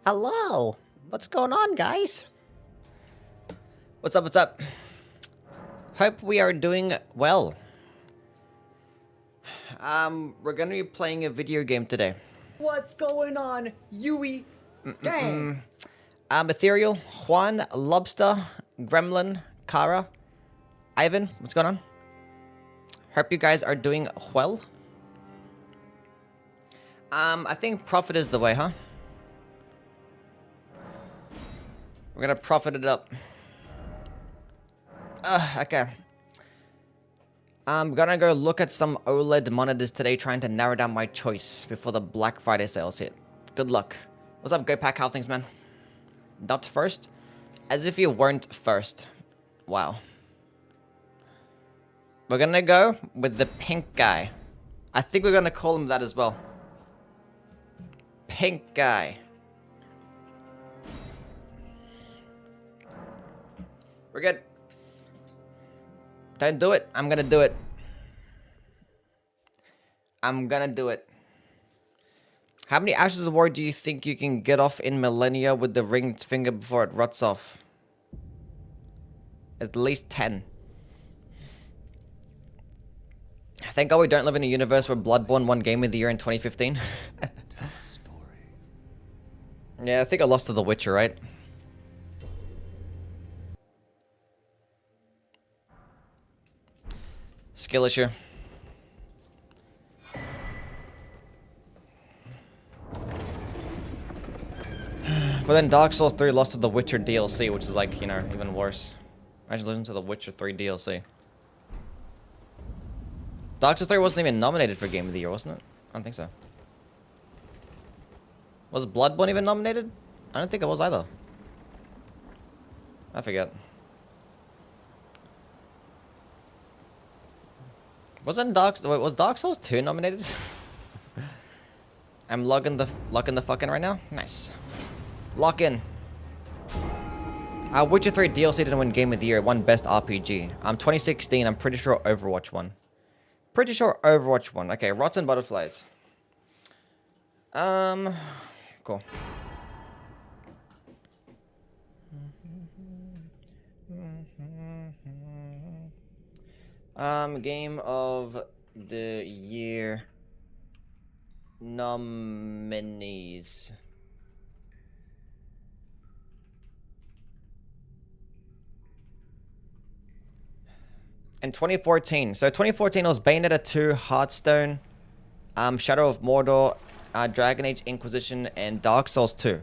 Hello! What's going on, guys? What's up? Hope we are doing well. We're gonna be playing a video game today. What's going on, Yui? Gang! Ethereal, Juan, Lobster, Gremlin, Kara, Ivan, what's going on? Hope you guys are doing well. I think profit is the way, huh? We're gonna profit it up. Okay. I'm gonna go look at some OLED monitors today, trying to narrow down my choice before the Black Friday sales hit. Good luck. What's up, Go Pack? How things, man? Not first? As if you weren't first. Wow. We're gonna go with the pink guy. I think we're gonna call him that as well. Pink guy. We're good. Don't do it. I'm gonna do it. I'm gonna do it. How many Ashes of War do you think you can get off in Millennia with the ringed finger before it rots off? At least 10. Thank God we don't live in a universe where Bloodborne won Game of the Year in 2015. Yeah, I think I lost to The Witcher, right? Skill issue. But then Dark Souls 3 lost to The Witcher DLC, which is like, you know, even worse. Imagine losing to The Witcher 3 DLC. Dark Souls 3 wasn't even nominated for Game of the Year, wasn't it? I don't think so. Was Bloodborne even nominated? I don't think it was either. I forget. Was Dark Souls 2 nominated? I'm locking the fucking right now. Nice. Lock in. Witcher 3 DLC didn't win Game of the Year. It won Best RPG. 2016. I'm pretty sure Overwatch won. Pretty sure Overwatch won. Okay, Rotten Butterflies. Cool. Game of the Year nominees. In 2014. So 2014 was Bayonetta 2, Hearthstone, Shadow of Mordor, Dragon Age Inquisition, and Dark Souls 2.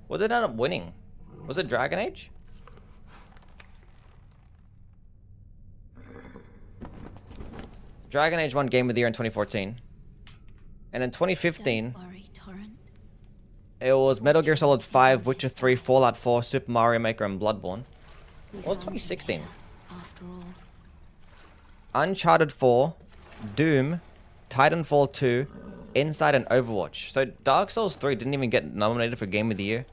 What did it end up winning? Was it Dragon Age? Dragon Age won Game of the Year in 2014. And in 2015, it was Metal Gear Solid 5, Witcher 3, Fallout 4, Super Mario Maker, and Bloodborne. What was 2016? Uncharted 4, Doom, Titanfall 2, Inside, and Overwatch. So Dark Souls 3 didn't even get nominated for Game of the Year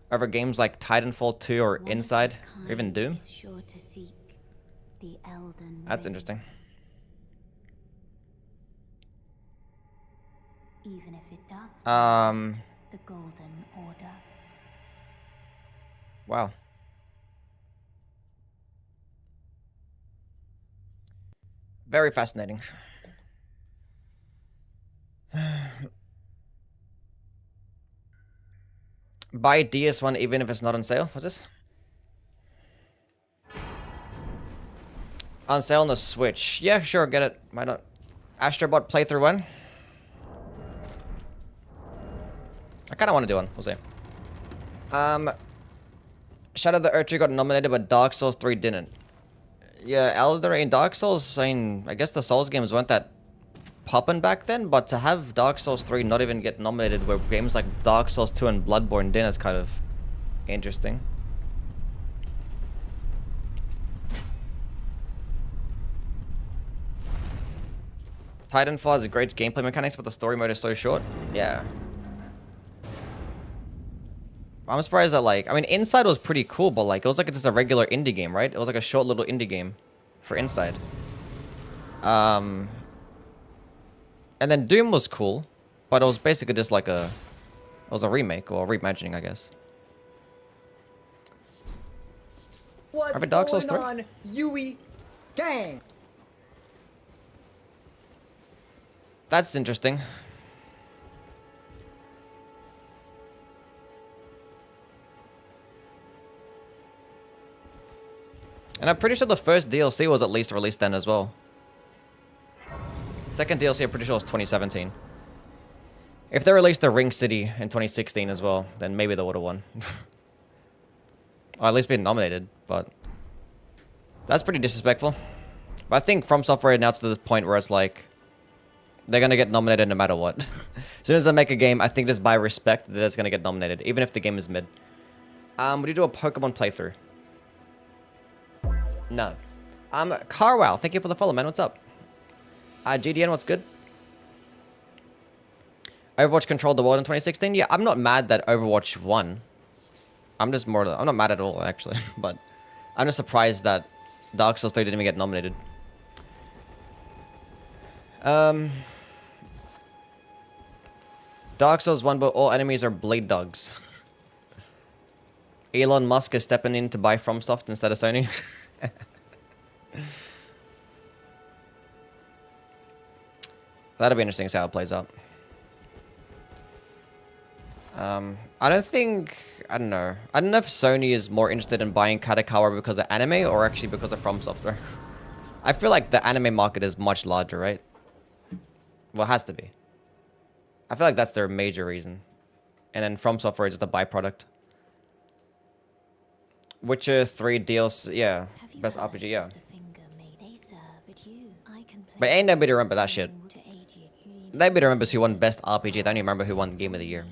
over games like Titanfall 2 or Inside, or even Doom. That's interesting. Even if it does the Golden Order. Wow. Very fascinating. Buy DS1 even if it's not on sale. What's this? On sale on the Switch. Yeah, sure, get it. Why not? Astrobot playthrough 1. I kind of want to do one. We'll see. Shadow of the Earth Tree got nominated, but Dark Souls 3 didn't. Yeah, Elden Ring, Dark Souls, I mean, I guess the Souls games weren't that poppin' back then, but to have Dark Souls 3 not even get nominated where games like Dark Souls 2 and Bloodborne did is kind of interesting. Titanfall has a great gameplay mechanics, but the story mode is so short. Yeah. I'm surprised that, like, I mean, Inside was pretty cool, but, like, it was like just a regular indie game, right? It was like a short little indie game for Inside. And then Doom was cool, but it was basically just like a was a remake, or reimagining, I guess. What's Are Dark Souls going 3? on, Yui gang? That's interesting. And I'm pretty sure the first DLC was at least released then as well. Second DLC, I'm pretty sure was 2017. If they released the Ring City in 2016 as well, then maybe they would have won. Or at least been nominated, but that's pretty disrespectful. But I think From Software now to this point where it's like, they're going to get nominated no matter what. As soon as they make a game, I think just by respect that it's going to get nominated, even if the game is mid. Would you do a Pokemon playthrough? No. Carwow, thank you for the follow, man. What's up? GDN, what's good? Overwatch controlled the world in 2016? Yeah, I'm not mad that Overwatch won. I'm not mad at all, actually. But I'm just surprised that Dark Souls 3 didn't even get nominated. Dark Souls 1, but all enemies are blade dogs. Elon Musk is stepping in to buy FromSoft instead of Sony. That'll be interesting to see how it plays out. I don't know. I don't know if Sony is more interested in buying Katakawa because of anime or actually because of From Software. I feel like the anime market is much larger, right? Well, it has to be. I feel like that's their major reason. And then From Software is just a byproduct. Witcher 3 DLC, yeah. Best RPG, yeah. But ain't nobody remember that shit. Nobody remembers who won Best RPG. They don't even remember who won Game of the Year.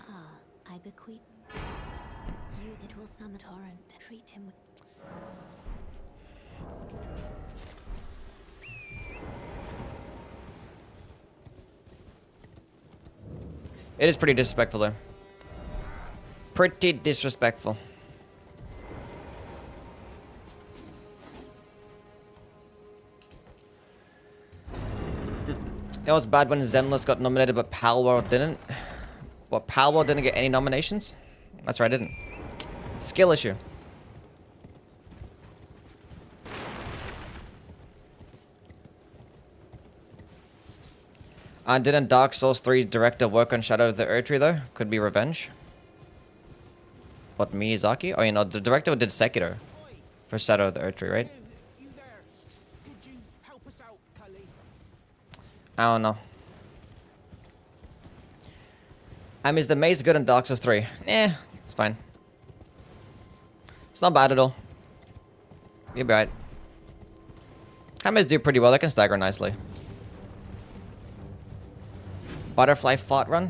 It is pretty disrespectful, though. Pretty disrespectful. It was bad when Zenless got nominated, but Palworld didn't. What, Palworld didn't get any nominations? That's right, I didn't. Skill issue. Didn't Dark Souls 3 director work on Shadow of the Erdtree, though? Could be revenge. What, Miyazaki? Oh, you know, the director did Sekiro for Shadow of the Erdtree, right? I don't know. Is the maze good in Dark Souls 3? Eh, it's fine. It's not bad at all. You'll be right. Hammers do pretty well. They can stagger nicely. Butterfly fart run?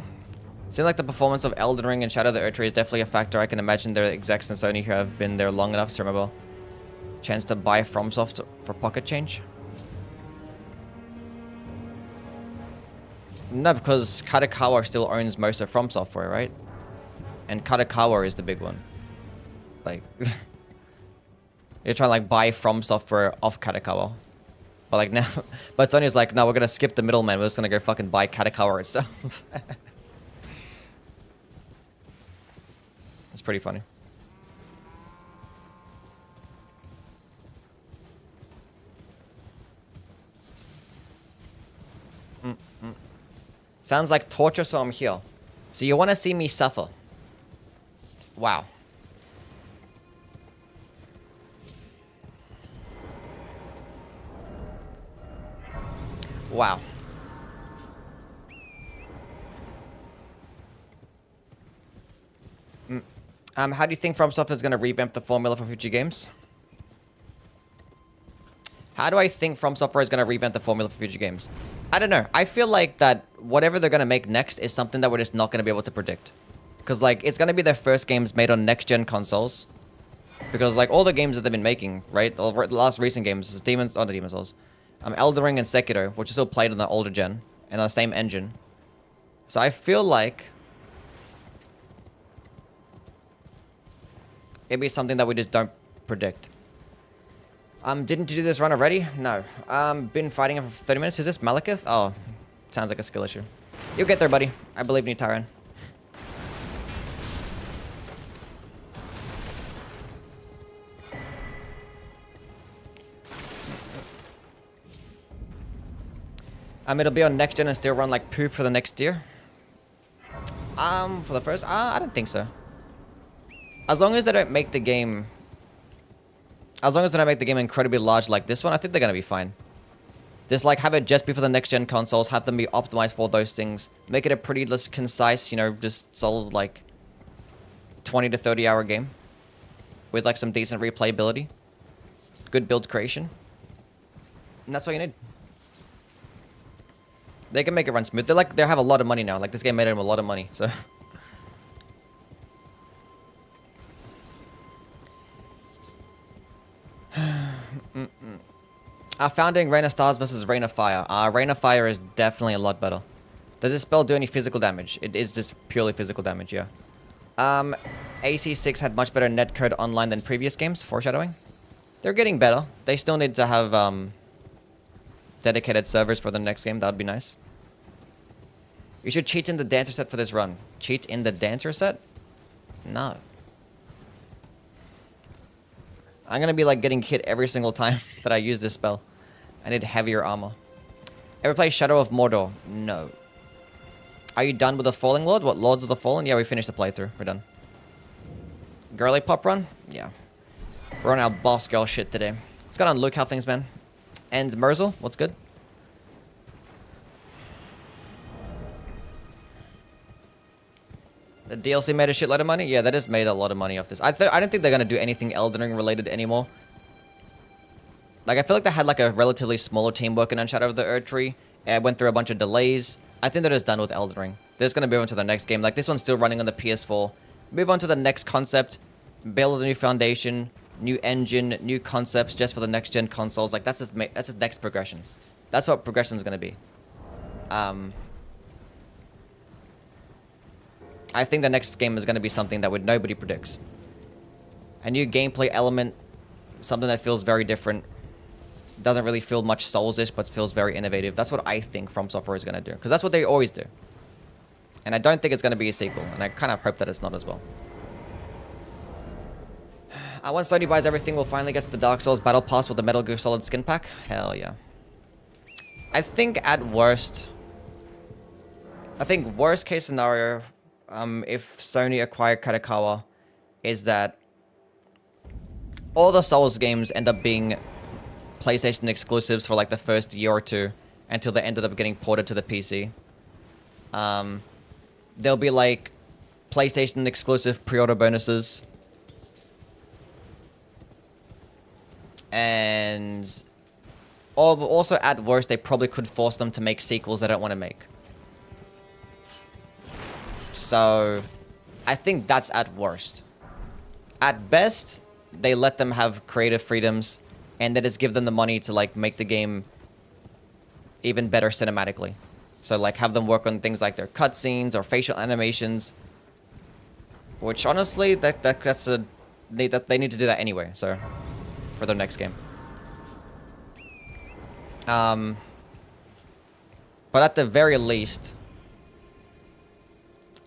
Seems like the performance of Elden Ring and Shadow of the Erdtree is definitely a factor. I can imagine there are execs in Sony who have been there long enough to remember. Chance to buy FromSoft for pocket change? No, because Katakawa still owns most of From Software, right? And Katakawa is the big one. Like, you're trying to like buy From Software off Katakawa. But like now, but Sony's like, no, we're gonna skip the middleman. We're just gonna go fucking buy Katakawa itself. It's pretty funny. Sounds like torture, so I'm here. So you want to see me suffer? Wow. Wow. How do you think FromSoft is going to revamp the formula for future games? How do I think From Software is going to revamp the formula for future games? I don't know. I feel like that whatever they're going to make next is something that we're just not going to be able to predict. Because, like, it's going to be their first games made on next-gen consoles. Because, like, all the games that they've been making, right? The last recent games is Demon's Souls. Elden Ring and Sekiro, which is still played on the older gen. And on the same engine. So I feel like it'd be something that we just don't predict. Didn't you do this run already? No. Been fighting him for 30 minutes. Is this Malekith? Oh, sounds like a skill issue. You'll get there, buddy. I believe in you, Tyron. It'll be on next gen and still run like poop for the next year. For the first, I don't think so. As long as they don't make the game, incredibly large like this one, I think they're gonna be fine. Just like have it just be for the next gen consoles, have them be optimized for those things, make it a pretty less concise, you know, just solid like 20 to 30 hour game with like some decent replayability, good build creation, and that's all you need. They can make it run smooth. They have a lot of money now. Like this game made them a lot of money, so. Founding Rain of Stars versus Rain of Fire. Rain of Fire is definitely a lot better. Does this spell do any physical damage? It is just purely physical damage, yeah. AC6 had much better netcode online than previous games. Foreshadowing. They're getting better. They still need to have dedicated servers for the next game. That would be nice. You should cheat in the dancer set for this run. Cheat in the dancer set? No. I'm gonna be like getting hit every single time that I use this spell. I need heavier armor. Ever play Shadow of Mordor? No. Are you done with the Falling Lord? What, Lords of the Fallen? Yeah, we finished the playthrough. We're done. Girly pop run? Yeah. We're on our boss girl shit today. Let's go on look how things, man. And Merzel, what's good? The DLC made a shitload of money? Yeah, that has made a lot of money off this. I don't think they're going to do anything Elden Ring related anymore. Like, I feel like they had like a relatively smaller team working on Shadow of the Erdtree. It went through a bunch of delays. I think they're just done with Elden Ring. They're just going to move on to the next game. Like, this one's still running on the PS4. Move on to the next concept. Build a new foundation. New engine. New concepts just for the next-gen consoles. Like, that's just next progression. That's what progression's going to be. I think the next game is going to be something that nobody predicts. A new gameplay element. Something that feels very different. Doesn't really feel much Souls-ish, but feels very innovative. That's what I think From Software is going to do. Because that's what they always do. And I don't think it's going to be a sequel. And I kind of hope that it's not as well. Once Sony buys everything, we'll finally get to the Dark Souls Battle Pass with the Metal Gear Solid skin pack. Hell yeah. I think at worst... worst case scenario... if Sony acquire Kadokawa, is that all the Souls games end up being PlayStation exclusives for like the first year or two until they ended up getting ported to the PC. There'll be like PlayStation exclusive pre-order bonuses. And also at worst, they probably could force them to make sequels they don't want to make. So, I think that's at worst. At best, they let them have creative freedoms, and they just give them the money to, like, make the game even better cinematically. So, like, have them work on things like their cutscenes or facial animations. Which, honestly, they need to do that anyway, so, for their next game. But at the very least...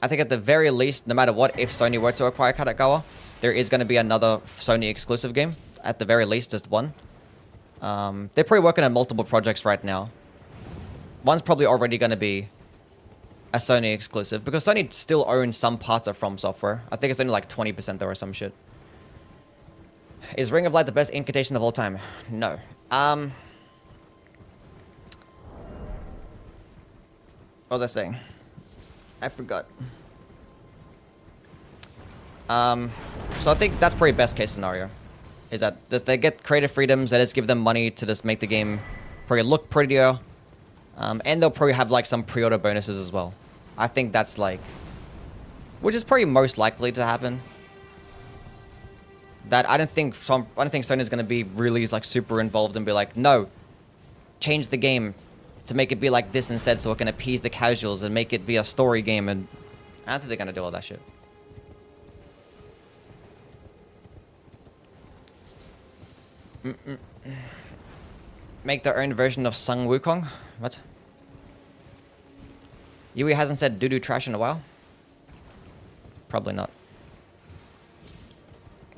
I think at the very least, no matter what, if Sony were to acquire Kadokawa, there is going to be another Sony exclusive game. At the very least, just one. They're probably working on multiple projects right now. One's probably already going to be a Sony exclusive, because Sony still owns some parts of From Software. I think it's only like 20% though or some shit. Is Ring of Light the best incantation of all time? No. What was I saying? I forgot. So I think that's probably best case scenario. Is that they get creative freedoms, they just give them money to just make the game probably look prettier. And they'll probably have like some pre-order bonuses as well. I think that's like... which is probably most likely to happen. That I don't think Sony's going to be really like super involved and be like, no, change the game to make it be like this instead so it can appease the casuals and make it be a story game. And I don't think they're going to do all that shit. Make their own version of Sung Wukong? What? Yui hasn't said doo-doo trash in a while? Probably not.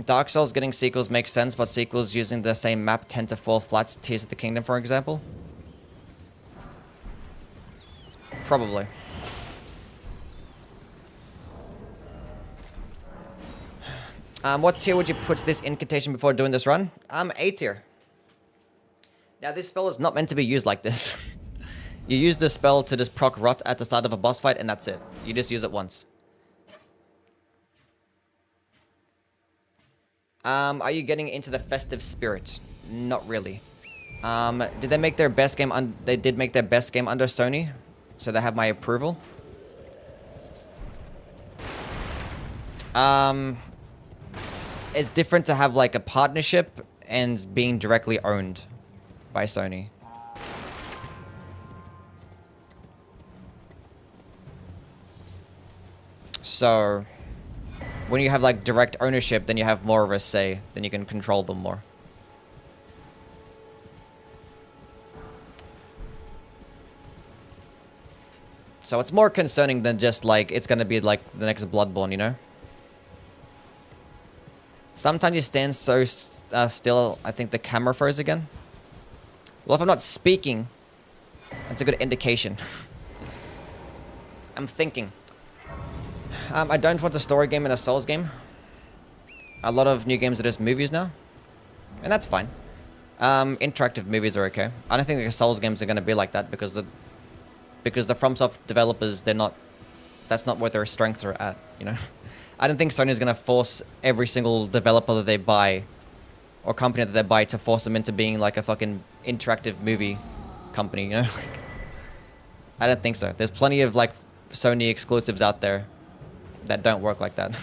Dark Souls getting sequels makes sense, but sequels using the same map tend to fall flat. Tears of the Kingdom, for example. Probably. What tier would you put this incantation before doing this run? A tier. Now, this spell is not meant to be used like this. You use this spell to just proc rot at the start of a boss fight, and that's it. You just use it once. Are you getting into the festive spirit? Not really. Did they make their best game? They did make their best game under Sony, so they have my approval. It's different to have like a partnership and being directly owned by Sony. So, when you have like direct ownership, then you have more of a say. Then you can control them more. So it's more concerning than just like, it's gonna be like the next Bloodborne, you know? Sometimes you stand so still, I think the camera froze again. Well, if I'm not speaking, that's a good indication. I'm thinking. I don't want a story game in a Souls game. A lot of new games are just movies now. And that's fine. Interactive movies are okay. I don't think the Souls games are going to be like that because the FromSoft developers, that's not where their strengths are at, you know? I don't think Sony's going to force every single developer that they buy or company that they buy to force them into being like a fucking interactive movie company, you know? I don't think so. There's plenty of like Sony exclusives out there that don't work like that.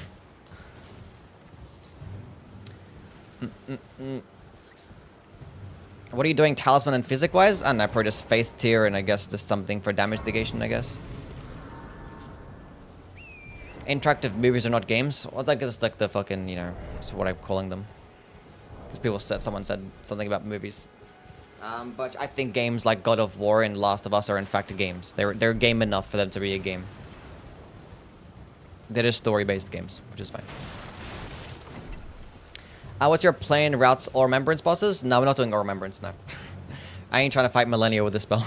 What are you doing talisman and physic wise? I don't know, probably just faith tier and I guess just something for damage negation, I guess. Interactive movies are not games. Well, I guess like the fucking, you know, that's what I'm calling them. Because someone said something about movies. But I think games like God of War and Last of Us are in fact games. They're game enough for them to be a game. They're just story-based games, which is fine. What's your plan, routes, or remembrance bosses? No, we're not doing all remembrance, no. I ain't trying to fight Millennia with this spell.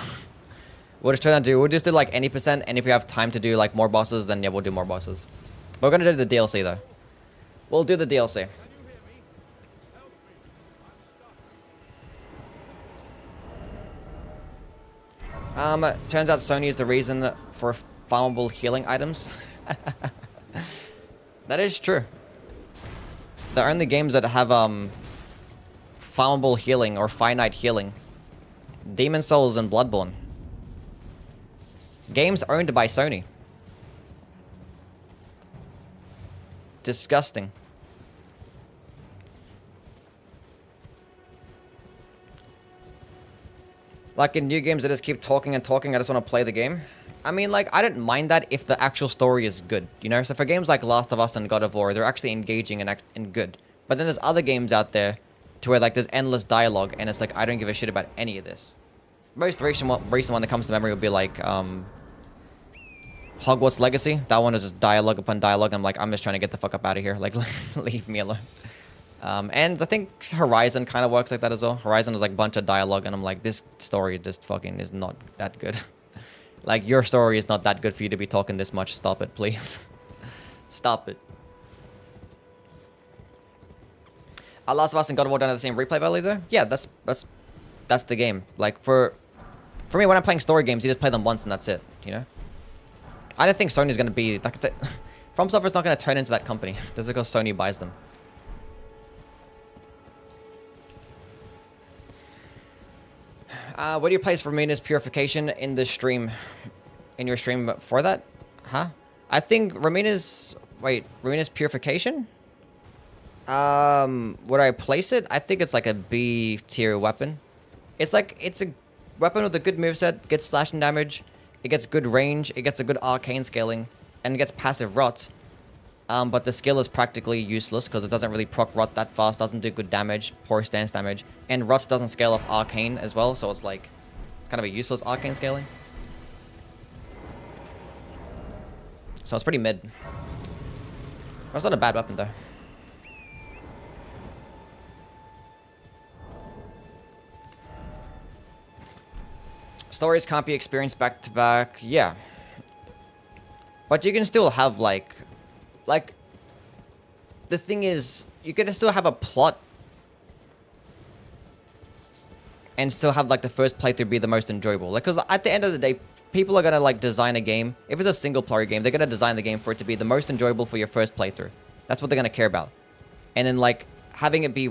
We'll just try to do, we'll just do like any percent, and if we have time to do like more bosses, then yeah, we'll do more bosses. We're gonna do the DLC though. We'll do the DLC. Turns out Sony is the reason for farmable healing items. That is true. The only games that have farmable healing or finite healing, Demon Souls and Bloodborne. Games owned by Sony. Disgusting. Like in new games, they just keep talking and talking. I just want to play the game. I mean, like, I don't mind that if the actual story is good, you know? So for games like Last of Us and God of War, they're actually engaging and good. But then there's other games out there to where, like, there's endless dialogue, and it's like, I don't give a shit about any of this. Most recent one that comes to memory would be, like, Hogwarts Legacy. That one is just dialogue upon dialogue. I'm like, I'm just trying to get the fuck up out of here. Like, leave me alone. And I think Horizon kind of works like that as well. Horizon is like a bunch of dialogue, and I'm like, this story just fucking is not that good. Like, your story is not that good for you to be talking this much. Stop it, please. Stop it. Are Last of Us and God of War done at the same replay value though? Yeah, that's the game. Like, for me, when I'm playing story games, you just play them once and that's it, you know? I don't think Sony's going to be... like, FromSoft is not going to turn into that company just because Sony buys them. What do you place for Ramina's purification in the stream? In your stream for that? Huh? I think Ramina's... wait, Ramina's purification? Would I place it? I think it's like a B tier weapon. It's like, it's a weapon with a good moveset, gets slashing damage, it gets good range, it gets a good arcane scaling, and it gets passive rot. But the skill is practically useless because it doesn't really proc rot that fast, doesn't do good damage, poor stance damage, and rot doesn't scale off arcane as well, so it's like kind of a useless arcane scaling. So it's pretty mid. But it's not a bad weapon though. Stories can't be experienced back to back. Yeah. But you can still have like the thing is you can still have a plot and still have like the first playthrough be the most enjoyable. Like, cause at the end of the day, people are gonna like design a game. If it's a single player game, they're gonna design the game for it to be the most enjoyable for your first playthrough. That's what they're gonna care about. And then like having it be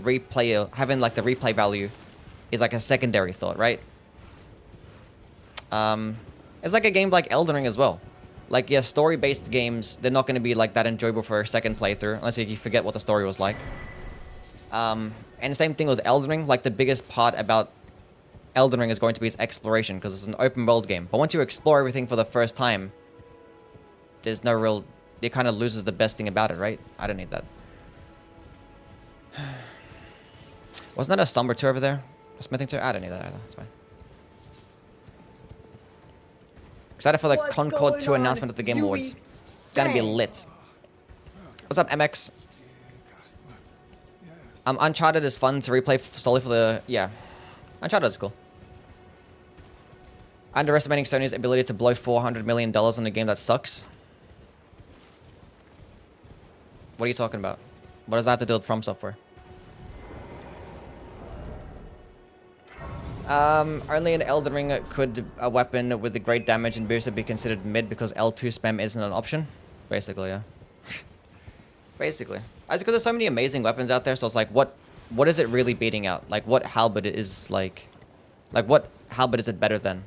having like the replay value is like a secondary thought, right? It's like a game like Elden Ring as well. Like, yeah, story-based games, they're not going to be like that enjoyable for a second playthrough, unless you forget what the story was like. And the same thing with Elden Ring. Like, the biggest part about Elden Ring is going to be its exploration, because it's an open world game. But once you explore everything for the first time, there's no real... It kind of loses the best thing about it, right? I don't need that. Wasn't that a Slumber 2 over there? A Smithing 2? I don't need that either. That's fine. Excited for the What's Concord 2 going on, announcement at the Game Yui? Awards. It's gonna be Dang. lit. What's up, MX? Uncharted is fun to replay solely for the... Yeah. Uncharted is cool. Underestimating Sony's ability to blow $400 million on a game that sucks. What are you talking about? What does that have to do with From Software? Only an Elden Ring could a weapon with the great damage and boost be considered mid because L2 spam isn't an option. Basically, yeah. Basically. It's because there's so many amazing weapons out there, so it's like, what is it really beating out? Like, what halberd is like what halberd is it better than?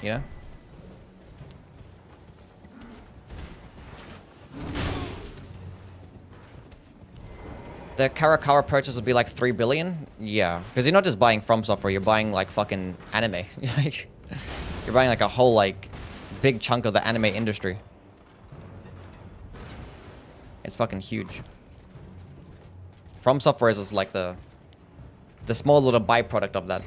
You know? The Karakawa purchase would be like 3 billion? Yeah. Because you're not just buying From Software, you're buying like fucking anime. Like, you're buying like a whole like big chunk of the anime industry. It's fucking huge. From Software is just like the small little byproduct of that.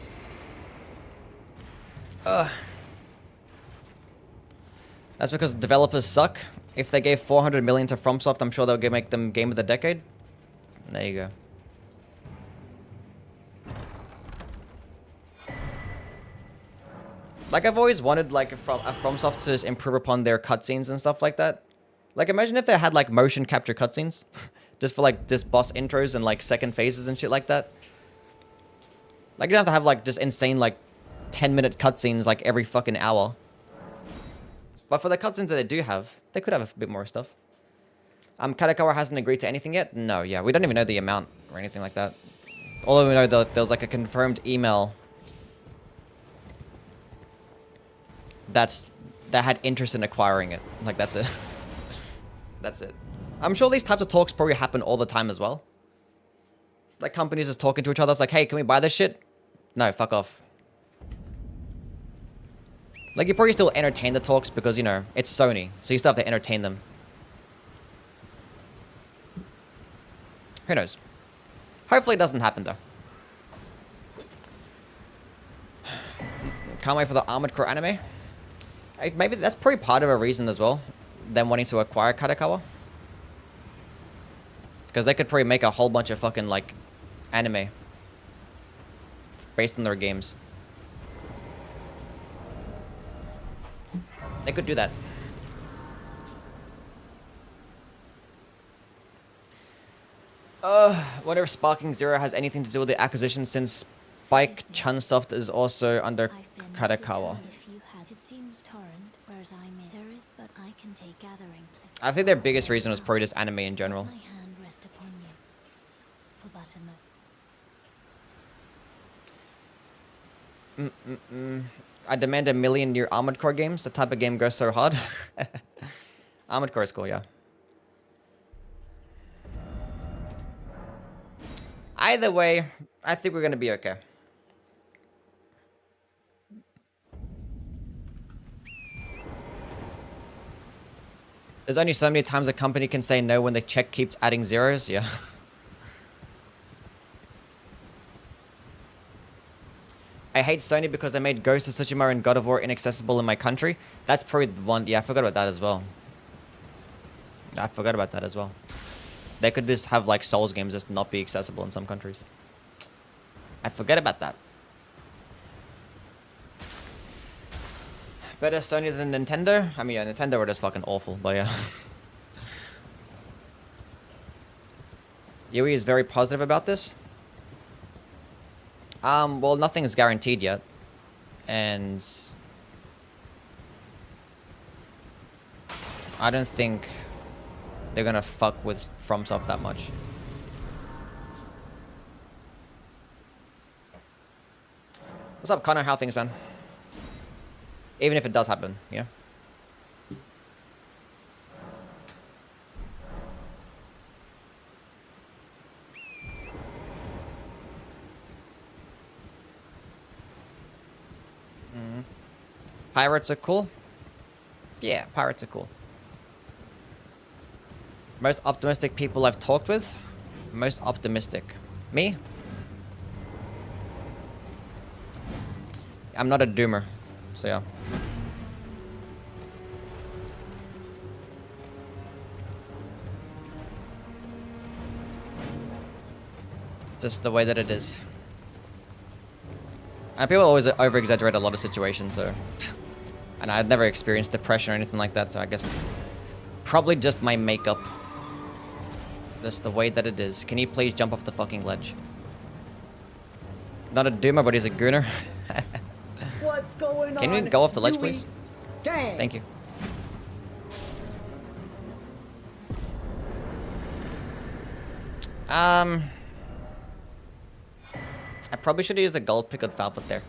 That's because developers suck. If they gave 400 million to FromSoft, I'm sure they'll make them Game of the Decade. There you go. Like, I've always wanted, like, FromSoft to just improve upon their cutscenes and stuff like that. Like, imagine if they had, like, motion capture cutscenes. Just for, like, just boss intros and, like, second phases and shit like that. Like, you don't have to have, like, just insane, like, 10-minute cutscenes, like, every fucking hour. But for the cutscenes that they do have, they could have a bit more stuff. Kadakawa hasn't agreed to anything yet? No, yeah. We don't even know the amount or anything like that. Although we know that there was like a confirmed email that had interest in acquiring it. Like, that's it. That's it. I'm sure these types of talks probably happen all the time as well. Like, companies just talking to each other. It's like, hey, can we buy this shit? No, fuck off. Like, you probably still entertain the talks because, you know, it's Sony. So you still have to entertain them. Who knows? Hopefully it doesn't happen, though. Can't wait for the Armored Core anime. Maybe that's probably part of a reason as well. Them wanting to acquire Kadakawa. Because they could probably make a whole bunch of fucking, like, anime. Based on their games. They could do that. Wonder if Sparking Zero has anything to do with the acquisition, since Spike Chunsoft is also under Kadakawa. I think their biggest reason was probably just anime in general. I demand 1 million new Armored Core games. The type of game goes so hard. Armored Core is cool, yeah. Either way, I think we're gonna be okay. There's only so many times a company can say no when the check keeps adding zeros, yeah. I hate Sony because they made Ghost of Tsushima and God of War inaccessible in my country. That's probably the one. Yeah, I forgot about that as well. I forgot about that as well. They could just have, like, Souls games just not be accessible in some countries. I forget about that. Better Sony than Nintendo? I mean, yeah, Nintendo are just fucking awful, but yeah. Yui is very positive about this. Well, nothing is guaranteed yet. And I don't think they're gonna fuck with FromSoft that much. What's up, Connor? How things, man? Even if it does happen, yeah. Pirates are cool. Yeah, pirates are cool. Most optimistic people I've talked with? Most optimistic. Me? I'm not a doomer, so yeah. Just the way that it is. And people always over-exaggerate a lot of situations, so... And I've never experienced depression or anything like that, so I guess it's probably just my makeup. Just the way that it is. Can you please jump off the fucking ledge? Not a doomer, but he's a gooner. What's going on? Can we go off the ledge, Yui please? Gang. Thank you. I probably should have used the gold pickled Falfoot there.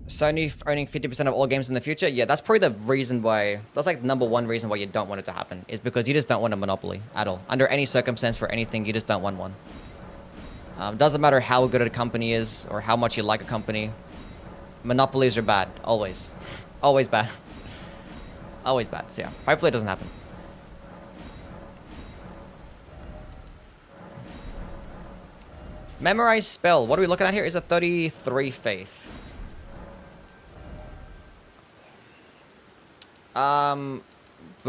Sony owning 50% of all games in the future? Yeah, that's probably the reason why... That's like number one reason why you don't want it to happen. Is because you just don't want a monopoly at all. Under any circumstance for anything, you just don't want one. Doesn't matter how good a company is or how much you like a company. Monopolies are bad. Always. Always bad. Always bad. So yeah, hopefully it doesn't happen. Memorize spell. What are we looking at here? Is a 33 faith. We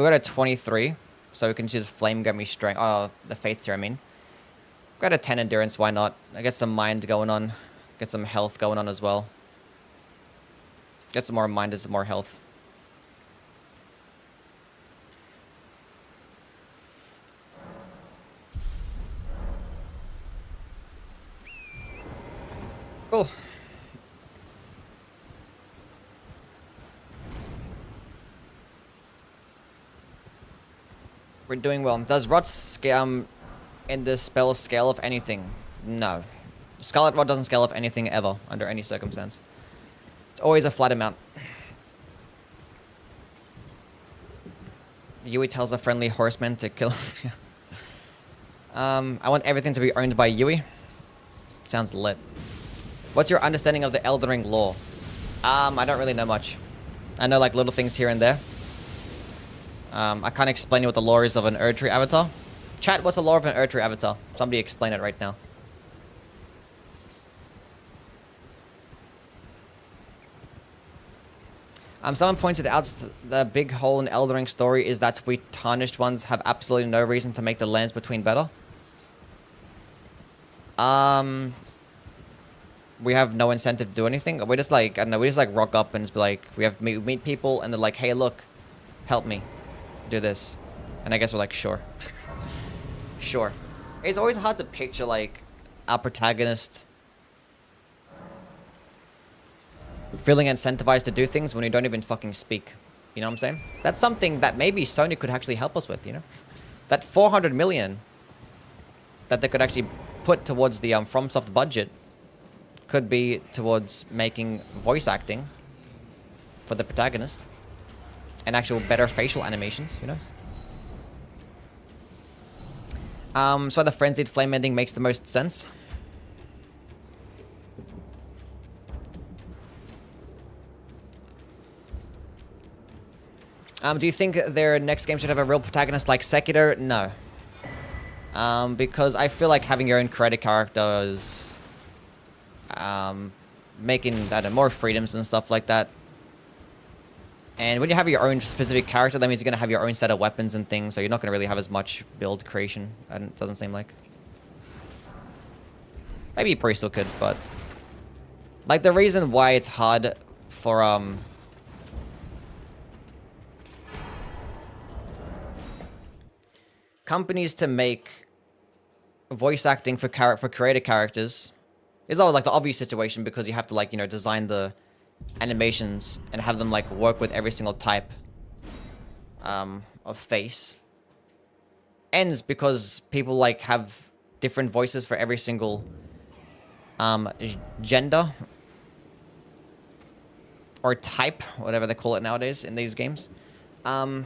got a 23, so we can choose flame gummy strength. Oh, the faith tier, I mean. Got a 10 endurance, why not? I get some mind going on. Get some health going on as well. Get some more mind and some more health. Cool. We're doing well. Does Rot in this spell scale of anything? No. Scarlet Rod doesn't scale of anything ever, under any circumstance. It's always a flat amount. Yui tells a friendly horseman to kill... I want everything to be owned by Yui. Sounds lit. What's your understanding of the Elden Ring lore? I don't really know much. I know like little things here and there. I can't explain what the lore is of an Erdtree avatar. Chat, what's the lore of an Erdtree avatar? Somebody explain it right now. Someone pointed out the big hole in Elden Ring story is that we tarnished ones have absolutely no reason to make the lands between better. We have no incentive to do anything. We just like, I don't know, we just like rock up and just be like, we meet people and they're like, hey, look, help me do this. And I guess we're like, sure. Sure. It's always hard to picture like our protagonist feeling incentivized to do things when you don't even fucking speak. You know what I'm saying? That's something that maybe Sony could actually help us with, you know? That 400 million that they could actually put towards the FromSoft budget could be towards making voice acting for the protagonist and actual better facial animations, who knows? So the frenzied flame ending makes the most sense. Do you think their next game should have a real protagonist like Sekiro? No. Because I feel like having your own creative characters, making that more freedoms and stuff like that, And when you have your own specific character, that means you're going to have your own set of weapons and things, so you're not going to really have as much build creation, it doesn't seem like. Maybe you probably still could, but... Like, the reason why it's hard for, companies to make voice acting for creator characters is always, like, the obvious situation, because you have to, like, you know, design the animations and have them, like, work with every single type of face. Ends because people, like, have different voices for every single gender or type, whatever they call it nowadays in these games. So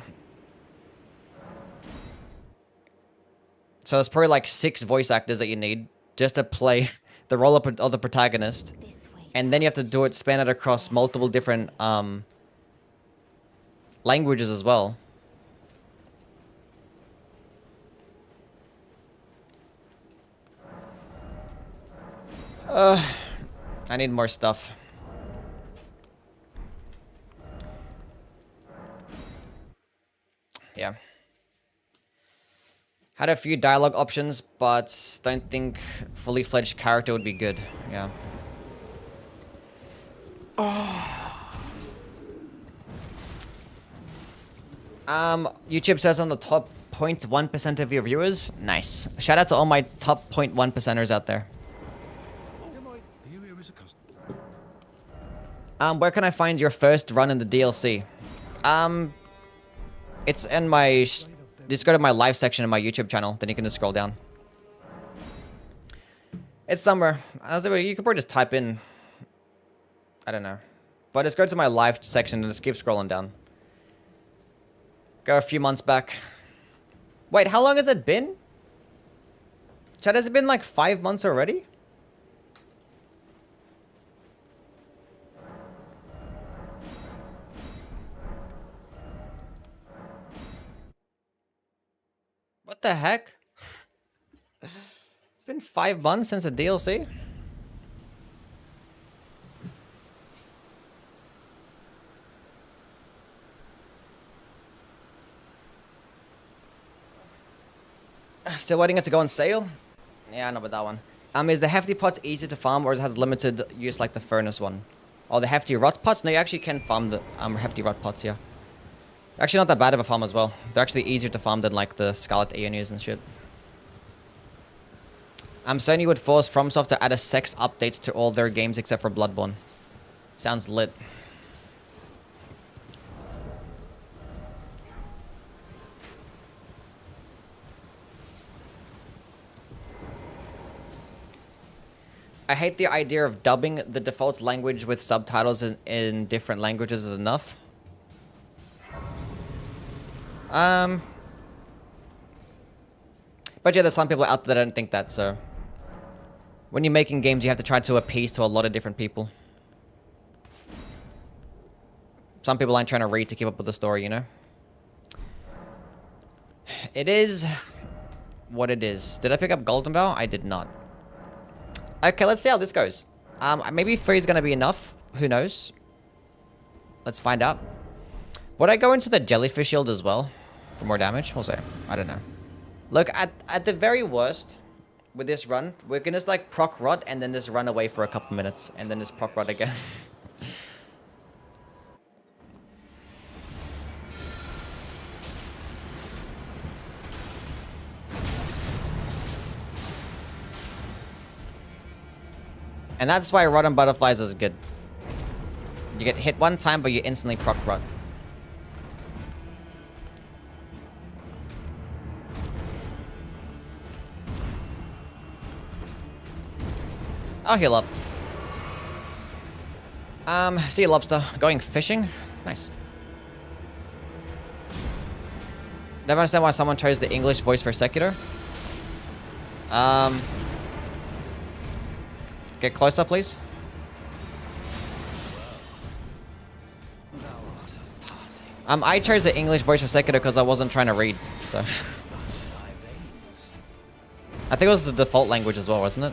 there's probably like 6 voice actors that you need just to play the role of the protagonist. And then you have to do it, span it across multiple different languages as well. I need more stuff. Yeah. Had a few dialogue options, but don't think fully fledged character would be good. Yeah. YouTube says on the top 0.1% of your viewers. Nice. Shout out to all my top 0.1%ers out there. Where can I find your first run in the DLC? It's in my... Just go to my live section in my YouTube channel, then you can just scroll down. It's somewhere. You could probably just type in... I don't know. But just go to my live section and just keep scrolling down. Go a few months back. Wait, how long has it been? Chad, has it been like 5 months already? What the heck? It's been 5 months since the DLC? Still waiting it to go on sale? Yeah, I know about that one. Is the hefty pots easy to farm, or has limited use like the furnace one? Oh, the hefty rot pots? No, you actually can farm the hefty rot pots, yeah. Actually not that bad of a farm as well. They're actually easier to farm than like the Scarlet Aeonias and shit. Sony would force FromSoft to add a sex update to all their games except for Bloodborne. Sounds lit. I hate the idea of dubbing the default language with subtitles in different languages is enough. But yeah, there's some people out there that don't think that, so... When you're making games, you have to try to appease to a lot of different people. Some people aren't trying to read to keep up with the story, you know? It is... what it is. Did I pick up Golden Bow? I did not. Okay, let's see how this goes. Maybe 3 is going to be enough. Who knows? Let's find out. Would I go into the Jellyfish Shield as well? For more damage? We'll see. I don't know. Look, at the very worst, with this run, we're going to just like proc rot and then just run away for a couple minutes. And then just proc rot again. And that's why Rotten Butterflies is good. You get hit one time, but you instantly proc rot. I'll heal up. See you, lobster. Going fishing? Nice. Never understand why someone chose the English voice for Sekiro. Get closer, please. I chose the English voice for Sekiro because I wasn't trying to read, so... I think it was the default language as well, wasn't it?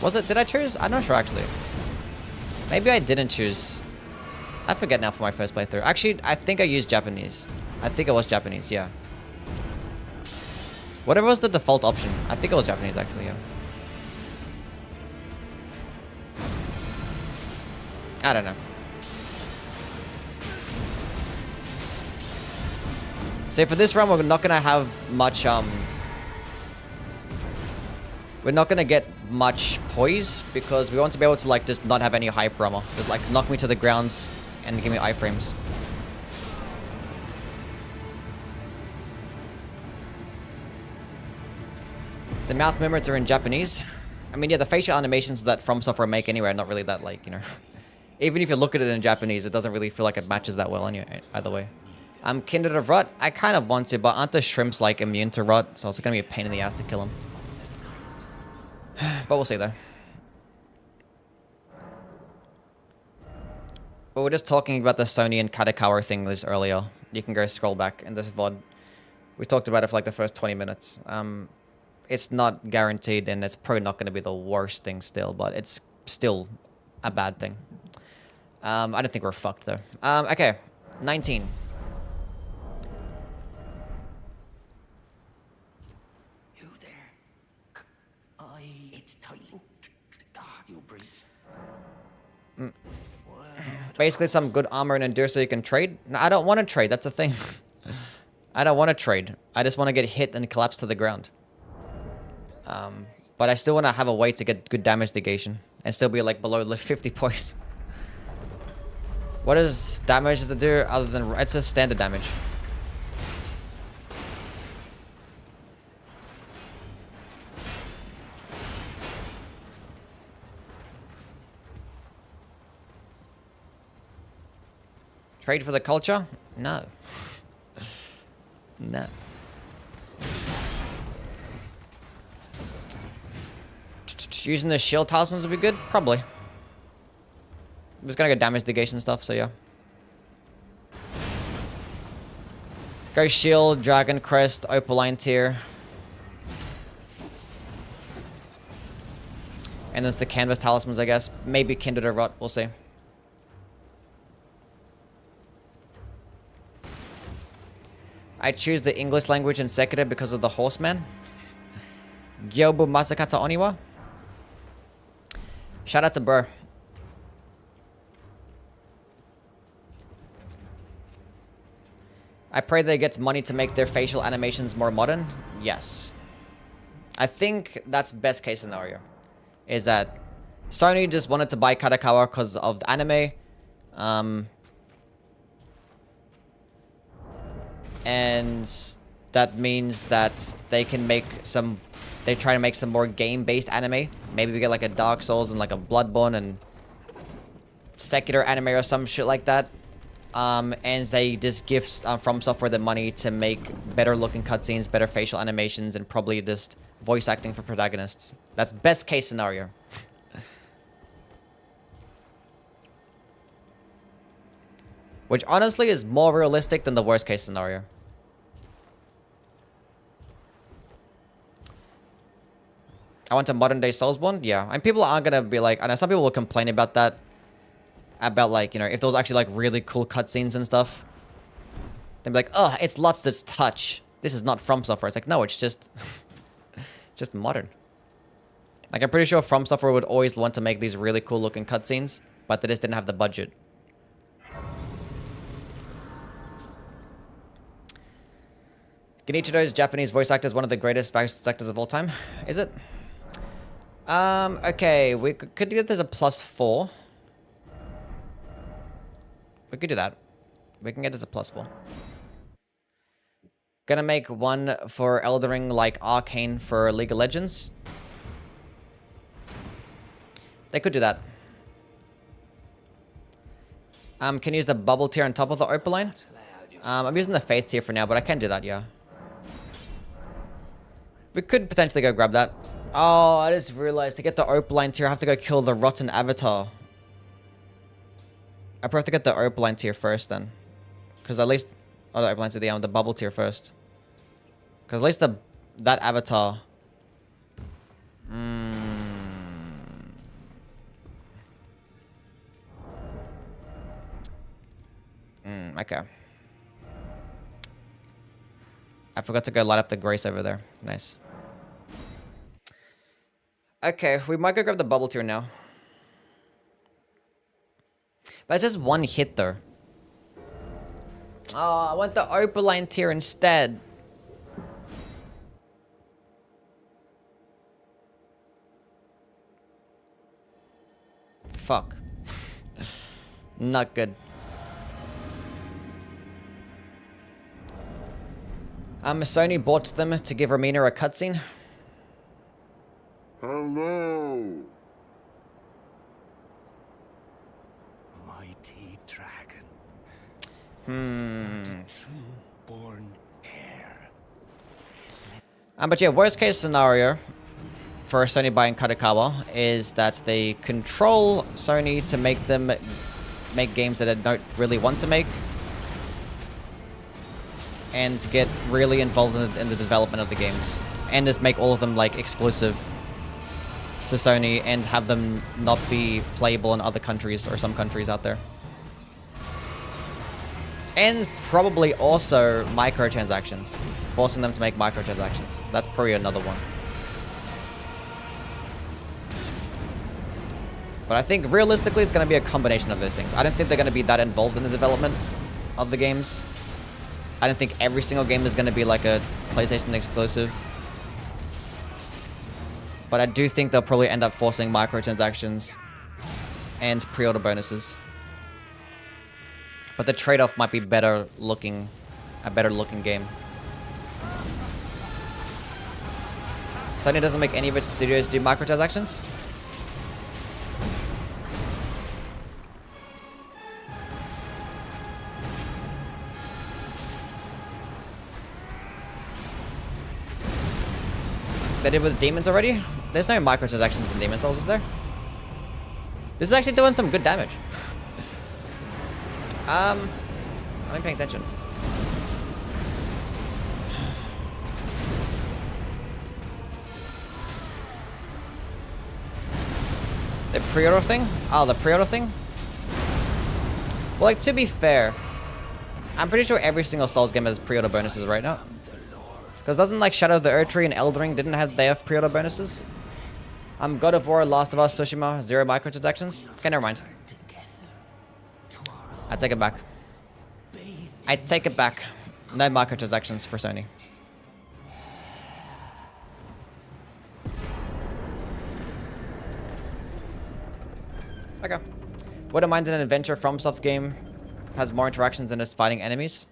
Was it? Did I choose? I'm not sure, actually. Maybe I didn't choose. I forget now for my first playthrough. Actually, I think I used Japanese. I think it was Japanese, yeah. Whatever was the default option. I think it was Japanese, actually, yeah. I don't know. So for this round, we're not gonna have much, we're not gonna get much poise because we want to be able to like just not have any hyper armor. Just like knock me to the grounds and give me iframes. The mouth movements are in Japanese. I mean, yeah, the facial animations that From Software make anyway are not really that like, you know. Even if you look at it in Japanese, it doesn't really feel like it matches that well anyway, either way. Kindred of Rot, I kind of want to, but aren't the shrimps like immune to rot? So it's gonna be a pain in the ass to kill them. But we'll see though. But we're just talking about the Sony and Katakawa thing this earlier. You can go scroll back in this VOD. We talked about it for like the first 20 minutes. It's not guaranteed and it's probably not going to be the worst thing still, but it's still a bad thing. I don't think we're fucked though. Okay, 19. You there? It's tight. God, you breathe. Basically some good armor and endure so you can trade. No, I don't want to trade, that's the thing. I don't want to trade. I just want to get hit and collapse to the ground. But I still want to have a way to get good damage negation and still be like below like 50 points. What does damage does it do other than... It's a standard damage. Trade for the culture? No. No. Using the shield talismans would be good? Probably. I'm just gonna go damage negation stuff, so yeah. Go shield, dragon crest, opaline tier. And there's the canvas talismans, I guess. Maybe kindred or rot, we'll see. I choose the English language in Sekiro because of the horseman. Gyobu Masakata Oniwa. Shout out to Burr. I pray they get money to make their facial animations more modern. Yes. I think that's best case scenario. Is that Sony just wanted to buy Katakawa because of the anime. And that means that they can make some... They try to make some more game-based anime. Maybe we get like a Dark Souls and like a Bloodborne and Sekiro anime or some shit like that. And they just give From Software the money to make better looking cutscenes, better facial animations, and probably just voice acting for protagonists. That's best case scenario. Which honestly is more realistic than the worst case scenario. I want a modern day Soulsborne? Yeah. And people aren't gonna be like... I know some people will complain about that. About like, you know, if there was actually like really cool cutscenes and stuff. They'd be like, oh, it's lots to touch. This is not From Software. It's like, no, it's just... just modern. Like, I'm pretty sure From Software would always want to make these really cool looking cutscenes. But they just didn't have the budget. Genichiro's Japanese voice actor is one of the greatest voice actors of all time. Is it? Okay, we could get this a +4. We could do that. We can get this a +4. Gonna make one for Elden Ring like Arcane for League of Legends. They could do that. Can use the bubble tier on top of the Opaline. I'm using the Faith tier for now, but I can do that, yeah. We could potentially go grab that. Oh, I just realized to get the Opaline tier, I have to go kill the Rotten Avatar. I probably have to get the Opaline tier first then. Because at least... Oh, the Opaline tier, the bubble tier first. Because at least that Avatar... Okay. I forgot to go light up the Grace over there. Nice. Okay, we might go grab the bubble tier now. But it's just one hit though. Oh, I want the Opaline tier instead. Fuck. Not good. Sony bought them to give Romina a cutscene. Hello. Mighty dragon. Hmm. True-born heir. But yeah, worst case scenario for Sony buying Kadokawa is that they control Sony to make them make games that they don't really want to make, and get really involved in the development of the games, and just make all of them like exclusive to Sony and have them not be playable in other countries or some countries out there. And probably also microtransactions, forcing them to make microtransactions. That's probably another one. But I think realistically it's going to be a combination of those things. I don't think they're going to be that involved in the development of the games. I don't think every single game is going to be like a PlayStation exclusive. But I do think they'll probably end up forcing microtransactions and pre-order bonuses. But the trade-off might be a better looking game. Sony doesn't make any of its studios do microtransactions? They did with Demons already? There's no microtransactions in Demon Souls, is there? This is actually doing some good damage. I'm paying attention. The pre-order thing? Oh, the pre-order thing? Well, like, to be fair, I'm pretty sure every single Souls game has pre-order bonuses right now. Because doesn't, like, Shadow of the Erdtree and Elden Ring, they have pre-order bonuses? God of War, Last of Us, Tsushima, 0 microtransactions? Okay, never mind. I take it back. I take it back. No microtransactions for Sony. Okay. Wouldn't mind an adventure FromSoft game has more interactions than just fighting enemies.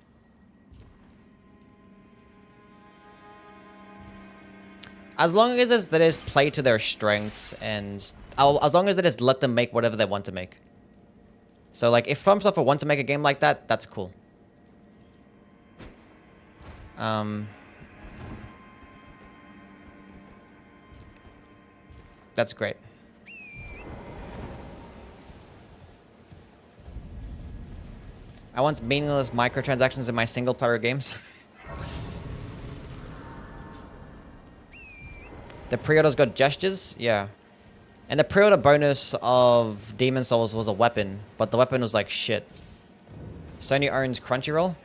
As long as that is play to their strengths, and as long as it is let them make whatever they want to make. So, like, if FromSoftware want to make a game like that, that's cool. That's great. I want meaningless microtransactions in my single-player games. The pre-orders got gestures? Yeah. And the pre-order bonus of Demon Souls was a weapon, but the weapon was like shit. Sony owns Crunchyroll.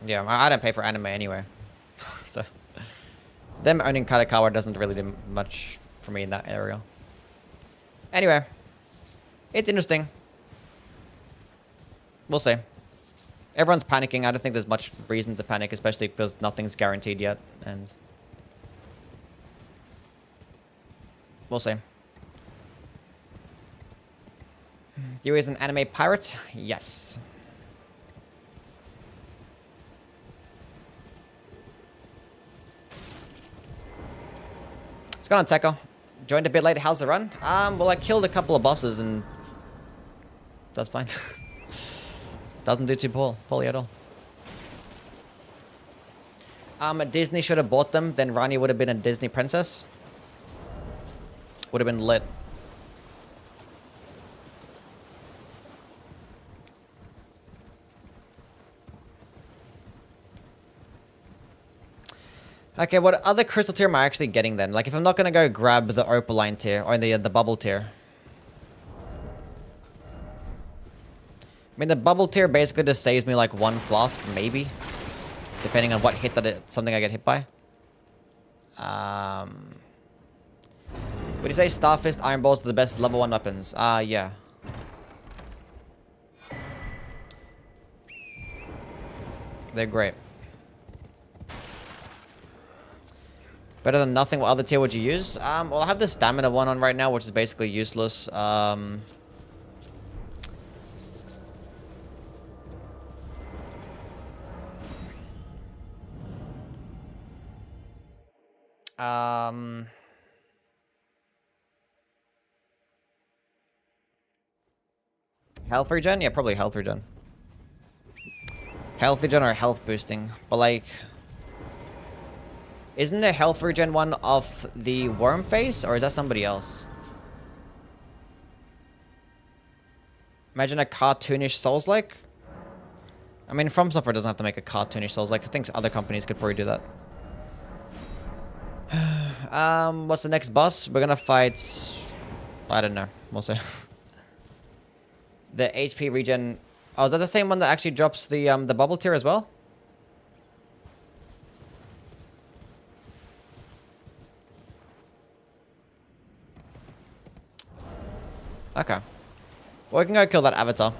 Yeah, I don't pay for anime anyway. So, them owning Kadokawa doesn't really do much for me in that area. Anyway, it's interesting. We'll see. Everyone's panicking. I don't think there's much reason to panic, especially because nothing's guaranteed yet, and we'll see. You is an anime pirate? Yes. What's going on, Tekka? Joined a bit late. How's the run? Well, I killed a couple of bosses and that's fine. Doesn't do too poorly at all. Disney should have bought them. Then Rani would have been a Disney princess. Would have been lit. Okay, what other crystal tier am I actually getting then? Like, if I'm not gonna go grab the opaline tier or the bubble tier, mean, the bubble tier basically just saves me like one flask, maybe. Depending on what hit something I get hit by. Would you say Starfist Iron Balls are the best level 1 weapons? Yeah. They're great. Better than nothing. What other tier would you use? Well, I have the stamina one on right now, which is basically useless. Health regen? Yeah, probably health regen. Health regen or health boosting. But like... Isn't the health regen one off the worm face? Or is that somebody else? Imagine a cartoonish Souls-like? I mean, From Software doesn't have to make a cartoonish Souls-like. I think other companies could probably do that. What's the next boss? We're gonna fight... I don't know. We'll see. The HP regen... Oh, is that the same one that actually drops the bubble tier as well? Okay. Well, we can go kill that avatar.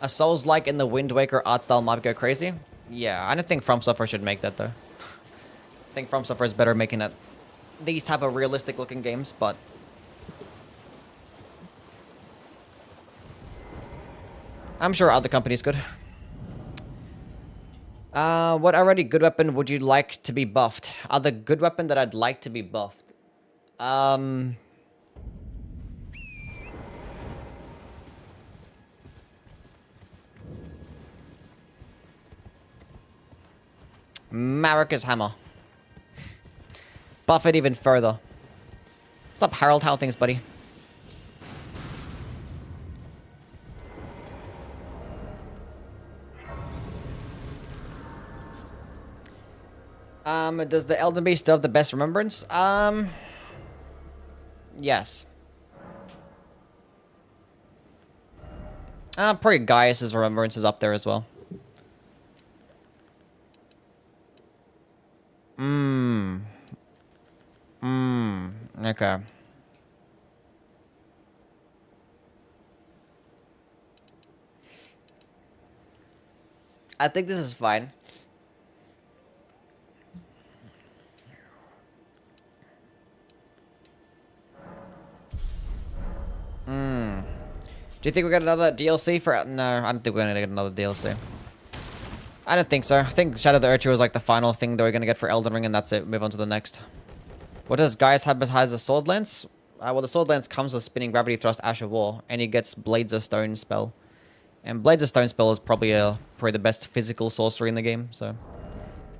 A Souls-like in the Wind Waker art style might go crazy. Yeah, I don't think From Software should make that though. I think From Software is better at making it these type of realistic looking games, but I'm sure other companies could. What already good weapon would you like to be buffed? Other good weapon that I'd like to be buffed. Marika's hammer. Buff it even further. What's up, Harold? How are things, buddy? Does the Elden Beast still have the best remembrance? Yes. Probably Gaius's remembrance is up there as well. Okay. I think this is fine. Do you think we got another DLC for... No, I don't think we're gonna get another DLC. I don't think so. I think Shadow of the Earth was like the final thing that we're gonna get for Elden Ring, and that's it. Move on to the next. What does Gaius have besides the Sword Lance? Well, the Sword Lance comes with Spinning Gravity Thrust, Ash of War, and he gets Blades of Stone spell. And Blades of Stone spell is probably the best physical sorcery in the game, so...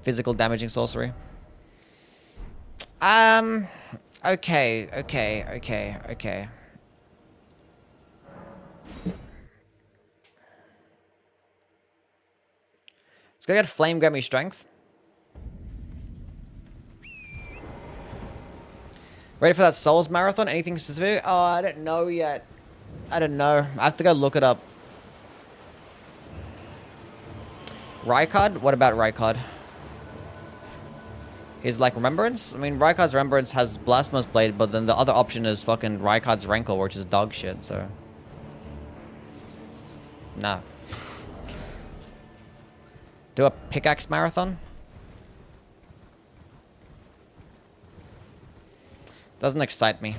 Physical damaging sorcery. Okay. Let's go get Flame Grammy Strength. Ready for that Souls Marathon? Anything specific? Oh, I don't know yet. I don't know. I have to go look it up. Rykard? What about Rykard? His, like, Remembrance? I mean, Rykard's Remembrance has Blasphemous Blade, but then the other option is fucking Rykard's Rankle, which is dog shit, so... Nah. Do a Pickaxe Marathon? Doesn't excite me.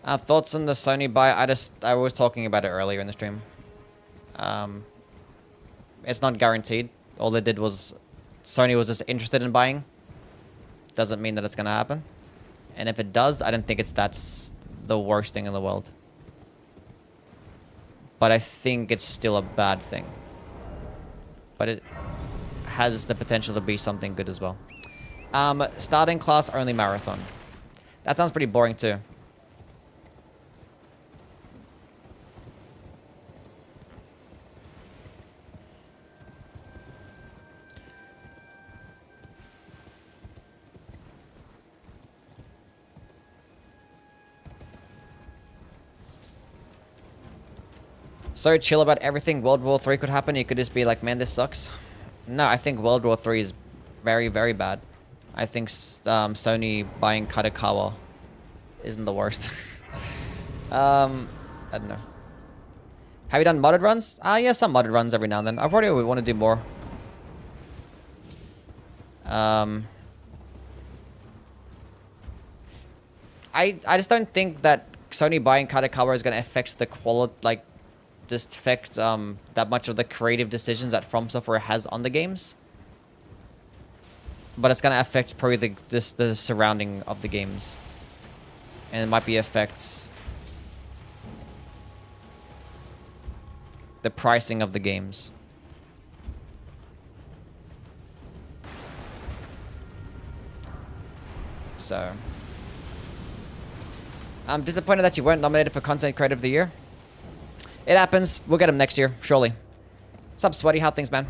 Thoughts on the Sony buy? I was talking about it earlier in the stream. It's not guaranteed. All they did was... Sony was just interested in buying. Doesn't mean that it's gonna happen. And if it does, I don't think that's the worst thing in the world. But I think it's still a bad thing. But it has the potential to be something good as well. Starting class only marathon. That sounds pretty boring too. so chill about everything. World War 3 could happen. You could just be like, man, this sucks. No, I think World War 3 is very, very bad. I think Sony buying Kadakawa isn't the worst. I don't know. Have you done modded runs? Yeah, some modded runs every now and then. I probably would want to do more. I just don't think that Sony buying Kadakawa is going to affect the quality, like, just affect that much of the creative decisions that From Software has on the games. But it's going to affect probably the surrounding of the games. And it might be affects the pricing of the games. So I'm disappointed that you weren't nominated for Content Creator of the Year. It happens. We'll get him next year, surely. What's up, Sweaty? How things, man?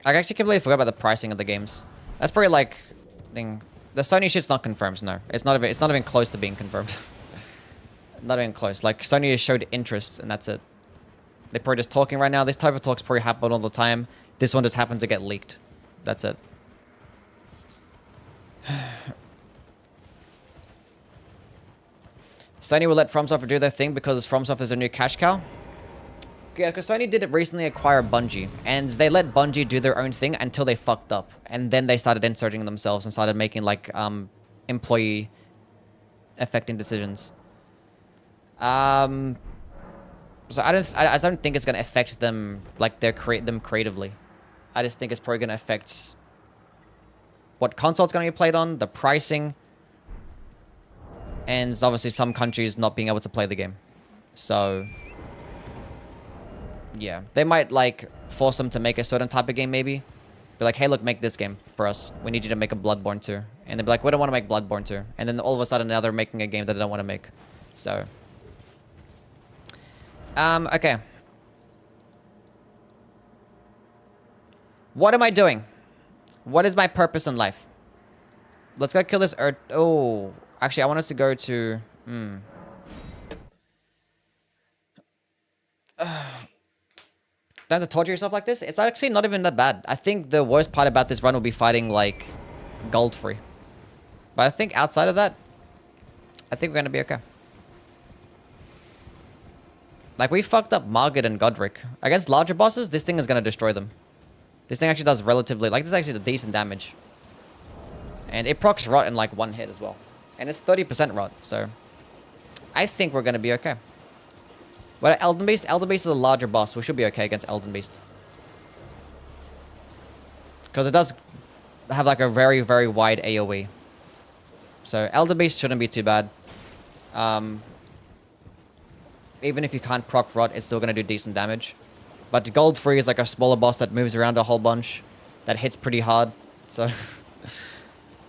I actually completely forgot about the pricing of the games. That's probably like thing. The Sony shit's not confirmed. No, it's not even close to being confirmed. Not even close. Like Sony has showed interest, and that's it. They're probably just talking right now. This type of talks probably happen all the time. This one just happened to get leaked. That's it. Sony will let From Software do their thing because From Software is a new cash cow. Yeah, because Sony did recently acquire Bungie, and they let Bungie do their own thing until they fucked up, and then they started inserting themselves and started making like employee affecting decisions. So I don't think it's gonna affect them like them creatively. I just think it's probably gonna affect what console it's gonna be played on, the pricing, and obviously some countries not being able to play the game. So yeah, they might like force them to make a certain type of game maybe. Be like, hey, look, make this game for us. We need you to make a Bloodborne 2. And they'd be like, we don't want to make Bloodborne 2. And then all of a sudden now they're making a game that they don't want to make. So okay. What am I doing? What is my purpose in life? Let's go kill this Earth. Oh, actually, I want us to go to... Don't have to torture yourself like this? It's actually not even that bad. I think the worst part about this run will be fighting, like, gold free. But I think outside of that, I think we're going to be okay. Like, we fucked up Margit and Godric. Against larger bosses, this thing is going to destroy them. This thing actually does relatively... Like, this actually does decent damage. And it procs rot in, like, one hit as well. And it's 30% rot, so... I think we're going to be okay. But Elden Beast? Elden Beast is a larger boss. We should be okay against Elden Beast. Because it does have, like, a very, very wide AoE. So, Elden Beast shouldn't be too bad. Even if you can't proc rot, it's still going to do decent damage. But Gold Free is like a smaller boss that moves around a whole bunch. That hits pretty hard. So...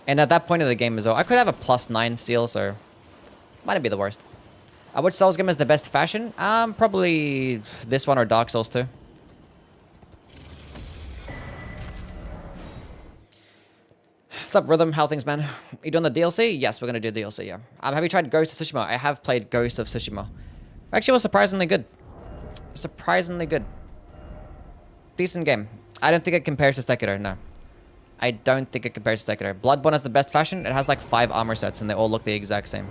And at that point of the game as well, I could have a +9 seal, so... Mightn't be the worst. Which Souls game is the best fashion? Probably this one or Dark Souls 2. What's up, Rhythm? How things, man? You doing the DLC? Yes, we're gonna do DLC, yeah. Have you tried Ghost of Tsushima? I have played Ghost of Tsushima. Actually, it was surprisingly good. Surprisingly good. Decent game. I don't think it compares to Sekiro, no. I don't think it compares to Sekiro. Bloodborne has the best fashion. It has like 5 armor sets and they all look the exact same.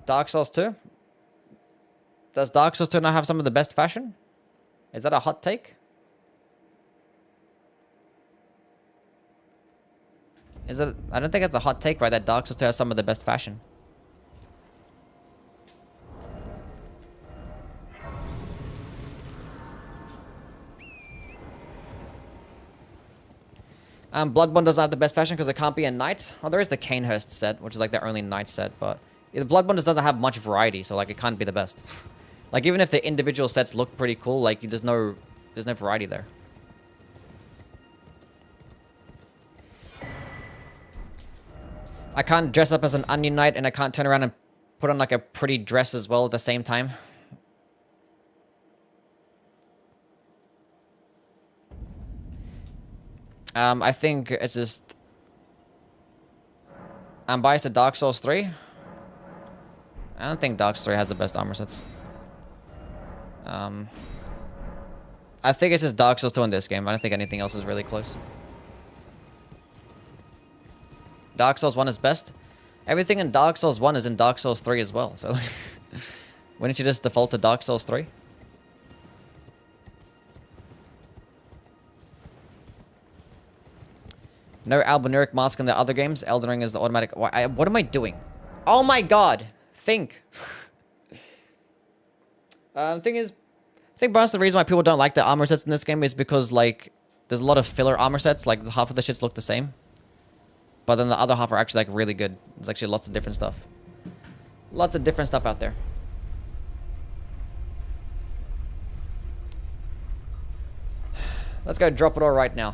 Dark Souls 2? Does Dark Souls 2 not have some of the best fashion? Is that a hot take? Is it? I don't think it's a hot take, right? That Dark Souls 2 has some of the best fashion. Bloodborne doesn't have the best fashion because it can't be a knight. Well, there is the Canehurst set, which is like their only knight set, but yeah, the Bloodborne just doesn't have much variety, so like it can't be the best. Like even if the individual sets look pretty cool, like there's no variety there. I can't dress up as an onion knight, and I can't turn around and put on like a pretty dress as well at the same time. I think it's just... I'm biased to Dark Souls 3. I don't think Dark Souls 3 has the best armor sets. I think it's just Dark Souls 2 in this game. I don't think anything else is really close. Dark Souls 1 is best. Everything in Dark Souls 1 is in Dark Souls 3 as well. So, wouldn't you just default to Dark Souls 3? No albinuric mask in the other games. Elden Ring is the automatic... What am I doing? Oh my god! Think! Thing is... I think most of the reason why people don't like the armor sets in this game is because, like, there's a lot of filler armor sets. Like, half of the shits look the same. But then the other half are actually, like, really good. There's actually lots of different stuff. Lots of different stuff out there. Let's go drop it all right now.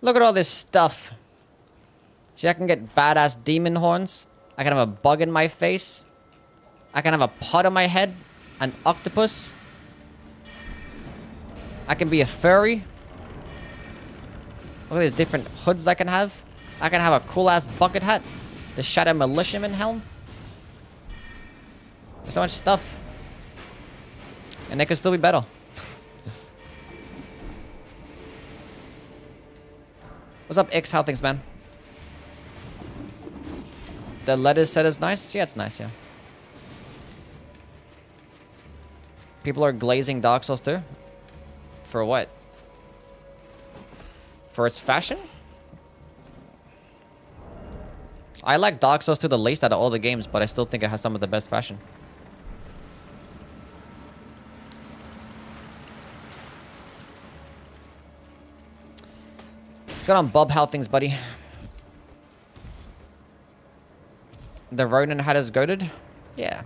Look at all this stuff. See, I can get badass demon horns. I can have a bug in my face. I can have a pot on my head. An octopus. I can be a furry. Look at these different hoods I can have. I can have a cool-ass bucket hat. The Shadow Militiaman helm. There's so much stuff. And they could still be better. What's up, X? How things, man? The letters set is nice? Yeah, it's nice, yeah. People are glazing Dark Souls 2? For what? For its fashion? I like Dark Souls 2 the least out of all the games, but I still think it has some of the best fashion. What's going on, Bob? How things, buddy? The Ronin hat is goated? Yeah.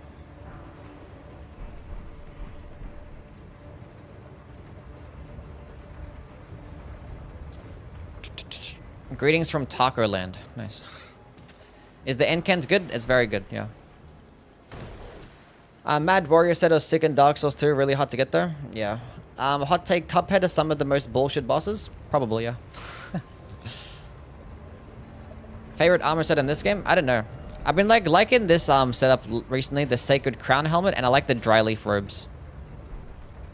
Greetings from Taco Land. Nice. Is the Enkens good? It's very good, yeah. Mad Warrior said it was sick in Dark Souls 2. Really hard to get there. Yeah. Hot take, Cuphead is some of the most bullshit bosses? Probably, yeah. Favorite armor set in this game? I don't know. I've been liking this setup recently, the Sacred Crown helmet, and I like the Dryleaf robes.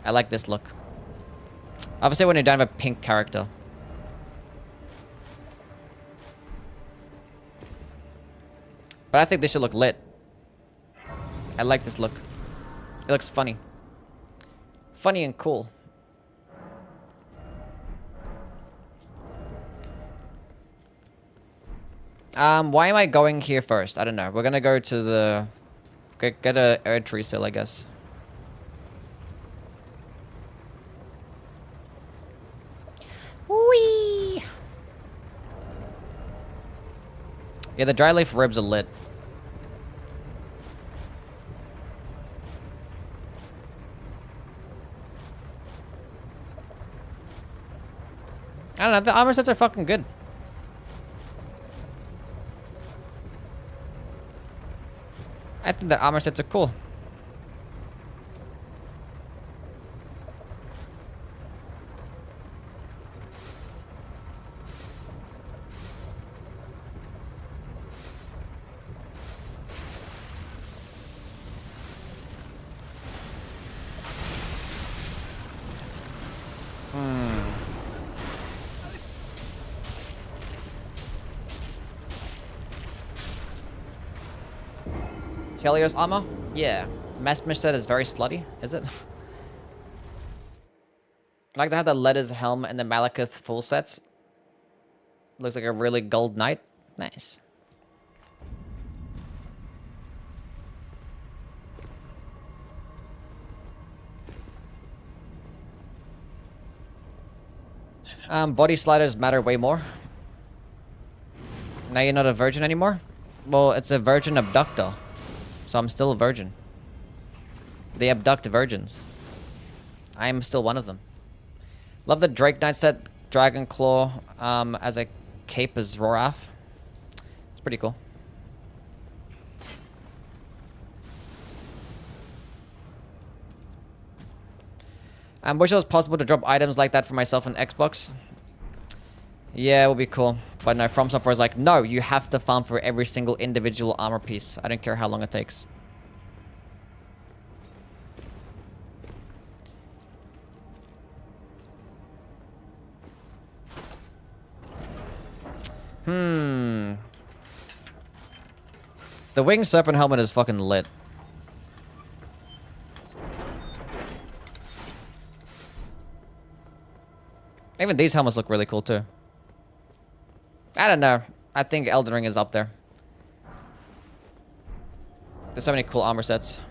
I like this look. Obviously when you don't have a pink character. But I think this should look lit. I like this look. It looks funny. Funny and cool. Why am I going here first? I don't know. We're gonna go to the... Get a Erd Tree Seal, I guess. Whee! Yeah, the Dryleaf ribs are lit. I don't know, the armor sets are fucking good. I think the armor sets are cool. Helios armor? Yeah. Massmish set is very slutty, is it? I like to have the Letters helm and the Malekith full sets. Looks like a really gold knight. Nice. Body sliders matter way more. Now you're not a virgin anymore? Well, it's a virgin abductor. So I'm still a virgin. They abduct virgins. I am still one of them. Love the Drake Knight set, Dragon Claw, as a cape as Roraf. It's pretty cool. I wish it was possible to drop items like that for myself on Xbox. Yeah, it would be cool. But no, From Software is like, no, you have to farm for every single individual armor piece. I don't care how long it takes. The Winged Serpent helmet is fucking lit. Even these helmets look really cool too. I don't know. I think Elden Ring is up there. There's so many cool armor sets.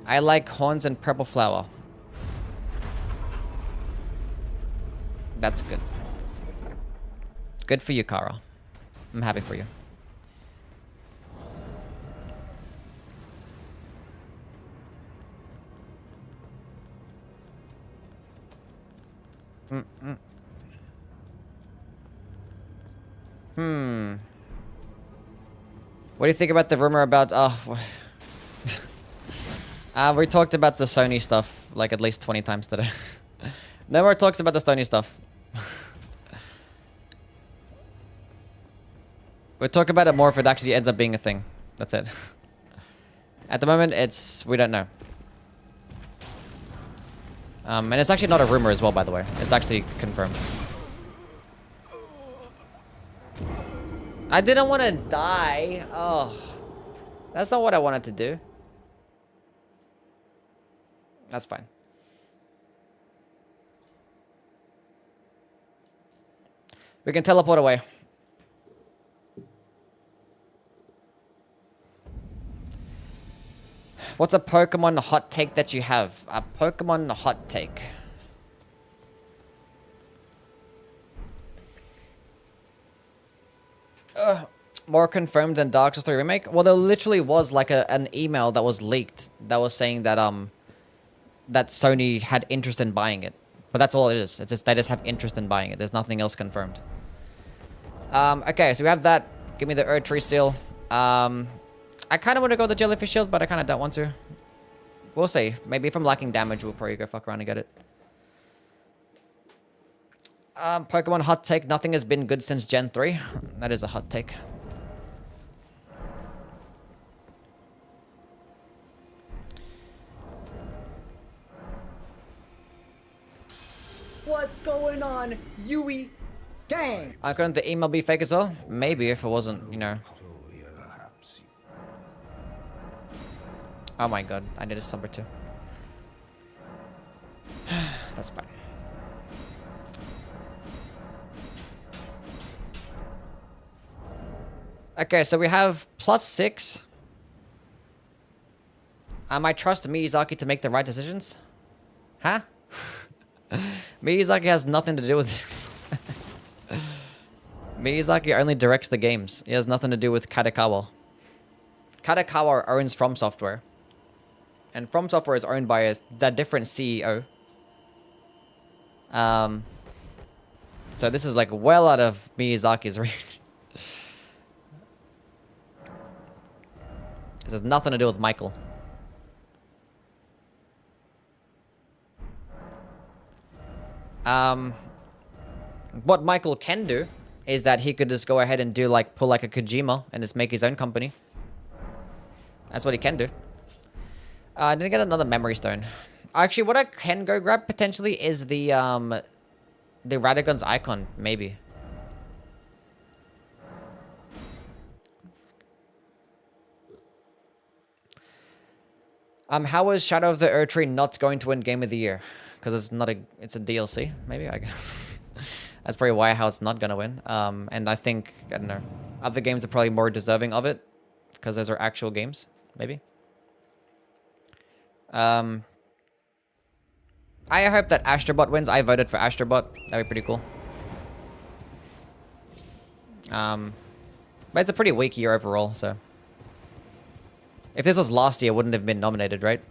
I like horns and purple flower. That's good. Good for you, Kara. I'm happy for you. What do you think about the rumor about... we talked about the Sony stuff like at least 20 times today. No more talks about the Sony stuff. We'll talk about it more if it actually ends up being a thing. That's it. At the moment, we don't know. And it's actually not a rumor as well, by the way. It's actually confirmed. I didn't want to die. Oh. That's not what I wanted to do. That's fine. We can teleport away. What's a Pokemon hot take that you have? A Pokemon hot take. More confirmed than Dark Souls 3 Remake? Well, there literally was like an email that was leaked that was saying that that Sony had interest in buying it. But that's all it is. It's just they just have interest in buying it. There's nothing else confirmed. Okay, so we have that. Give me the Erd Tree Seal. I kind of want to go the Jellyfish Shield, but I kind of don't want to. We'll see. Maybe if I'm lacking damage, we'll probably go fuck around and get it. Pokemon hot take. Nothing has been good since Gen 3. That is a hot take. What's going on, Yui? Gang! Couldn't the email be fake as well? Maybe if it wasn't, you know. Oh my god, I need a Slumber too. That's fine. Okay, so we have +6. I trust Miyazaki to make the right decisions? Huh? Miyazaki has nothing to do with this. Miyazaki only directs the games. He has nothing to do with Kadokawa. Kadokawa owns From Software. And From Software is owned by a different CEO. So this is like well out of Miyazaki's reach. This has nothing to do with Michael. What Michael can do is that he could just go ahead and do like pull like a Kojima and just make his own company. That's what he can do. I didn't get another memory stone. Actually, what I can go grab potentially is the Radagon's icon, maybe. How is Shadow of the Erd Tree not going to win Game of the Year? Because it's a DLC, maybe, I guess. That's probably how it's not gonna win. And I think, I don't know, other games are probably more deserving of it. Because those are actual games, maybe. I hope that Astrobot wins. I voted for Astrobot. That'd be pretty cool. But it's a pretty weak year overall, so. If this was last year, it wouldn't have been nominated, right?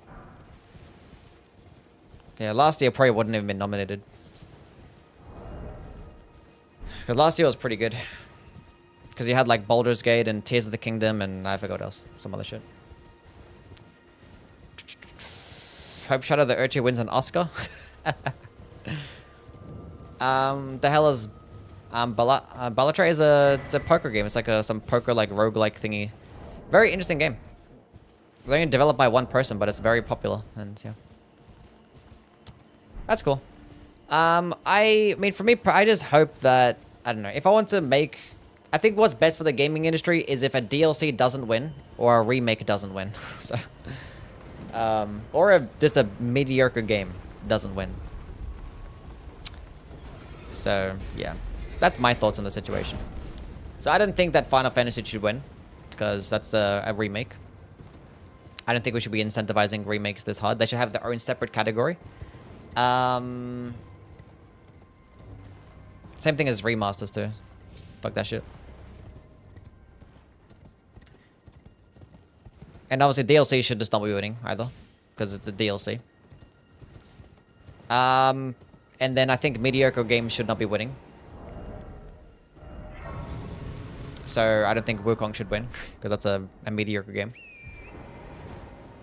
Yeah, last year probably wouldn't have been nominated. Because last year was pretty good. Because you had like Baldur's Gate and Tears of the Kingdom and I forgot what else. Some other shit. Hope Shadow the Urchin wins an Oscar. The hell is Balatray is it's a poker game. It's like some poker like roguelike thingy. Very interesting game. It's only developed by one person, but it's very popular and yeah. That's cool. I mean for me I just hope that I don't know, if I want to make I think what's best for the gaming industry is if a DLC doesn't win or a remake doesn't win. So or if just a mediocre game doesn't win. So, yeah. That's my thoughts on the situation. So I don't think that Final Fantasy should win, because that's a remake. I don't think we should be incentivizing remakes this hard. They should have their own separate category. Same thing as remasters too. Fuck that shit. And obviously DLC should just not be winning either, because it's a DLC. And then I think mediocre games should not be winning. So I don't think Wukong should win, because that's a mediocre game.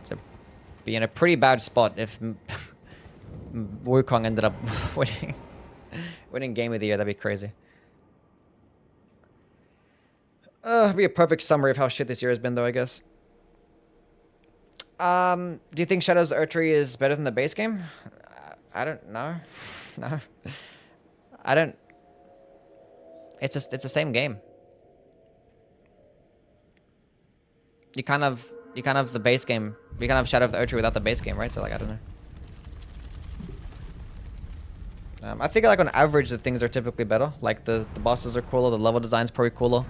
So be in a pretty bad spot if Wukong ended up winning Game of the Year. That'd be crazy. It'd be a perfect summary of how shit this year has been, though, I guess. Do you think Shadow's Archery is better than the base game? I don't know. No. I don't... It's the same game. You kind of the base game. You kind of Shadow of the Archery without the base game, right? So like I don't know. I think like on average the things are typically better. Like the bosses are cooler, the level design's probably cooler.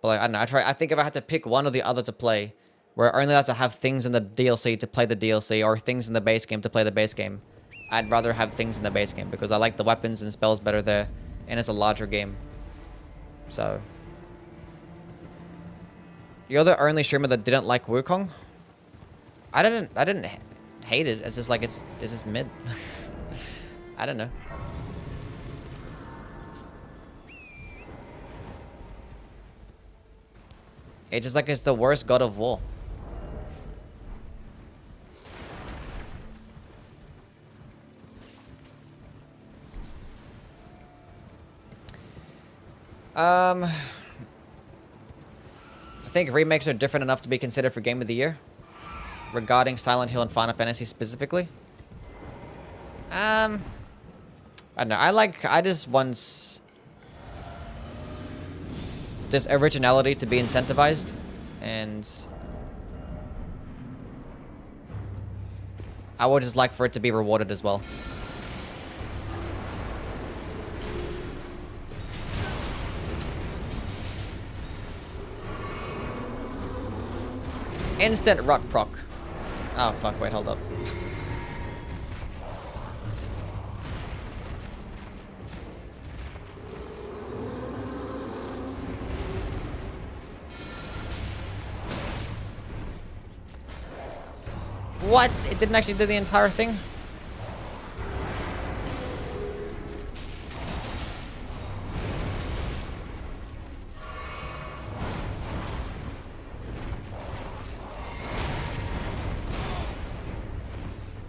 But like I don't know. I think if I had to pick one or the other to play, where I only allowed to have things in the DLC to play the DLC or things in the base game to play the base game, I'd rather have things in the base game because I like the weapons and spells better there, and it's a larger game. So you're the only streamer that didn't like Wukong? I didn't hate it. It's just like it's just mid. I don't know. It's just like it's the worst God of War. I think remakes are different enough to be considered for Game of the Year. Regarding Silent Hill and Final Fantasy specifically. I don't know. I just want just originality to be incentivized, and I would just like for it to be rewarded as well. Instant rut proc. Oh fuck, wait, hold up. What? It didn't actually do the entire thing?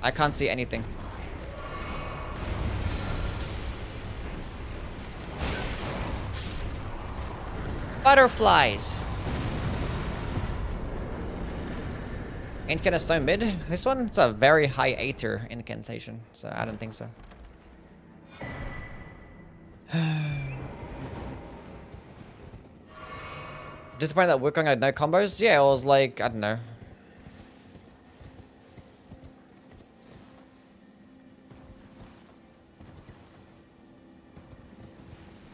I can't see anything. Butterflies. Incan is so mid. This one, it's a very high Aether incantation, so I don't think so. Disappointed that Wukong had no combos? Yeah, it was like, I don't know.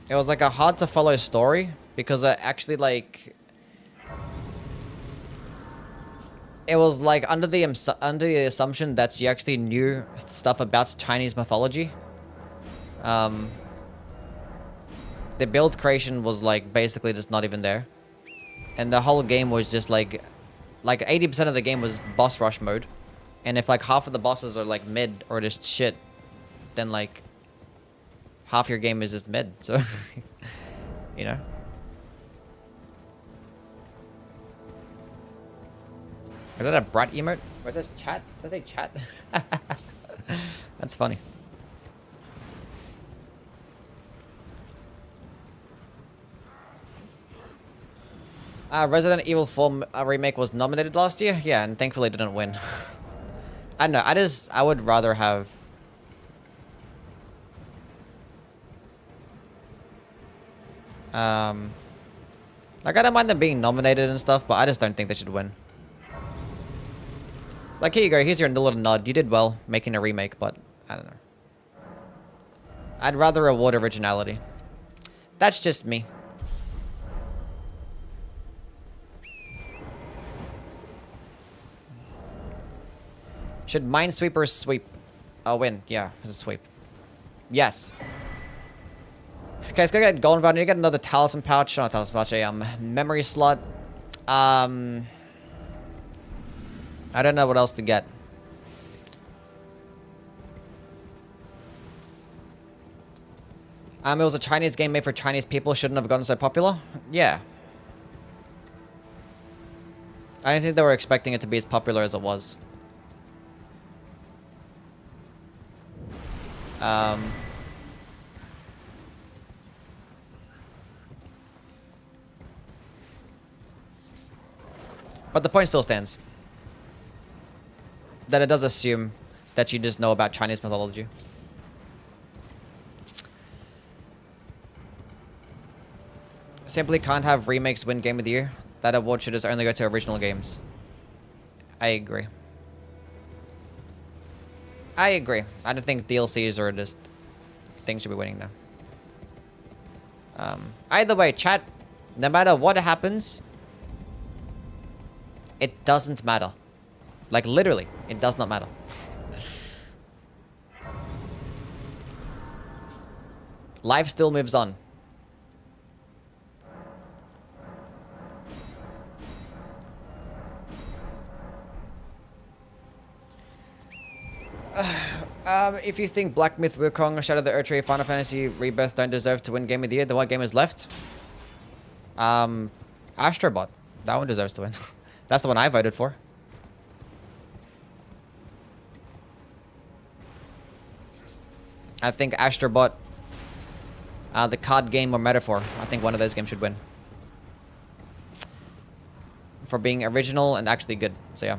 It was like a hard to follow story because I actually like it was like under the assumption that you actually knew stuff about Chinese mythology. The build creation was like basically just not even there, and the whole game was just like 80% of the game was boss rush mode, and if like half of the bosses are like mid or just shit, then like half your game is just mid, so you know. Is that a brat emote? Or is this chat? Does that say chat? That's funny. Resident Evil 4 remake was nominated last year? Yeah, and thankfully didn't win. I don't know, I would rather have... Like, I don't mind them being nominated and stuff, but I just don't think they should win. Like, here you go, here's your little nod. You did well making a remake, but I don't know. I'd rather reward originality. That's just me. Should Minesweeper sweep? Oh, win. Yeah, it's a sweep. Yes. Okay, let's go get golden button. You get another talisman pouch. Not talisman pouch, a memory slot. I don't know what else to get. It was a Chinese game made for Chinese people. Shouldn't have gotten so popular. Yeah. I didn't think they were expecting it to be as popular as it was. But the point still stands. That it does assume that you just know about Chinese mythology. Simply can't have remakes win Game of the Year. That award should just only go to original games. I agree. I agree. I don't think DLCs or just things should be winning now. Either way, chat, no matter what happens, it doesn't matter. Like, literally, it does not matter. Life still moves on. If you think Black Myth, Wukong, Shadow of the Erdtree, Final Fantasy Rebirth don't deserve to win Game of the Year, then what game is left? Astrobot. That one deserves to win. That's the one I voted for. I think Astrobot, the card game or Metaphor, I think one of those games should win. For being original and actually good, so yeah.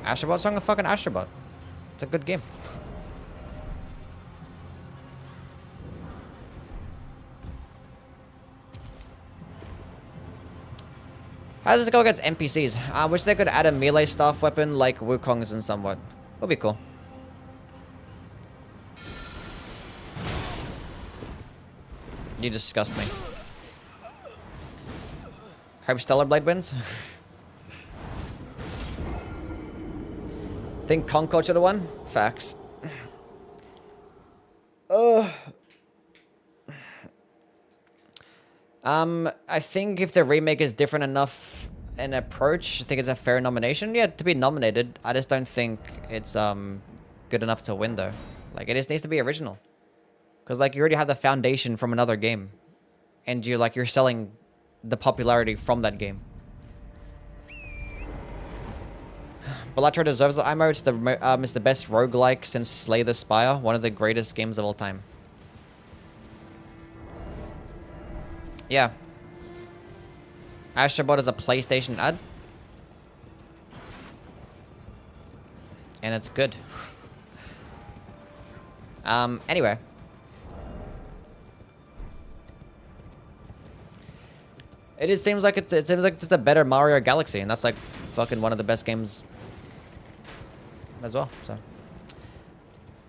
Astrobot's wrong, a fucking Astrobot. It's a good game. How does this go against NPCs? I wish they could add a melee staff weapon like Wukong's and somewhat. Would be cool. You disgust me. Hope Stellar Blade wins. Think Concord should have won? Facts. I think if the remake is different enough in approach, I think it's a fair nomination. Yeah, to be nominated. I just don't think it's good enough to win though. Like, it just needs to be original. Because like, you already have the foundation from another game. And you're selling the popularity from that game. Balatro deserves the IMO. It's the best roguelike since Slay the Spire. One of the greatest games of all time. Yeah. Astrobot is a PlayStation ad. And it's good. Anyway. It seems like it seems like it's a better Mario Galaxy, and that's like fucking one of the best games as well, so.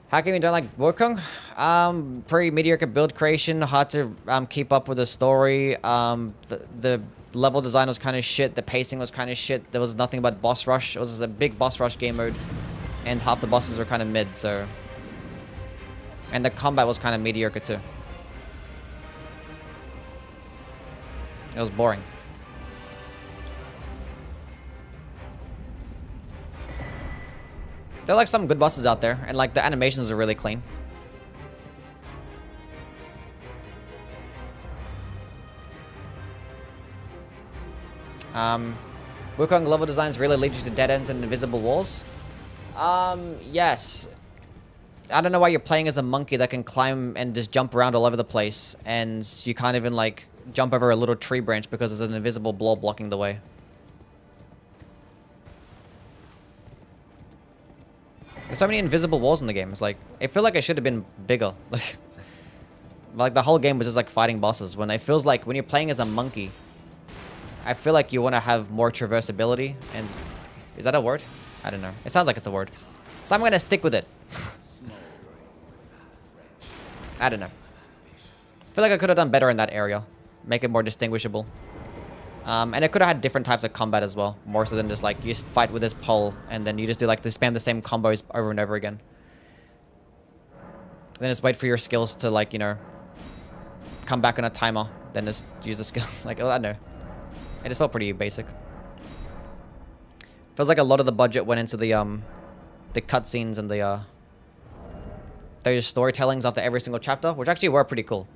How come you don't like Wukong? Pretty mediocre build creation, hard to keep up with the story. The level design was kind of shit, the pacing was kind of shit. There was nothing but boss rush. It was a big boss rush game mode, and half the bosses were kind of mid, so. And the combat was kind of mediocre too. It was boring. There are like some good bosses out there, and like the animations are really clean. Wukong level designs really lead you to dead ends and invisible walls. Yes. I don't know why you're playing as a monkey that can climb and just jump around all over the place, and you can't even like jump over a little tree branch because there's an invisible blob blocking the way. There's so many invisible walls in the game. It's like, I feel like it should have been bigger. Like the whole game was just like fighting bosses. When it feels like when you're playing as a monkey, I feel like you want to have more traversability. And is that a word? I don't know. It sounds like it's a word. So I'm gonna stick with it. I don't know. I feel like I could have done better in that area. Make it more distinguishable. And it could have had different types of combat as well. More so than just like, you just fight with this pole and then you just do like, spam the same combos over and over again. Then just wait for your skills to like, you know, come back on a timer. Then just use the skills. Like, oh, I don't know. It just felt pretty basic. Feels like a lot of the budget went into the cutscenes and the, those storytellings after every single chapter, which actually were pretty cool.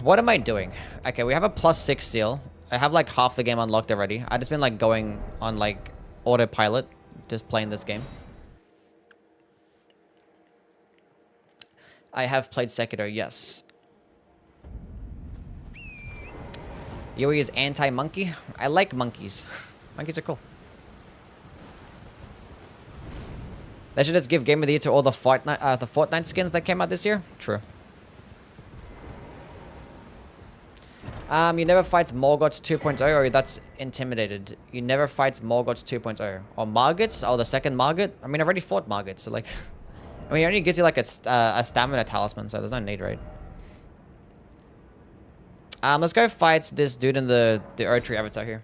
What am I doing? Okay, we have a +6 seal. I have like half the game unlocked already. I just been like going on like autopilot, just playing this game. I have played Sekiro, yes. Yui is anti-monkey. I like monkeys. Monkeys are cool. They should just give Game of the Year to all the Fortnite skins that came out this year. True. You never fights Morgoth's 2.0, or that's intimidated. You never fights Morgoth's 2.0. Or Margits? Oh, the second Margit? I mean, I already fought Margit, so like... I mean, it only gives you like a stamina talisman, so there's no need, right? Let's go fight this dude in the Erdtree avatar here.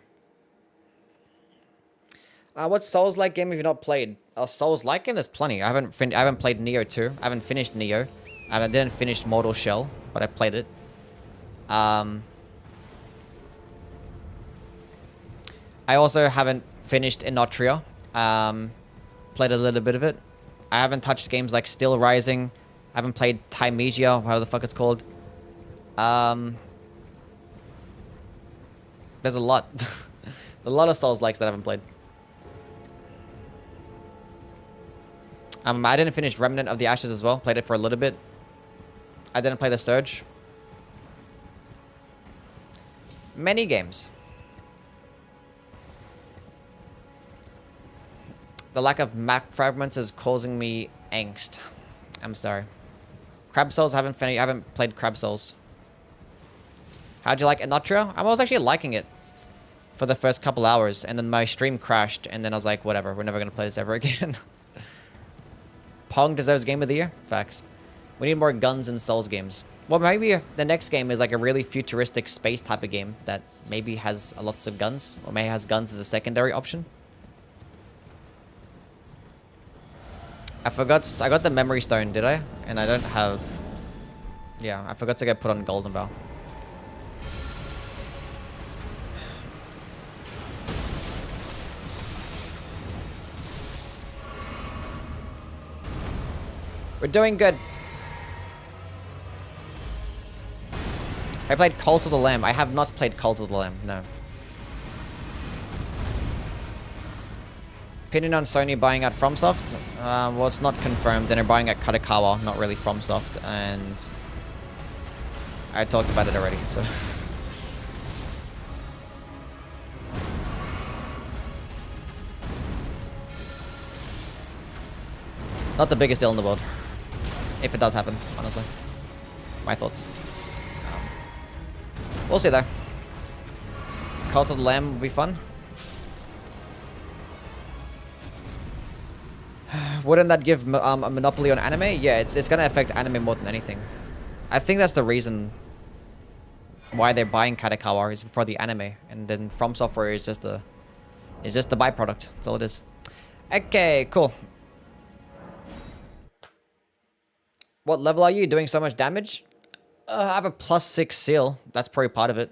What Souls-like game have you not played? A Souls-like game? There's plenty. I haven't played Neo 2. I haven't finished Neo. I didn't finish Mortal Shell, but I played it. I also haven't finished Inotria. Played a little bit of it. I haven't touched games like Still Rising. I haven't played Tymesia, whatever the fuck it's called. There's a lot. A lot of Souls-likes that I haven't played. I didn't finish Remnant of the Ashes as well. Played it for a little bit. I didn't play The Surge. Many games. The lack of map fragments is causing me angst. I'm sorry. Crab Souls, I haven't played Crab Souls. How'd you like Inotria? I was actually liking it for the first couple hours, and then my stream crashed, and then I was like, whatever, we're never gonna play this ever again. Pong deserves Game of the Year? Facts. We need more guns in Souls games. Well, maybe the next game is like a really futuristic space type of game that maybe has lots of guns, or maybe has guns as a secondary option. I got the memory stone, did I? And I don't have... Yeah, I forgot to get put on Golden Bow. We're doing good. I played Cult of the Lamb. I have not played Cult of the Lamb, no. Opinion on Sony buying out FromSoft? Well, it's not confirmed. They're buying at Kadokawa, not really FromSoft, and I talked about it already, so. Not the biggest deal in the world. If it does happen, honestly. My thoughts. We'll see though. Cult of the Lamb will be fun. Wouldn't that give a monopoly on anime? Yeah, it's gonna affect anime more than anything. I think that's the reason why they're buying Kadokawa is for the anime, and then From Software is just the byproduct. That's all it is. Okay, cool. What level are you? Doing so much damage? I have a +6 seal. That's probably part of it.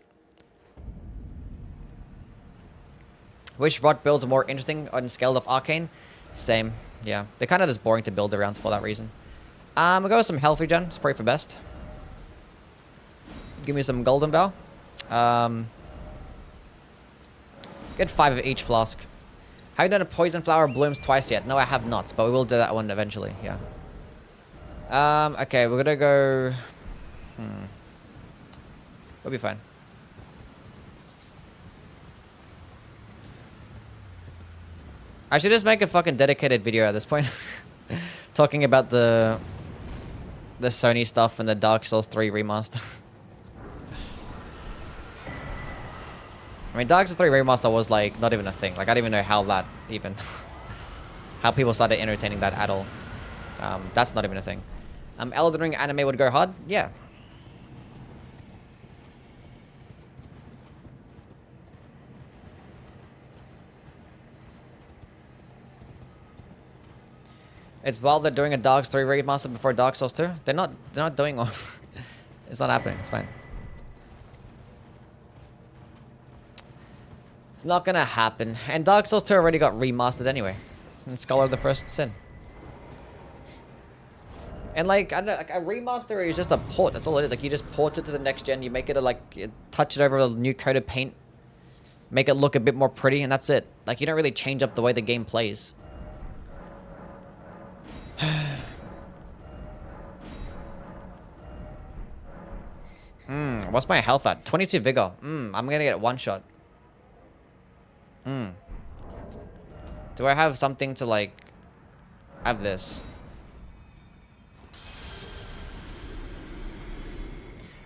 Which rot builds are more interesting on scale of arcane? Same. Yeah. They're kind of just boring to build around for that reason. We'll go with some health regen. It's probably for best. Give me some golden bow. Get 5 of each flask. Have you done a poison flower blooms twice yet? No, I have not, but we will do that one eventually, yeah. Okay, we're gonna go... We'll be fine. I should just make a fucking dedicated video at this point. Talking about the Sony stuff and the Dark Souls 3 remaster. I mean, Dark Souls 3 remaster was like not even a thing. Like I don't even know how that even how people started entertaining that at all. That's not even a thing. Elden Ring anime would go hard? Yeah. It's while they're doing a Dark Souls 3 remaster before Dark Souls 2. They're not doing one. It's not happening. It's fine. It's not gonna happen. And Dark Souls 2 already got remastered anyway. And Scholar of the First Sin. And like, I don't know, like a remaster is just a port. That's all it is. Like you just port it to the next gen. You make it you touch it over a new coat of paint. Make it look a bit more pretty, and that's it. Like you don't really change up the way the game plays. What's my health at? 22 vigor. I'm gonna get one shot. Do I have something to like have this?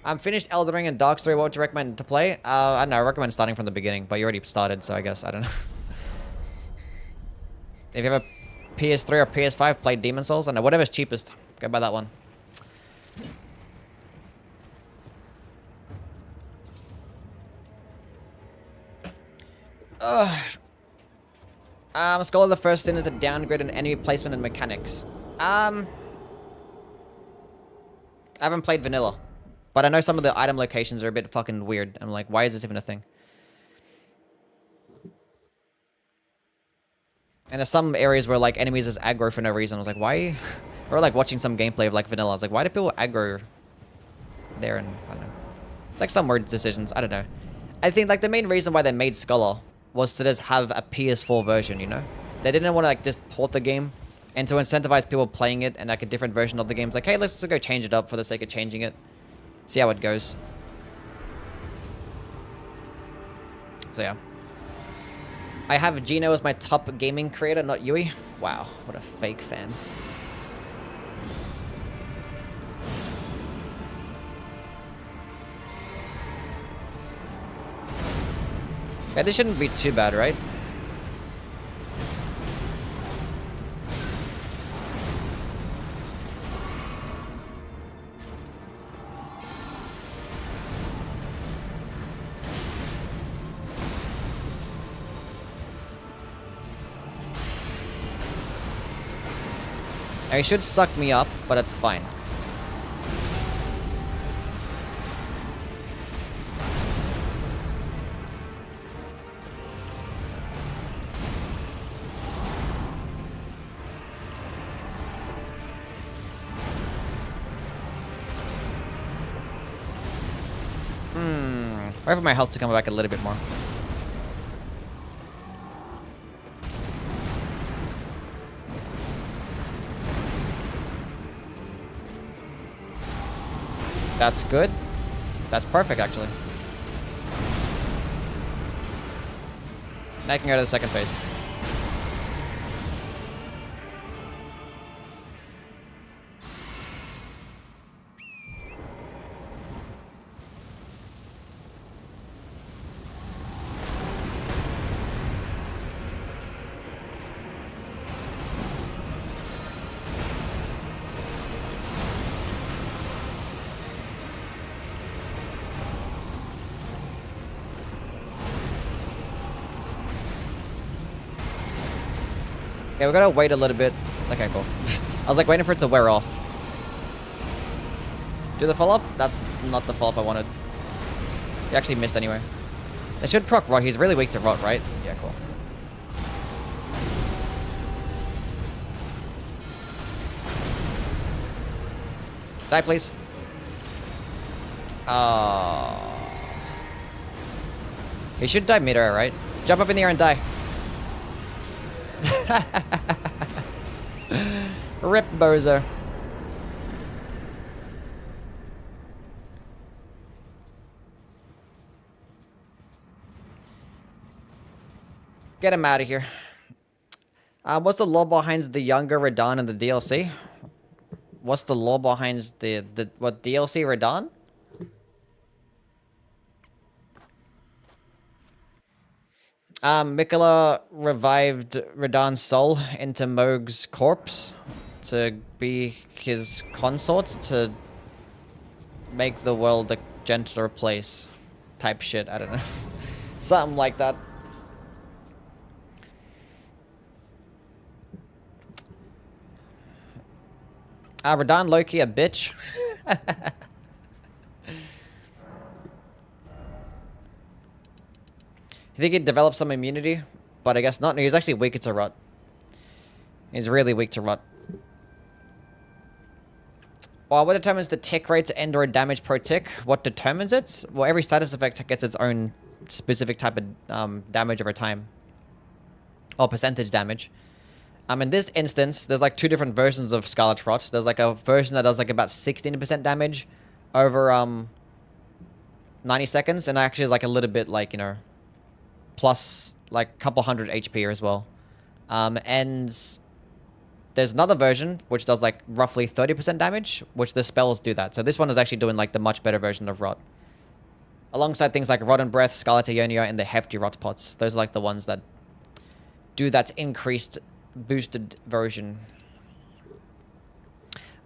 I'm finished Elden Ring and Dark Souls 3. What would you recommend to play? I don't know. I recommend starting from the beginning, but you already started, so I guess I don't know. If you have a PS3 or PS5, play Demon Souls. I don't know, whatever's cheapest. Go buy that one. Scholar of the First Sin is a downgrade in enemy placement and mechanics. I haven't played vanilla, but I know some of the item locations are a bit fucking weird. I'm like, why is this even a thing? And there's some areas where like enemies is aggro for no reason. I was like, why? Or like watching some gameplay of like vanilla. I was like, why do people aggro there? And I don't know. It's like some weird decisions. I don't know. I think like the main reason why they made Scholar was to just have a PS4 version, you know? They didn't want to like just port the game and to incentivize people playing it and like a different version of the game. It's like, hey, let's just go change it up for the sake of changing it. See how it goes. So yeah. I have Gino as my top gaming creator, not Yui. Wow, what a fake fan. Okay, this shouldn't be too bad, right? He should suck me up, but that's fine. Wait for my health to come back a little bit more. That's good. That's perfect, actually. Now I can go to the second phase. Okay, we gotta wait a little bit. Okay, cool. I was like waiting for it to wear off. Do the follow-up? That's not the follow-up I wanted. He actually missed anyway. They should proc rot. He's really weak to rot, right? Yeah, cool. Die, please. He should die mid-air, right? Jump up in the air and die. Rip, Bozo. Get him out of here. What's the lore behind the younger Radahn in the DLC? What's the lore behind the what DLC Radahn? Mikola revived Radahn's soul into Mohg's corpse to be his consort to make the world a gentler place. Type shit, I don't know. Something like that. Radahn Loki a bitch. You think he'd develop some immunity? But I guess not. No, he's actually weaker to rot. He's really weak to rot. Well, what determines the tick rate to end or damage per tick? What determines it? Well, every status effect gets its own specific type of damage over time. Or percentage damage. In this instance, there's like two different versions of Scarlet Rot. There's like a version that does like about 16% damage over 90 seconds. And actually is like a little bit like, you know, plus like a couple hundred HP as well. And there's another version which does like roughly 30% damage, which the spells do that. So this one is actually doing like the much better version of Rot. Alongside things like Rotten Breath, Scarlet Ionia, and the Hefty Rot Pots. Those are like the ones that do that increased boosted version.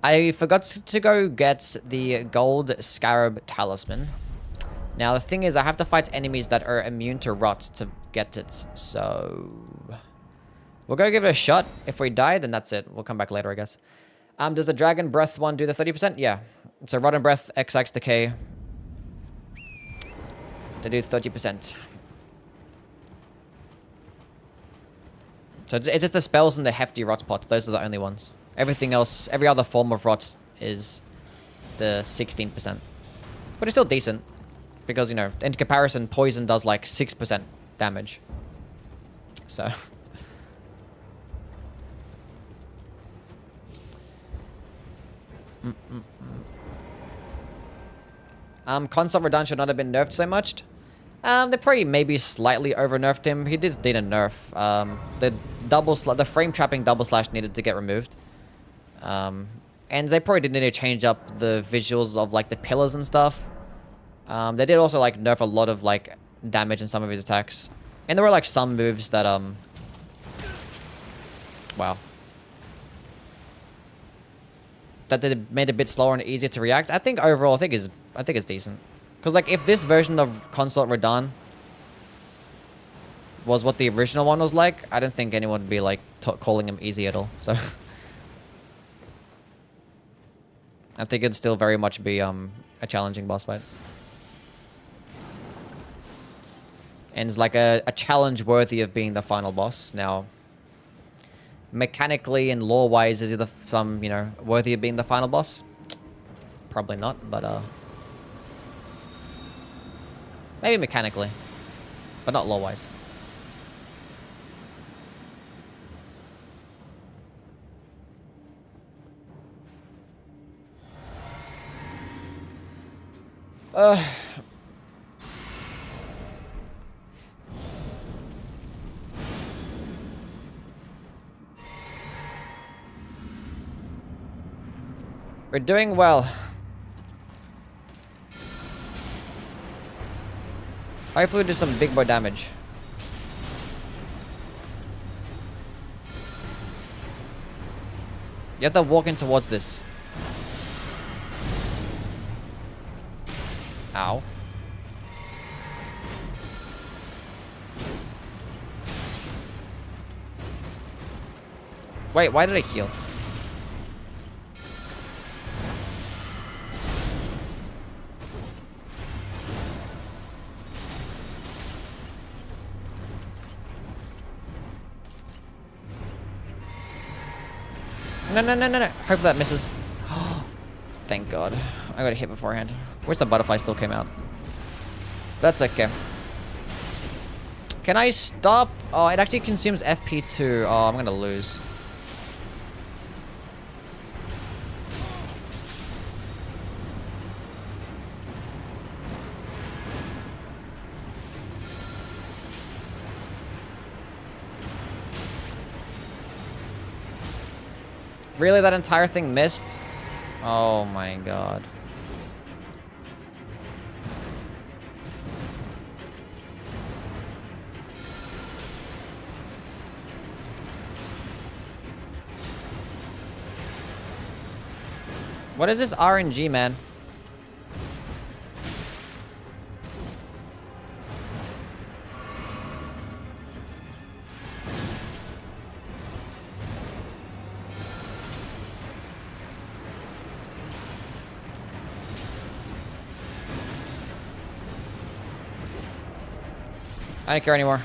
I forgot to go get the gold scarab talisman. Now the thing is, I have to fight enemies that are immune to rot to get it. So we'll go give it a shot. If we die, then that's it. We'll come back later, I guess. Does the dragon breath one do the 30%? Yeah. So rotten breath, XX decay to do 30%. So it's just the spells and the hefty rot pot. Those are the only ones. Everything else, every other form of rot is the 16%. But it's still decent. Because, you know, in comparison, poison does like 6% damage. So. Consort Radahn should not have been nerfed so much. They probably maybe slightly over-nerfed him. He did need a nerf. The frame trapping double slash needed to get removed. And they probably did need to change up the visuals of like the pillars and stuff. They did also like nerf a lot of like damage in some of his attacks. And there were like some moves that wow. That they made a bit slower and easier to react. I think overall I think it's decent. Because, like, if this version of Consort Radahn was what the original one was like, I don't think anyone would be, like, calling him easy at all. So, I think it'd still very much be a challenging boss fight. And it's, like, a challenge worthy of being the final boss. Now, mechanically and lore-wise, is he you know, worthy of being the final boss? Probably not, but, maybe mechanically, but not lore-wise. We're doing well. Hopefully we do some big boy damage. You have to walk in towards this. Ow. Wait, why did I heal? No. Hope that misses. Thank God. I got hit beforehand. Where's the butterfly still came out? That's okay. Can I stop? Oh, it actually consumes FP too. Oh, I'm gonna lose. Really, that entire thing missed? Oh my God. What is this RNG, man? I don't care anymore.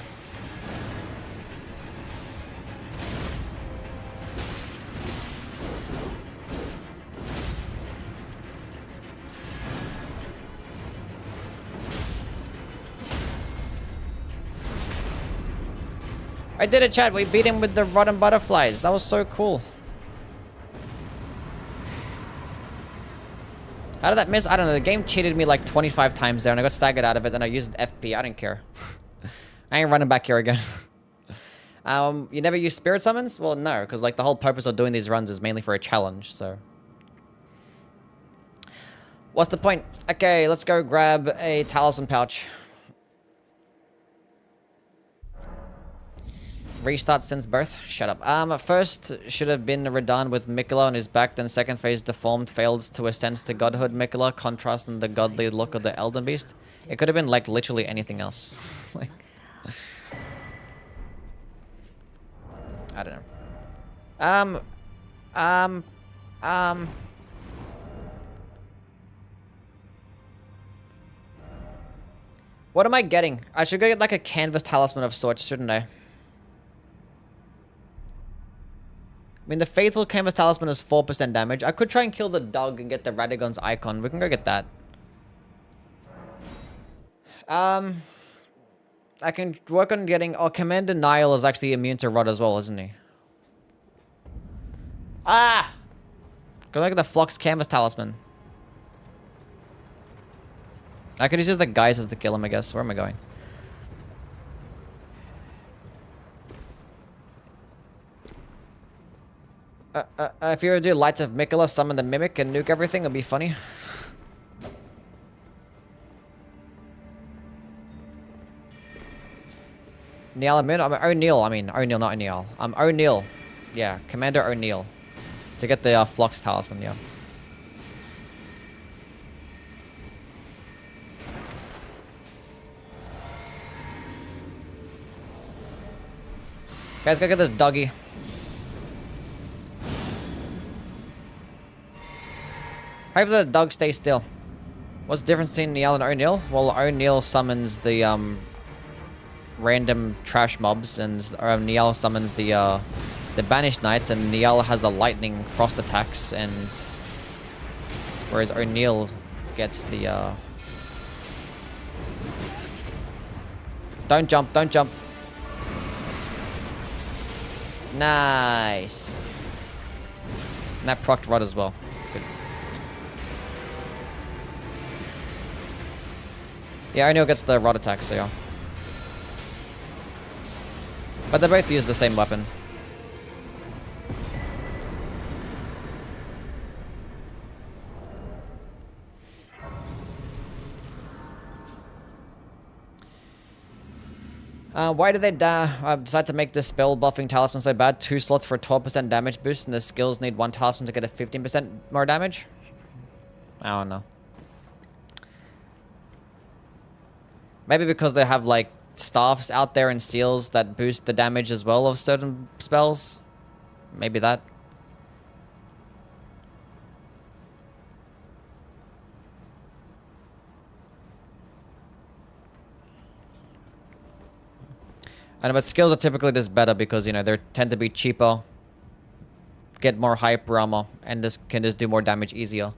I did it, chat. We beat him with the rotten butterflies. That was so cool. How did that miss? I don't know. The game cheated me like 25 times there, and I got staggered out of it, and I used FP. I didn't care. I ain't running back here again. You never use spirit summons? Well, no, because like the whole purpose of doing these runs is mainly for a challenge, so. What's the point? Okay, let's go grab a talisman pouch. Restart since birth? Shut up. First should have been redone with Mikola on his back, then second phase deformed, failed to ascend to godhood Mikola, contrasting the godly look of the Elden Beast. It could have been like literally anything else. Like, I don't know. What am I getting? I should go get like a canvas talisman of sorts, shouldn't I? I mean, the Faithful Canvas Talisman is 4% damage. I could try and kill the dog and get the Radagon's icon. We can go get that. I can work on getting... Oh, Commander Niall is actually immune to Rod as well, isn't he? Ah! Go look at the Flux Canvas Talisman. I could use the geysers to kill him, I guess. Where am I going? If you were to do Lights of Mikola, summon the Mimic and nuke everything, it'd be funny. Niall, O'Neill, O'Neill, not O'Neill. O'Neill. Yeah, Commander O'Neill. To get the Flux Talisman, yeah. Guys, go get this doggy. Hopefully the dog stays still. What's the difference between Niall and O'Neill? Well, O'Neill summons the random trash mobs, and Niall summons the banished knights, and Niall has the lightning frost attacks, and whereas O'Neill gets the Don't jump, don't jump. Nice. And that procced Rod as well. Good. Yeah, O'Neill gets the Rod attack, so yeah. But they both use the same weapon. Why did they decide to make this spell buffing talisman so bad? 2 slots for a 12% damage boost, and the skills need 1 talisman to get a 15% more damage? I don't know. Maybe because they have, like, staffs out there and seals that boost the damage as well of certain spells? Maybe that. I know, but skills are typically just better because, you know, they tend to be cheaper, get more hyper armor, and just can just do more damage easier.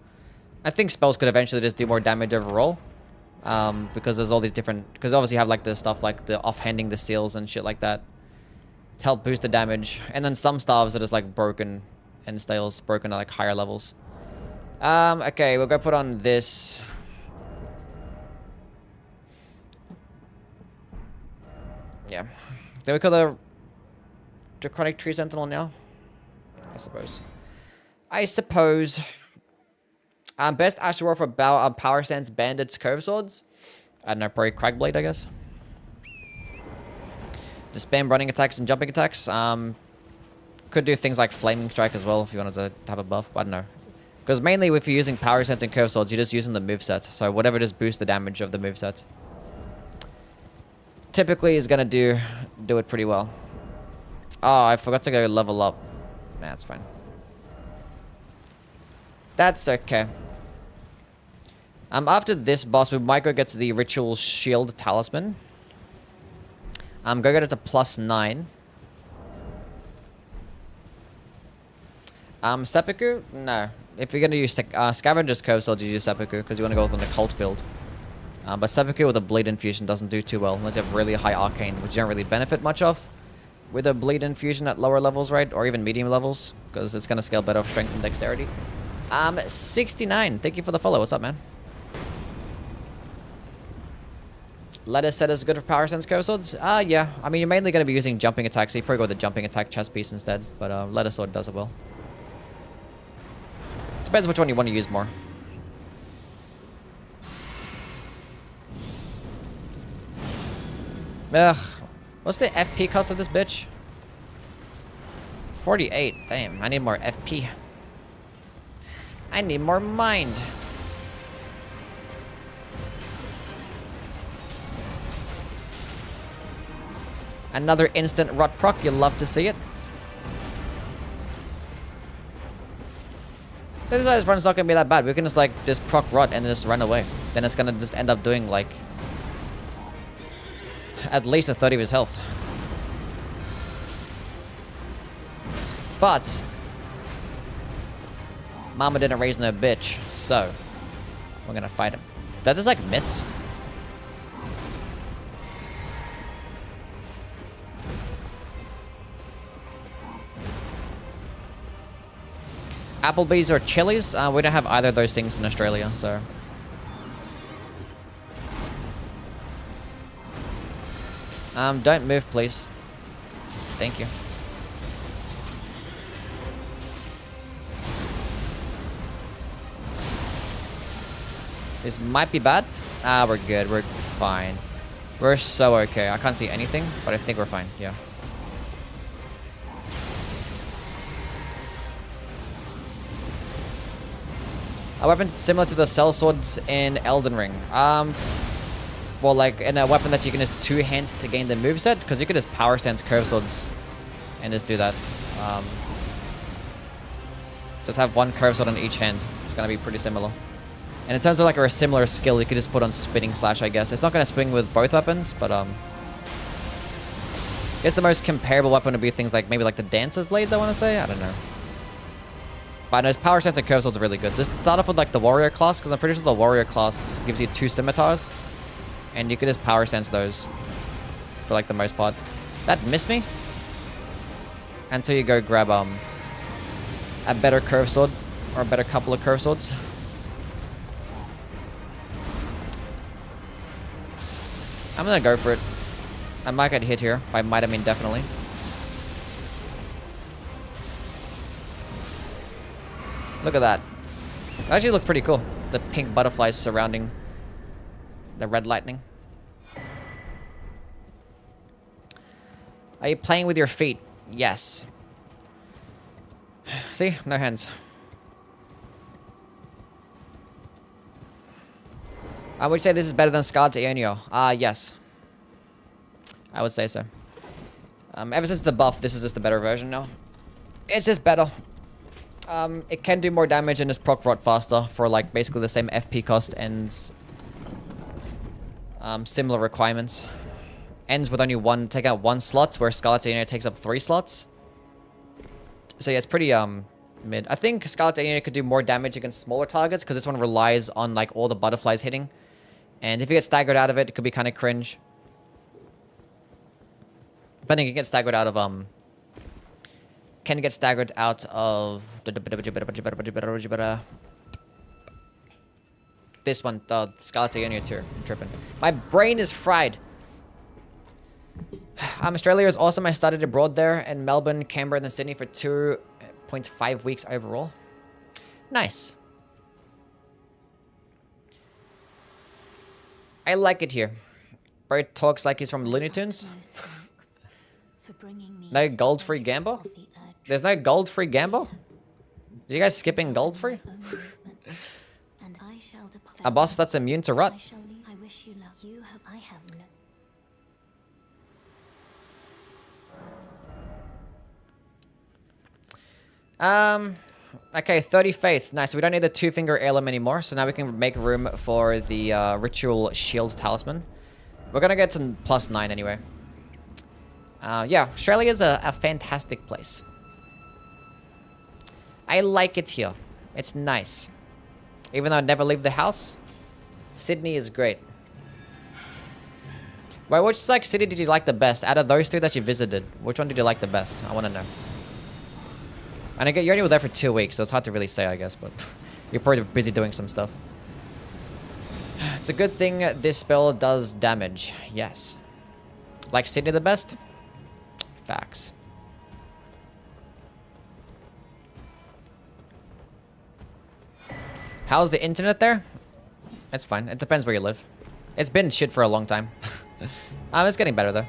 I think spells could eventually just do more damage overall. Because there's all these different... Because obviously you have like the stuff like the offhanding the seals and shit like that. To help boost the damage. And then some staves are just like broken and stales. Broken at like higher levels. Okay, we'll go put on this. Yeah. Then we call the Draconic Tree Sentinel now? I suppose. Best Ashura for Power Stance Bandits Curve Swords. I don't know, probably Cragblade, I guess. Just spam running attacks and jumping attacks. Could do things like Flaming Strike as well if you wanted to have a buff, but I don't know. Because mainly if you're using Power Stance and Curve Swords, you're just using the moveset. So whatever just boosts the damage of the moveset. Typically is going to do it pretty well. Oh, I forgot to go level up. Nah, that's fine. That's okay. After this boss, we might go get to the Ritual Shield Talisman. Go get it to +9. Seppuku? No. If you're going to use Scavenger's Curve Swords, you use Seppuku, because you want to go with an Occult build. But Seppuku with a Bleed Infusion doesn't do too well, unless you have really high Arcane, which you don't really benefit much of. With a Bleed Infusion at lower levels, right? Or even medium levels, because it's going to scale better with Strength and Dexterity. 69. Thank you for the follow. What's up, man? Lettuce said is good for Power Sense Curve Swords? Yeah. I mean, you're mainly going to be using jumping attacks, so you probably go with the jumping attack chest piece instead. But Lettuce Sword does it well. Depends which one you want to use more. Ugh. What's the FP cost of this bitch? 48. Damn, I need more FP. I need more mind. Another instant rot proc. You'll love to see it. So this run's not gonna be that bad. We can just proc rot and just run away. Then it's gonna just end up doing like at least a 30 of his health. But Mama didn't raise no bitch, so we're gonna fight him. Did that just like miss? Applebee's or Chili's? We don't have either of those things in Australia, so. Don't move, please. Thank you. This might be bad. We're good. We're fine. We're so okay. I can't see anything, but I think we're fine. Yeah. A weapon similar to the Cell Swords in Elden Ring. Well, like in a weapon that you can just two hands to gain the moveset, because you could just Power Stance Curve Swords and just do that. Just have one Curve Sword on each hand. It's gonna be pretty similar. And in terms of like a similar skill, you could just put on Spinning Slash, I guess. It's not gonna swing with both weapons, but I guess the most comparable weapon would be things like maybe like the Dancer's Blades, I want to say. I don't know. But no, Power Stance and Curve Swords are really good. Just start off with like the Warrior class, because I'm pretty sure the Warrior class gives you 2 scimitars. And you could just Power Stance those for like the most part. That missed me. Until you go grab a better Curve Sword, or a better couple of Curve Swords. I'm gonna go for it. I might get hit here. By might, I mean definitely. Look at that. That actually looks pretty cool. The pink butterflies surrounding the red lightning. Are you playing with your feet? Yes. See? No hands. I would say this is better than Scarred to Ionio. Yes. I would say so. Ever since the buff, this is just the better version now. It's just better. It can do more damage and just proc rot faster for like basically the same FP cost and similar requirements. Ends with only take out 1 slot, where Scarlet Ionio takes up 3 slots. So yeah, it's pretty mid. I think Scarlet Alien could do more damage against smaller targets because this one relies on like all the butterflies hitting. And if you get staggered out of it, it could be kind of cringe. But then you can get staggered out of this one, the Scarlet Alien tier. I'm tripping. My brain is fried. Australia is awesome. I studied abroad there in Melbourne, Canberra, and then Sydney for 2.5 weeks overall. Nice. I like it here. Bro talks like he's from Looney Tunes. No gold-free gamble? There's no gold-free gamble? Are you guys skipping gold-free? A boss that's immune to rot? I wish you luck. You have. I have no. Okay, 30 faith. Nice. We don't need the two-finger heirloom anymore, so now we can make room for the ritual shield talisman. We're gonna get some +9 anyway. Yeah, Australia is a fantastic place. I like it here. It's nice. Even though I never leave the house, Sydney is great. Wait, which like city did you like the best? Out of those three that you visited, which one did you like the best? I want to know. And again, you only were there for 2 weeks, so it's hard to really say, I guess, but you're probably busy doing some stuff. It's a good thing this spell does damage. Yes. Like Sydney the best? Facts. How's the internet there? It's fine. It depends where you live. It's been shit for a long time. It's getting better though.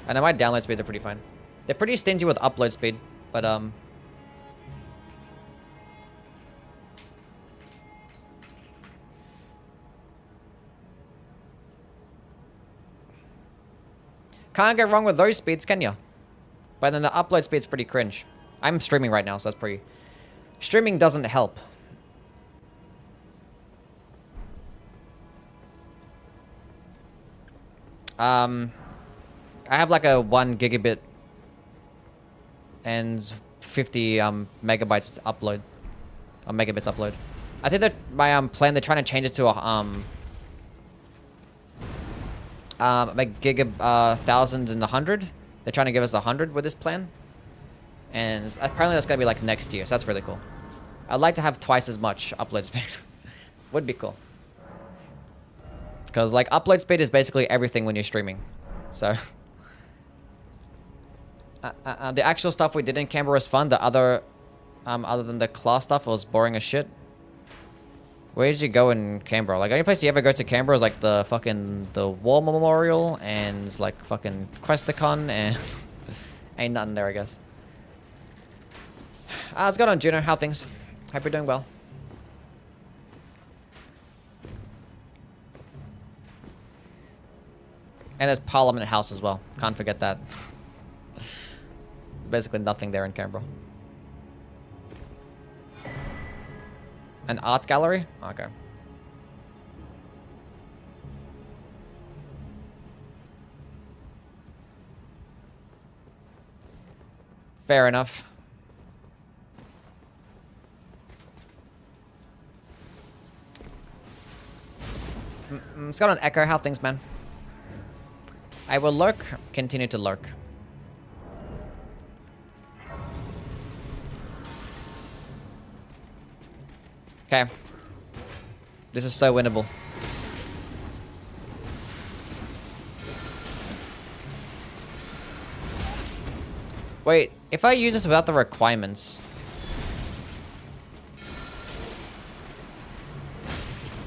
I know my download speeds are pretty fine. They're pretty stingy with upload speed, but can't get wrong with those speeds, can you? But then the upload speed's pretty cringe. I'm streaming right now, so that's pretty... Streaming doesn't help. I have like a 1 gigabit and 50 megabytes upload. Megabits upload. I think that my plan, they're trying to change it to a like 1,000 and 100. They're trying to give us 100 with this plan. And apparently that's gonna be like next year, so that's really cool. I'd like to have twice as much upload speed. Would be cool. Because like upload speed is basically everything when you're streaming. So the actual stuff we did in Canberra was fun. The other than the class stuff, was boring as shit. Where did you go in Canberra? Like, only place you ever go to Canberra is like the War Memorial and like fucking Questacon, and ain't nothing there, I guess. What's going on, Juno? How things? Hope you're doing well. And there's Parliament House as well. Can't forget that. There's basically nothing there in Canberra. An art gallery? Okay. Fair enough. It's got an echo. How things, man? I will lurk. Continue to lurk. Okay. This is so winnable. Wait, if I use this without the requirements,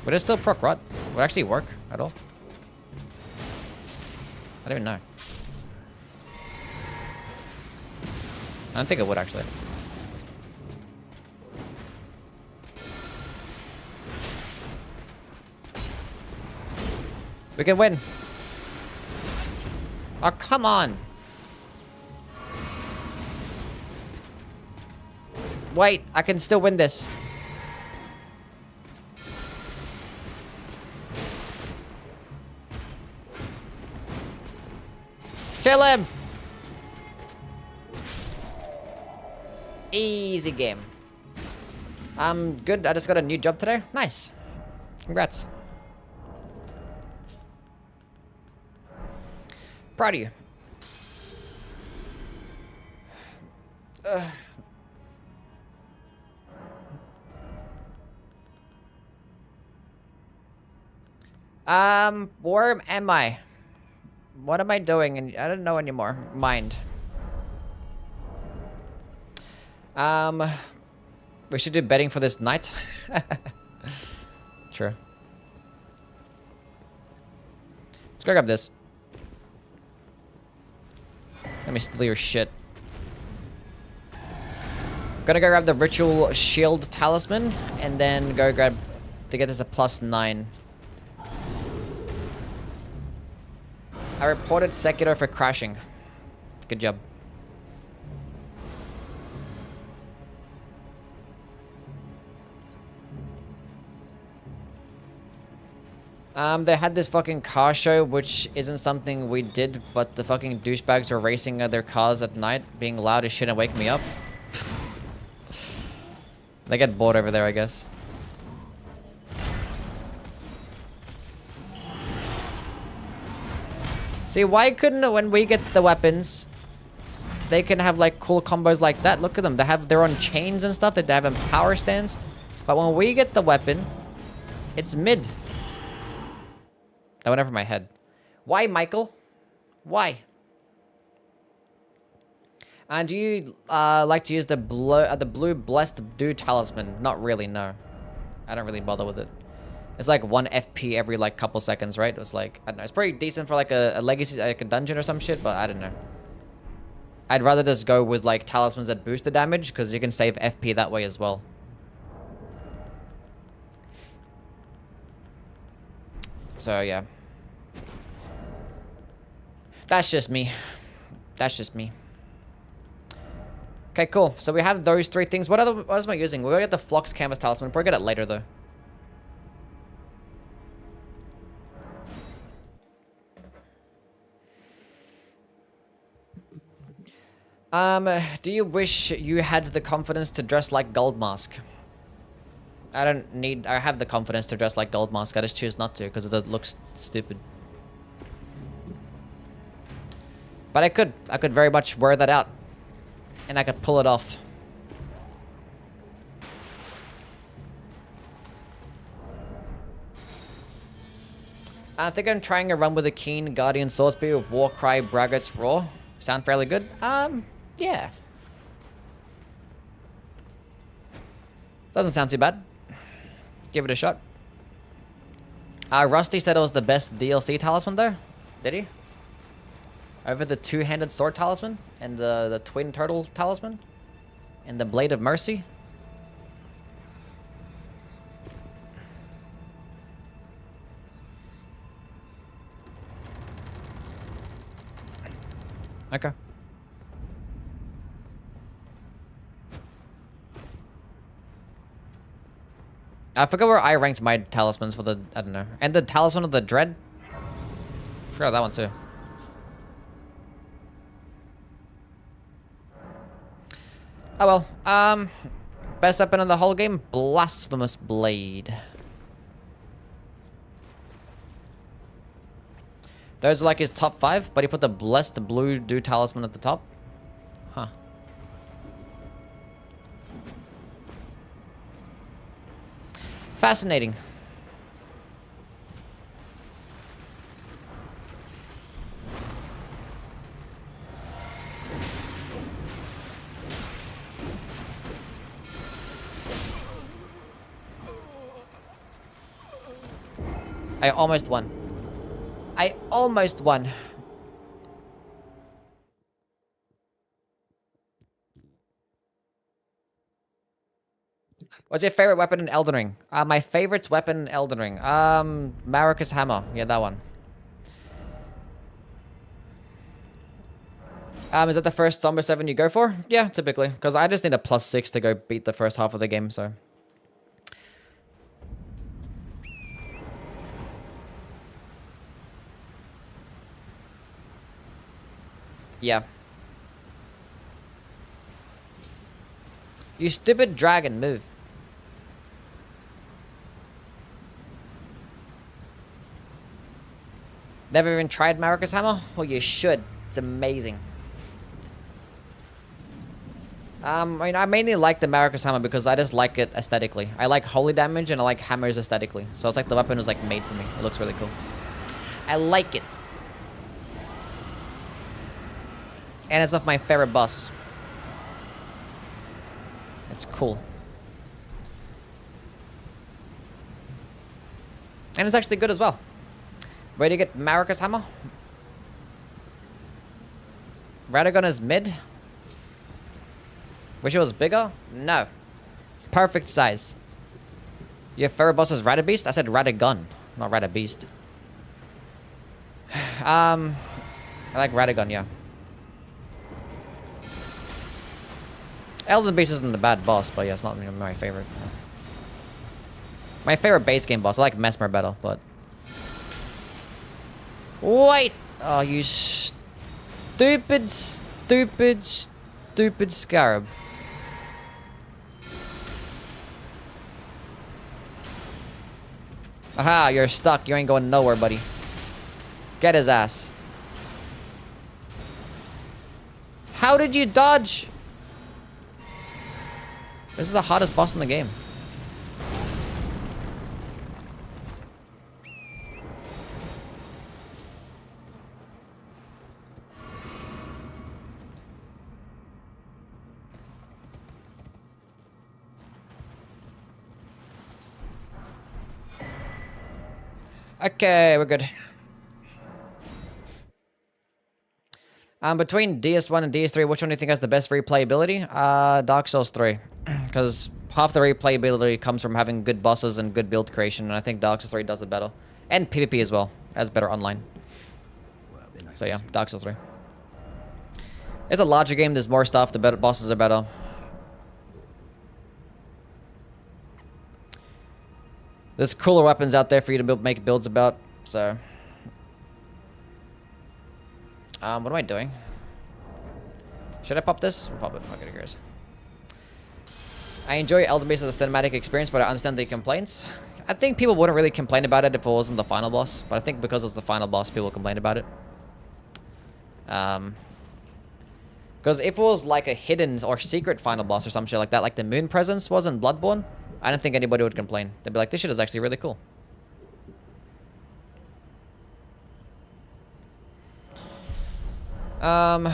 would it still proc rot? Would it actually work at all? I don't even know. I don't think it would actually. We can win. Oh, come on. Wait, I can still win this. Kill him! Easy game. I'm good. I just got a new job today. Nice. Congrats. Proud of you. Where am I? What am I doing? And I don't know anymore. Mind. We should do betting for this night. True. Let's go grab this. Let me steal your shit. Gonna go grab the ritual shield talisman and then go grab to get this a +9. I reported Sekiro for crashing. Good job. They had this fucking car show, which isn't something we did, but the fucking douchebags were racing their cars at night, being loud as shit and wake me up. They get bored over there, I guess. See, why couldn't, when we get the weapons, they can have like cool combos like that? Look at them. They have their own chains and stuff that they have in power stance. But when we get the weapon, it's mid. That went over my head. Why, Michael? Why? And do you like to use the blue blessed dew talisman? Not really, no. I don't really bother with it. It's like 1 FP every like couple seconds, right? It was like, I don't know. It's pretty decent for like a legacy, like a dungeon or some shit, but I don't know. I'd rather just go with like talismans that boost the damage because you can save FP that way as well. So yeah. That's just me. That's just me. Okay, cool. So we have those 3 things. What else am I using? We're gonna get the Flux Canvas Talisman. We'll probably get it later though. Do you wish you had the confidence to dress like Gold Mask? I have the confidence to dress like Gold Mask. I just choose not to because it does look stupid. But I could very much wear that out. And I could pull it off. I think I'm trying a run with a Keen Guardian Swordspear with Warcry Braggart's Raw. Sound fairly good? Yeah. Doesn't sound too bad. Give it a shot. Rusty said it was the best DLC talisman though. Did he? Over the 2-handed sword talisman and the twin turtle talisman and the blade of mercy. Okay. I forgot where I ranked my talismans for the, I don't know. And the talisman of the dread. Forgot that one too. Oh well, best weapon in the whole game, Blasphemous Blade. Those are like his top 5, but he put the Blessed Blue Dew Talisman at the top. Huh. Fascinating. I almost won. I almost won. What's your favorite weapon in Elden Ring? My favorite weapon in Elden Ring. Marika's Hammer. Yeah, that one. Is that the first Zombo 7 you go for? Yeah, typically. Because I just need a +6 to go beat the first half of the game, so. Yeah. You stupid dragon, move. Never even tried Maracas Hammer? Well, you should. It's amazing. I mean, I mainly like the Maracas Hammer because I just like it aesthetically. I like holy damage and I like hammers aesthetically. So it's like the weapon is like made for me. It looks really cool. I like it. And it's of my favorite boss. It's cool. And it's actually good as well. Ready to get Maracas Hammer? Radagon is mid. Wish it was bigger? No. It's perfect size. Your favorite boss is Radabeast? I said Radagon, not Radabeast. I like Radagon, yeah. Elden Beast isn't a bad boss, but yeah, it's not my favorite. My favorite base game boss. I like Mesmer better, but... Wait! Oh, you stupid, stupid, stupid scarab. Aha, you're stuck. You ain't going nowhere, buddy. Get his ass. How did you dodge? This is the hottest boss in the game. Okay, we're good. Between DS1 and DS3, which one do you think has the best replayability? Dark Souls 3. Because half the replayability comes from having good bosses and good build creation, and I think Dark Souls 3 does it better. And PvP as well, as better online. So yeah, Dark Souls 3. It's a larger game, there's more stuff, the better bosses are better. There's cooler weapons out there for you to make builds about, so... what am I doing? Should I pop this? We'll pop it. Okay, who cares? I enjoy Elden Beast as a cinematic experience, but I understand the complaints. I think people wouldn't really complain about it if it wasn't the final boss, but I think because it's the final boss, people complain about it. Because if it was like a hidden or secret final boss or some shit like that, like the Moon Presence was in Bloodborne, I don't think anybody would complain. They'd be like, this shit is actually really cool. I'm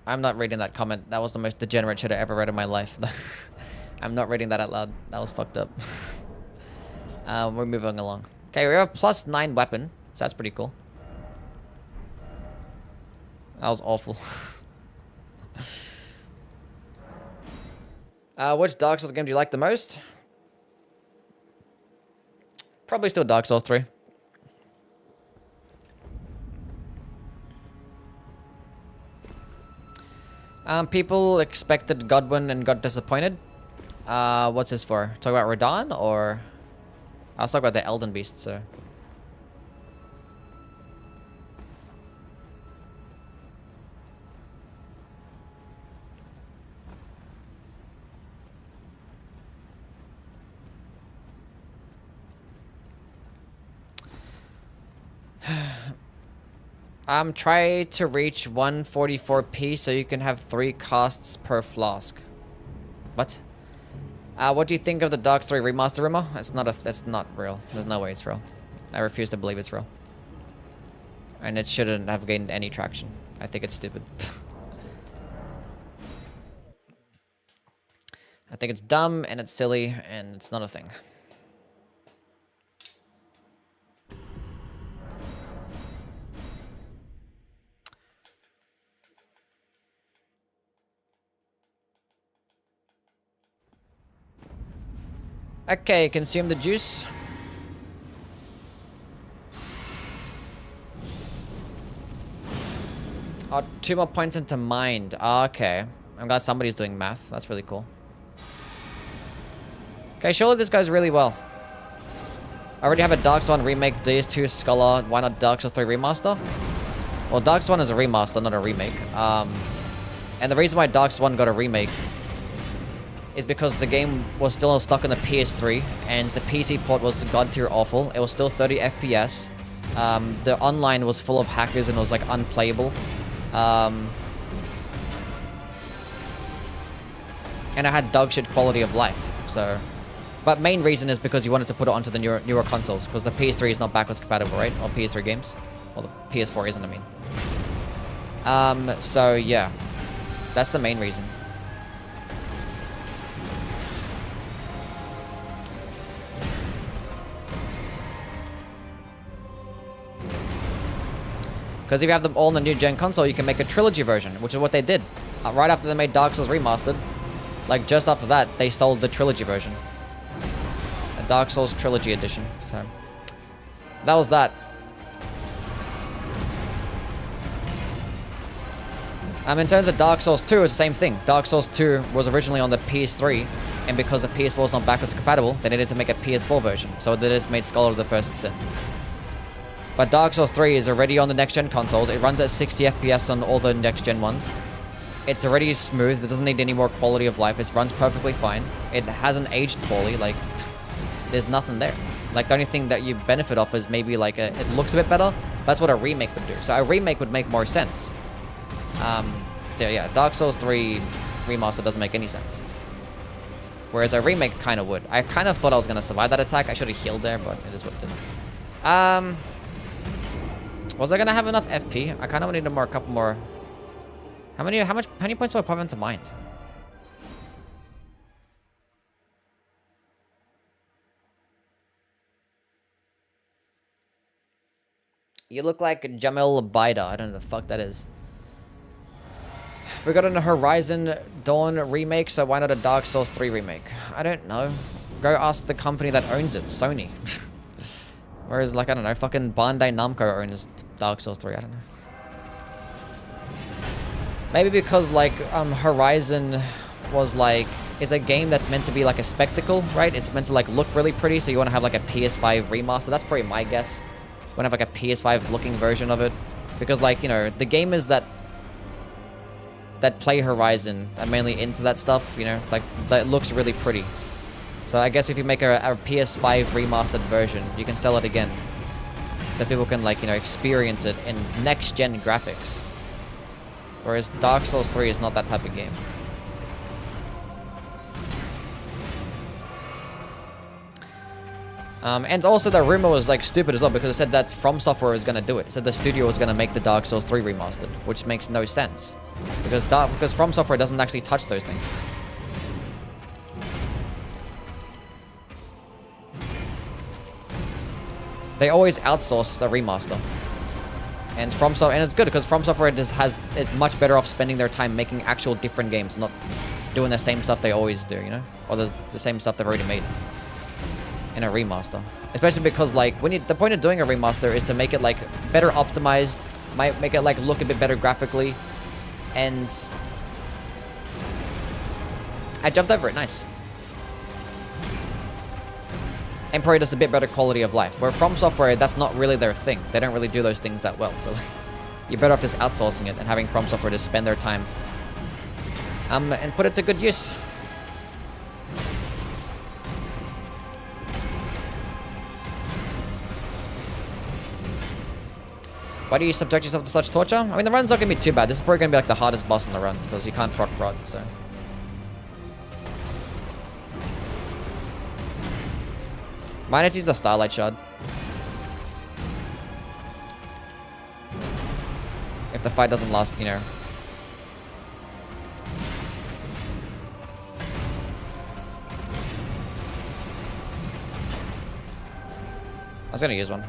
not reading that comment. That was the most degenerate shit I ever read in my life. I'm not reading that out loud. That was fucked up. We're moving along. Okay, we have a +9 weapon, so that's pretty cool. That was awful. Which Dark Souls game do you like the most? Probably still Dark Souls 3. People expected Godwin and got disappointed. What's this for? Talk about Radahn, or... I was talking about the Elden Beast, so... Try to reach 144p so you can have 3 casts per flask. What? What do you think of the Dark 3 remaster rumor? It's not real. There's no way it's real. I refuse to believe it's real. And it shouldn't have gained any traction. I think it's stupid. I think it's dumb and it's silly and it's not a thing. Okay, consume the juice. Oh, 2 more points into mind. Okay. I'm glad somebody's doing math. That's really cool. Okay, surely this goes really well. I already have a Dark Souls 1 remake, DS2 Scholar. Why not Dark Souls 3 remaster? Well, Dark Souls 1 is a remaster, not a remake. And the reason why Dark Souls 1 got a remake is because the game was still stuck on the PS3, and the PC port was god tier awful. It was still 30 FPS. The online was full of hackers and it was like unplayable. And I had dog shit quality of life. So, but main reason is because you wanted to put it onto the newer consoles, because the PS3 is not backwards compatible, right? Or PS3 games. Well, the PS4 isn't, I mean. So yeah, that's the main reason. Because if you have them all on the new gen console, you can make a trilogy version, which is what they did. Right after they made Dark Souls Remastered, like just after that, they sold the trilogy version. A Dark Souls Trilogy Edition. So, that was that. In terms of Dark Souls 2, it's the same thing. Dark Souls 2 was originally on the PS3, and because the PS4 is not backwards compatible, they needed to make a PS4 version. So they just made Scholar of the First Sin. But Dark Souls 3 is already on the next-gen consoles. It runs at 60 FPS on all the next-gen ones. It's already smooth. It doesn't need any more quality of life. It runs perfectly fine. It hasn't aged poorly. Like, there's nothing there. Like, the only thing that you benefit off is maybe, like, it looks a bit better. That's what a remake would do. So a remake would make more sense. So yeah, Dark Souls 3 Remaster doesn't make any sense. Whereas a remake kind of would. I kind of thought I was going to survive that attack. I should have healed there, but it is what it is. Was I gonna have enough FP? I kind of needed a couple more. How many points do I pop into mind? You look like Jamil Baida. I don't know the fuck that is. We got a Horizon Dawn remake, so why not a Dark Souls 3 remake? I don't know. Go ask the company that owns it, Sony. Whereas, like, I don't know, fucking Bandai Namco owns Dark Souls 3, I don't know. Maybe because, like, Horizon was, like, is a game that's meant to be, like, a spectacle, right? It's meant to, like, look really pretty, so you want to have, like, a PS5 remaster. That's probably my guess. You want to have, like, a PS5-looking version of it. Because, like, you know, the gamers that play Horizon are mainly into that stuff, you know? Like, that looks really pretty. So I guess if you make a PS5 remastered version, you can sell it again. So people can, like, you know, experience it in next-gen graphics. Whereas Dark Souls 3 is not that type of game. And also the rumor was, like, stupid as well, because it said that From Software was going to do it. It said the studio was going to make the Dark Souls 3 remastered, which makes no sense. Because From Software doesn't actually touch those things. They always outsource the remaster. And it's good because From Software is much better off spending their time making actual different games, not doing the same stuff they always do, you know? Or the same stuff they've already made in a remaster. Especially because, like, the point of doing a remaster is to make it, like, better optimized, might make it, like, look a bit better graphically, and I jumped over it, nice. And probably just a bit better quality of life. Where From Software, that's not really their thing. They don't really do those things that well. So you're better off just outsourcing it and having From Software just spend their time and put it to good use. Why do you subject yourself to such torture? I mean, the run's not going to be too bad. This is probably going to be like the hardest boss in the run because you can't proc rot, so. Might need to use the Starlight Shard. If the fight doesn't last, you know. I was gonna use one.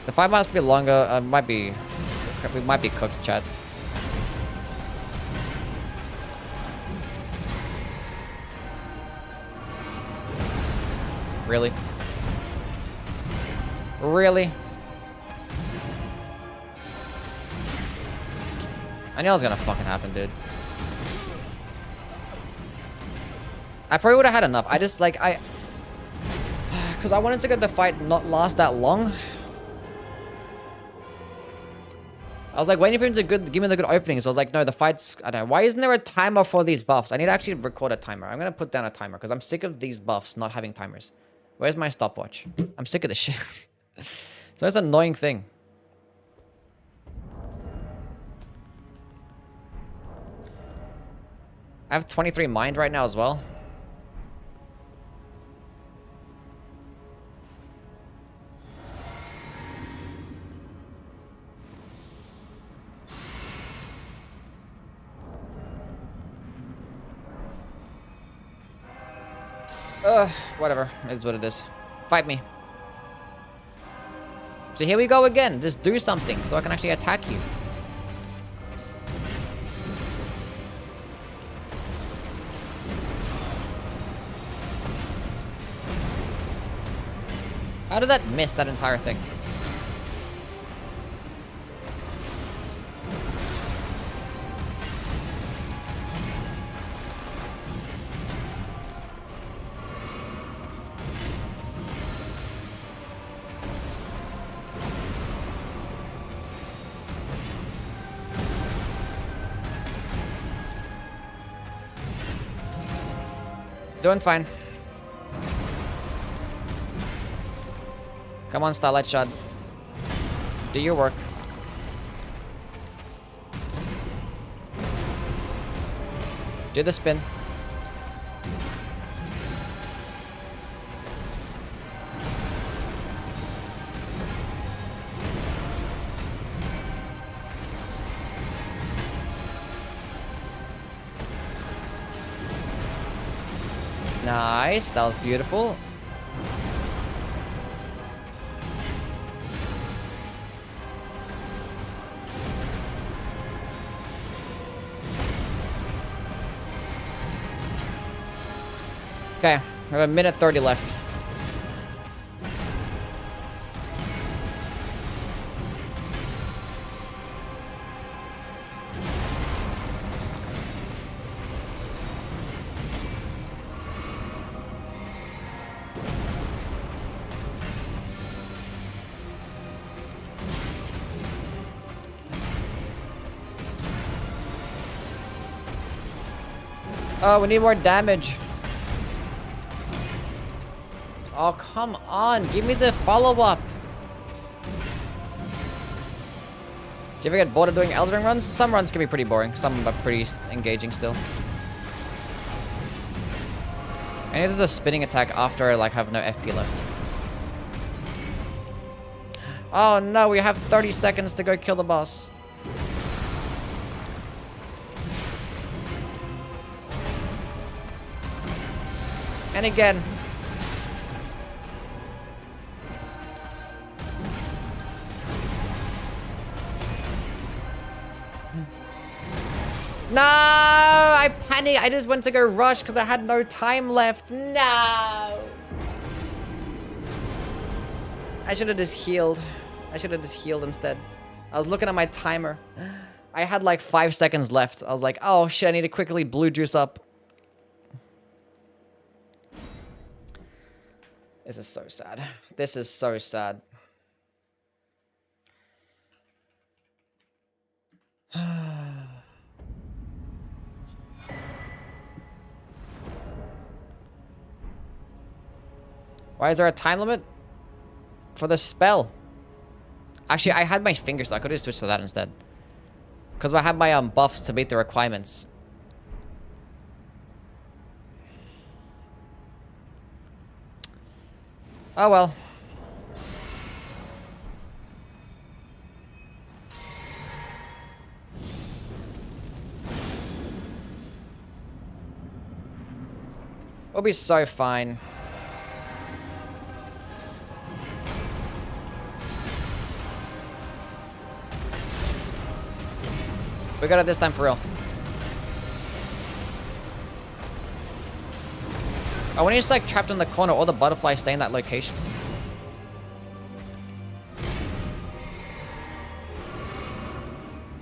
The fight might be longer. We might be cooked, chat. Really? Really? I knew it was gonna fucking happen, dude. I probably would have had enough. I just, like, Because I wanted to get the fight not last that long. I was like waiting for him to give me the good opening. So I was like, no, the fight's... I don't know. Why isn't there a timer for these buffs? I need to actually record a timer. I'm going to put down a timer because I'm sick of these buffs not having timers. Where's my stopwatch? I'm sick of this shit. So that's an annoying thing. I have 23 mind right now as well. Whatever. It is what it is. Fight me. So here we go again. Just do something so I can actually attack you. How did that miss that entire thing? Doing fine. Come on, Starlight Shot. Do your work. Do the spin. Nice, that was beautiful. Okay, we have a minute 30 left. Oh, we need more damage. Oh, come on. Give me the follow-up. Do you ever get bored of doing Elden Ring runs? Some runs can be pretty boring. Some are pretty engaging still. And it is a spinning attack after I like have no FP left. Oh no, we have 30 seconds to go kill the boss. And again. No, I panicked. I just went to go rush because I had no time left. No. I should have just healed. I should have just healed instead. I was looking at my timer. I had like 5 seconds left. I was like, oh shit, I need to quickly blue juice up. This is so sad. This is so sad. Why is there a time limit? For the spell. Actually, I had my finger, so I could have switched to that instead. Because I had my buffs to meet the requirements. Oh well. We'll be so fine. We got it this time for real. Oh, when he's like trapped in the corner, all the butterflies stay in that location.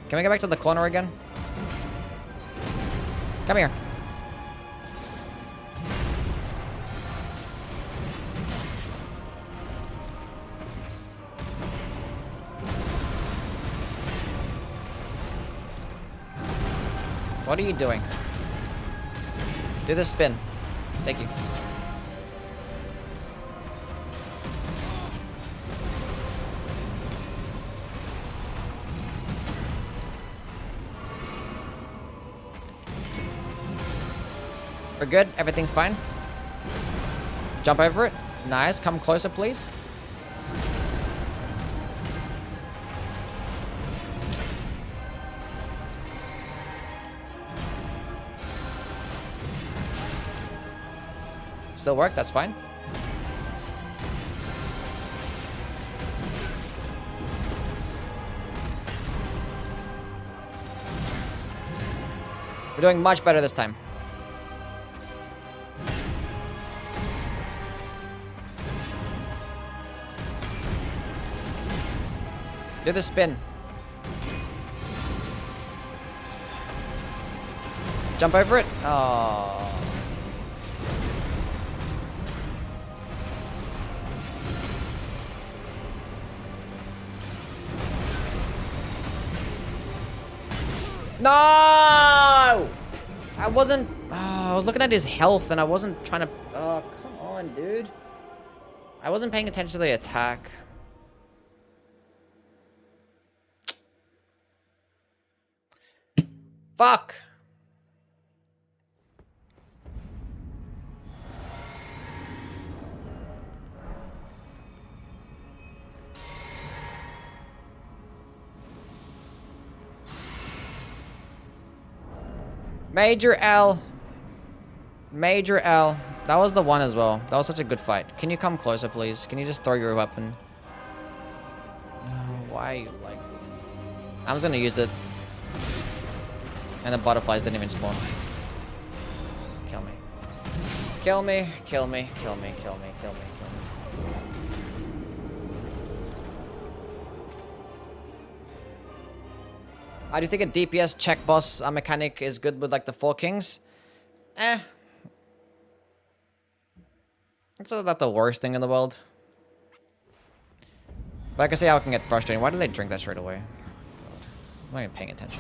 Can we go back to the corner again? Come here. What are you doing? Do the spin. Thank you. We're good. Everything's fine. Jump over it. Nice. Come closer, please. Still work. That's fine. We're doing much better this time. Do the spin. Jump over it. Oh. No! I wasn't... Oh, I was looking at his health and I wasn't trying to... Oh, come on, dude. I wasn't paying attention to the attack. Fuck! Major L. Major L. That was the one as well. That was such a good fight. Can you come closer, please? Can you just throw your weapon? No, why are you like this? I'm just gonna use it. And the butterflies didn't even spawn. Kill me. Kill me, kill me, kill me, kill me, kill me, kill me. Do you think a DPS check boss mechanic is good with like the 4 kings? It's not the worst thing in the world. But I can see how it can get frustrating. Why do they drink that straight away? I'm not even paying attention.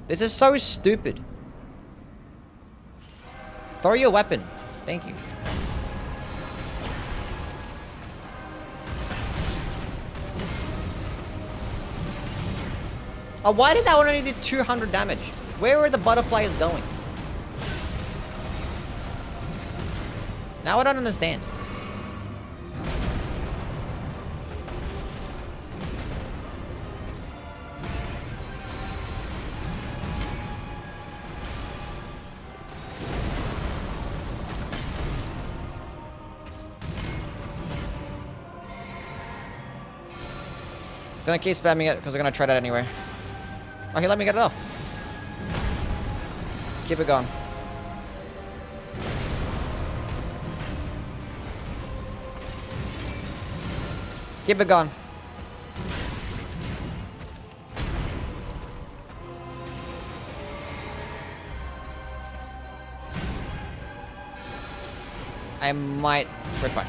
This is so stupid. Throw your weapon. Thank you. Oh, why did that one only do 200 damage? Where were the butterflies going? Now I don't understand. It's gonna keep spamming it because we're gonna try that anyway. Oh, he let me get it off. Keep it going. Keep it going. I might... We're fine.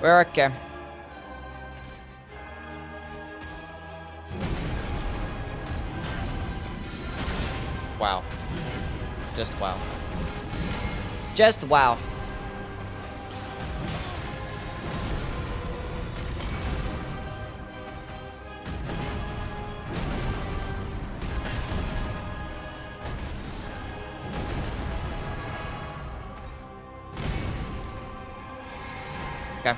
We're okay. Wow. Just wow. Just wow. Okay.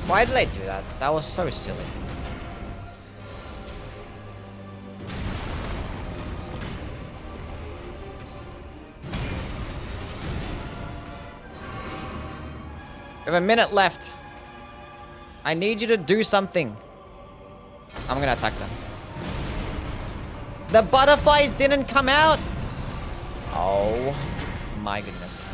Why did I do that? That was so silly. We have a minute left. I need you to do something. I'm gonna attack them. The butterflies didn't come out. Oh my goodness.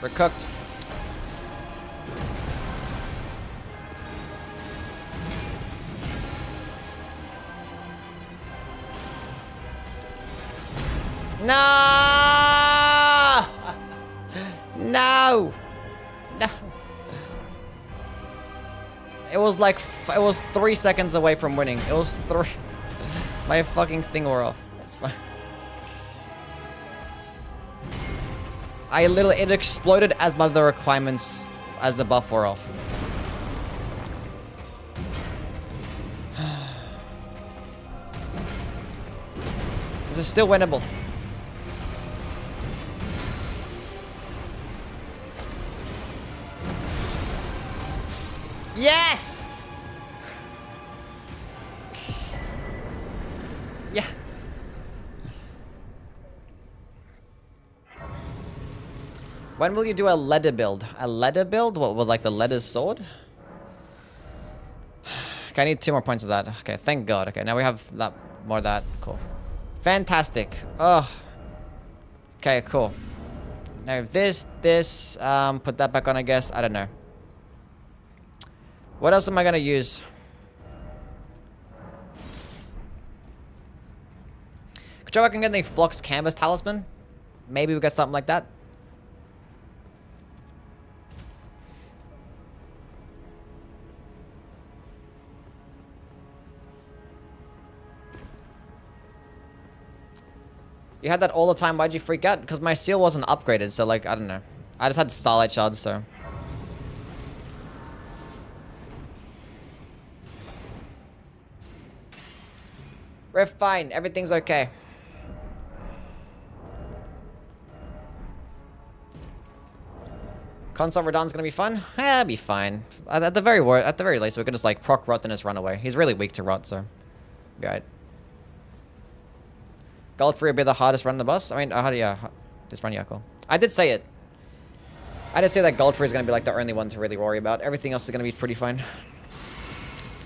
We're cooked. No! No! No! It was like, it was 3 seconds away from winning. It was 3. My fucking thing wore off. It's fine. I literally, it exploded as one of the requirements as the buff wore off. This is still winnable. Yes! Yes! When will you do a leather build? A leather build? What, with like the leather sword? Okay, I need 2 more points of that. Okay, thank God. Okay, now we have that, more of that. Cool. Fantastic. Oh. Okay, cool. Now this, put that back on, I guess. I don't know. What else am I gonna use? Could you reckon get the Flux Canvas Talisman? Maybe we got something like that. You had that all the time, why'd you freak out? Because my seal wasn't upgraded, so like, I don't know. I just had Starlight Shards, so... We're fine. Everything's okay. Console Radon's gonna be fun? Yeah, it'll be fine. At the very least, we could just like proc Rot and just run away. He's really weak to Rot, so be alright. Gold free would be the hardest run in the boss. I mean, yeah, this run, yeah, cool. I did say it. I did say that gold free is gonna be like the only one to really worry about. Everything else is gonna be pretty fine.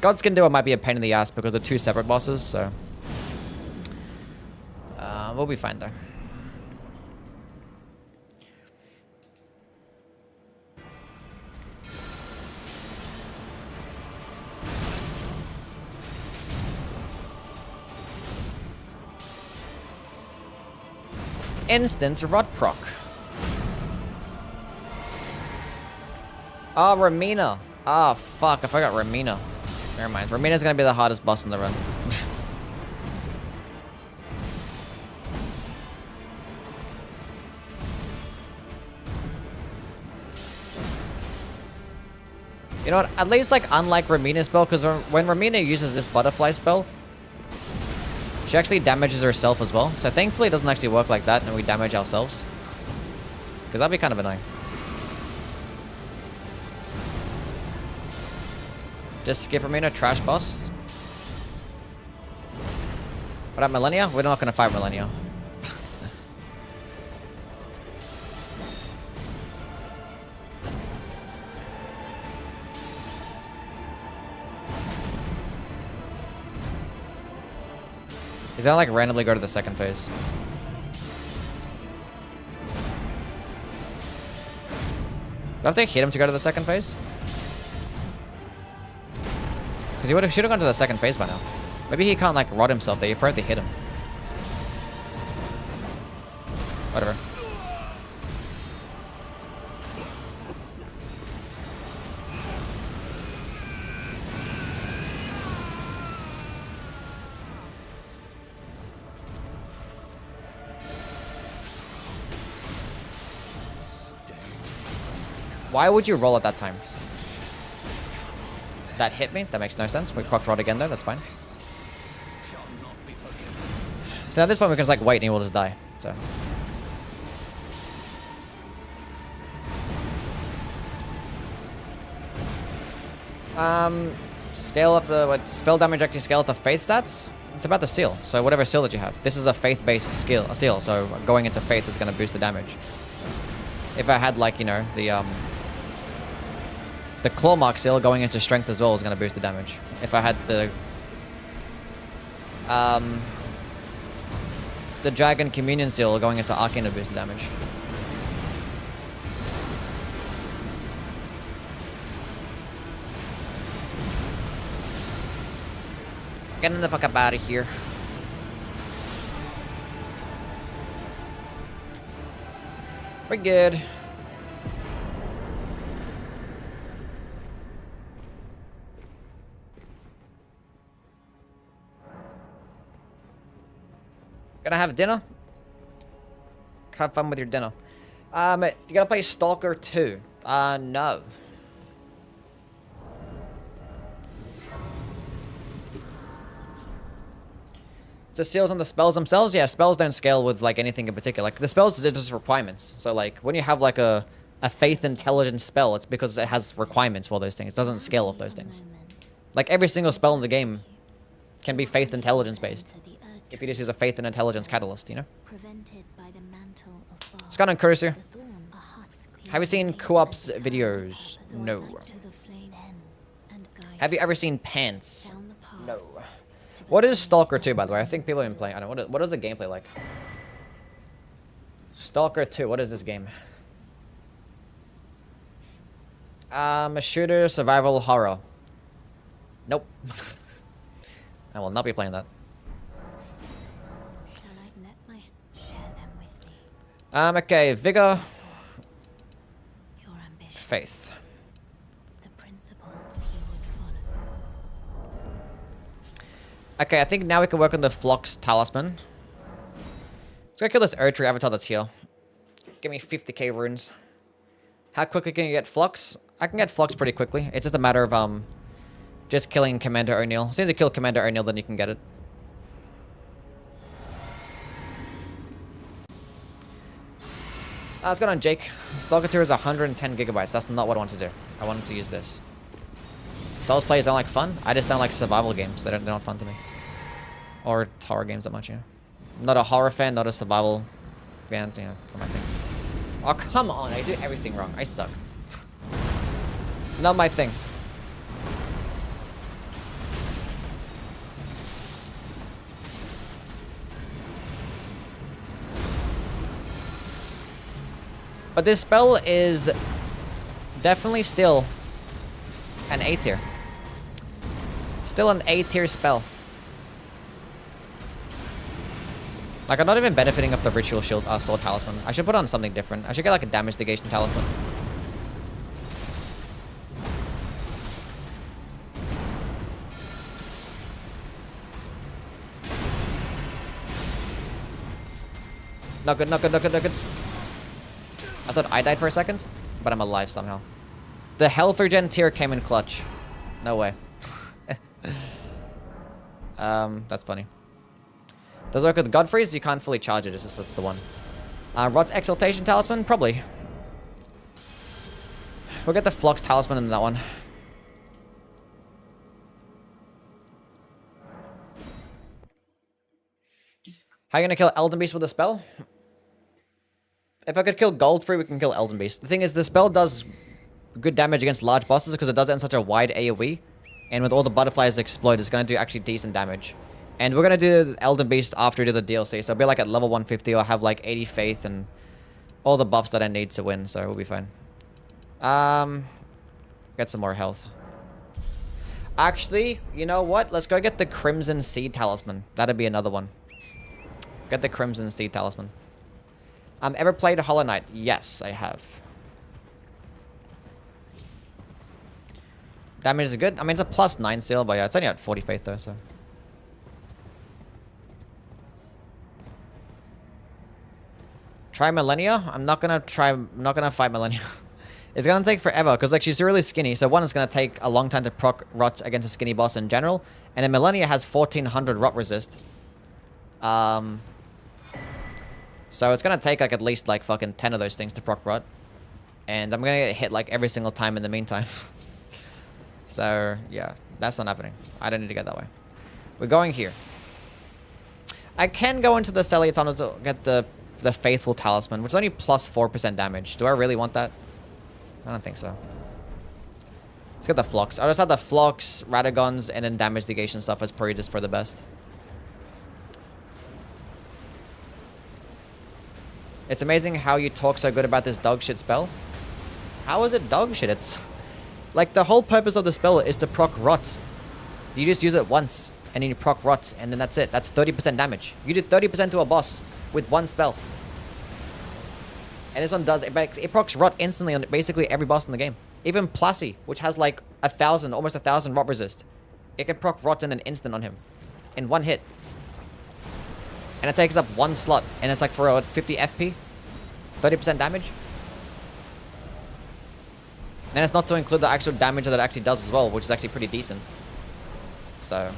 God's Skin Duo might be a pain in the ass because they're 2 separate bosses, so. We'll be fine though. Instant Rod proc. Oh, Ramina. Oh, fuck. I forgot Ramina. Never mind. Ramina's gonna be the hardest boss in the run. You know what? At least, like, unlike Ramina's spell, because when Ramina uses this butterfly spell, she actually damages herself as well. So thankfully it doesn't actually work like that and we damage ourselves. Because that'd be kind of annoying. Just skip Ramina, trash boss. What up, Millennia? We're not going to fight Millennia. He's gonna like randomly go to the second phase. Do I have to hit him to go to the second phase? Because he should have gone to the second phase by now. Maybe he can't like rot himself there. You probably hit him. Whatever. Why would you roll at that time? That hit me? That makes no sense. We proc Rod again though, that's fine. So at this point we can just like wait and he will just die. So. Scale of the spell damage actually scale of the faith stats? It's about the seal. So whatever seal that you have. This is a faith-based seal, so going into faith is gonna boost the damage. If I had like, you know, the claw mark seal going into strength as well is going to boost the damage. If I had the dragon communion seal going into arcane to boost the damage. Getting the fuck up out of here. We're good. Gonna have dinner? Have fun with your dinner. You gotta play Stalker 2. No. The seals on the spells themselves? Yeah, spells don't scale with, like, anything in particular. Like, the spells are just requirements. So, like, when you have, like, a faith intelligence spell, it's because it has requirements for those things. It doesn't scale off those things. Like, every single spell in the game can be faith intelligence based. If you just use a faith and intelligence catalyst, you know? Scott and Cursor. Have you seen Co-op's videos? No. Have you ever seen Pants? No. What is Stalker 2, by the way? I think people have been playing. I don't know. What is the gameplay like? Stalker 2. What is this game? A shooter, survival, horror. Nope. I will not be playing that. Okay, vigor. Faith. Okay, I think now we can work on the Phlox Talisman. Let's go kill this Erdtree avatar that's here. Give me 50k runes. How quickly can you get Phlox? I can get Phlox pretty quickly. It's just a matter of just killing Commander O'Neill. As soon as you kill Commander O'Neill, then you can get it. Let's go on Jake. Stalker 2 is 110 gigabytes. That's not what I want to do. I wanted to use this. Souls players don't like fun. I just don't like survival games. They're not fun to me. Or horror games that much, you know. I'm not a horror fan, not a survival fan. You know, it's not my thing. Oh, come on. I do everything wrong. I suck. Not my thing. But this spell is definitely still an A tier. Still an A tier spell. Like, I'm not even benefiting of the Ritual Shield Sword Talisman. I should put on something different. I should get like a Damage Negation Talisman. Not good, not good, not good, not good. I thought I died for a second, but I'm alive somehow. The health regen tier came in clutch. No way. That's funny. Does it work with Godfrey's? You can't fully charge it, it's just that's the one. Rot's Exaltation Talisman? Probably. We'll get the Phlox Talisman in that one. How are you gonna kill Elden Beast with a spell? If I could kill Goldfree, we can kill Elden Beast. The thing is, the spell does good damage against large bosses because it does it in such a wide AoE. And with all the butterflies explode, it's going to do actually decent damage. And we're going to do Elden Beast after we do the DLC. So I'll be like at level 150 or have like 80 faith and all the buffs that I need to win. So we'll be fine. Get some more health. Actually, you know what? Let's go get the Crimson Seed Talisman. That'd be another one. Get the Crimson Seed Talisman. Ever played Hollow Knight? Yes, I have. Damage is good. I mean, it's a +9 seal, but yeah, it's only at 40 faith though, so. Try Millennia? I'm not gonna fight Millennia. It's gonna take forever, because like she's really skinny, so one, it's gonna take a long time to proc rot against a skinny boss in general, and then Millennia has 1400 rot resist. So it's gonna take like at least like fucking 10 of those things to proc rot. And I'm gonna get hit like every single time in the meantime. So yeah, that's not happening. I don't need to get that way. We're going here. I can go into the Celia Tunnel to get the Faithful Talisman, which is only +4% damage. Do I really want that? I don't think so. Let's get the Phlox. I just had the Phlox, Radagons, and then damage negation stuff as probably just for the best. It's amazing how you talk so good about this dog shit spell. How is it dog shit? It's like the whole purpose of the spell is to proc rot. You just use it once and then you proc rot, and then that's it. That's 30% damage. You did 30% to a boss with one spell. And this one does, it procs rot instantly on basically every boss in the game. Even Plassi, which has like 1,000, almost 1,000 rot resist. It can proc rot in an instant on him. In one hit. And it takes up one slot, and it's like for a 50 FP. 30% damage. And it's not to include the actual damage that it actually does as well, which is actually pretty decent. So.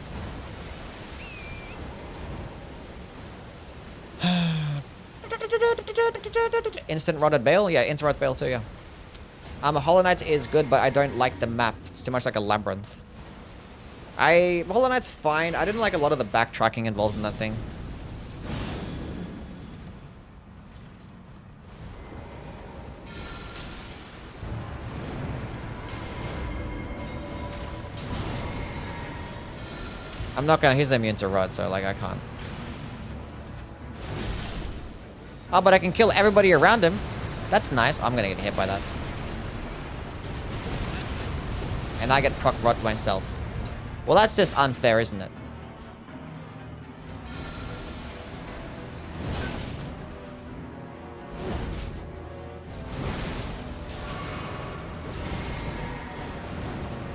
Instant Rotted Bale? Yeah, Instant Rotted Bale too, yeah. Hollow Knight is good, but I don't like the map. It's too much like a labyrinth. Hollow Knight's fine. I didn't like a lot of the backtracking involved in that thing. I'm not gonna, he's immune to Rod, so like I can't. Oh, but I can kill everybody around him. That's nice. I'm gonna get hit by that. And I get proc Rod myself. Well, that's just unfair, isn't it?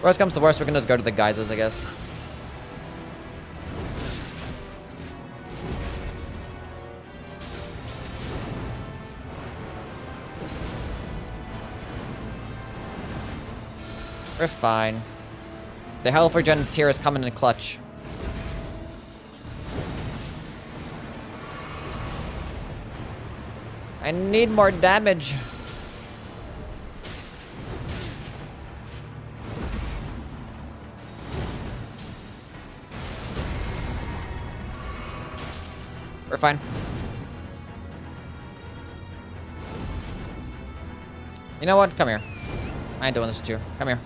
Worst comes to worst, we can just go to the geysers, I guess. We're fine. The health regen tier is coming in clutch. I need more damage. We're fine. You know what? Come here. I ain't doing this with you. Come here.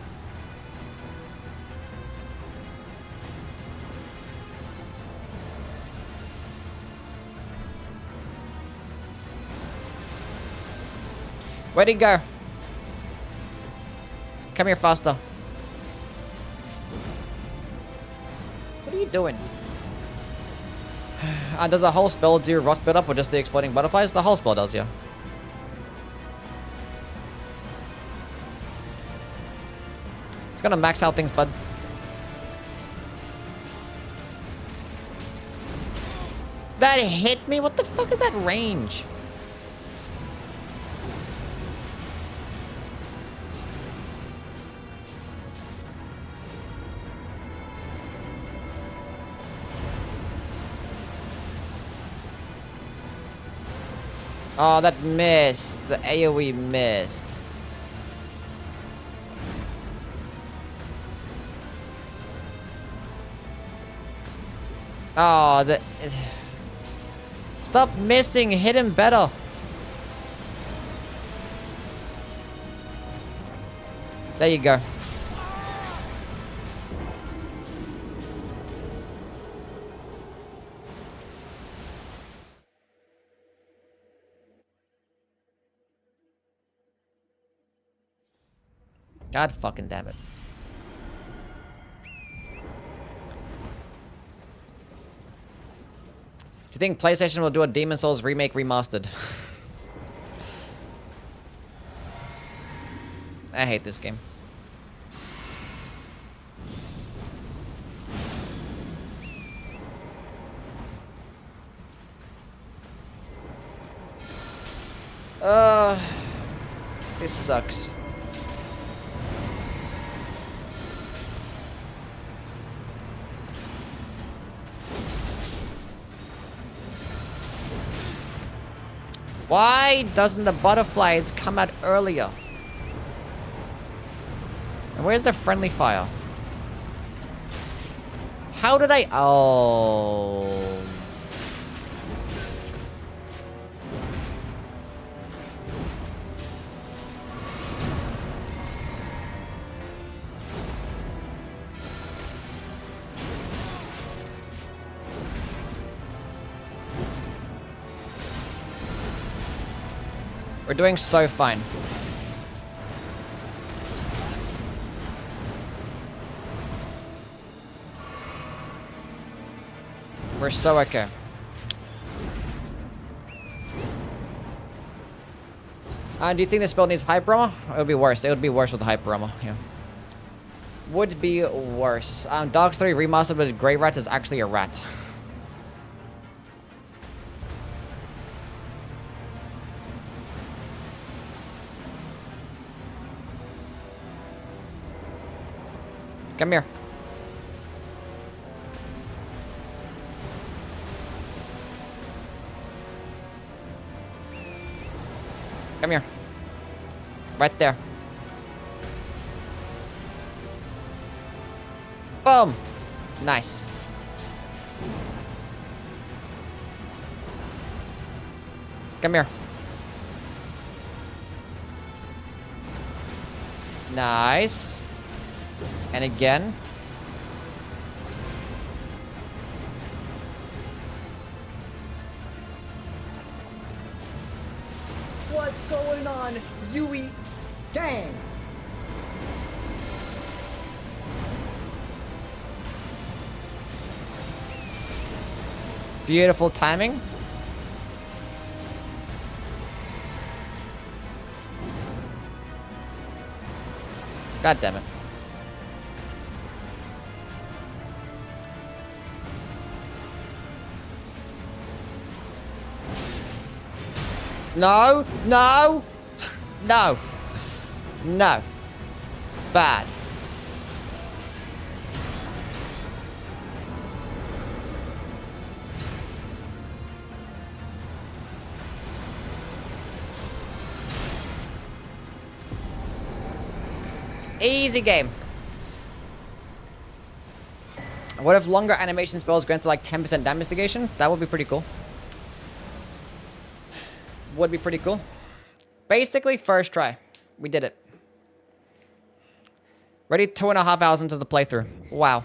Where'd he go? Come here faster. What are you doing? Does the whole spell do rot build up or just the exploding butterflies? The whole spell does, yeah. It's gonna max out things, bud. That hit me? What the fuck is that range? Oh, that missed. The AoE missed. Oh, stop missing. Hit him better. There you go. God fucking damn it. Do you think PlayStation will do a Demon Souls remake remastered? I hate this game. This sucks. Why doesn't the butterflies come out earlier? And where's the friendly fire? How did I... Oh... We're doing so fine. We're so okay. Do you think this build needs hyper armor? It would be worse. It would be worse with the hyper armor. Yeah. Would be worse. Dogs 3 remastered with Grey Rat is actually a rat. Come here. Come here. Right there. Boom! Nice. Come here. Nice. And again. What's going on, Yui gang? Beautiful timing. God damn it. No, no, no, no. Bad. Easy game. What if longer animation spells granted like 10% damage negation? That would be pretty cool. Would be pretty cool. Basically, first try. We did it. Ready 2.5 hours into the playthrough. Wow.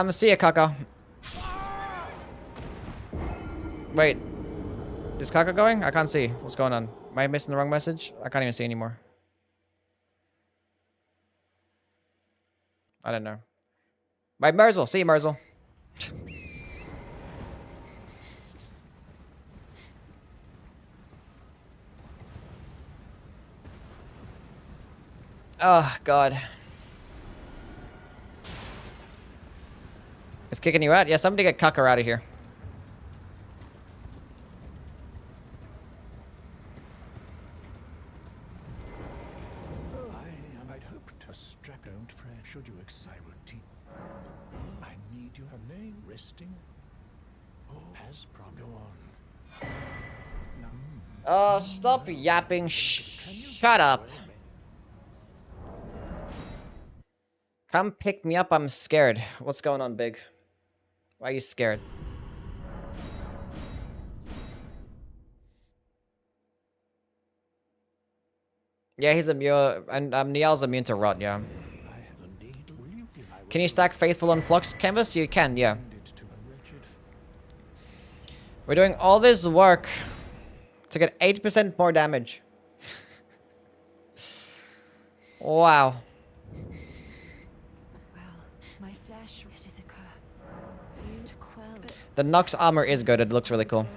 See ya, Kaka. Wait. Is Kaka going? I can't see. What's going on? Am I missing the wrong message? I can't even see anymore. I don't know. Bye, Merzel. See you, Merzel. Oh, God. It's kicking you out? Yeah, somebody get Kaka out of here. I'd hope to strap don't fret. Should you excite routine? I need your name resting. Oh, as promised. Go on. Stop yapping. Shut up. Come pick me up. I'm scared. What's going on, Big? Why are you scared? Yeah, he's immune, and Nial's immune to rot, yeah. Can you stack Faithful on Flux canvas? You can, yeah. We're doing all this work to get 8% more damage. Wow. The Nox armor is good. It looks really cool.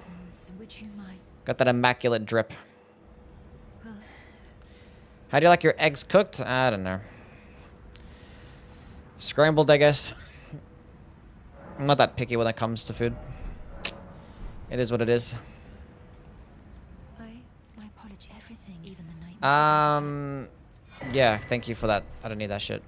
Got that immaculate drip. How do you like your eggs cooked? I don't know. Scrambled, I guess. I'm not that picky when it comes to food. It is what it is. My apology. Everything, even the night. Yeah, thank you for that. I don't need that shit.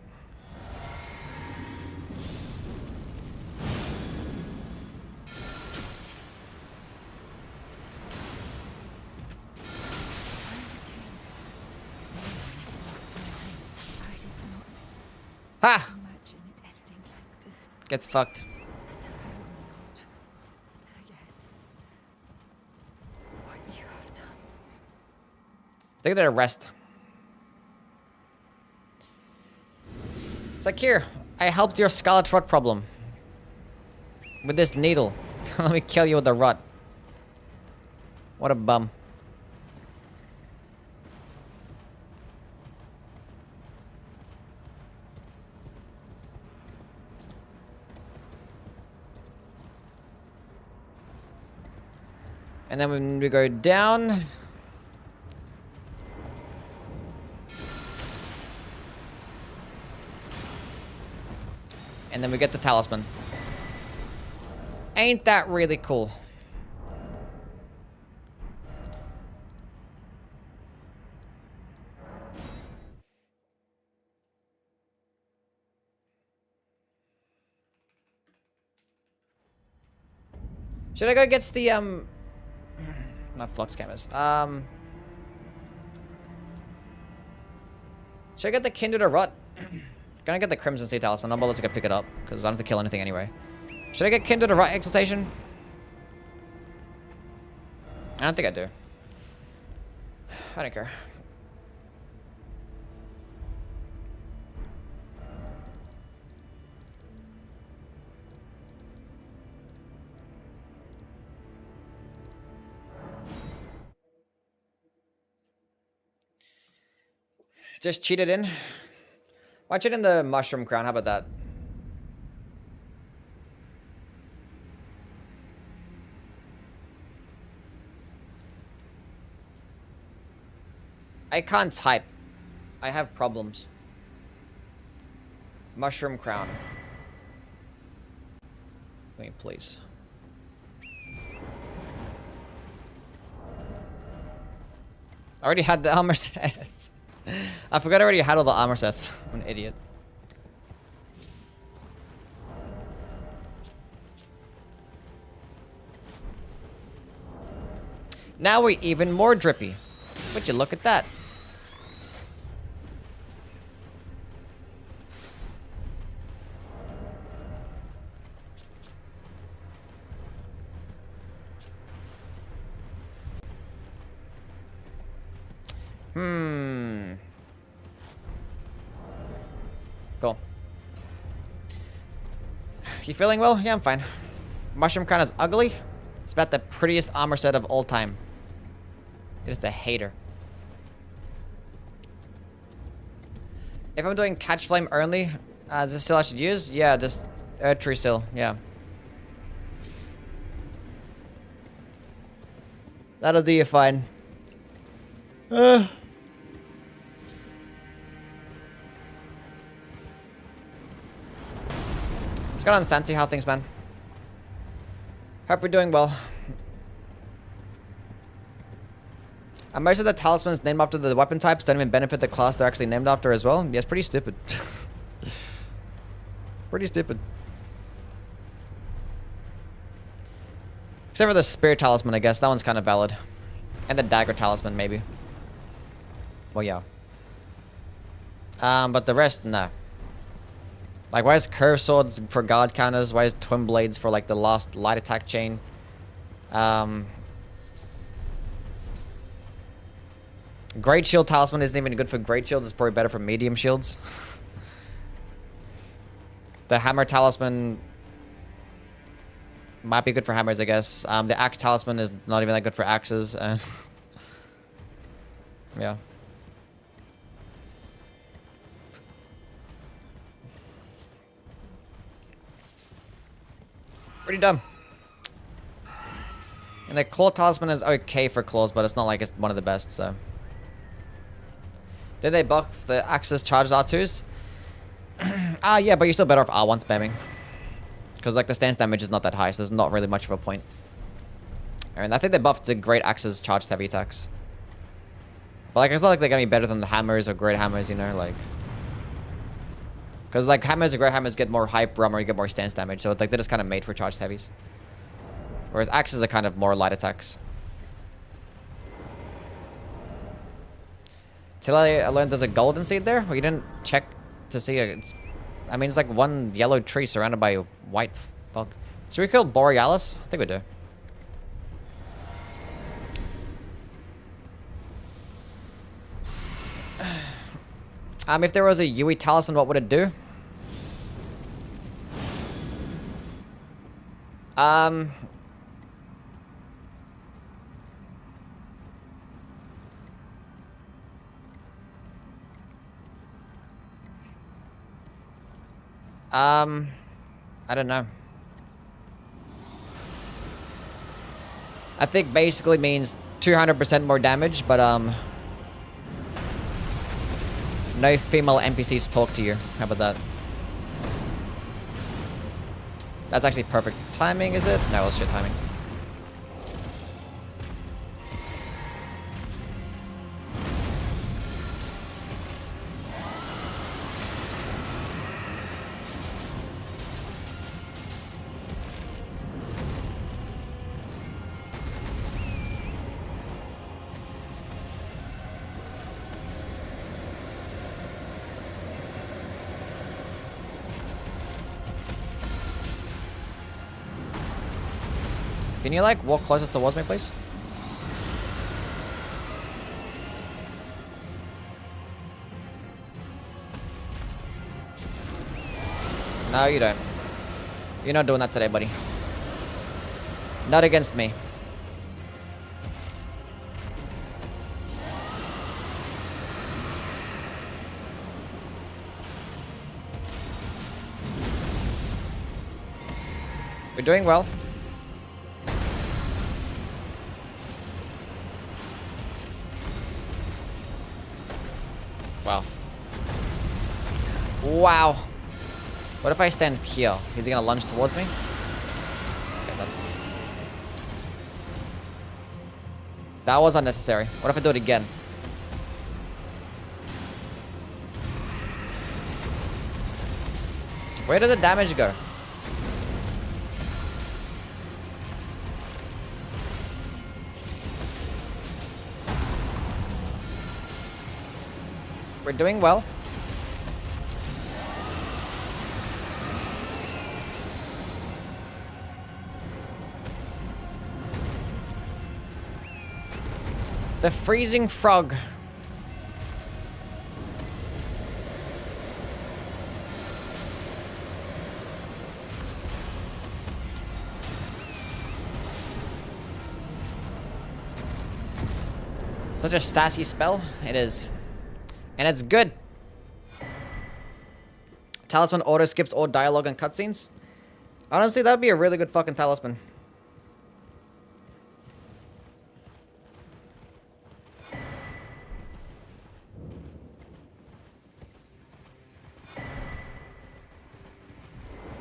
Ha! Get fucked. They gotta rest. It's like, here, I helped your scarlet rot problem. With this needle. Let me kill you with the rut. What a bum. And then when we go down... And then we get the talisman. Ain't that really cool? Should I go get the, not flux cameras. Should I get the Kindred or Rot? Gonna get the Crimson Sea Talisman. I'm about to go pick it up, because I don't have to kill anything anyway. Should I get Kindred or Rot Exaltation? I don't think I do. I don't care. Just cheat it in. Watch it in the Mushroom Crown. How about that? I can't type. I have problems. Mushroom Crown. Wait, please. I already had the armor sets. I forgot I already had all the armor sets. I'm an idiot. Now we're even more drippy. Would you look at that? Cool. You feeling well? Yeah, I'm fine. Mushroom Crown is ugly. It's about the prettiest armor set of all time. You're just a hater. If I'm doing Catch Flame only, is this still I should use? Yeah, just Tree Seal, yeah. That'll do you fine. Let's go on Santi. How things, man? Hope we're doing well. And most of the talismans named after the weapon types don't even benefit the class they're actually named after as well. Yeah, it's pretty stupid. Pretty stupid. Except for the Spirit Talisman, I guess. That one's kind of valid. And the Dagger Talisman, maybe. Well, yeah. But the rest, no. Like, why is Curve Swords for guard counters? Why is Twin Blades for, like, the last light attack chain? Great Shield Talisman isn't even good for Great Shields. It's probably better for medium shields. The Hammer Talisman might be good for hammers, I guess. The Axe Talisman is not even that good for axes. Yeah. Pretty dumb. And the Claw Talisman is okay for claws, but it's not like it's one of the best, so. Did they buff the Axe's charged R2s? Yeah, but you're still better off R1 spamming. Because, like, the stance damage is not that high, so there's not really much of a point. And I think they buffed the Great Axe's charged heavy attacks. But, like, it's not like they're gonna be better than the hammers or Great Hammers, you know, like. Because, like, hammers and Great Hammers get more hype, Rummer, you get more stance damage, so, like, they're just kind of made for charged heavies. Whereas axes are kind of more light attacks. Till I learned there's a golden seed there? Well, you didn't check to see it. I mean, it's like one yellow tree surrounded by a white fog. Should we kill Borealis? I think we do. If there was a Yui Talisman, what would it do? Um... I don't know. I think basically means 200% more damage, but no female NPCs talk to you. How about that? That's actually perfect timing, is it? No, it's shit timing. Can you, like, walk closer towards me, please? No, you don't. You're not doing that today, buddy. Not against me. We're doing well. Wow. Wow. What if I stand here? Is he gonna lunge towards me? Okay, that's... That was unnecessary. What if I do it again? Where did the damage go? We're doing well. The freezing frog. Such a sassy spell. It is. And it's good. Talisman auto skips all dialogue and cutscenes. Honestly, that'd be a really good fucking talisman.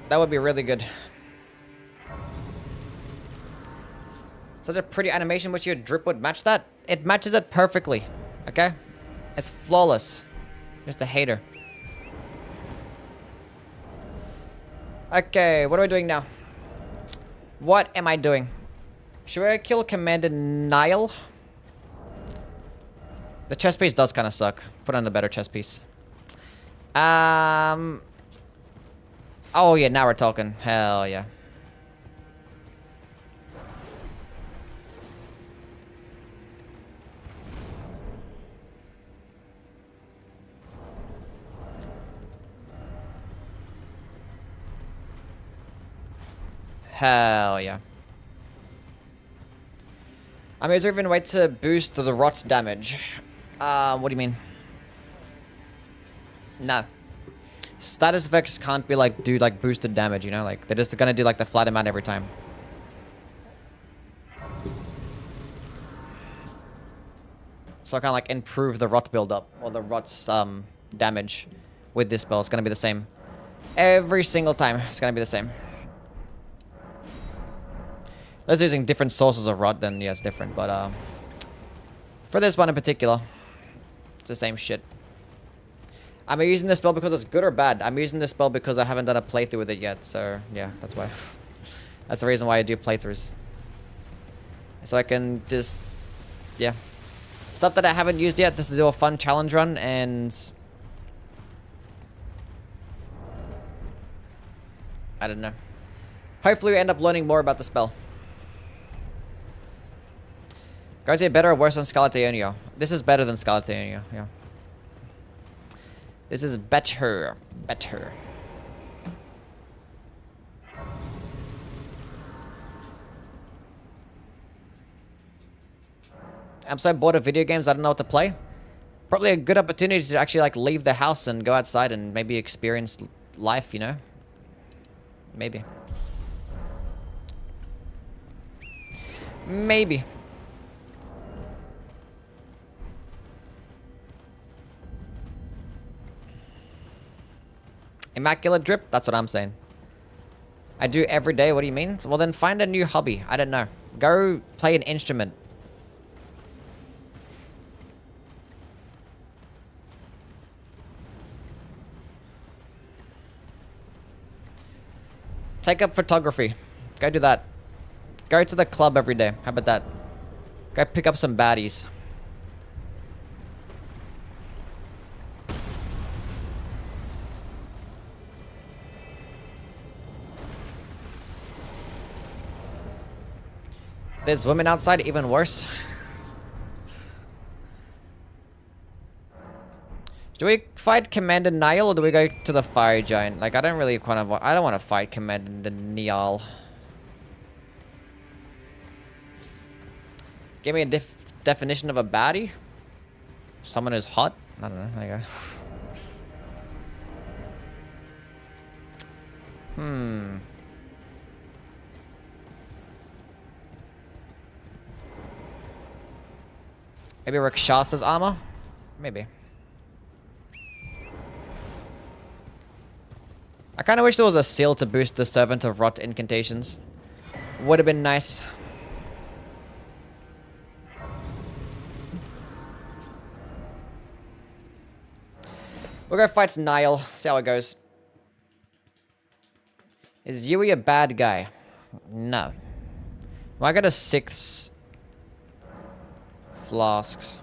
That would be really good. Such a pretty animation, which your drip would match that. It matches it perfectly. Okay? It's flawless. Just a hater. Okay, what are we doing now? What am I doing? Should I kill Commander Nile? The chest piece does kind of suck. Put on a better chest piece. Oh yeah, now we're talking. Hell yeah. Hell yeah. I mean, is there even a way to boost the rot damage? What do you mean? No. Status effects can't be like, do like boosted damage, you know? Like, they're just gonna do like the flat amount every time. So I can like improve the rot buildup or the rot's damage with this spell. It's gonna be the same. Every single time, it's gonna be the same. Unless using different sources of rot, then yeah, it's different. But for this one in particular, it's the same shit. Am I using this spell because it's good or bad? I'm using this spell because I haven't done a playthrough with it yet. So yeah, that's why. That's the reason why I do playthroughs. So I can just, yeah. Stuff that I haven't used yet, just to do a fun challenge run and... I don't know. Hopefully we end up learning more about the spell. Guardian better or worse than Scarlet Aeonio? This is better than Scarlet Aeonio, yeah. This is better. Better. I'm so bored of video games, I don't know what to play. Probably a good opportunity to actually like leave the house and go outside and maybe experience life, you know? Maybe. Maybe. Immaculate drip? That's what I'm saying. I do every day, what do you mean? Well then find a new hobby. I don't know. Go play an instrument. Take up photography. Go do that. Go to the club every day. How about that? Go pick up some baddies. There's women outside, even worse. Do we fight Commander Niall or do we go to the Fire Giant? Like, I don't really kind of... I don't want to fight Commander Niall. Give me a definition of a baddie. Someone who's hot? I don't know. There you go. Maybe Rakshasa's armor? Maybe. I kind of wish there was a seal to boost the Servant of Rot incantations. Would have been nice. We'll go fight Niall. See how it goes. Is Yui a bad guy? No. Well, I got a 6 flasks.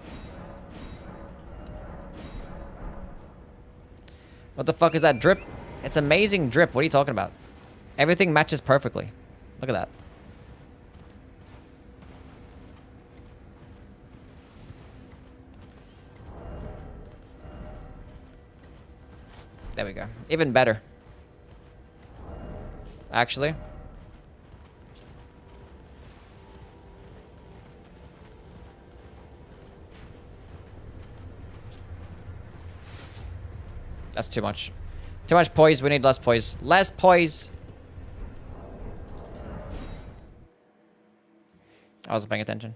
What the fuck is that drip? It's amazing drip. What are you talking about? Everything matches perfectly. Look at that. There we go. Even better. Actually. That's too much. Too much poise. We need less poise. Less poise. I wasn't paying attention.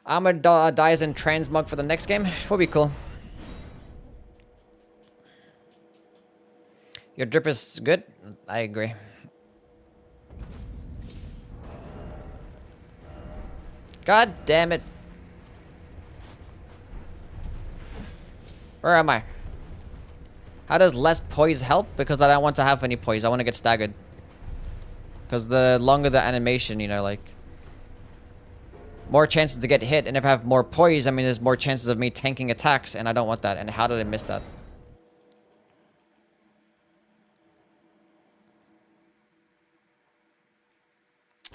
Armor dies in transmog for the next game. Would be cool. Your drip is good. I agree. God damn it. Where am I? How does less poise help? Because I don't want to have any poise. I want to get staggered. Because the longer the animation, you know, like... more chances to get hit. And if I have more poise, I mean, there's more chances of me tanking attacks. And I don't want that. And how did I miss that?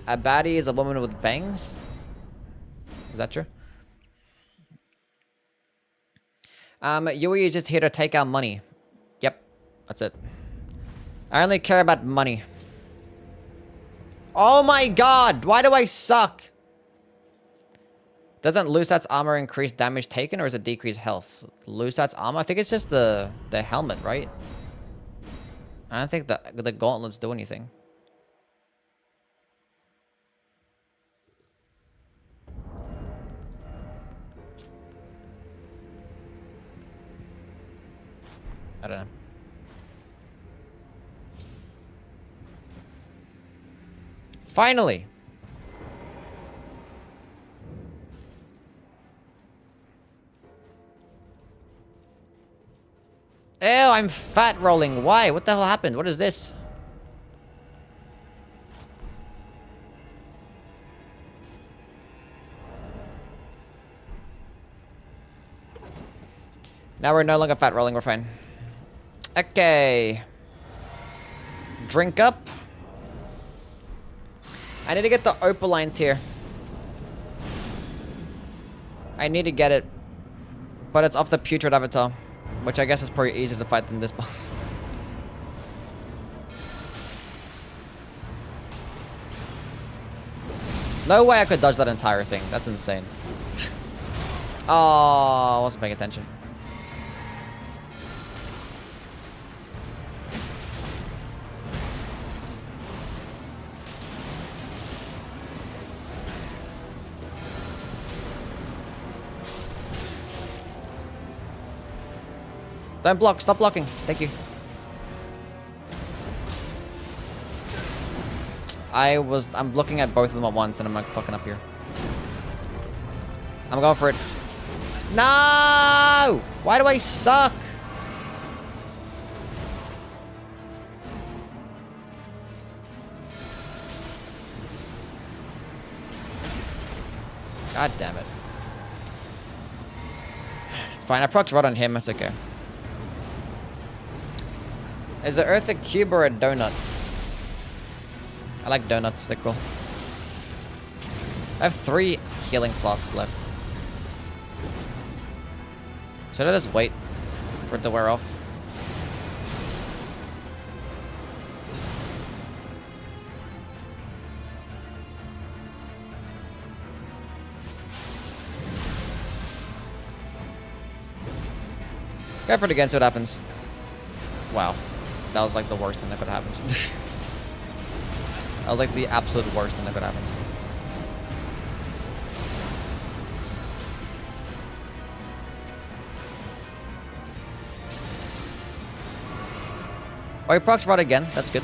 A baddie is a woman with bangs? Is that true? Yui is just here to take our money. Yep, that's it. I only care about money. Oh my god, why do I suck? Doesn't Lusat's armor increase damage taken or is it decrease health? Lusat's armor? I think it's just the helmet, right? I don't think the gauntlets do anything. I don't know. Finally! Ew, I'm fat rolling. Why? What the hell happened? What is this? Now we're no longer fat rolling. We're fine. Okay. Drink up. I need to get the Opaline tier. I need to get it. But it's off the Putrid Avatar. Which I guess is probably easier to fight than this boss. No way I could dodge that entire thing. That's insane. Oh, I wasn't paying attention. Don't block. Stop blocking. Thank you. I'm looking at both of them at once and I'm like fucking up here. I'm going for it. No! Why do I suck? God damn it. It's fine. I procced right on him. That's okay. Is the Earth a cube or a donut? I like donuts. They're cool. I have 3 healing flasks left. Should I just wait for it to wear off? Go for it again, see what happens. Wow. That was like the worst thing that could have happened. That was like the absolute worst thing that could happen. Oh, he procs right again. That's good.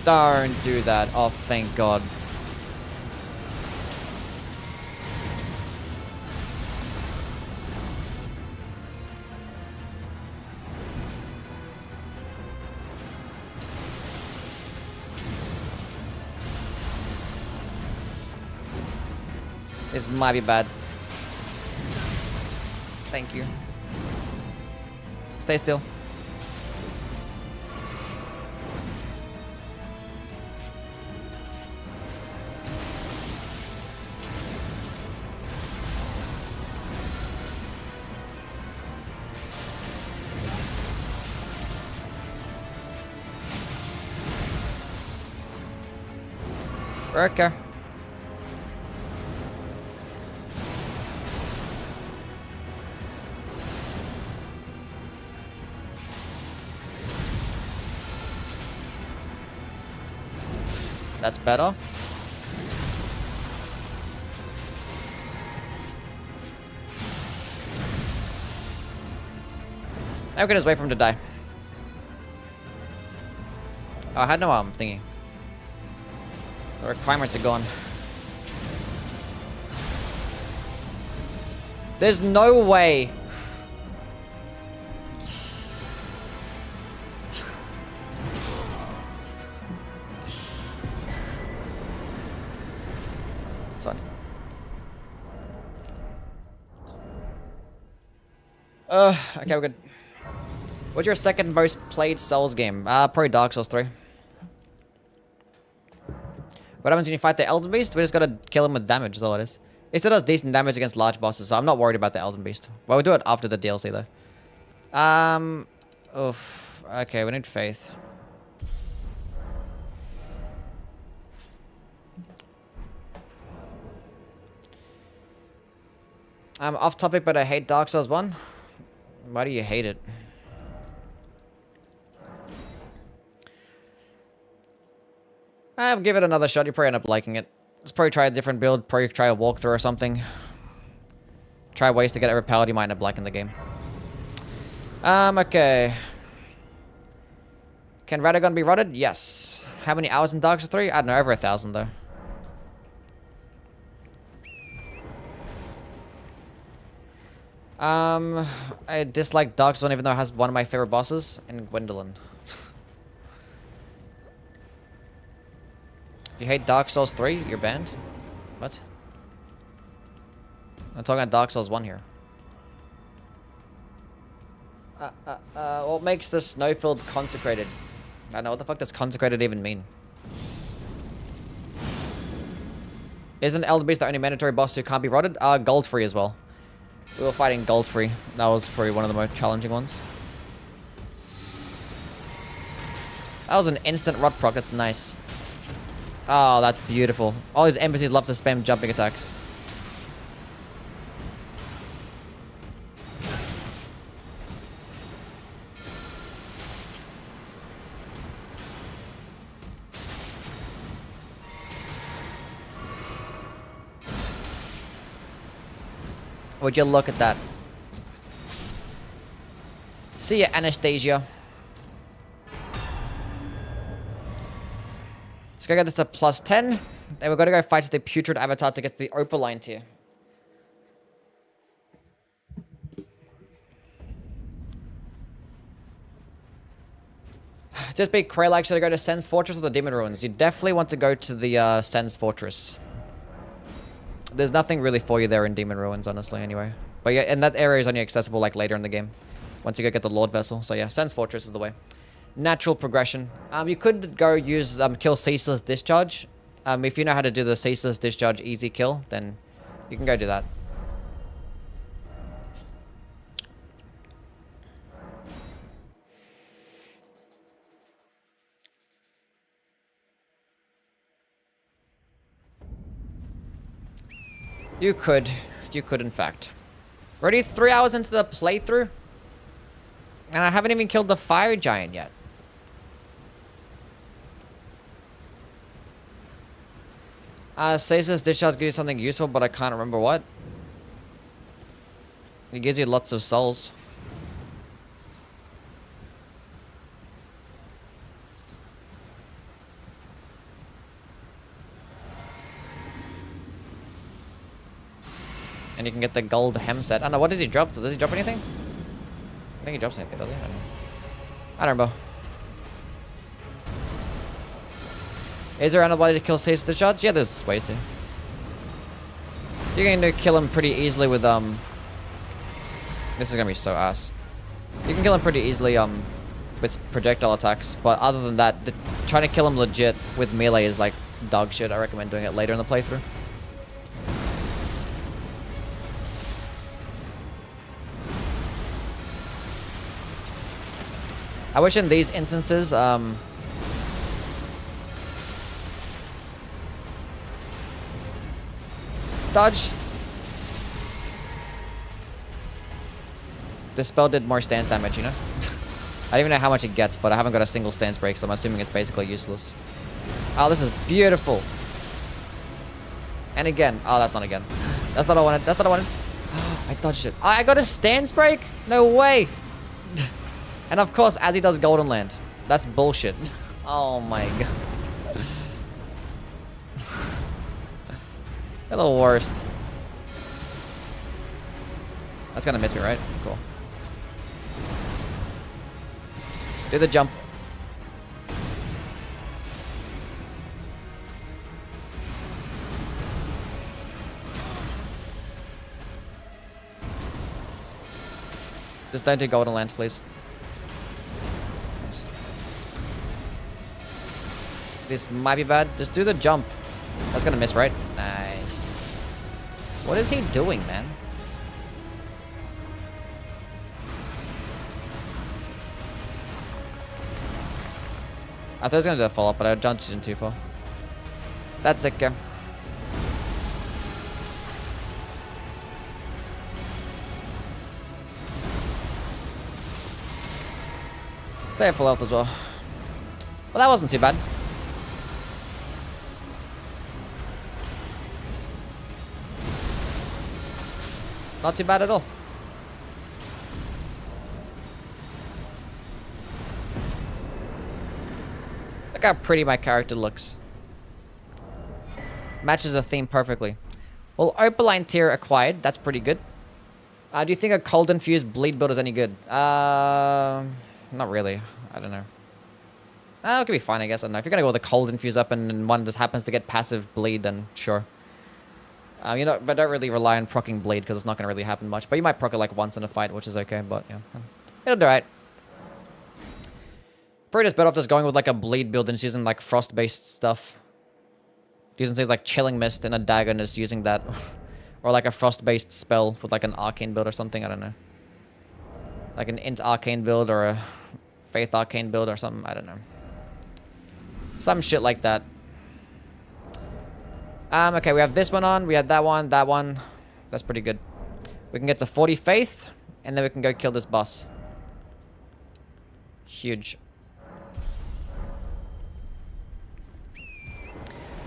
Don't do that. Oh, thank God. This might be bad. Thank you. Stay still. Okay. That's better. Now we can just wait for him to die. Oh, I had no thingy. The requirements are gone. There's no way. It's funny. Okay, we're good. What's your second most played Souls game? Probably Dark Souls 3. What happens when you fight the Elden Beast? We just gotta kill him with damage, is all it is. It still does decent damage against large bosses, so I'm not worried about the Elden Beast. Well, we'll do it after the DLC, though. Oof. Okay, we need faith. I'm off topic, but I hate Dark Souls 1. Why do you hate it? I'll give it another shot. You probably end up liking it. Let's probably try a different build. Probably try a walkthrough or something. Try ways to get it repelled. You might end up liking the game. Okay. Can Radagon be rotted? Yes. How many hours in Dark Souls 3? I don't know. Over 1,000 though. I dislike Dark Souls 1 even though it has one of my favorite bosses in Gwendolyn. You hate Dark Souls 3? You're banned? What? I'm talking about Dark Souls 1 here. What makes the Snowfield consecrated? I don't know, what the fuck does consecrated even mean? Isn't Elden Beast the only mandatory boss who can't be rotted? Gold free as well. We were fighting gold free. That was probably one of the most challenging ones. That was an instant rot proc. That's nice. Oh, that's beautiful. All these NPCs love to spam jumping attacks. Would you look at that? See ya, Anastasia. Let's go get this to +10. Then we're gonna go fight the putrid avatar to get the opaline tier. Just be Kraylak, should I go to Sen's Fortress or the Demon Ruins? You definitely want to go to the Sen's Fortress. There's nothing really for you there in Demon Ruins, honestly, anyway. But yeah, and that area is only accessible like later in the game. Once you go get the Lord Vessel. So yeah, Sen's Fortress is the way. Natural progression. You could go use kill Ceaseless Discharge. If you know how to do the Ceaseless Discharge easy kill, then you can go do that. You could in fact. Already 3 hours into the playthrough, and I haven't even killed the fire giant yet. Ceaseless Discharge gives you something useful, but I can't remember what. It gives you lots of souls. And you can get the gold hem set. I don't know, what does he drop? Does he drop anything? I think he drops anything, does he? I don't know. Is there anybody to kill Ceaseless Discharge? Yeah, there's ways to. You're going to kill him pretty easily with, This is going to be so ass. You can kill him pretty easily, with projectile attacks. But other than that, trying to kill him legit with melee is, like, dog shit. I recommend doing it later in the playthrough. I wish in these instances, dodge. This spell did more stance damage, you know? I don't even know how much it gets, but I haven't got a single stance break, so I'm assuming it's basically useless. Oh, this is beautiful. And again. Oh, that's not again. That's not what I wanted. That's not what I wanted. I dodged it. I got a stance break? No way. And of course, as he does Golden Land. That's bullshit. Oh my god. You're the worst. That's gonna miss me, right? Cool. Do the jump. Just don't do Golden Land, please. Nice. This might be bad. Just do the jump. That's gonna miss, right? Nice. What is he doing, man? I thought he was gonna do a follow-up, but I jumped in too far. That's okay. Stay at full health as well. Well, that wasn't too bad. Not too bad at all. Look how pretty my character looks. Matches the theme perfectly. Well, Opaline tier acquired. That's pretty good. Do you think a cold infused bleed build is any good? Not really. I don't know. It could be fine, I guess. I don't know. If you're gonna go with a cold infuse up and one just happens to get passive bleed, then sure. You know, but don't really rely on proccing bleed because it's not gonna really happen much. But you might proc it like once in a fight, which is okay. But yeah, it'll do right. Probably just better off just going with like a bleed build and just using like frost-based stuff. Using things like Chilling Mist and a dagger and just using that. Or like a frost-based spell with like an arcane build or something, I don't know. Like an int arcane build or a faith arcane build or something, I don't know. Some shit like that. Okay, we have this one on. We had that one, that one. That's pretty good. We can get to 40 faith, and then we can go kill this boss. Huge.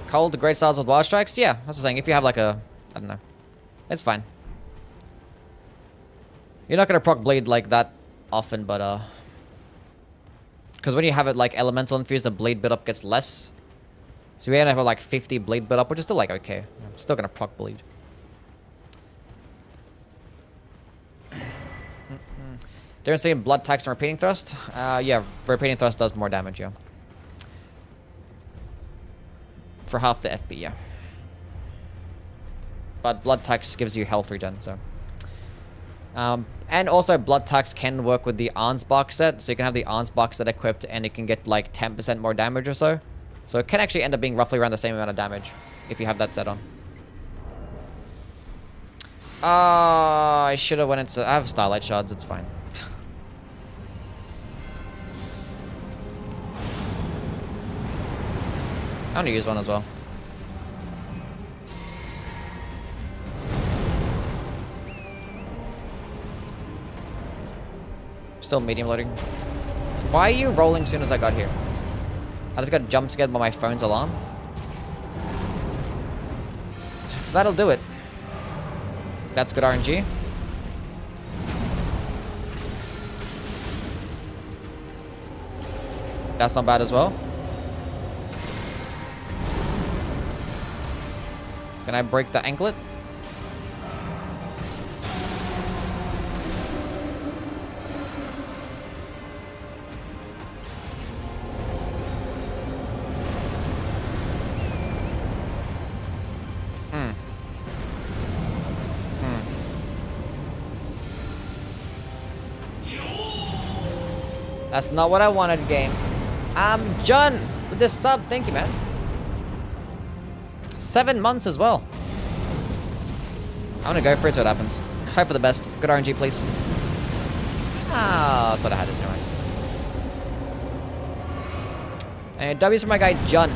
Cold, great styles with wild strikes? Yeah, that's what I'm saying. If you have like a... I don't know. It's fine. You're not gonna proc bleed like that often, but because when you have it like elemental infused, the bleed build up gets less. So we end up with like 50 bleed build up, which is still like okay. I'm still gonna proc bleed. Difference between blood tax and repeating thrust? Yeah, repeating thrust does more damage, yeah. For half the FP, yeah. But blood tax gives you health regen, so. And also blood tax can work with the Ansbach set, so you can have the Ansbach set equipped and it can get like 10% more damage or so. So it can actually end up being roughly around the same amount of damage if you have that set on. I should have went into... I have Starlight Shards, it's fine. I'm gonna use one as well. Still medium loading. Why are you rolling as soon as I got here? I just got jump scared by my phone's alarm. That'll do it. That's good RNG. That's not bad as well. Can I break the anklet? That's not what I wanted, game. John, with this sub, thank you, man. 7 months as well. I'm gonna go for it, see what happens. Hope for the best. Good RNG, please. Ah, I thought I had it, anyways. And W's for my guy, John.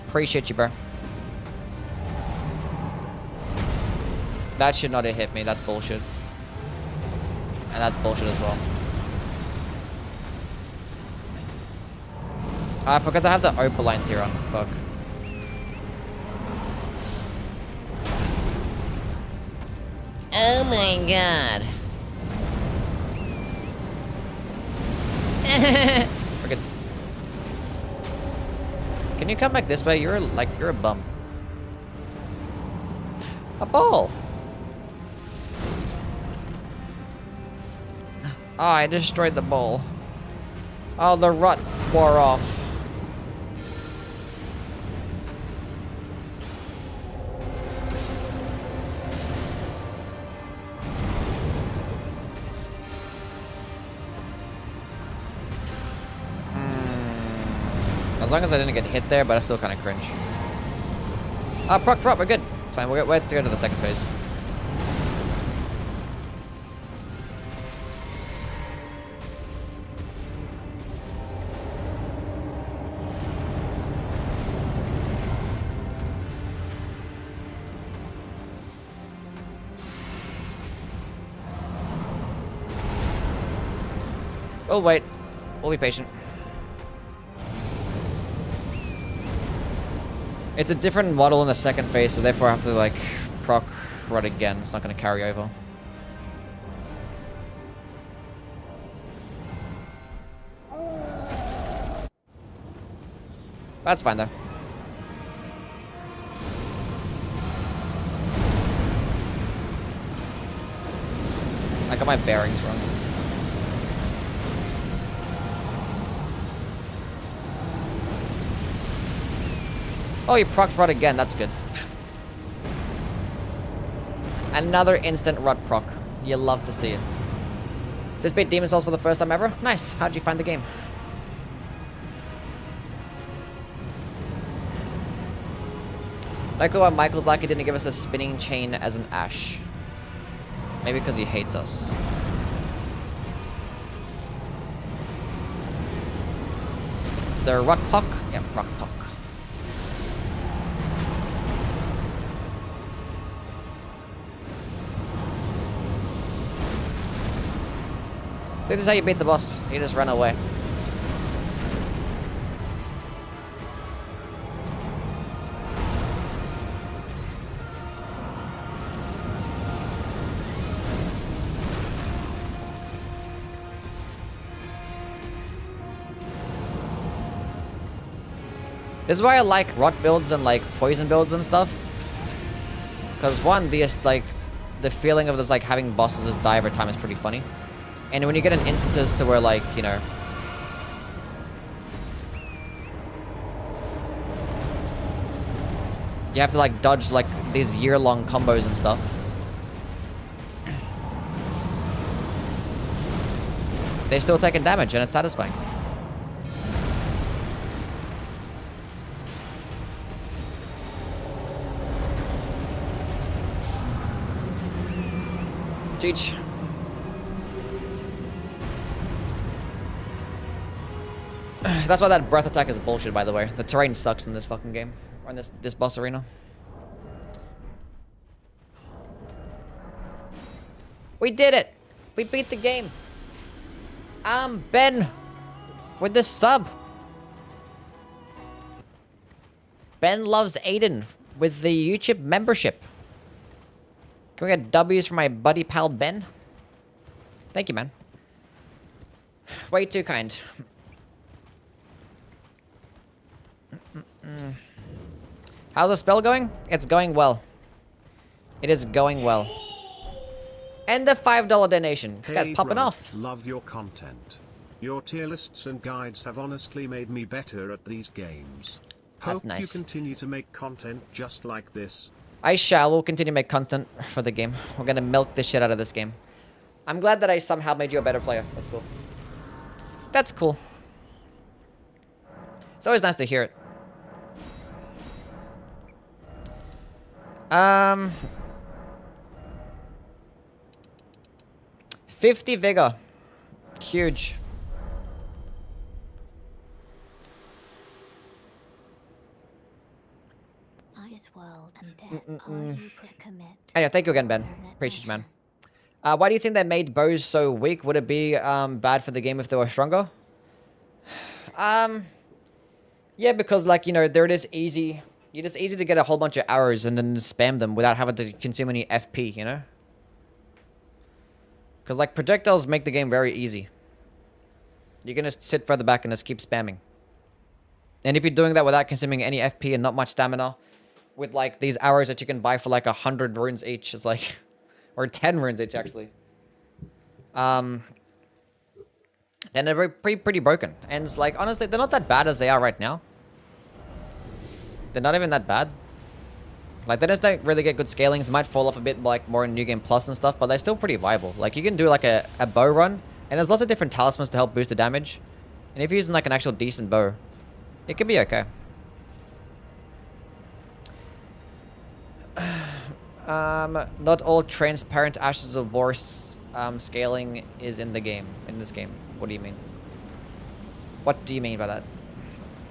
Appreciate you, bro. That should not have hit me, that's bullshit. And that's bullshit as well. I forgot to have the Opalines here on. Fuck. Oh my god. We're good. Can you come back this way? You're a bum. A ball. Oh, I destroyed the bowl. Oh, the rut wore off. As long as I didn't get hit there, but I still kind of cringe. Proc drop, we're good. It's fine, we're to go to the second phase. We'll wait. We'll be patient. It's a different model in the second phase, so therefore I have to like proc rod again. It's not going to carry over. That's fine though. I got my bearings wrong. Oh, you procced rot again. That's good. Another instant rot proc. You love to see it. Just beat Demon Souls for the first time ever? Nice. How'd you find the game? Like why Michael's like he didn't give us a spinning chain as an Ash. Maybe because he hates us. the rock puck. Yep, rock puck. This is how you beat the boss. You just run away. This is why I like rot builds and like poison builds and stuff. Because one, the feeling of just like having bosses just die every time is pretty funny. And when you get in instances to where like, you know, you have to like dodge like these year-long combos and stuff. They're still taking damage and it's satisfying. Jeech. That's why that breath attack is bullshit, by the way. The terrain sucks in this fucking game. Or in this boss arena. We did it! We beat the game! Ben! With the sub! Ben loves Aiden with the YouTube membership. Can we get W's for my buddy pal Ben? Thank you, man. Way too kind. How's the spell going? It's going well. It is going well. And the $5 donation. This guy's popping off. Love your content. Your tier lists and guides have honestly made me better at these games. That's Hope nice. you continue to make content just like this. I shall. We'll continue to make content for the game. We're gonna milk the shit out of this game. I'm glad that I somehow made you a better player. That's cool. That's cool. It's always nice to hear it. 50 vigor. Huge. Ice world and death are you to commit. Anyway, thank you again, Ben. Appreciate you, man. Why do you think they made bows so weak? Would it be bad for the game if they were stronger? Yeah, because like, you know, they're just easy. You're just easy to get a whole bunch of arrows and then spam them without having to consume any FP, you know? Because like projectiles make the game very easy. You're gonna sit further back and just keep spamming. And if you're doing that without consuming any FP and not much stamina, with like these arrows that you can buy for like 100 runes each, is like, or 10 runes each actually. Then they're pretty broken. And it's like, honestly, they're not that bad as they are right now. They're not even that bad. Like, they just don't really get good scalings. Might fall off a bit, like, more in New Game Plus and stuff, but they're still pretty viable. Like, you can do, like, a bow run, and there's lots of different talismans to help boost the damage. And if you're using, like, an actual decent bow, it could be okay. Not all transparent Ashes of War scaling is in the game, in this game. What do you mean? What do you mean by that?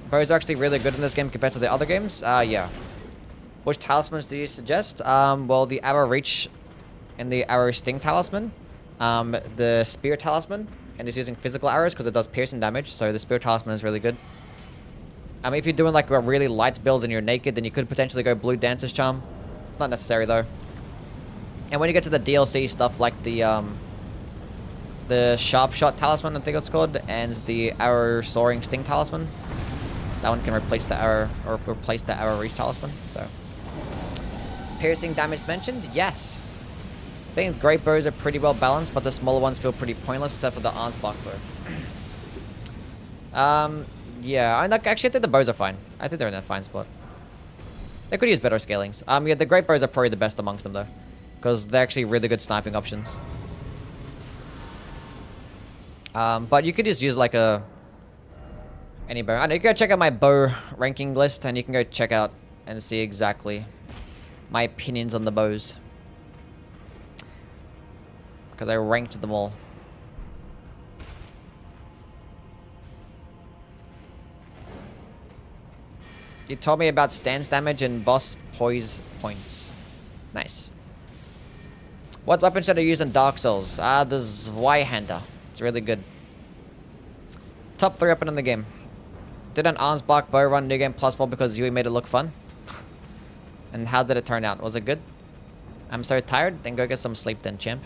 Bows are actually really good in this game compared to the other games? Yeah. Which talismans do you suggest? Well, the Arrow Reach and the Arrow Sting talisman. The Spear talisman, and it's using physical arrows because it does piercing damage, so the Spear talisman is really good. If you're doing like a really light build and you're naked, then you could potentially go Blue Dancer's Charm. It's not necessary though. And when you get to the DLC stuff like the Sharp Shot talisman, I think it's called, and the Arrow Soaring Sting talisman, that one can replace the Arrow Reach talisman. So, piercing damage mentioned, yes. I think great bows are pretty well balanced, but the smaller ones feel pretty pointless, except for the Arnspark bow. Yeah, actually I think the bows are fine. I think they're in a fine spot. They could use better scalings. Yeah, the great bows are probably the best amongst them though, because they're actually really good sniping options. But you could just use like any bow. I know, you can go check out my bow ranking list, and you can go check out and see exactly my opinions on the bows, because I ranked them all. You told me about stance damage and boss poise points. Nice. What weapon should I use in Dark Souls? The Zweihander. It's really good. Top 3 weapon in the game. Did an Arnsbach bow run New Game Plus 4 because Yui made it look fun? And how did it turn out? Was it good? I'm so tired. Then go get some sleep then, champ.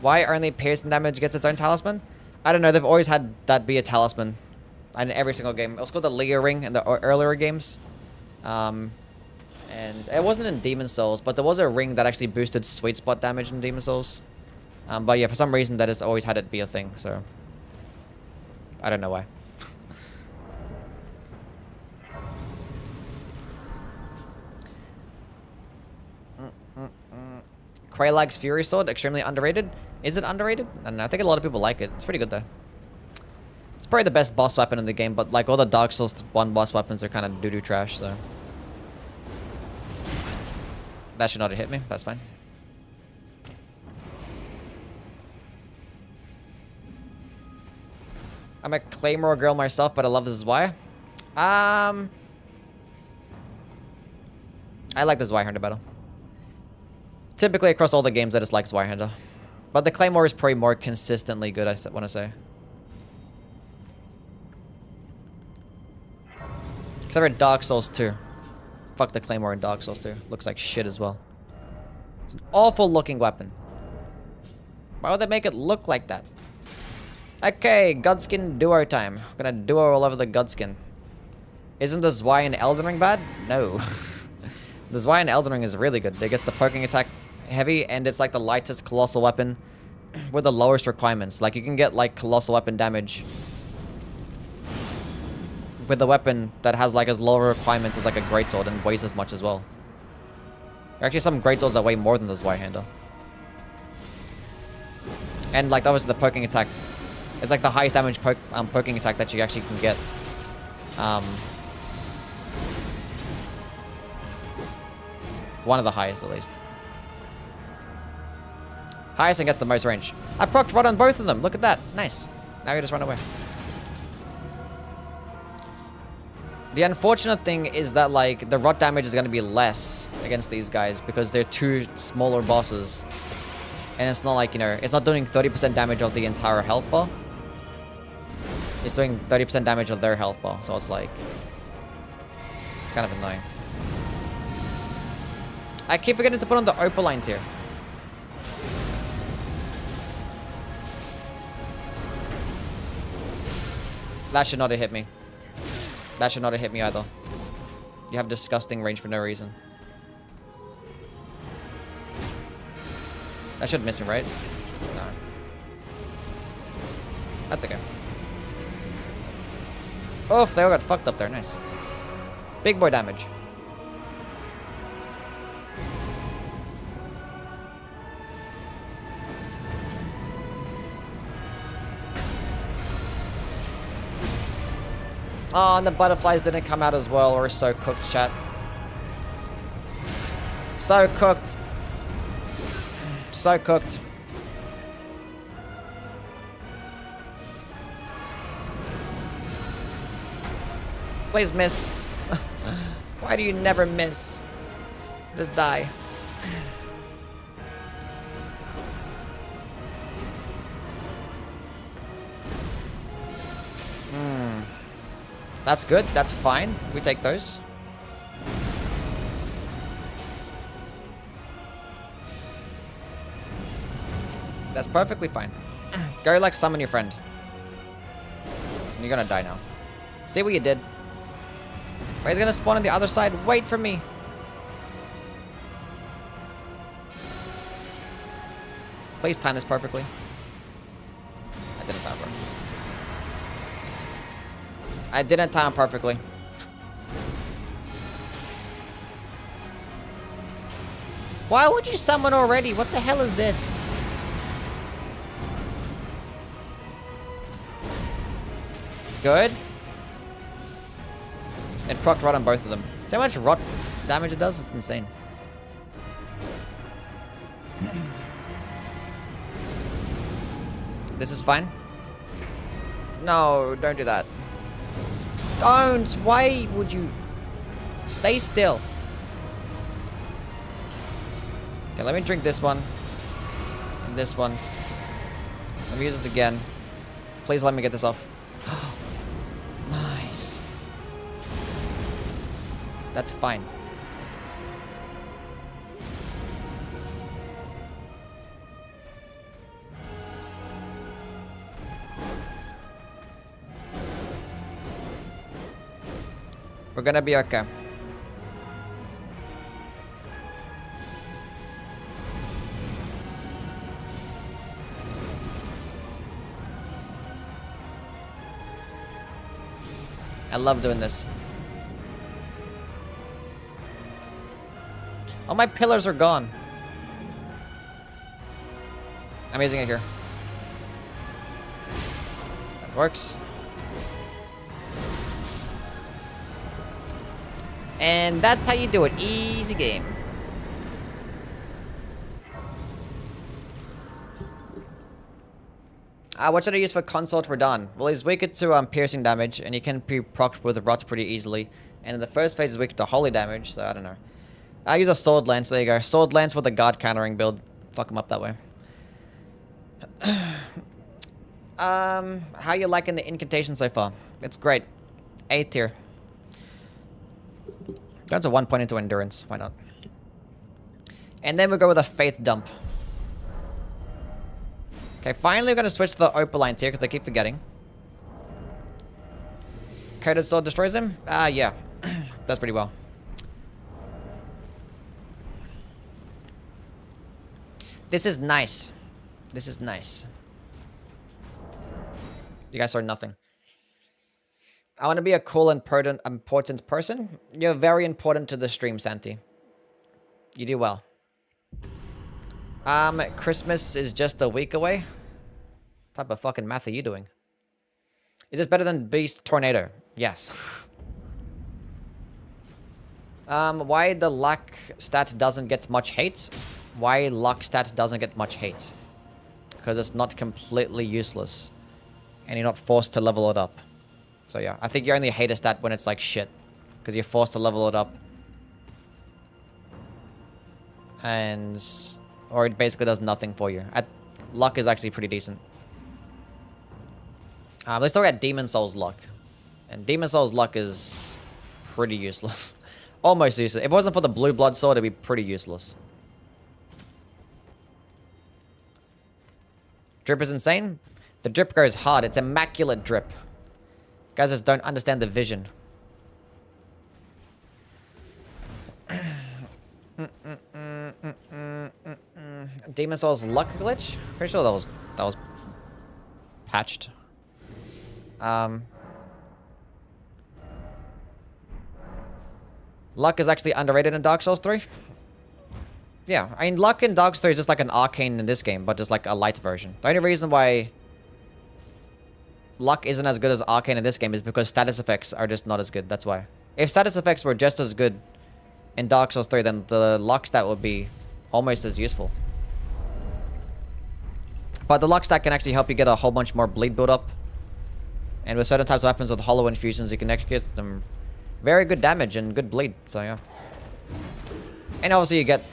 Why only piercing damage gets its own talisman? I don't know. They've always had that be a talisman. In every single game. It was called the Leah Ring in the earlier games. And it wasn't in Demon Souls, but there was a ring that actually boosted sweet spot damage in Demon Souls. But yeah, for some reason that has always had it be a thing, so I don't know why. Kraylag's Fury Sword, extremely underrated. Is it underrated? I don't know. I think a lot of people like it. It's pretty good though. It's probably the best boss weapon in the game, but like all the Dark Souls 1 boss weapons are kind of doo-doo trash, so. That should not have hit me. That's fine. I'm a Claymore girl myself, but I love this is why. I like the Zweihander battle. Typically across all the games, I just like Zweihander. But the Claymore is probably more consistently good, I want to say. Except for Dark Souls 2. Fuck the Claymore in Dark Souls 2. Looks like shit as well. It's an awful looking weapon. Why would they make it look like that? Okay, Godskin duo time. I'm gonna duo all over the Godskin. Isn't the Zwei in Elden Ring bad? No. The Zwei in Elden Ring is really good. It gets the poking attack heavy, and it's like the lightest colossal weapon with the lowest requirements. Like you can get like colossal weapon damage with a weapon that has like as lower requirements as like a greatsword and weighs as much as well. There are actually some greatswords that weigh more than the Zweihander. And like obviously the poking attack is like the highest damage poking attack that you actually can get. One of the highest at least. Highest and gets the most range. I procced right on both of them. Look at that. Nice. Now you just run away. The unfortunate thing is that like the rot damage is going to be less against these guys because they're two smaller bosses. And it's not like, you know, it's not doing 30% damage of the entire health bar. It's doing 30% damage of their health bar. So it's like, it's kind of annoying. I keep forgetting to put on the Opaline tier. That should not have hit me. That should not have hit me either. You have disgusting range for no reason. That should miss me, right? No. That's okay. Oof, they all got fucked up there. Nice. Big boy damage. Oh, and the butterflies didn't come out as well. We're so cooked, chat. So cooked. So cooked. Please miss. Why do you never miss? Just die. That's good. That's fine. We take those. That's perfectly fine. Go like summon your friend. And you're gonna die now. See what you did. But he's gonna spawn on the other side. Wait for me. Please time this perfectly. I didn't time perfectly. I didn't time perfectly. Why would you summon already? What the hell is this? Good. It procced right on both of them. See how much rot damage it does? It's insane. This is fine. No, don't do that. Don't! Why would you... Stay still. Okay, let me drink this one. And this one. Let me use this again. Please let me get this off. Nice. That's fine. We're gonna be okay. I love doing this. Oh, my pillars are gone. I'm using it here. That works. And that's how you do it. Easy game. What should I use for consort Radahn? Well, he's weaker to piercing damage, and you can be procced with rot pretty easily. And in the first phase, he's weaker to holy damage, so I don't know. I use a sword lance. There you go. Sword lance with a guard countering build. Fuck him up that way. How you liking the incantation so far? It's great. A tier. That's a 1 point into endurance. Why not? And then we'll go with a faith dump. Okay, finally we're going to switch to the Opaline tier because I keep forgetting. Coated Sword destroys him? Yeah. Does pretty well. This is nice. This is nice. You guys saw nothing. I want to be a cool and important person. You're very important to the stream, Santi. You do well. Christmas is just a week away. What type of fucking math are you doing? Is this better than Beast Tornado? Yes. Why the luck stat doesn't get much hate? Why luck stat doesn't get much hate? Because it's not completely useless. And you're not forced to level it up. So yeah, I think you only hate a stat when it's like shit. Because you're forced to level it up. And... or it basically does nothing for you. Luck is actually pretty decent. Let's talk about Demon Souls luck. And Demon Souls luck is pretty useless. Almost useless. If it wasn't for the blue blood sword, it'd be pretty useless. Drip is insane. The drip goes hard. It's immaculate drip. Guys just don't understand the vision. Demon Souls luck glitch? Pretty sure that was patched. Luck is actually underrated in Dark Souls 3. Yeah, I mean, luck in Dark Souls 3 is just like an arcane in this game, but just like a light version. The only reason why luck isn't as good as arcane in this game is because status effects are just not as good. That's why. If status effects were just as good in Dark Souls 3, then the luck stat would be almost as useful. But the luck stat can actually help you get a whole bunch more bleed build up. And with certain types of weapons with hollow infusions, you can actually get them very good damage and good bleed. So yeah. And obviously you get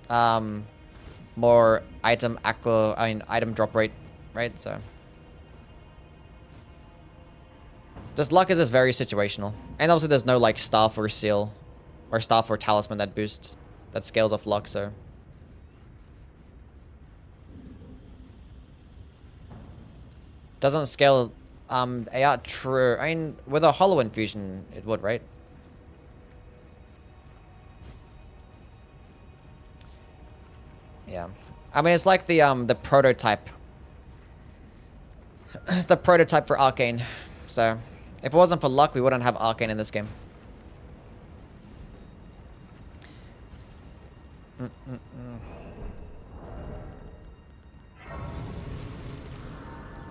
more item drop rate, right? So just luck is just very situational. And obviously there's no like staff or seal or staff or talisman that boosts, that scales off luck, so. Doesn't scale, yeah, true. I mean, with a hollow infusion, it would, right? Yeah. I mean, it's like the prototype. It's the prototype for Arcane. So, if it wasn't for luck, we wouldn't have Arcane in this game.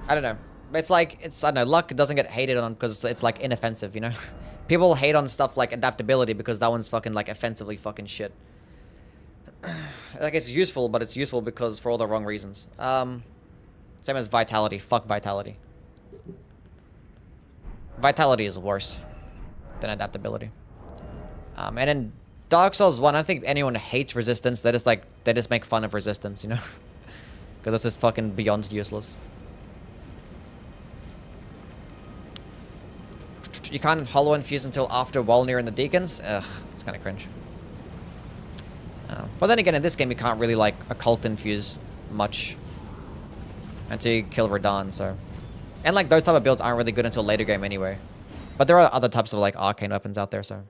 I don't know. But it's like, I don't know, luck doesn't get hated on because it's like inoffensive, you know? People hate on stuff like adaptability because that one's fucking like offensively fucking shit. Like, it's useful, but it's useful because for all the wrong reasons. Same as vitality. Fuck vitality. Vitality is worse than adaptability. And in Dark Souls 1, I don't think anyone hates resistance. They just make fun of resistance, you know? Because that's just fucking beyond useless. You can't hollow infuse until after Walnir and the Deacons. Ugh, it's kind of cringe. But then again, in this game, you can't really like occult infuse much until you kill Radahn, so. And like those type of builds aren't really good until later game anyway. But there are other types of like arcane weapons out there, so.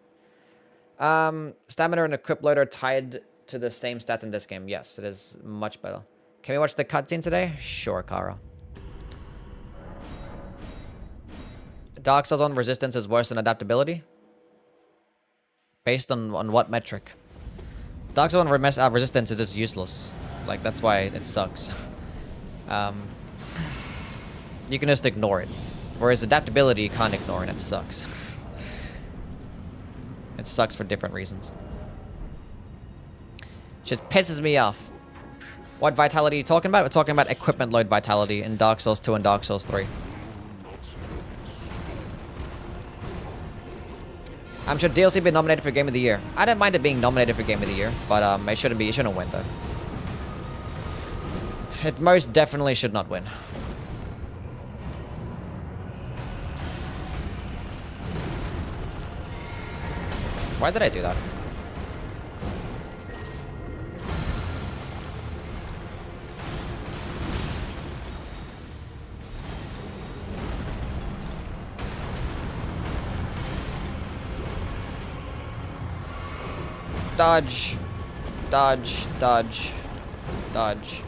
Stamina and equip load are tied to the same stats in this game. Yes, it is much better. Can we watch the cutscene today? Sure, Kara. Dark Souls 1 resistance is worse than adaptability? Based on what metric? Dark Souls 1 resistance is just useless. Like, that's why it sucks. You can just ignore it. Whereas adaptability, you can't ignore and it sucks. It sucks for different reasons. Just pisses me off. What vitality are you talking about? We're talking about equipment load vitality in Dark Souls 2 and Dark Souls 3. I'm sure DLC will be nominated for Game of the Year. I don't mind it being nominated for Game of the Year, but it shouldn't win though. It most definitely should not win. Why did I do that? Dodge. Dodge. Dodge. Dodge.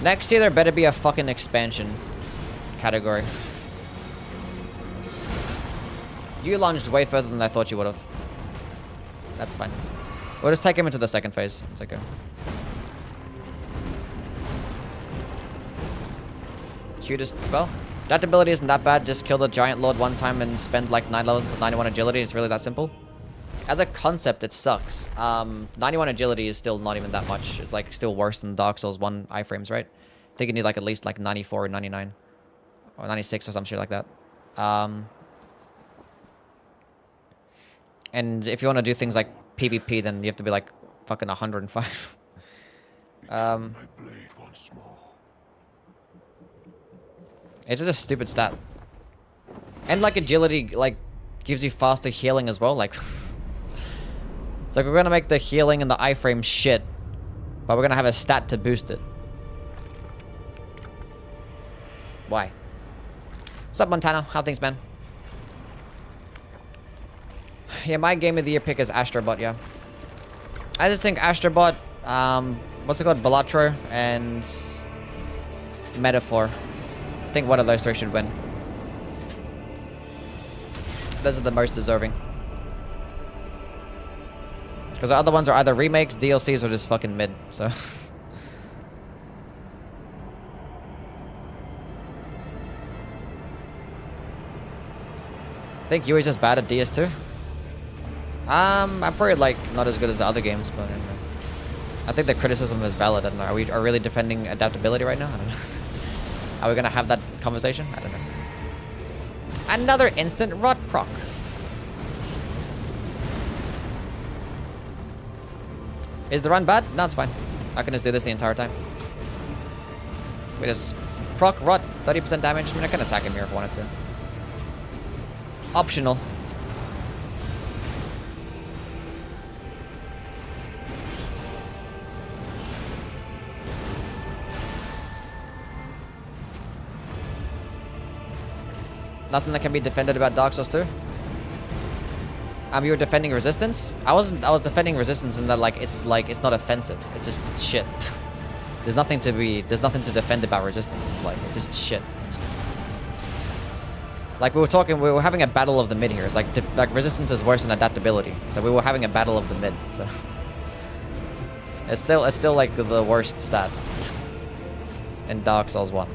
Next year, there better be a fucking expansion category. You lunged way further than I thought you would have. That's fine. We'll just take him into the second phase. It's okay. Cutest spell? That ability isn't that bad. Just kill the Giant Lord one time and spend like 9 levels to 91 agility. It's really that simple. As a concept, it sucks. 91 agility is still not even that much. It's like still worse than Dark Souls 1 iframes, right? I think you need like at least like 94 or 99. Or 96 or some shit like that. And if you want to do things like PvP, then you have to be like fucking 105. It's just a stupid stat. And like agility like gives you faster healing as well. Like it's like we're gonna make the healing and the iframe shit, but we're gonna have a stat to boost it. Why? What's up, Montana? How things, man? Yeah, my Game of the Year pick is Astrobot, yeah. I just think Astrobot, what's it called? Balatro and Metaphor. I think one of those three should win. Those are the most deserving. Because the other ones are either remakes, DLCs, or just fucking mid, so. I think Yui's just bad at DS2. I'm probably like not as good as the other games, but I think the criticism is valid. I don't know. Are we really defending adaptability right now? I don't know. Are we gonna have that conversation? I don't know. Another instant rot proc. Is the run bad? No, it's fine. I can just do this the entire time. We just proc rot, 30% damage. I mean, I can attack him here if I wanted to. Optional. Nothing that can be defended about Dark Souls 2. You were defending resistance? I was defending resistance in that it's not offensive. It's just shit. There's nothing to defend about resistance. It's just shit. Like we were having a battle of the mid here. It's like resistance is worse than adaptability. So we were having a battle of the mid. So it's still like the worst stat in Dark Souls 1.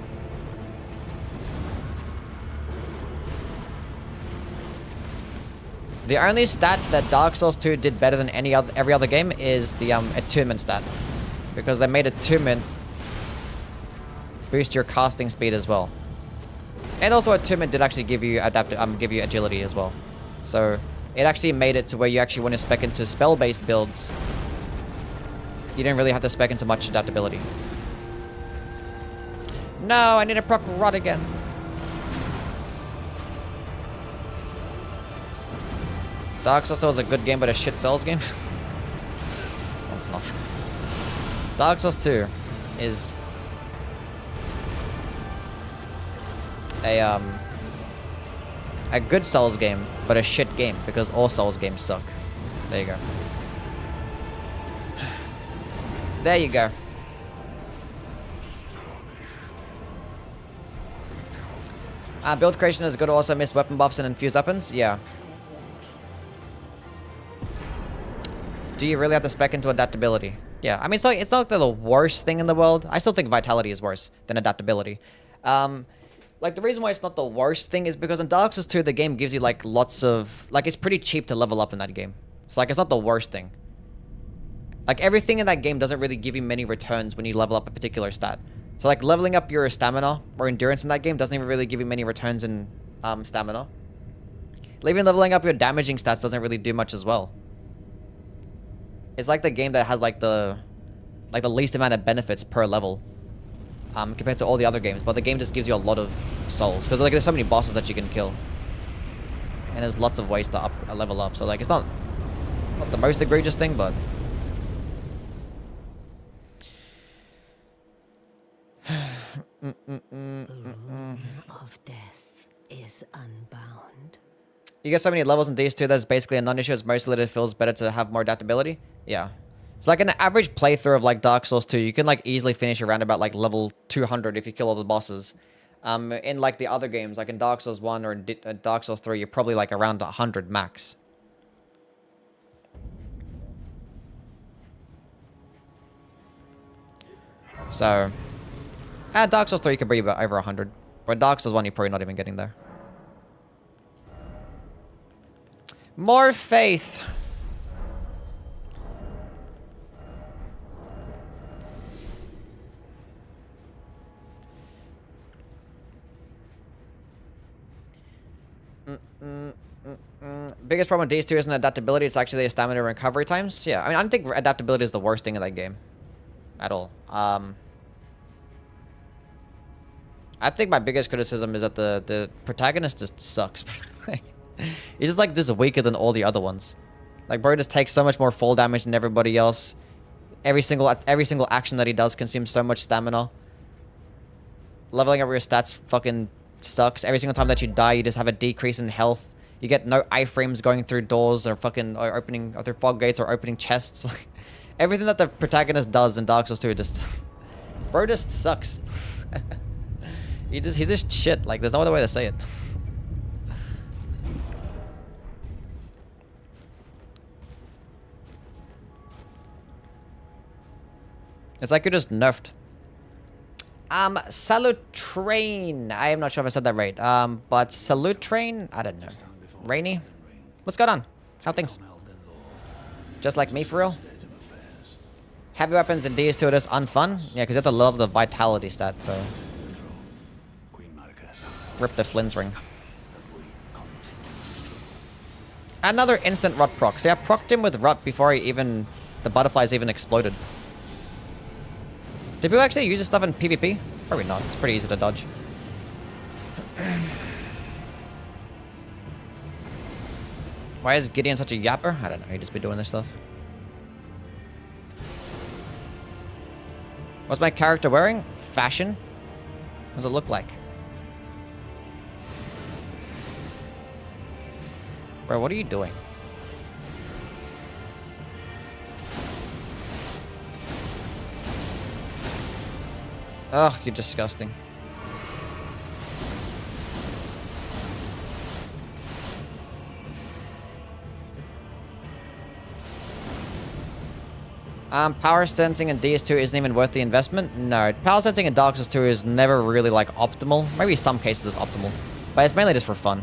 The only stat that Dark Souls 2 did better than every other game is the attunement stat, because they made attunement boost your casting speed as well. And also Attunement did actually give you give you agility as well. So it actually made it to where you actually want to spec into spell-based builds. You didn't really have to spec into much adaptability. No, I need to proc rot again. Dark Souls was a good game, but a shit Souls game. No, it's not. Dark Souls 2 is a good Souls game, but a shit game because all Souls games suck. There you go. There you go. Build creation is good. Also miss weapon buffs and infused weapons. Yeah. Do you really have to spec into adaptability? Yeah. I mean, it's not the worst thing in the world. I still think vitality is worse than adaptability. Like the reason why it's not the worst thing is because in Dark Souls 2, the game gives you like lots of it's pretty cheap to level up in that game. So like it's not the worst thing. Like everything in that game doesn't really give you many returns when you level up a particular stat. So like leveling up your stamina or endurance in that game doesn't even really give you many returns in stamina. Even leveling up your damaging stats doesn't really do much as well. It's like the game that has like the least amount of benefits per level compared to all the other games. But the game just gives you a lot of souls because like there's so many bosses that you can kill, and there's lots of ways to level up. So like it's not the most egregious thing, but. The room of death is unbound. You get so many levels in DS2 that's basically a non-issue. It's mostly that it feels better to have more adaptability. Yeah. It's like an average playthrough of like Dark Souls 2. You can like easily finish around about like level 200 if you kill all the bosses. In like the other games, like in Dark Souls 1 or in Dark Souls 3, you're probably like around 100 max. So... Dark Souls 3 you could be about over 100. But Dark Souls 1 you're probably not even getting there. More faith! Biggest problem with DS2 isn't adaptability, it's actually the stamina and recovery times. Yeah, I mean, I don't think adaptability is the worst thing in that game. At all. I think my biggest criticism is that the protagonist just sucks. He's just like just weaker than all the other ones. Like bro just takes so much more fall damage than everybody else. Every single action that he does consumes so much stamina. Leveling up your stats fucking sucks. Every single time that you die, you just have a decrease in health. You get no iframes going through doors or fucking opening through fog gates or opening chests. Everything that the protagonist does in Dark Souls 2 just bro just sucks. He's just shit. Like, there's no other way to say it. It's like you're just nerfed. Salute Train. I am not sure if I said that right. But Salute Train? I don't know. Rainy? What's going on? How things? Just like me, for real? Heavy weapons in DS2 are just unfun? Yeah, because you have to love the vitality stat, so... Rip the Flynn's ring. Another instant rot proc. See, I procced him with rot before the butterflies even exploded. Did people actually use this stuff in PvP? Probably not. It's pretty easy to dodge. Why is Gideon such a yapper? I don't know. He just be doing this stuff. What's my character wearing? Fashion? What does it look like? Bro, what are you doing? Ugh, you're disgusting. Power sensing in DS2 isn't even worth the investment? No, power sensing in Dark Souls 2 is never really like optimal. Maybe some cases it's optimal, but it's mainly just for fun.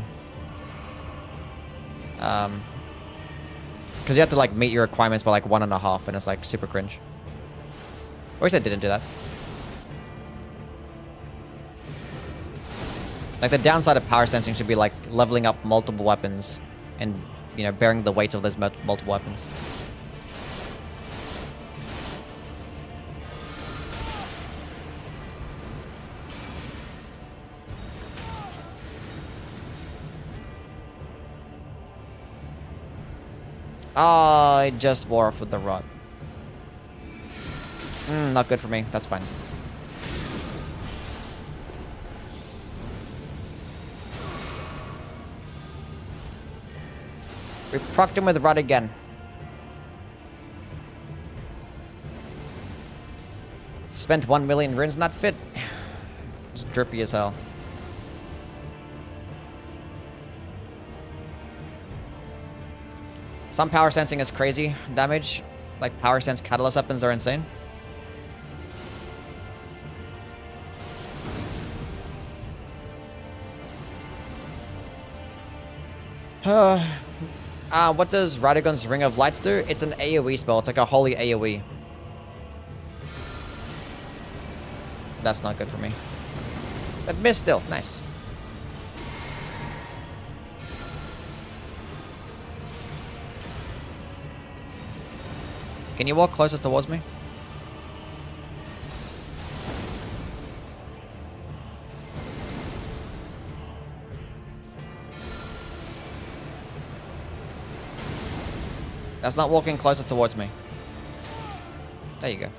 Because you have to like meet your requirements by like 1.5, and it's like super cringe. I wish I didn't do that. Like the downside of power sensing should be like leveling up multiple weapons and, you know, bearing the weight of those multiple weapons. Oh, I just wore off with the rod. Not good for me. That's fine. We procced him with rod again. Spent 1 million runes not fit. It's drippy as hell. Some power sensing is crazy damage. Like power sense catalyst weapons are insane. What does Radagon's Ring of Lights do? It's an AoE spell. It's like a holy AoE. That's not good for me. But miss still. Nice. Can you walk closer towards me? That's not walking closer towards me. There you go.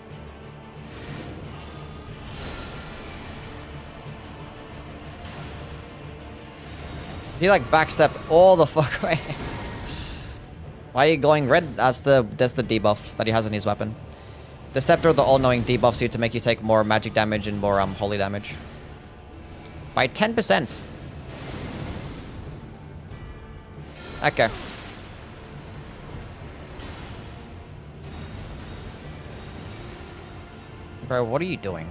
He like backstepped all the fuck away. Why are you glowing red? That's the debuff that he has in his weapon. The Scepter of the All-Knowing debuffs you to make you take more magic damage and more holy damage. By 10%. Okay. Bro, what are you doing?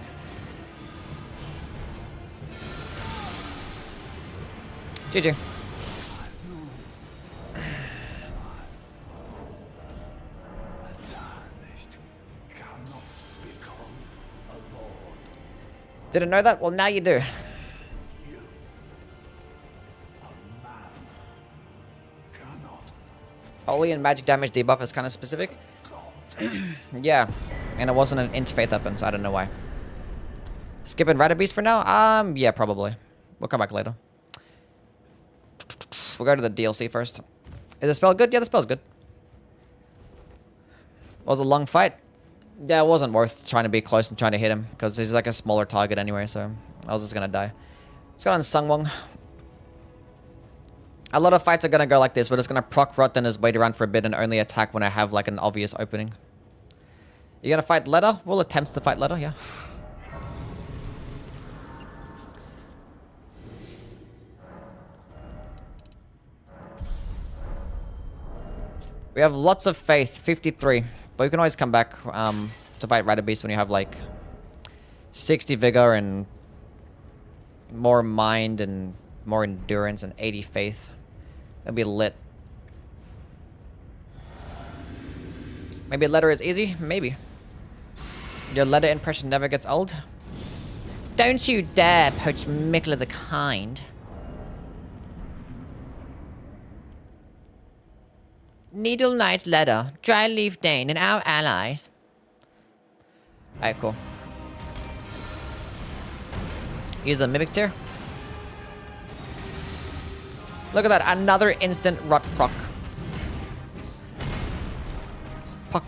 GG. Didn't know that? Well, now you do. Holy and magic damage debuff is kind of specific. Yeah, and it wasn't an interfaith weapon, so I don't know why. Skipping Rider Beast for now? Yeah, probably. We'll come back later. We'll go to the DLC first. Is the spell good? Yeah, the spell's good. It was a long fight. Yeah, it wasn't worth trying to be close and trying to hit him, because he's like a smaller target anyway, so I was just gonna die. Let's go on Sungwon. A lot of fights are gonna go like this. We're just gonna proc rot, then just wait around for a bit and only attack when I have like an obvious opening. You gonna fight Leda? We'll attempt to fight Leda, yeah. We have lots of faith, 53. But you can always come back to fight Rider Beast when you have like 60 vigor and more mind and more endurance and 80 faith. It'll be lit. Maybe letter is easy? Maybe. Your letter impression never gets old? Don't you dare poach Mikla the Kind. Needle Knight Letter, Dry Leaf Dane, and our allies. Alright, cool. Use the Mimic Tear. Look at that, another instant rot proc. Puck.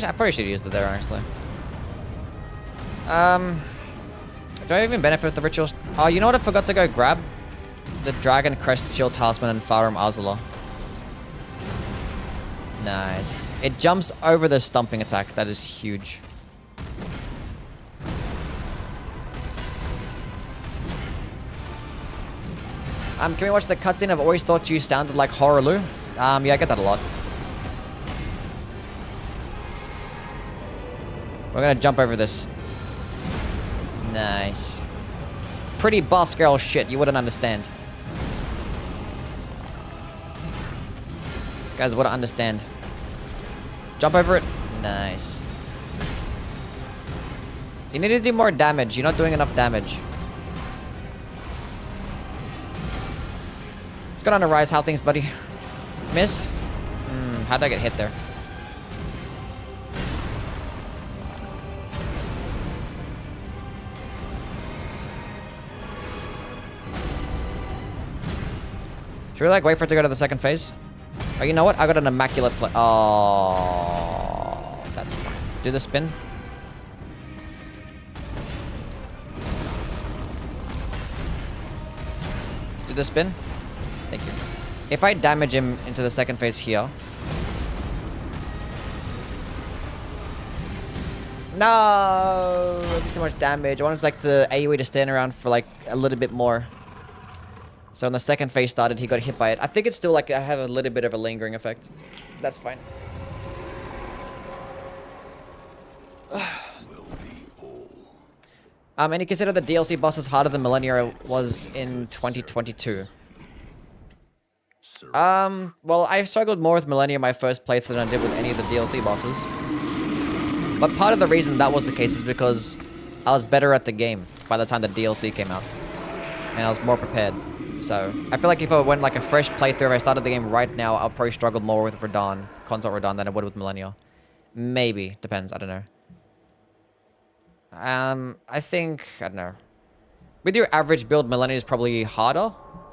I probably should have used it there, honestly. Do I even benefit the rituals? Oh, you know what I forgot to go grab? The Dragon Crest Shield Talisman and Firearm Azula. Nice. It jumps over the Stomping attack. That is huge. Can we watch the cutscene? I've always thought you sounded like Horaloo. Yeah, I get that a lot. We're gonna jump over this. Nice. Pretty boss girl shit, you wouldn't understand. Guys wouldn't understand. Jump over it. Nice. You need to do more damage. You're not doing enough damage. What's going on to Rise? How things, buddy? Miss? How'd I get hit there? Should we like wait for it to go to the second phase? Oh, you know what? I got an immaculate play. Oh, that's fine. Do the spin. Do the spin. Thank you. If I damage him into the second phase here. No! I did too much damage. I wanted like the AoE to stand around for like a little bit more. So when the second phase started, he got hit by it. I think it's still like I have a little bit of a lingering effect. That's fine. And you consider the DLC bosses harder than Millennia was in 2022. Well, I struggled more with Millennia my first playthrough than I did with any of the DLC bosses. But part of the reason that was the case is because I was better at the game by the time the DLC came out. And I was more prepared. So, I feel like if I went like a fresh playthrough, if I started the game right now, I'll probably struggle more with Radahn, Consort Radahn, than I would with Millennia. Maybe. Depends. I don't know. I think, I don't know. With your average build, Millennia is probably harder.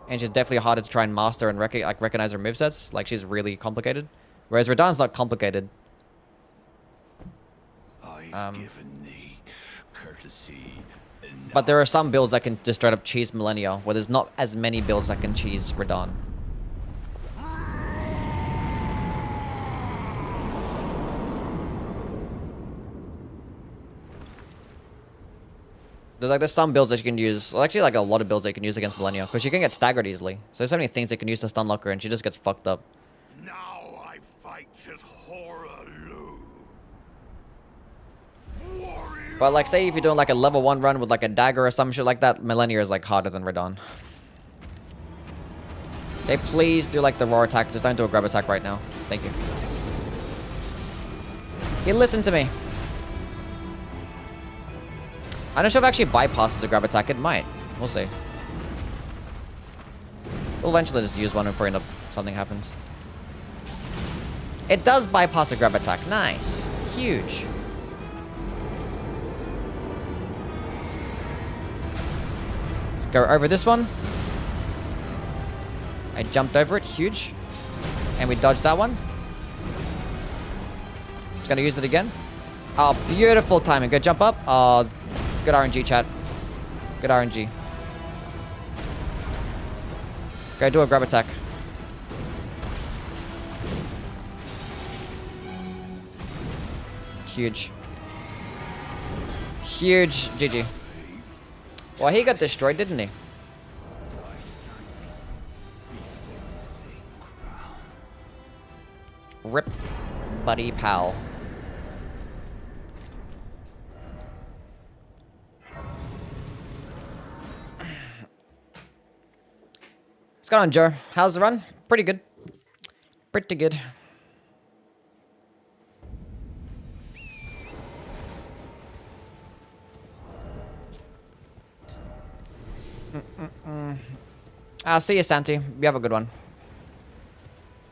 And she's definitely harder to try and master and recognize her movesets. Like, she's really complicated. Whereas Radahn's not complicated. I've given thee courtesy. But there are some builds that can just straight up cheese Millennia, where there's not as many builds that can cheese Radahn. There's some builds that you can use. Well, actually, like a lot of builds that you can use against Millennia, because she can get staggered easily. So there's so many things they can use to stun lock her, and she just gets fucked up. Now I fight as Horaloo. But like, say if you're doing like a level 1 run with like a dagger or some shit like that, Millennia is like harder than Radahn. Okay, please do like the roar attack. Just don't do a grab attack right now. Thank you. He listened to me. I'm not sure if it actually bypasses a grab attack. It might. We'll see. We'll eventually just use one and probably end up something happens. It does bypass a grab attack. Nice. Huge. Let's go over this one. I jumped over it. Huge. And we dodged that one. Just gonna use it again. Oh, beautiful timing. Go jump up. Oh, good RNG, chat. Good RNG. Go do a grab attack. Huge. Huge. GG. Well, he got destroyed, didn't he? Rip, buddy pal. What's going on, Joe? How's the run? Pretty good. Pretty good. I'll see you, Santi. You have a good one.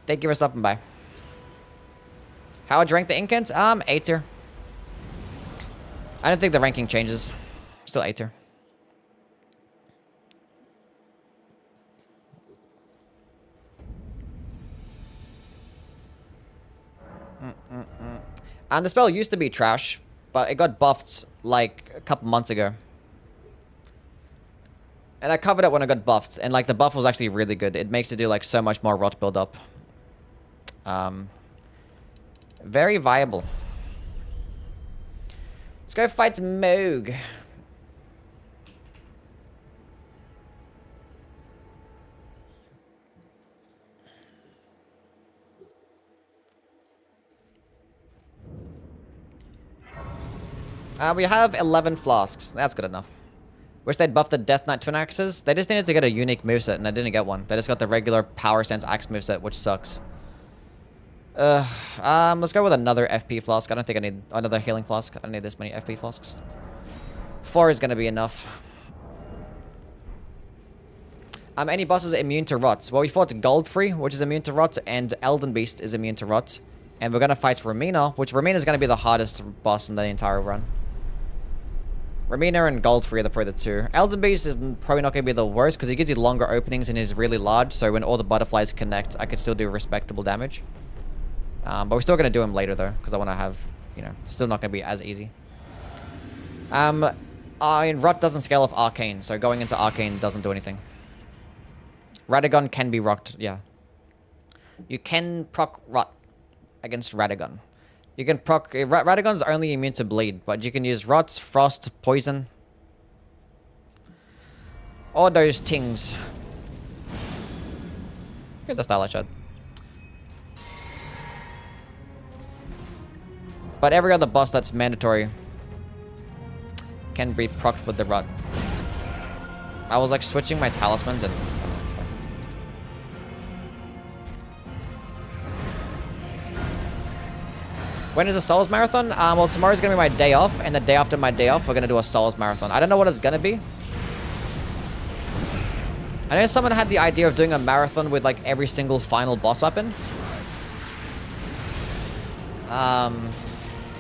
Thank you for stopping by. How would you rank the Incant? A tier. I don't think the ranking changes. Still A tier. And the spell used to be trash, but it got buffed like a couple months ago. And I covered it when I got buffed, and like the buff was actually really good. It makes it do like so much more rot build up. Very viable. Let's go fight some Moog. We have 11 flasks. That's good enough. Wish they'd buff the Death Knight Twin Axes. They just needed to get a unique moveset, and I didn't get one. They just got the regular Power Sense Axe moveset, which sucks. Let's go with another FP flask. I don't think I need another healing flask. I don't need this many FP flasks. 4 is gonna be enough. Any bosses immune to rot? Well, we fought Goldfree, which is immune to rot, and Elden Beast is immune to rot. And we're gonna fight Ramina, which Ramina is gonna be the hardest boss in the entire run. Ramina and Goldfree are probably the two. Elden Beast is probably not gonna be the worst, because he gives you longer openings and is really large, so when all the butterflies connect, I could still do respectable damage. But we're still gonna do him later, though, because I want to have, you know, still not gonna be as easy. And Rot doesn't scale off Arcane, so going into Arcane doesn't do anything. Radagon can be rocked, yeah. You can proc Rot against Radagon. You can proc... Radagon's only immune to bleed, but you can use Rot, Frost, Poison. All those things. Here's a Starlight Shard. But every other boss that's mandatory can be procced with the Rot. I was like switching my talismans and... When is a Souls Marathon? Well, tomorrow's gonna be my day off, and the day after my day off, we're gonna do a Souls Marathon. I don't know what it's gonna be. I know someone had the idea of doing a marathon with like every single final boss weapon.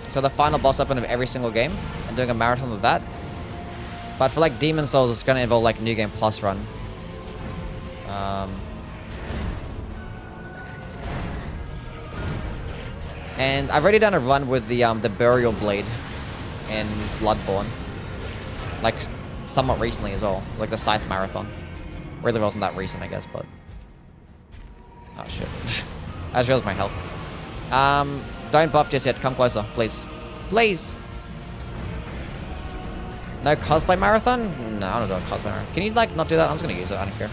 So the final boss weapon of every single game, and doing a marathon of that. But for like Demon Souls, it's gonna involve like New Game Plus run. And I've already done a run with the Burial Blade in Bloodborne. Like, somewhat recently as well. Like the Scythe Marathon. Really wasn't that recent, I guess, but... Oh, shit. I just realized my health. Don't buff just yet. Come closer, please. Please! No cosplay marathon? No, I don't do a cosplay marathon. Can you, like, not do that? I'm just gonna use it. I don't care.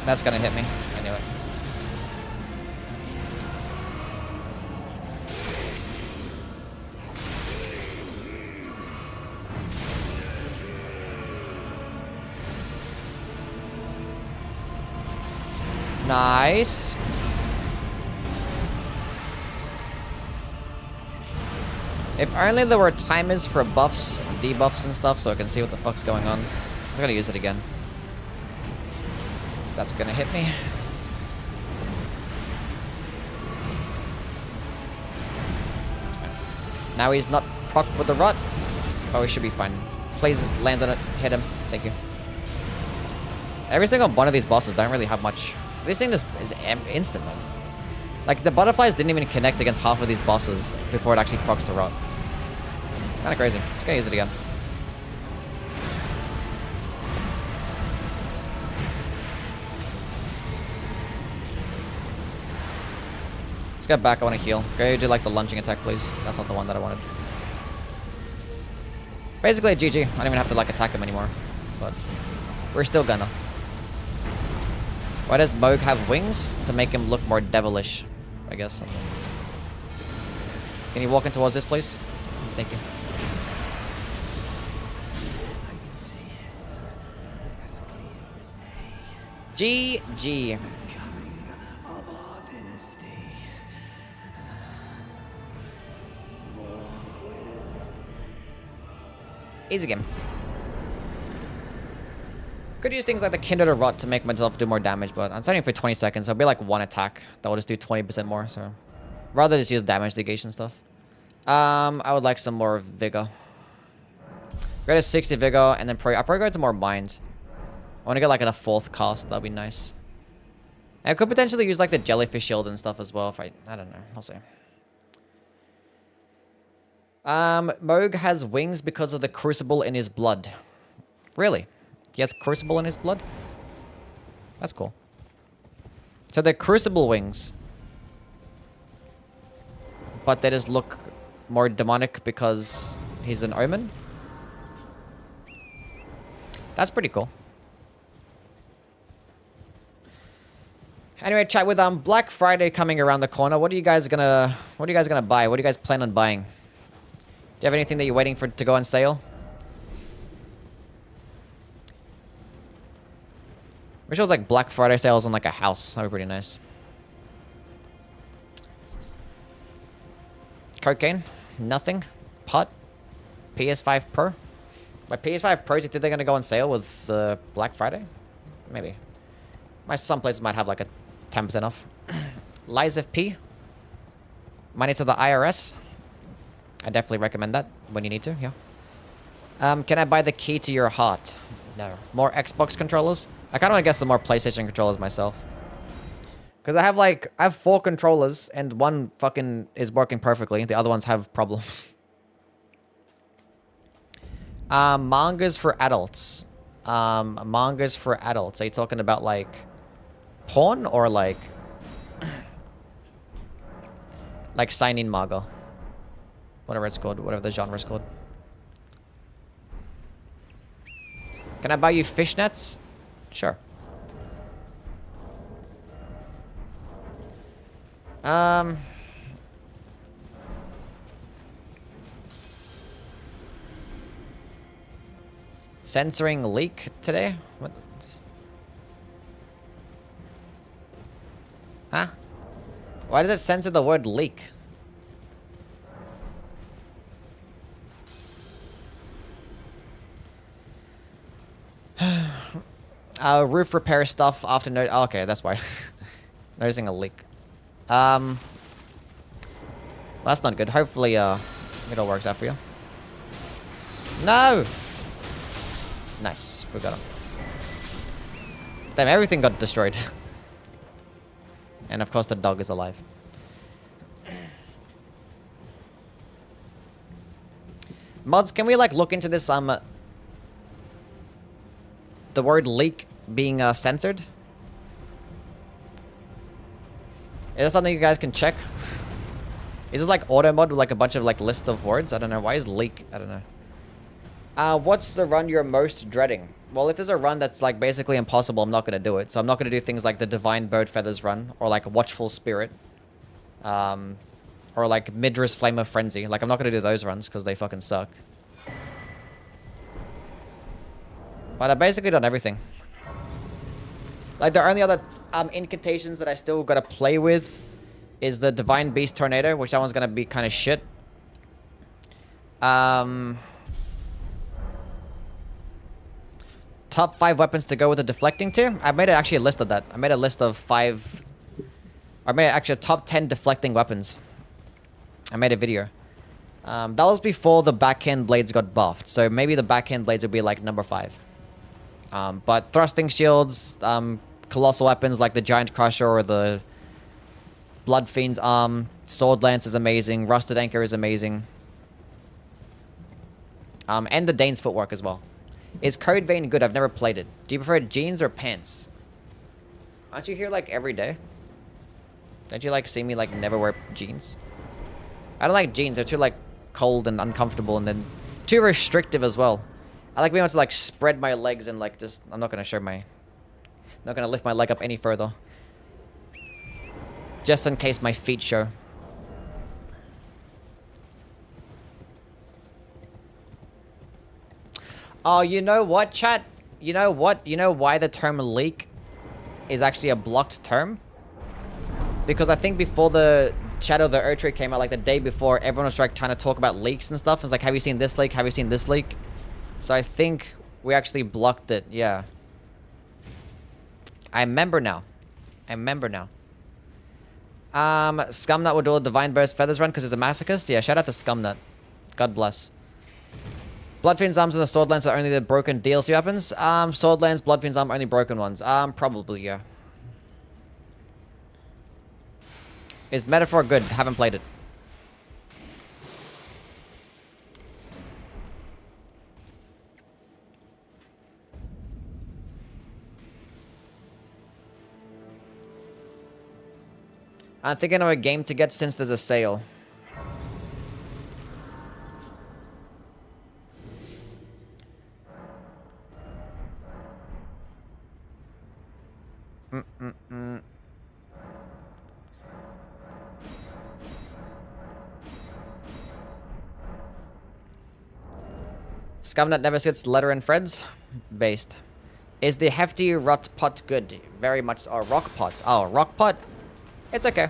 That's gonna hit me. I knew it. Nice. If only there were timers for buffs, debuffs and stuff so I can see what the fuck's going on. I'm gonna use it again. That's gonna hit me. That's fine. Now he's not proc with the Rot. Oh, he should be fine. Please just land on it. Hit him. Thank you. Every single one of these bosses don't really have much. This thing is instant, though. Like, the butterflies didn't even connect against half of these bosses before it actually procs the Rot. Kinda crazy. Just gonna use it again. Let's get back. I want to heal. Go do, like, the lunging attack, please. That's not the one that I wanted. Basically, GG. I don't even have to, like, attack him anymore. But we're still gonna. Why does Moog have wings? To make him look more devilish, I guess. Can you walk in towards this, please? Thank you. GG. Easy game. Could use things like the Kindred of Rot to make myself do more damage, but I'm starting for 20 seconds, so it'll be like one attack that will just do 20% more, so... Rather just use damage negation stuff. I would like some more Vigor. Go to 60 Vigor, and then I'll probably go to more Mind. I want to get like a 4th cast, that'd be nice. And I could potentially use like the Jellyfish Shield and stuff as well, if I don't know, I'll see. Moog has wings because of the Crucible in his blood. Really? He has Crucible in his blood? That's cool. So they're Crucible wings. But they just look more demonic because he's an Omen? That's pretty cool. Anyway, chat, with Black Friday coming around the corner, what are you guys gonna buy? What do you guys plan on buying? Do you have anything that you're waiting for to go on sale? Wish it was like Black Friday sales on like a house. That'd be pretty nice. Cocaine? Nothing. Pot? PS5 Pro? My PS5 Pros, you think they're gonna go on sale with Black Friday? Maybe. Some places might have like a 10% off. Lies of P. Money to the IRS. I definitely recommend that when you need to, yeah. Can I buy the key to your heart? No. More Xbox controllers? I kind of want to get some more PlayStation controllers myself. Because I have 4 controllers and one fucking is working perfectly. The other ones have problems. Mangas for adults. Mangas for adults. Are you talking about like porn or like like signing manga? Whatever it's called, whatever the genre is called. Can I buy you fishnets? Sure. Censoring leak today? What? Huh? Why does it censor the word leak? Roof repair stuff after oh, okay, that's why. Noticing a leak. Well, that's not good. Hopefully, it all works out for you. No! Nice. We got him. Damn, everything got destroyed. And of course the dog is alive. Mods, can we like look into this, the word leak being censored? Is that something you guys can check? Is this like auto mod with like a bunch of like lists of words? I don't know. Why is leak? I don't know. What's the run you're most dreading? Well, if there's a run that's like basically impossible, I'm not going to do it. So I'm not going to do things like the Divine Bird Feathers run or like Watchful Spirit. Or like Midra's Flame of Frenzy. Like I'm not going to do those runs because they fucking suck. But I've basically done everything. Like the only other incantations that I still got to play with is the Divine Beast Tornado, which that one's going to be kind of shit. Top 5 weapons to go with the deflecting tier. I made actually a list of that. I made a list of 5... I made actually a top 10 deflecting weapons. I made a video. That was before the backhand blades got buffed. So maybe the backhand blades would be like number 5. But thrusting shields, colossal weapons like the Giant Crusher or the Blood Fiend's Arm, Sword Lance is amazing, Rusted Anchor is amazing. And the Dane's Footwork as well. Is Code Vein good? I've never played it. Do you prefer jeans or pants? Aren't you here like every day? Don't you like see me like never wear jeans? I don't like jeans. They're too like cold and uncomfortable and then too restrictive as well. I like being able to like spread my legs and like just... I'm not going to show my... Not going to lift my leg up any further. Just in case my feet show. Oh, you know what, chat? You know what? You know why the term leak is actually a blocked term? Because I think before the Shadow of the Erdtree came out, like the day before, everyone was like trying to talk about leaks and stuff. It was like, have you seen this leak? Have you seen this leak? So I think we actually blocked it, yeah. I remember now. I remember now. Scumnut will do a Divine Burst Feathers run because he's a masochist. Yeah, shout out to Scumnut. God bless. Bloodfiend's Arms and the Sword Lance are only the broken DLC weapons. Sword Lance, Bloodfiend's Arm, only broken ones. Probably, yeah. Is Metaphor good? Haven't played it. I'm thinking of a game to get since there's a sale. Scumnut never gets letter and Freds? Based. Is the hefty rot pot good? Very much. Oh, rock pot. Oh, rock pot. It's okay.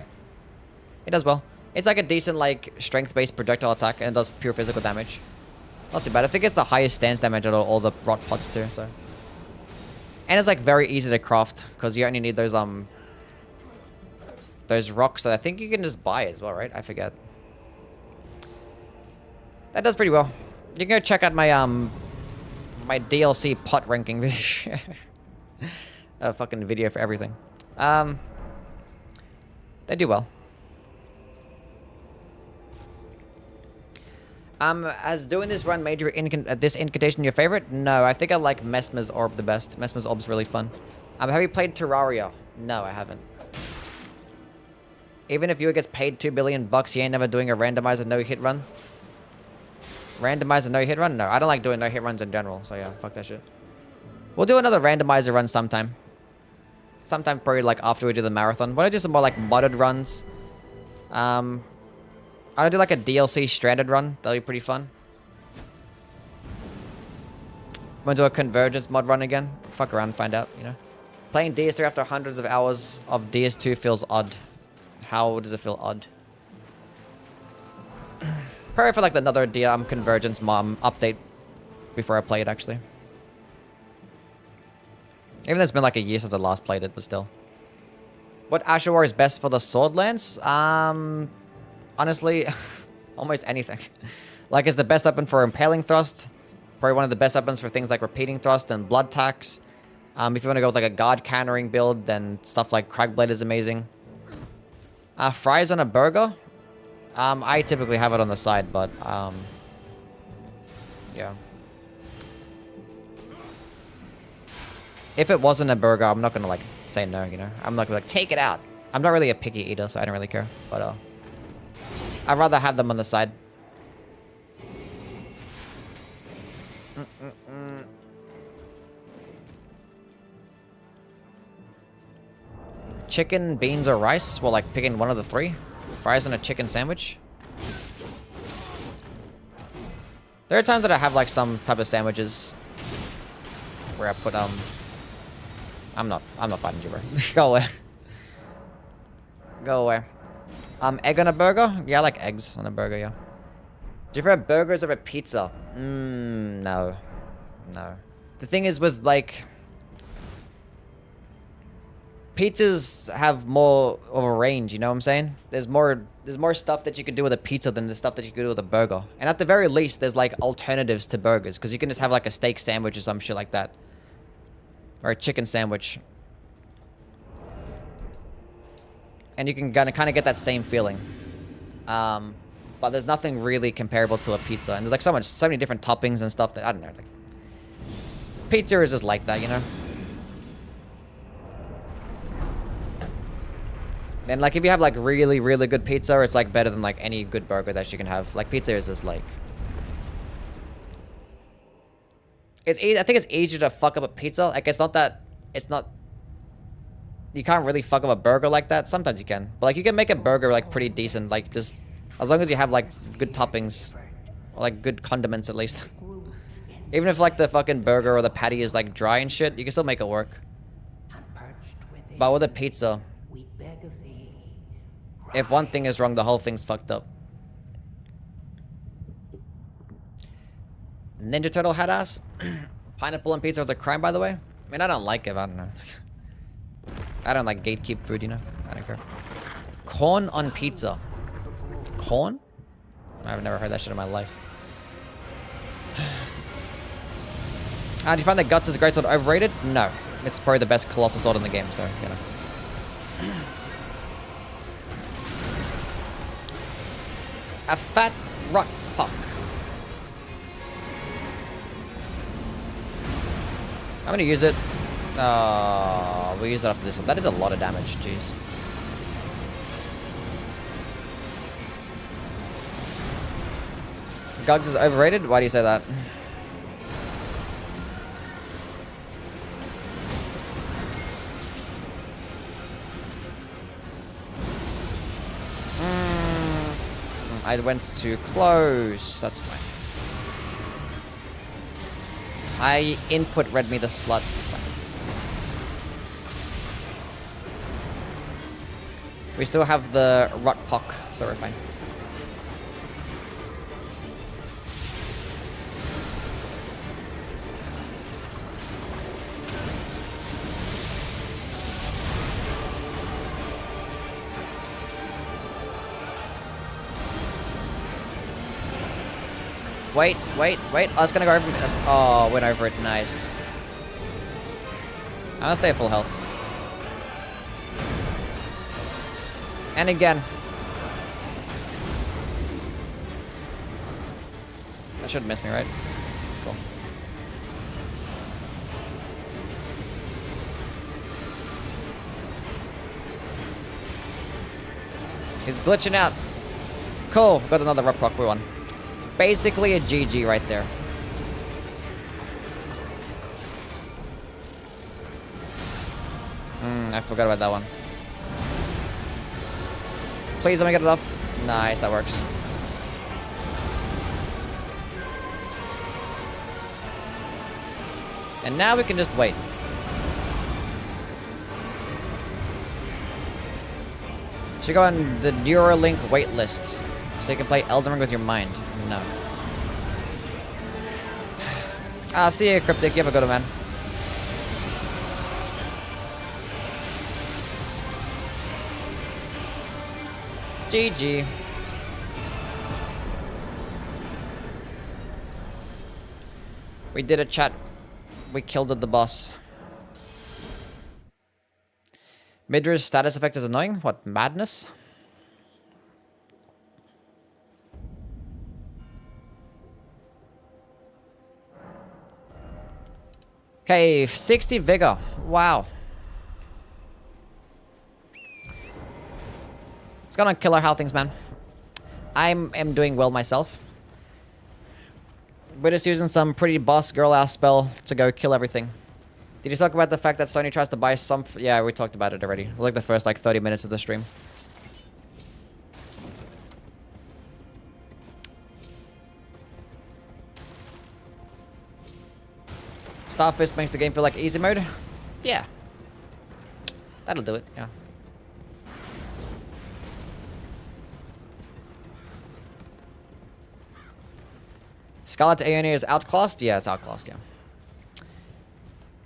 It does well. It's like a decent, like, strength-based projectile attack, and it does pure physical damage. Not too bad. I think it's the highest stance damage out of all the rot pots too, so. And it's like very easy to craft, because you only need those rocks that I think you can just buy as well, right? I forget. That does pretty well. You can go check out my my DLC pot ranking video. A fucking video for everything. They do well. Has doing this run made your this incantation your favorite? No, I think I like Messmer's Orb the best. Messmer's Orb's really fun. Have you played Terraria? No, I haven't. Even if you gets paid $2 billion, you ain't never doing a randomizer no-hit run? Randomizer no-hit run? No, I don't like doing no-hit runs in general, so yeah, fuck that shit. We'll do another randomizer run sometime. Sometime probably like after we do the marathon. Why don't I do some more like modded runs? I'll do like a DLC stranded run. That'll be pretty fun. Want to do a convergence mod run again? Fuck around and find out, you know? Playing DS3 after hundreds of hours of DS2 feels odd. How does it feel odd? Probably for like another convergence update before I play it, actually. Even though it's been like a year since I last played it, but still. What Asher War is best for the sword lance? Honestly, almost anything. Like, it's the best weapon for impaling thrust. Probably one of the best weapons for things like repeating thrust and blood tax. If you want to go with like a guard countering build, then stuff like Cragblade is amazing. Fries on a burger? I typically have it on the side, but yeah. If it wasn't a burger, I'm not gonna like say no, you know? I'm not gonna like take it out. I'm not really a picky eater, so I don't really care. But I'd rather have them on the side. Chicken, beans, or rice? Well, like picking one of the three. Fries and a chicken sandwich. There are times that I have like some type of sandwiches where I put I'm not fighting you, bro. Go away. Go away. Egg on a burger? Yeah, I like eggs on a burger, yeah. Do you prefer burgers over pizza? No. No. The thing is with, like... pizzas have more of a range, you know what I'm saying? There's more stuff that you could do with a pizza than the stuff that you could do with a burger. And at the very least, there's, like, alternatives to burgers. Because you can just have, like, a steak sandwich or some shit like that. Or a chicken sandwich. And you can kind of get that same feeling. But there's nothing really comparable to a pizza. And there's like so many different toppings and stuff that, I don't know. Like, pizza is just like that, you know? And like if you have like really, really good pizza, it's like better than like any good burger that you can have. Like pizza is just like... I think it's easier to fuck up a pizza. Like it's not... You can't really fuck up a burger like that. Sometimes you can. But like you can make a burger like pretty decent. Like just... as long as you have like good toppings. Or like good condiments at least. Even if like the fucking burger or the patty is like dry and shit, you can still make it work. But with a pizza... if one thing is wrong, the whole thing's fucked up. Ninja Turtle hat ass. Pineapple on pizza was a crime, by the way. I mean, I don't like it. I don't know. I don't like gatekeep food, you know? I don't care. Corn on pizza. Corn? I've never heard that shit in my life. Do you find that Guts is a great sword overrated? No. It's probably the best colossal sword in the game, so, you know. A fat rot puck. I'm gonna use it. We'll use it after this one. That did a lot of damage, jeez. Gugs is overrated? Why do you say that? I went too close. That's fine. I input read me the slut. It's fine. We still have the Rot Pock, so we're fine. Wait. I was gonna go over. Oh, went over it. Nice. I'm gonna stay at full health. And again. That should miss me, right? Cool. He's glitching out. Cool. Got another rock proc. We won. Basically a GG right there. I forgot about that one. Please let me get it off. Nice, that works. And now we can just wait. Should go on the Neuralink waitlist. So you can play Elden Ring with your mind. No. See you, Cryptic. You have a good one, man. GG. We did it, chat. We killed the boss. Midra's status effect is annoying. What, madness? Okay, 60 vigor. Wow. It's gonna kill our health things, man. I am doing well myself. We're just using some pretty boss girl ass spell to go kill everything. Did you talk about the fact that Sony tries to buy some... Yeah, we talked about it already. Like the first 30 minutes of the stream. Starfist makes the game feel like easy mode? Yeah. That'll do it, yeah. Scarlet Aeonia is outclassed? Yeah, it's outclassed, yeah.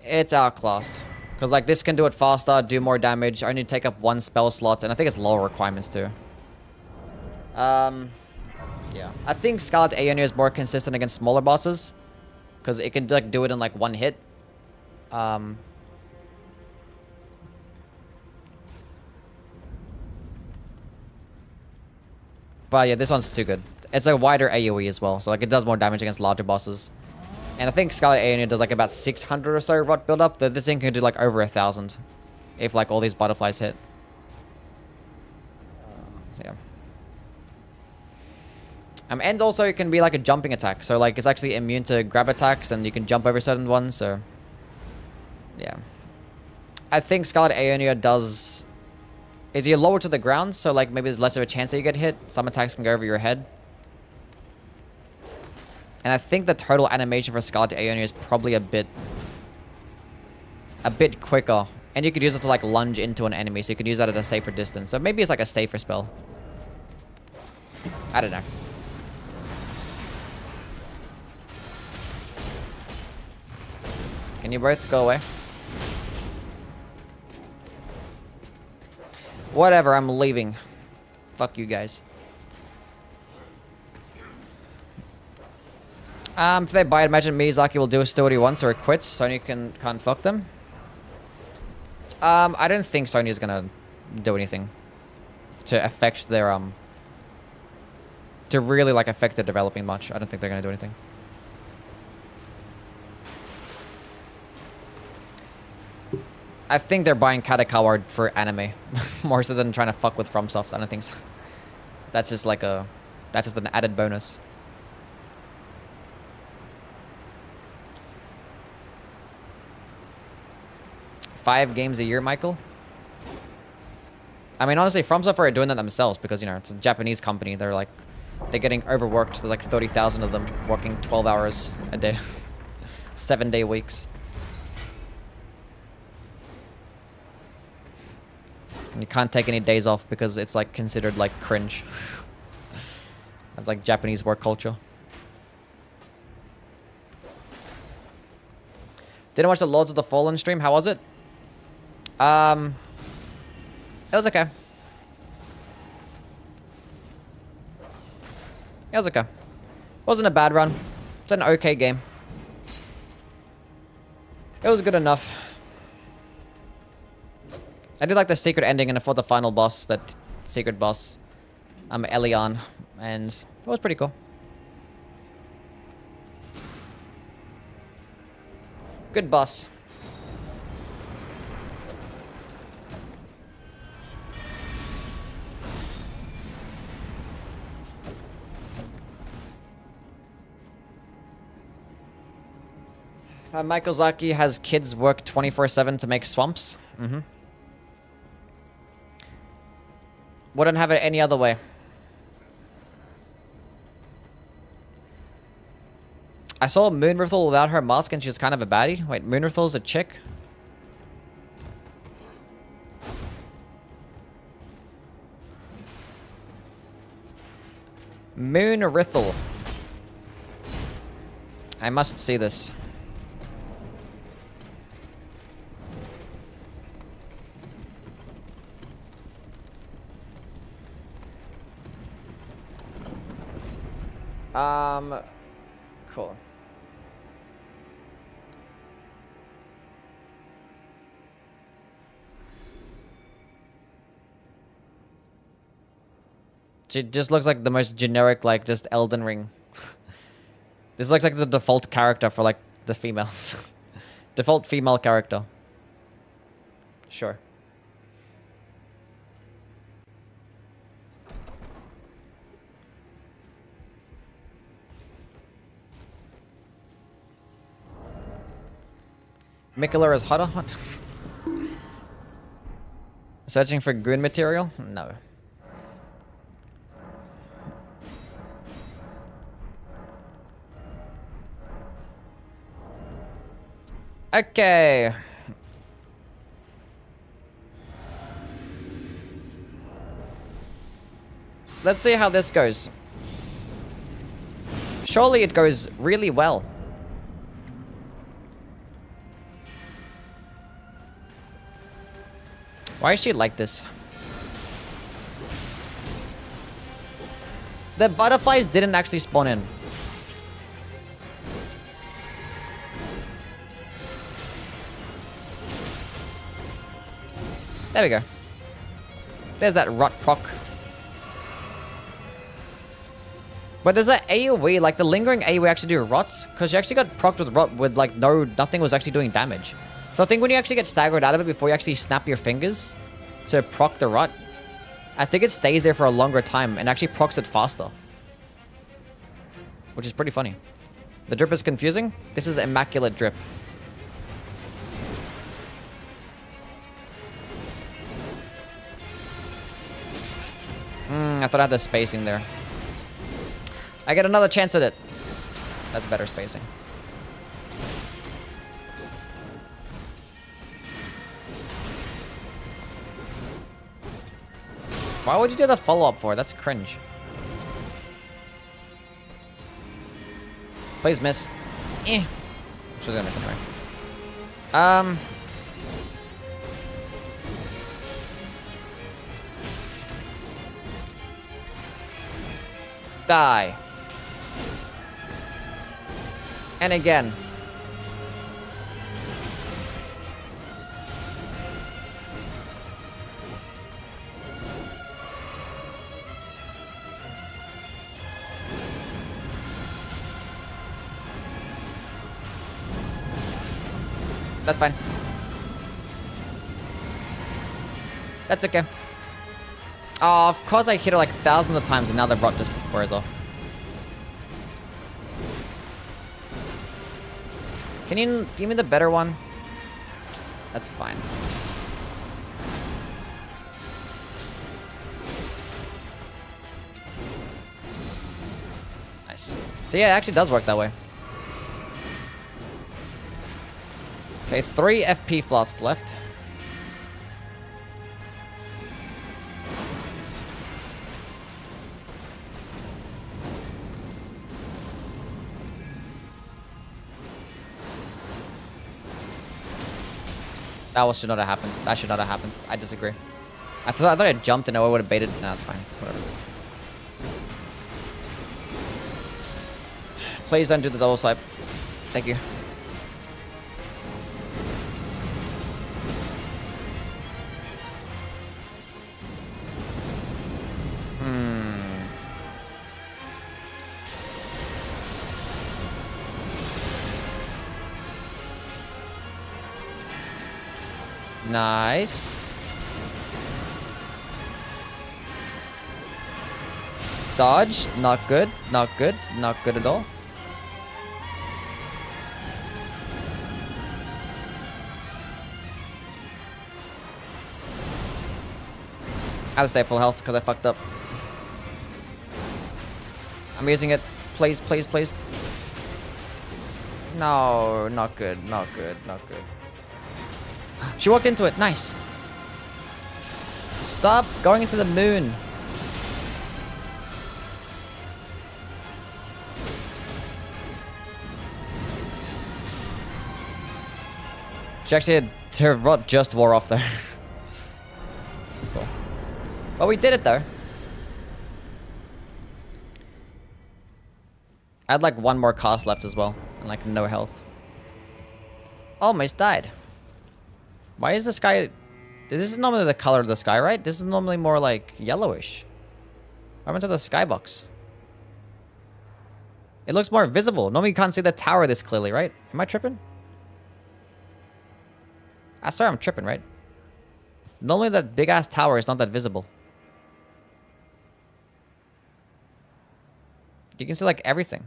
It's outclassed. Because, like, this can do it faster, do more damage, only take up one spell slot, and I think it's lower requirements, too. Yeah. I think Scarlet Aeonia is more consistent against smaller bosses. Because it can, like, do it in, like, one hit. But, yeah, this one's too good. It's a wider AoE as well, so, like, it does more damage against larger bosses. And I think Scarlet Aeonia does like about 600 or so rot build up. This thing can do like over 1,000 if like all these butterflies hit. So yeah. And also it can be like a jumping attack. So like it's actually immune to grab attacks and you can jump over certain ones. So yeah. I think Scarlet Aeonia does... Is you're lower to the ground, so like maybe there's less of a chance that you get hit. Some attacks can go over your head. And I think the total animation for Scarlet Aeonia is probably a bit quicker. And you could use it to like lunge into an enemy, so you could use that at a safer distance. So maybe it's like a safer spell. I don't know. Can you both go away? Whatever, I'm leaving. Fuck you guys. If they buy it, imagine Miyazaki will do still what he wants or it quits. Sony can't fuck them. I don't think Sony is gonna do anything to affect their to really like affect their developing much. I don't think they're gonna do anything. I think they're buying Katakawa for anime more so than trying to fuck with FromSoft. I don't think so. That's just like that's just an added bonus. $5 games a year, Michael? I mean, honestly, FromSoft are doing that themselves because, you know, it's a Japanese company. They're getting overworked. There's like 30,000 of them working 12 hours a day. 7-day weeks. You can't take any days off because it's like considered like cringe. That's like Japanese work culture. Didn't watch the Lords of the Fallen stream. How was it? It was okay. It was okay. Wasn't a bad run. It's an okay game. It was good enough. I did like the secret ending and for the final boss, that secret boss, Elion, and it was pretty cool. Good boss. Michael Zaki has kids work 24/7 to make swamps. Wouldn't have it any other way. I saw Moonrithel without her mask and she's kind of a baddie. Wait, Moonrithel's a chick? Moonrithel. I must see this. Cool. She just looks like the most generic, like, just Elden Ring. This looks like the default character for, like, the females. Default female character. Sure. Mikula is hotter. Searching for goon material? No. Okay. Let's see how this goes. Surely it goes really well. Why is she like this? The butterflies didn't actually spawn in. There we go. There's that rot proc. But does that AoE, like the lingering AoE actually do rot? Because she actually got procced with rot with like nothing was actually doing damage. So I think when you actually get staggered out of it before you actually snap your fingers to proc the rot, I think it stays there for a longer time and actually procs it faster. Which is pretty funny. The drip is confusing. This is immaculate drip. I thought I had the spacing there. I get another chance at it. That's better spacing. Why would you do the follow-up for? That's cringe. Please miss. Eh. She's gonna miss anyway. Die. And again. That's fine. That's okay. Oh, of course I hit her like thousands of times and now the rot just wears off. Can you give me the better one? That's fine. Nice. So yeah, it actually does work that way. Okay, 3 FP flasks left. That should not have happened. That should not have happened. I disagree. I thought I jumped and I would have baited. Nah, it's fine. Whatever. Please don't do the double swipe. Thank you. Nice. Dodge. Not good. Not good. Not good at all. I have to stay full health because I fucked up. I'm using it. Please, please, please. No, not good. Not good. Not good. She walked into it. Nice. Stop going into the moon. She actually had her rot just wore off there. Cool. Well, we did it though. I had like one more cast left as well, and like no health. Almost died. Why is the sky... This is normally the color of the sky, right? This is normally more like yellowish. What happened to the skybox? It looks more visible. Normally you can't see the tower this clearly, right? Am I tripping? I swear I'm tripping, right? Normally that big ass tower is not that visible. You can see like everything.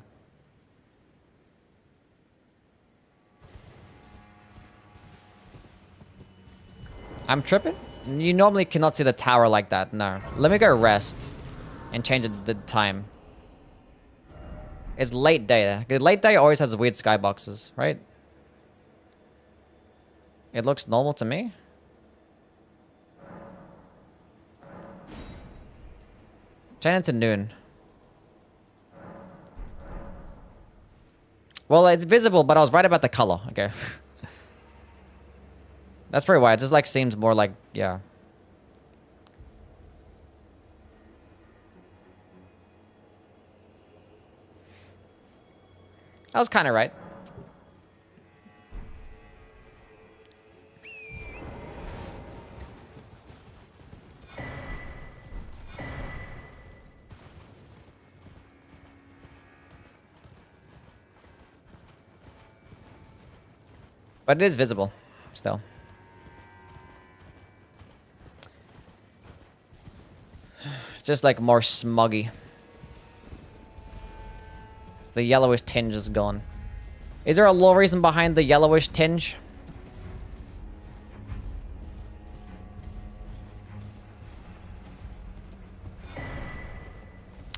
I'm tripping? You normally cannot see the tower like that. No. Let me go rest and change the time. It's late day. Late day always has weird skyboxes, right? It looks normal to me. Change it to noon. Well, it's visible, but I was right about the color. Okay. That's pretty why. It just like seems more like, yeah. I was kind of right. But it is visible, still. Just like more smoggy. The yellowish tinge is gone. Is there a lore reason behind the yellowish tinge?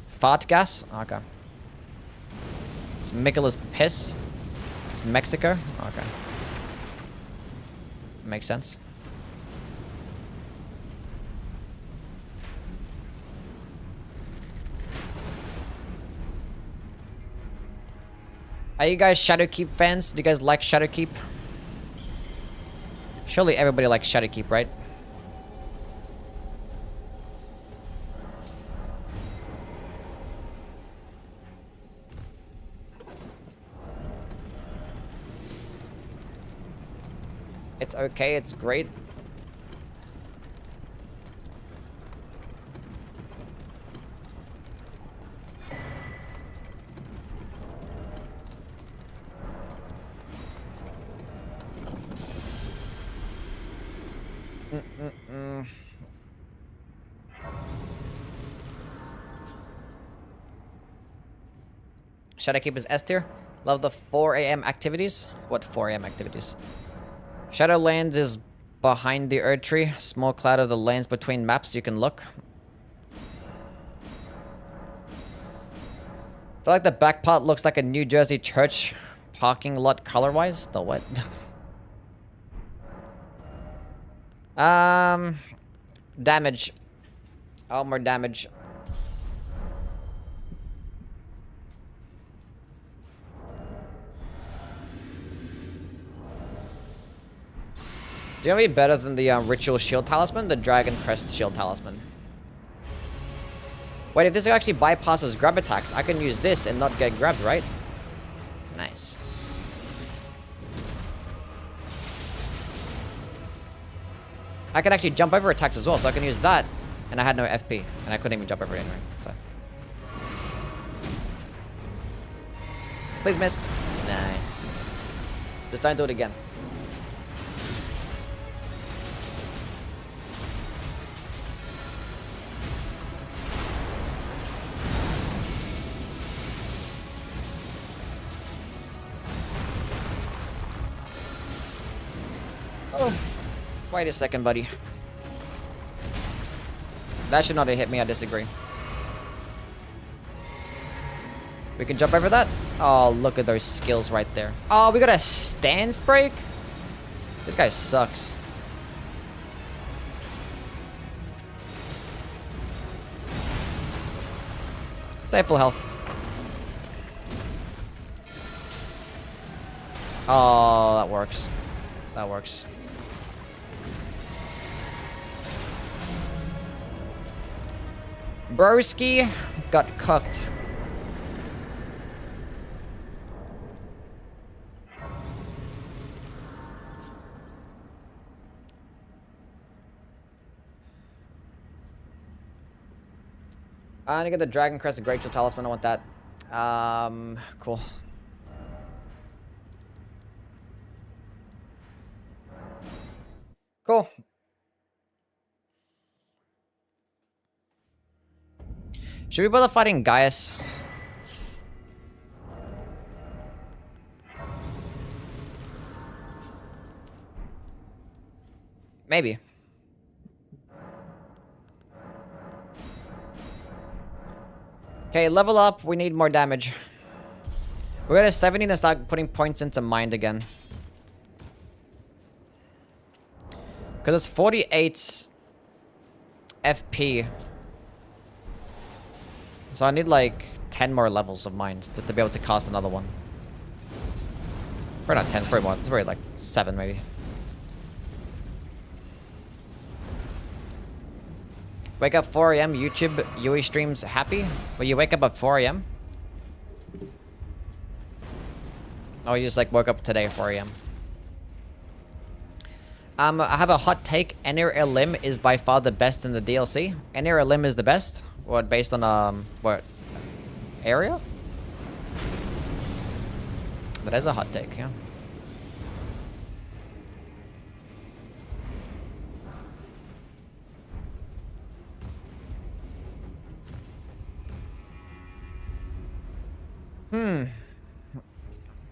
Fart gas? Okay. It's Mikola's piss. It's Mexico? Okay. Makes sense. Are you guys Shadowkeep fans? Do you guys like Shadowkeep? Surely everybody likes Shadowkeep, right? It's okay, it's great. Shadowkeep is S tier. Love the 4 AM activities. What 4 AM activities? Shadowlands is behind the Erd Tree. Small cloud of the lanes between maps you can look. So like the back part looks like a New Jersey church parking lot color-wise. The what? Damage. Oh, more damage. Do you know what would be better than the Ritual Shield Talisman? The Dragon Crest Shield Talisman. Wait, if this actually bypasses grab attacks, I can use this and not get grabbed, right? Nice. I can actually jump over attacks as well, so I can use that. And I had no FP, and I couldn't even jump over it anyway, so. Please miss. Nice. Just don't do it again. Oh. Wait a second, buddy. That should not have hit me, I disagree. We can jump over that? Oh, look at those skills right there. Oh, we got a stance break? This guy sucks. Stay full health. Oh, that works. That works. Broski got cooked. I'm gonna get the Dragon Crest, the Great Shield Talisman. I want that. Cool. Cool. Should we bother fighting Gaius? Maybe. Okay, level up. We need more damage. We're at a 70 and start putting points into mind again. Because it's 48 FP. So I need like 10 more levels of mind just to be able to cast another one. Probably not 10, it's probably more. It's probably like 7 maybe. Wake up 4 AM, YouTube, Yui streams happy? Will you wake up at 4 AM? Oh, you just like woke up today at 4 AM. I have a hot take. Enir Elim is by far the best in the DLC. Enir Elim is the best? What, based on, what? Area? That is a hot take, yeah.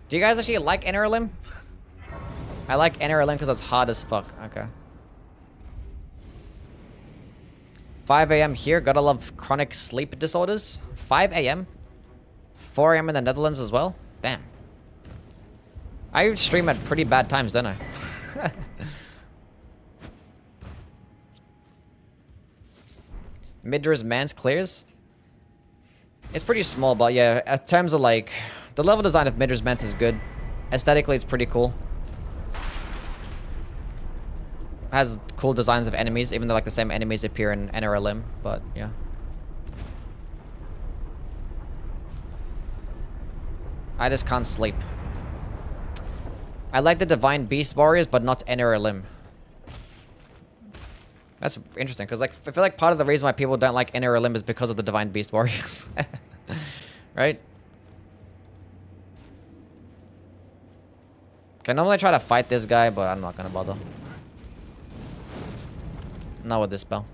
Do you guys actually like Enir Elim? I like Enir Elim because it's hard as fuck. Okay. 5 AM here. Gotta love chronic sleep disorders. 5 AM? 4 AM in the Netherlands as well? Damn. I stream at pretty bad times, don't I? Midra's Mans clears. It's pretty small, but yeah, in terms of like... The level design of Midra's Mans is good. Aesthetically, it's pretty cool. Has cool designs of enemies, even though like the same enemies appear in Enir Elim, but yeah. I just can't sleep. I like the Divine Beast Warriors, but not Enir Elim. That's interesting, because like I feel like part of the reason why people don't like Enir Elim is because of the Divine Beast Warriors. Right? Okay, normally I try to fight this guy, but I'm not gonna bother. Not with this spell.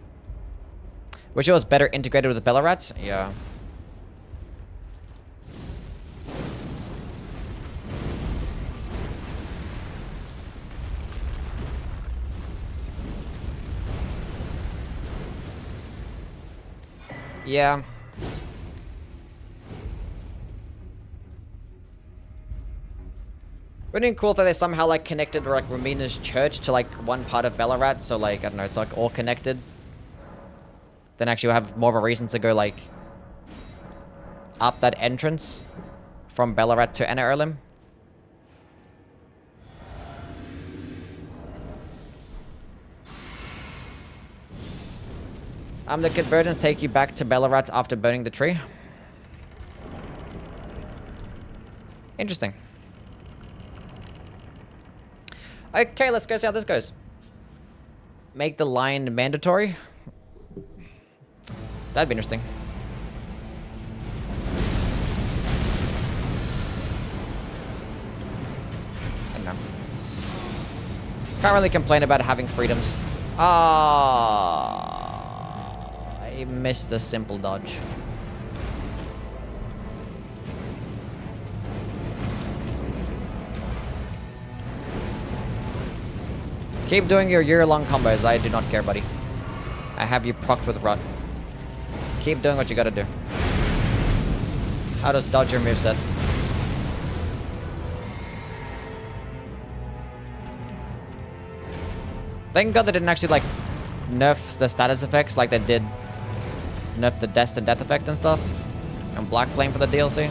Wish it was better integrated with the Bellarats? Yeah. Yeah. Wouldn't it be cool if they somehow like connected like Ramina's church to like one part of Ballarat, so like I don't know, it's like all connected. Then actually we'll have more of a reason to go like up that entrance from Ballarat to Enir Elim. The convergence take you back to Ballarat after burning the tree. Interesting. Okay, let's go see how this goes. Make the line mandatory. That'd be interesting. I don't know. Can't really complain about having freedoms. I missed a simple dodge. Keep doing your year-long combos. I do not care, buddy. I have you procced with rot. Keep doing what you gotta do. How does dodge your moveset? Thank God they didn't actually, like, nerf the status effects like they did nerf the destined death effect and stuff. And Black Flame for the DLC.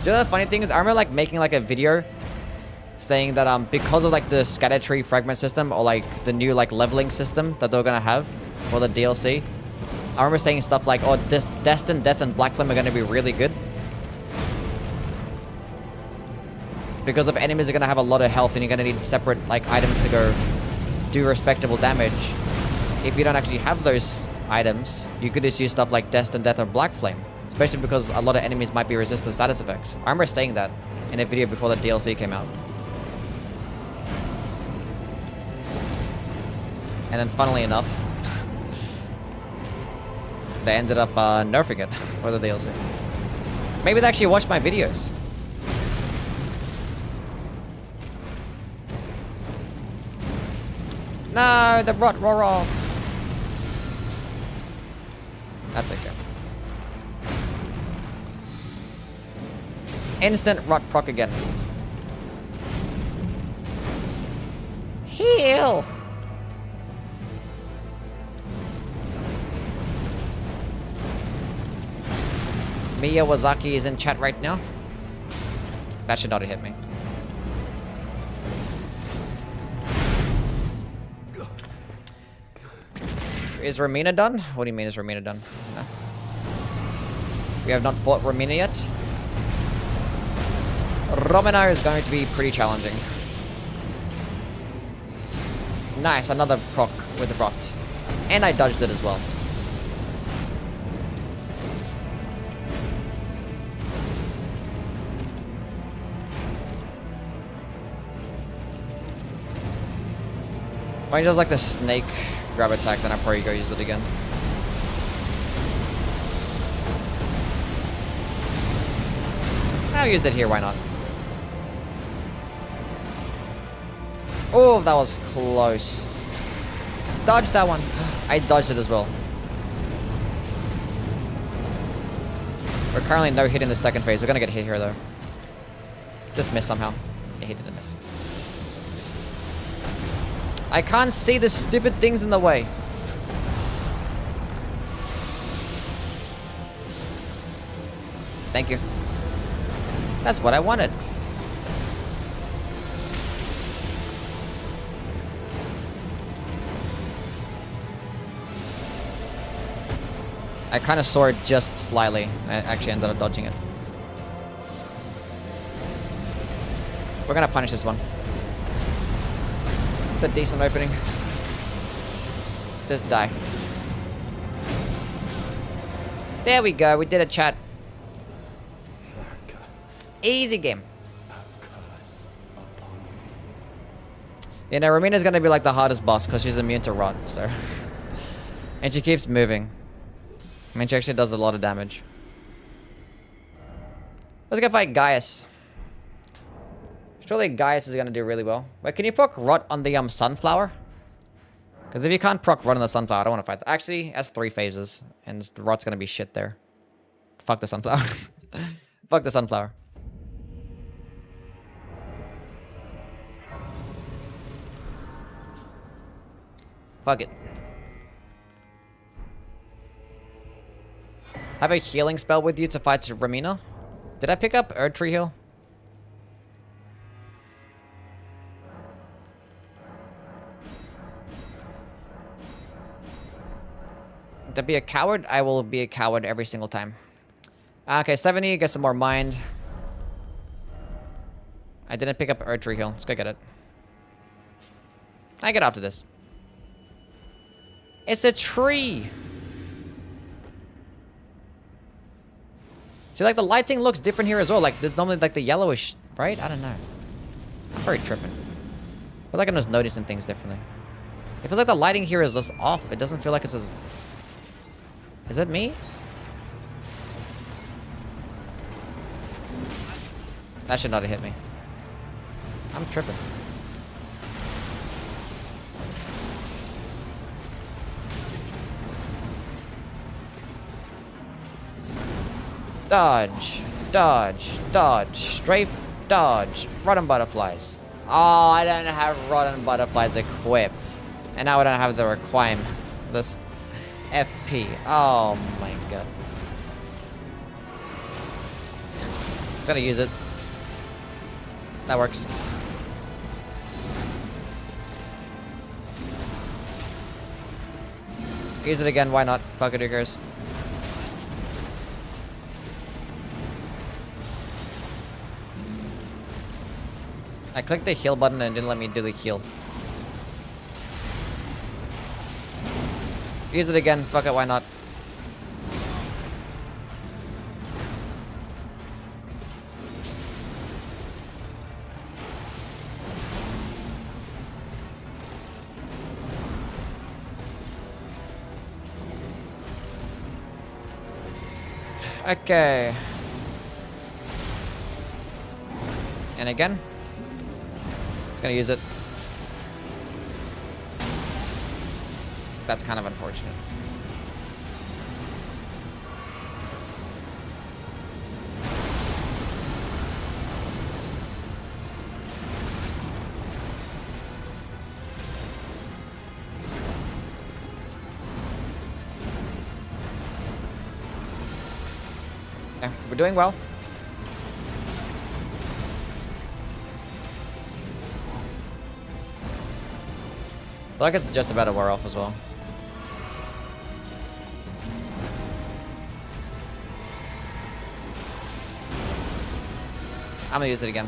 You know the funny thing is, I remember like making like a video saying that because of like the scatter tree fragment system or like the new like leveling system that they're gonna have for the DLC, I remember saying stuff like, oh, Destined Death and Black Flame are gonna be really good. Because if enemies are gonna have a lot of health and you're gonna need separate like items to go do respectable damage. If you don't actually have those items, you could just use stuff like Destined Death or Black Flame. Especially because a lot of enemies might be resistant to status effects. I remember saying that in a video before the DLC came out. And then funnily enough, they ended up nerfing it for the DLC. Maybe they actually watched my videos. No, the rot roar off. That's okay. Instant rot proc again. Heal! Miyawazaki is in chat right now. That should not have hit me. Is Romina done? What do you mean, is Romina done? No. We have not fought Romina yet. Romina is going to be pretty challenging. Nice, another proc with the rot. And I dodged it as well. When he does like the snake grab attack, then I'll probably go use it again. I'll use it here, why not? Oh, that was close. Dodge that one. I dodged it as well. We're currently no hit in the second phase. We're gonna get hit here though. Just miss somehow. Yeah, he didn't miss. I can't see the stupid things in the way. Thank you. That's what I wanted. I kind of saw it just slightly. I actually ended up dodging it. We're gonna punish this one. It's a decent opening. Just die. There we go. We did a chat. Easy game. You know, Romina's gonna be like the hardest boss because she's immune to rot, so. And she keeps moving. I mean, she actually does a lot of damage. Let's go fight Gaius. Surely Gaius is gonna do really well. Wait, can you proc rot on the sunflower? Because if you can't proc rot on the sunflower, I don't want to fight that. Actually, that's 3 phases, and the rot's gonna be shit there. Fuck the sunflower. Fuck the sunflower. Fuck it. Have a healing spell with you to fight Romina? Did I pick up Erd Tree Hill? To be a coward, I will be a coward every single time. Okay, 70, get some more mind. I didn't pick up Erd Tree Hill. Let's go get it. I get after this. It's a tree! See, like, the lighting looks different here as well. Like, there's normally, like, the yellowish, right? I don't know. I'm very tripping. I feel like I'm just noticing things differently. It feels like the lighting here is just off. It doesn't feel like it's as... Is it me? That should not have hit me. I'm tripping. Dodge, dodge, dodge, strafe, dodge, rotten butterflies. Oh, I don't have rotten butterflies equipped. And now I don't have the requirement. This FP. Oh my god. It's gonna use it. That works. Use it again, why not? Fuck it, who cares? I clicked the heal button and it didn't let me do the heal. Use it again, fuck it, why not? Okay. And again. It's gonna use it. That's kind of unfortunate. Yeah, we're doing well. I feel like it's just about to wear off as well. I'm gonna use it again.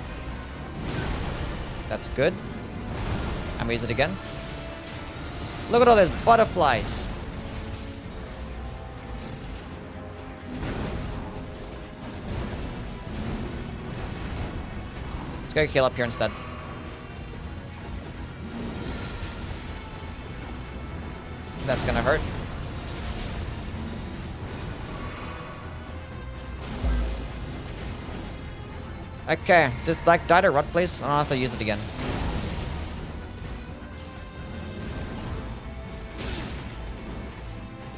That's good. I'm gonna use it again. Look at all those butterflies. Let's go heal up here instead. That's gonna hurt. Okay, just like die to rot, please. I don't have to use it again.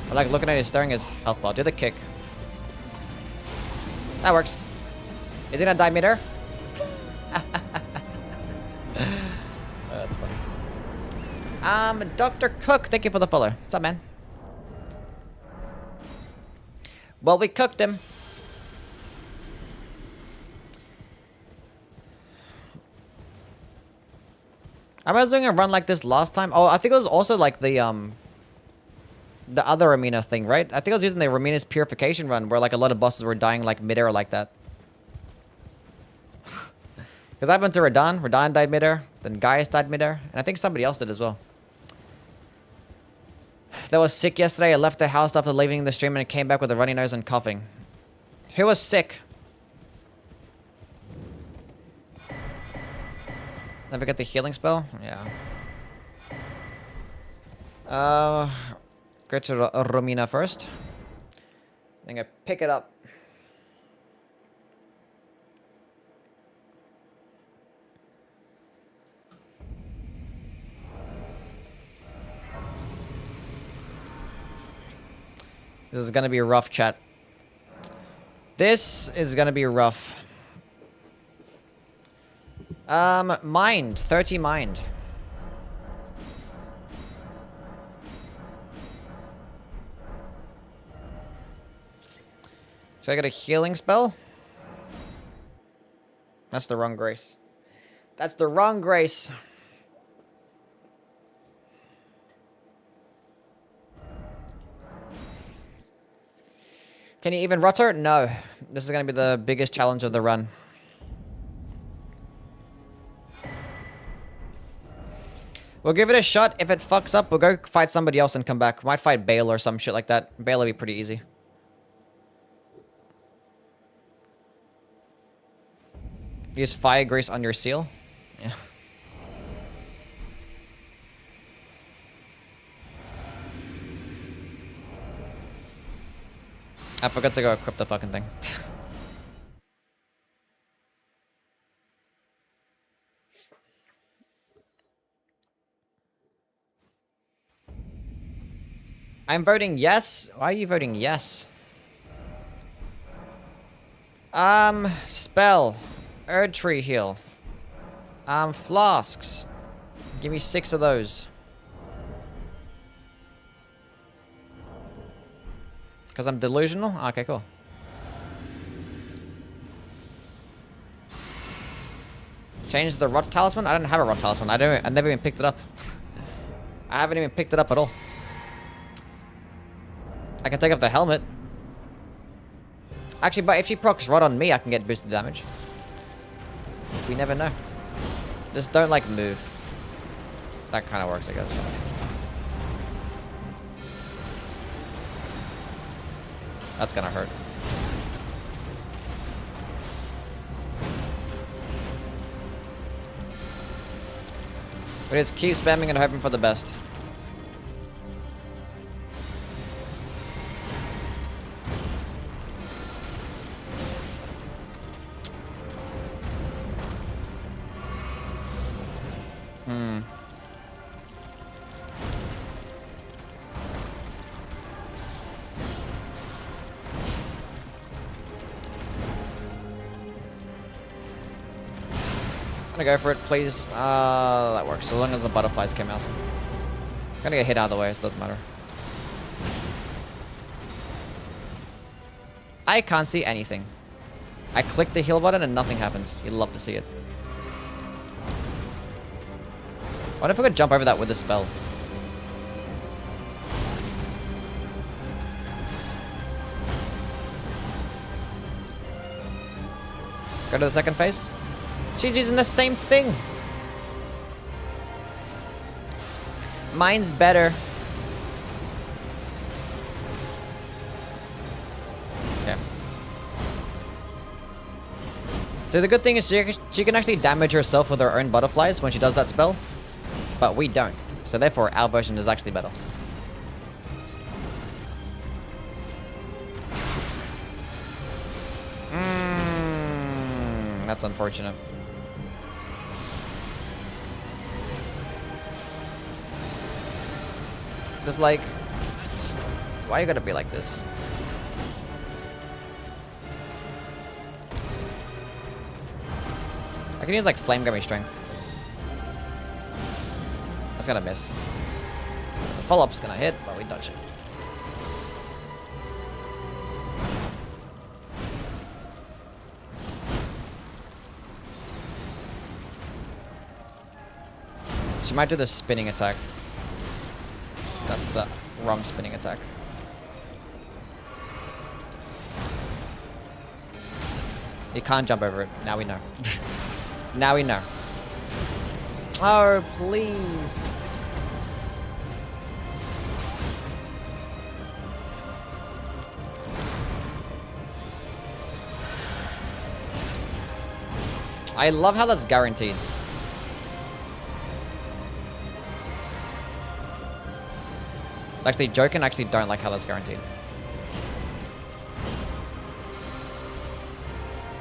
I like looking at his staring his health bar. Do the kick. That works. Is he gonna die mid-air? That's funny. Dr. Cook, thank you for the follow. What's up, man? Well, we cooked him. I was doing a run like this last time. Oh, I think it was also like the other Ramina thing, right? I think I was using the Ramina's Purification run where like a lot of bosses were dying like mid-air like that. Because I went to Radahn. Radahn died mid-air. Then Gaius died mid-air. And I think somebody else did as well. That was sick yesterday. I left the house after leaving the stream and came back with a runny nose and coughing. Who was sick? Never get the healing spell? Yeah. Go to Romina first. I'm gonna pick it up. This is gonna be a rough, chat. This is gonna be rough. Mind. 30 mind. So I got a healing spell. That's the wrong grace. That's the wrong grace. Can you even rotor? No. This is going to be the biggest challenge of the run. We'll give it a shot. If it fucks up, we'll go fight somebody else and come back. Might fight Bale or some shit like that. Bale will be pretty easy. Use fire grease on your seal. Yeah. I forgot to go equip the fucking thing. I'm voting yes. Why are you voting yes? Spell. Erd tree heal. Flasks. Give me 6 of those. Because I'm delusional? Okay, cool. Change the rot talisman? I don't have a rot talisman. I never even picked it up. I haven't even picked it up at all. I can take off the helmet. Actually, but if she procs rot on me, I can get boosted damage. We never know. Just don't, like, move. That kind of works, I guess. That's gonna hurt. We just keep spamming and hoping for the best. Go for it, please. That works, so long as the butterflies came out. I'm gonna get hit out of the way, so it doesn't matter. I can't see anything. I click the heal button and nothing happens. You'd love to see it. What if I could jump over that with a spell? Go to the second phase. She's using the same thing. Mine's better. Okay. So the good thing is she can actually damage herself with her own butterflies when she does that spell. But we don't. So therefore, our version is actually better. That's unfortunate. Just like, why you gotta be like this? I can use like flame gummy strength. That's gonna miss. The follow-up's gonna hit, but we dodge it. She might do the spinning attack. That's the wrong spinning attack. You can't jump over it. Now we know. Now we know. Oh, please. I love how that's guaranteed. Actually, joking, I actually don't like how that's guaranteed.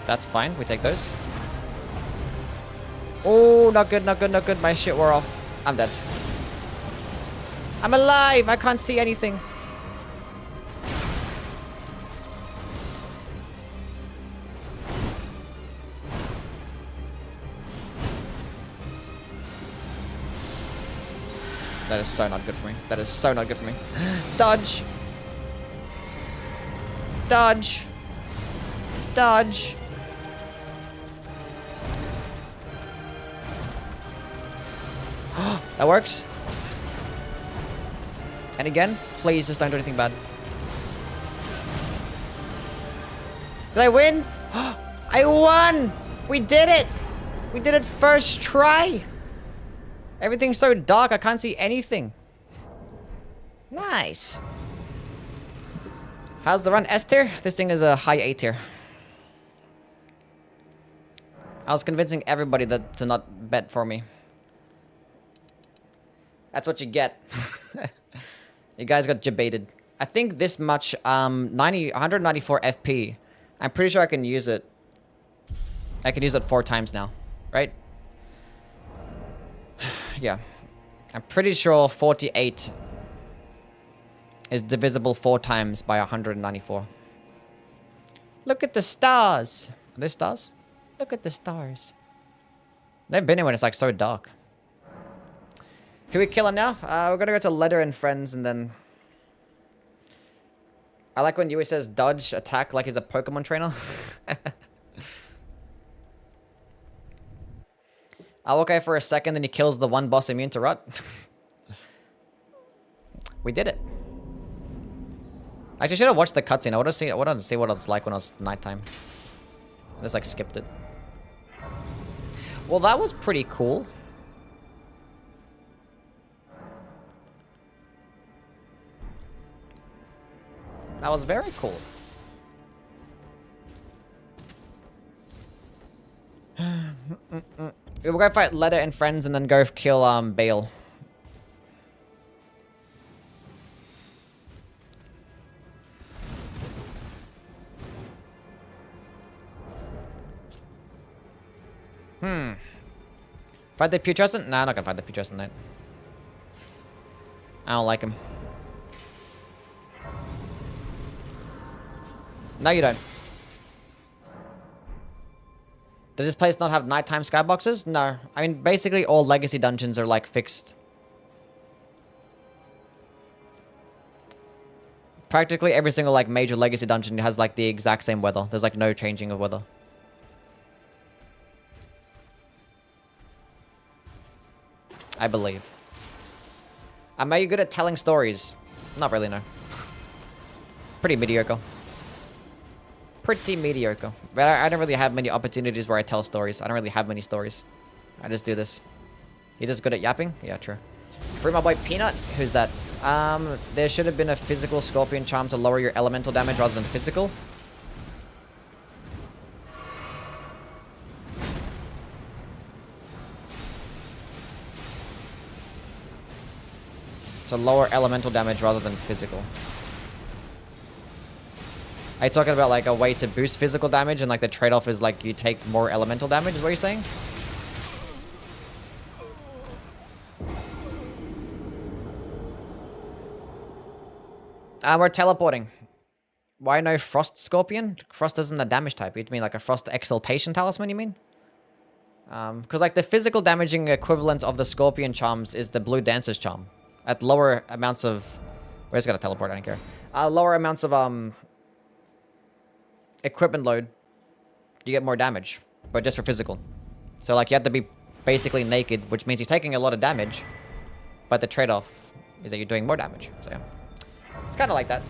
That's fine, we take those. Oh, not good, not good, not good. My shit wore off. I'm dead. I'm alive! I can't see anything. That is so not good for me. That is so not good for me. Dodge! Dodge! Dodge! That works. And again, please just don't do anything bad. Did I win? I won! We did it! We did it first try! Everything's so dark, I can't see anything. Nice. How's the run? S tier? This thing is a high A tier. I was convincing everybody that to not bet for me. That's what you get. You guys got debated. I think this much, 194 FP. I'm pretty sure I can use it. I can use it 4 times now, right? Yeah. I'm pretty sure 48 is divisible 4 times by 194. Look at the stars. Are there stars? Look at the stars. Never been here when it's like so dark. Who we killing now? We're gonna go to Letter and Friends and then... I like when Yui says dodge, attack like he's a Pokemon trainer. I'll walk out for a second, then he kills the one boss immune to rot. We did it. Actually, I should have watched the cutscene. I wanted to see what it's like when it was nighttime. I just like skipped it. Well, that was pretty cool. That was very cool. We'll go fight Letter and Friends and then go kill Bale. Fight the Putrescent? Nah, I'm not gonna fight the Putrescent Knight. I don't like him. No, you don't. Does this place not have nighttime skyboxes? No. I mean, basically all legacy dungeons are like fixed. Practically every single like major legacy dungeon has like the exact same weather. There's like no changing of weather. I believe. Are you good at telling stories? Not really, no. Pretty mediocre. Pretty mediocre. But I don't really have many opportunities where I tell stories. I don't really have many stories. I just do this. He's just good at yapping? Yeah, true. Free my boy Peanut? Who's that? There should have been a physical Scorpion Charm to lower your elemental damage rather than physical. To lower elemental damage rather than physical. Are you talking about like a way to boost physical damage and like the trade-off is like you take more elemental damage is what you're saying? We're teleporting. Why no Frost Scorpion? Frost isn't a damage type. You mean like a Frost Exaltation Talisman, you mean? Because like the physical damaging equivalent of the Scorpion charms is the Blue Dancer's charm. At lower amounts of... We're just gonna teleport, I don't care. Lower amounts of equipment load, you get more damage, but just for physical. So like you have to be basically naked, which means you're taking a lot of damage, but the trade-off is that you're doing more damage. So yeah, it's kind of like that.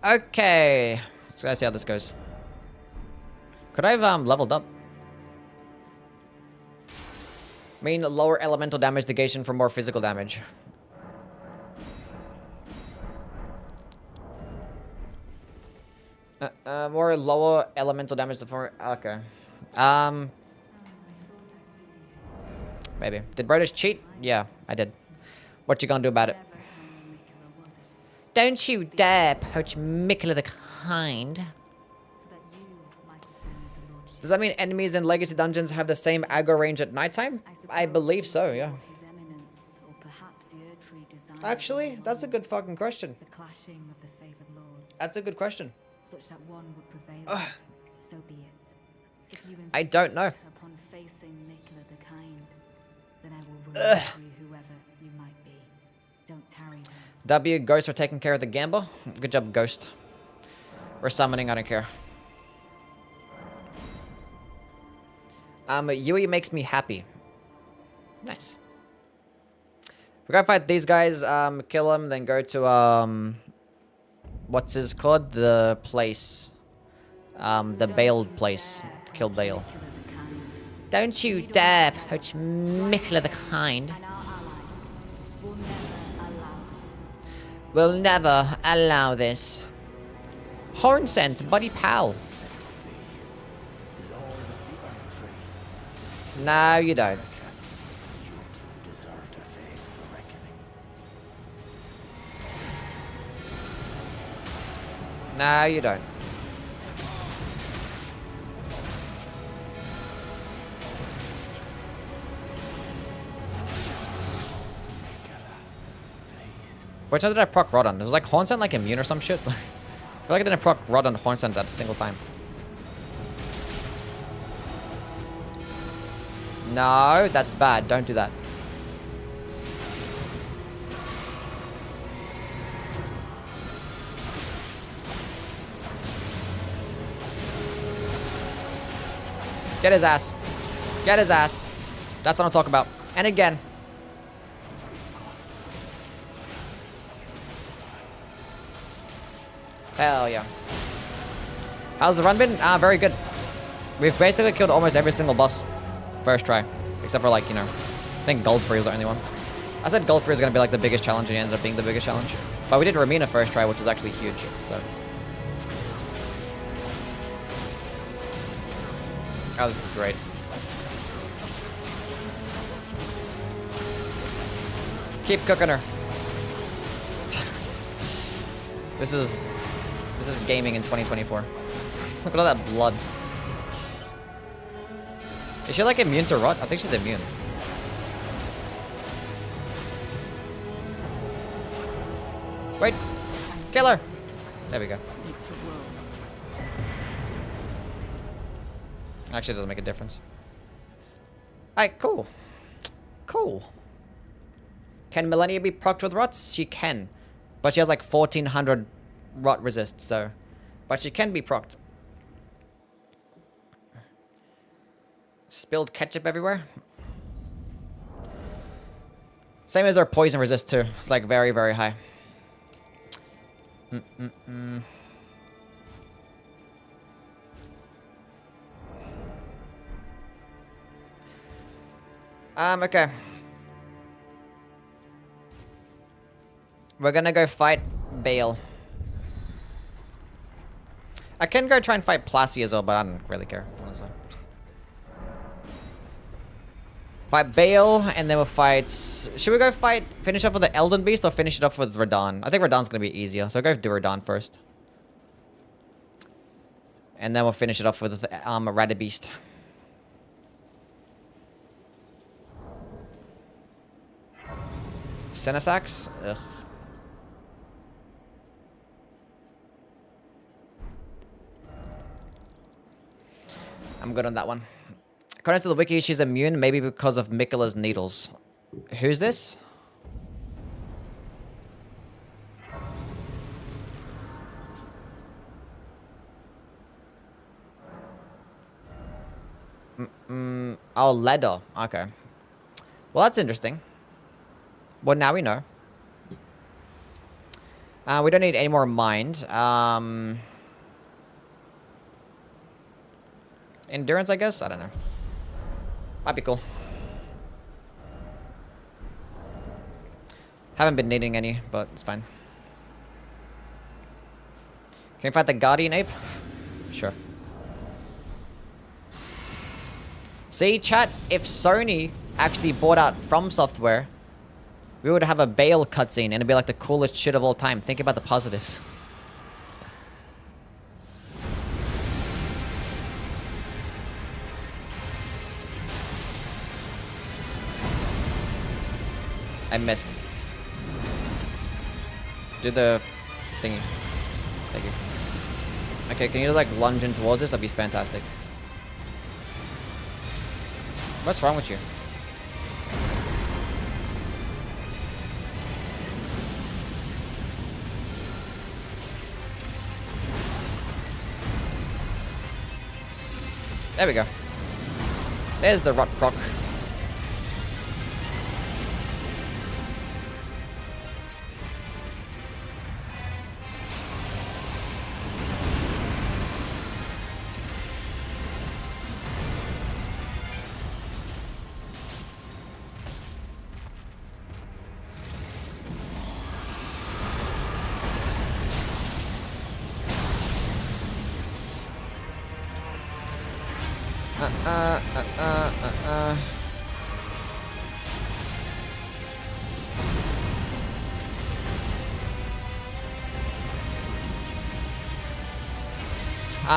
Okay, let's see how this goes. Could I have leveled up? I mean, lower elemental damage negation for more physical damage. More lower elemental damage for... Okay. Maybe. Did British cheat? Yeah, I did. What you gonna do about it? Don't you dare poach Mikola the Kind. Does that mean enemies in Legacy Dungeons have the same aggro range at nighttime? I believe so, yeah. Actually, that's a good fucking question. That's a good question. Such that one would prevail. So be it. If you I don't know. Upon facing Mikola the Kind, then I will rule through whoever you might be. Don't tarry. W, Ghost for taking care of the Gambler. Good job, Ghost. Or summoning, I don't care. Yui makes me happy. Nice. We gotta fight these guys, kill them, then go to, what's his called? The place. The Bale place. Kill Bale. Don't you dare poach Mikla the Kind. And our ally will never allow this. We'll never allow this. Horn scent, buddy pal. No, you don't. Deserve to face the reckoning. No, you don't. Which other did I proc Rod on? It was like Hornsent like immune or some shit. I feel like I didn't proc Rod on Hornsent at a single time. No, that's bad. Don't do that. Get his ass. Get his ass. That's what I'm talking about. And again. Hell yeah. How's the run been? Very good. We've basically killed almost every single boss first try. Except for like, you know, I think Goldfree was the only one. I said Goldfree was going to be like the biggest challenge and it ended up being the biggest challenge. But we did Ramina first try, which is actually huge. So. Oh, this is great. Keep cooking her. This is gaming in 2024. Look at all that blood. Is she like immune to rot? I think she's immune. Wait. Kill her. There we go. Actually, it doesn't make a difference. Alright, cool. Cool. Can Millennia be procced with rots? She can. But she has like 1400 rot resist, so. But she can be procced. Spilled ketchup everywhere. Same as her poison resist too. It's like very, very high. Okay. We're gonna go fight Bale. I can go try and fight Plassey as well, but I don't really care, honestly. Fight Bale, and then we'll fight... Should we go finish up with the Elden Beast, or finish it off with Radahn? I think Radahn's gonna be easier, so go do Radahn first. And then we'll finish it off with the Radahn Beast. Senesax? Ugh. I'm good on that one. According to the wiki, she's immune, maybe because of Mikola's needles. Who's this? Oh, Leather. Okay. Well, that's interesting. Well, now we know. We don't need any more mind. Endurance, I guess? I don't know. Might be cool. Haven't been needing any, but it's fine. Can we fight the Guardian Ape? Sure. See, chat, if Sony actually bought out From Software, we would have a Bale cutscene and it'd be like the coolest shit of all time. Think about the positives. I missed. Do the thingy. Thank you. Okay, can you like lunge in towards this? That'd be fantastic. What's wrong with you? There we go. There's the rot proc.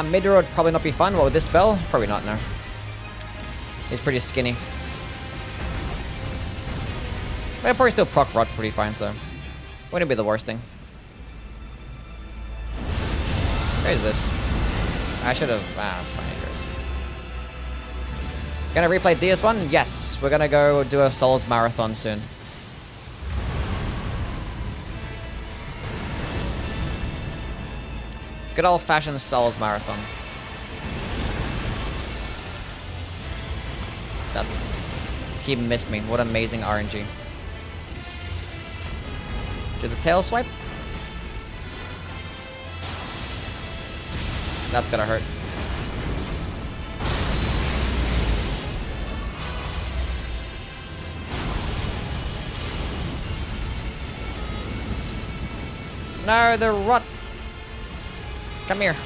Mid would probably not be fun. What with this spell? Probably not, no. He's pretty skinny. But I'll probably still proc rot pretty fine, so wouldn't be the worst thing. Where is this? I should have. That's fine, anyways. Gonna replay DS1? Yes, we're gonna go do a Souls marathon soon. Good old-fashioned Souls marathon. That's... He missed me. What amazing RNG. Do the tail swipe? That's gonna hurt. No, the rot. Come here.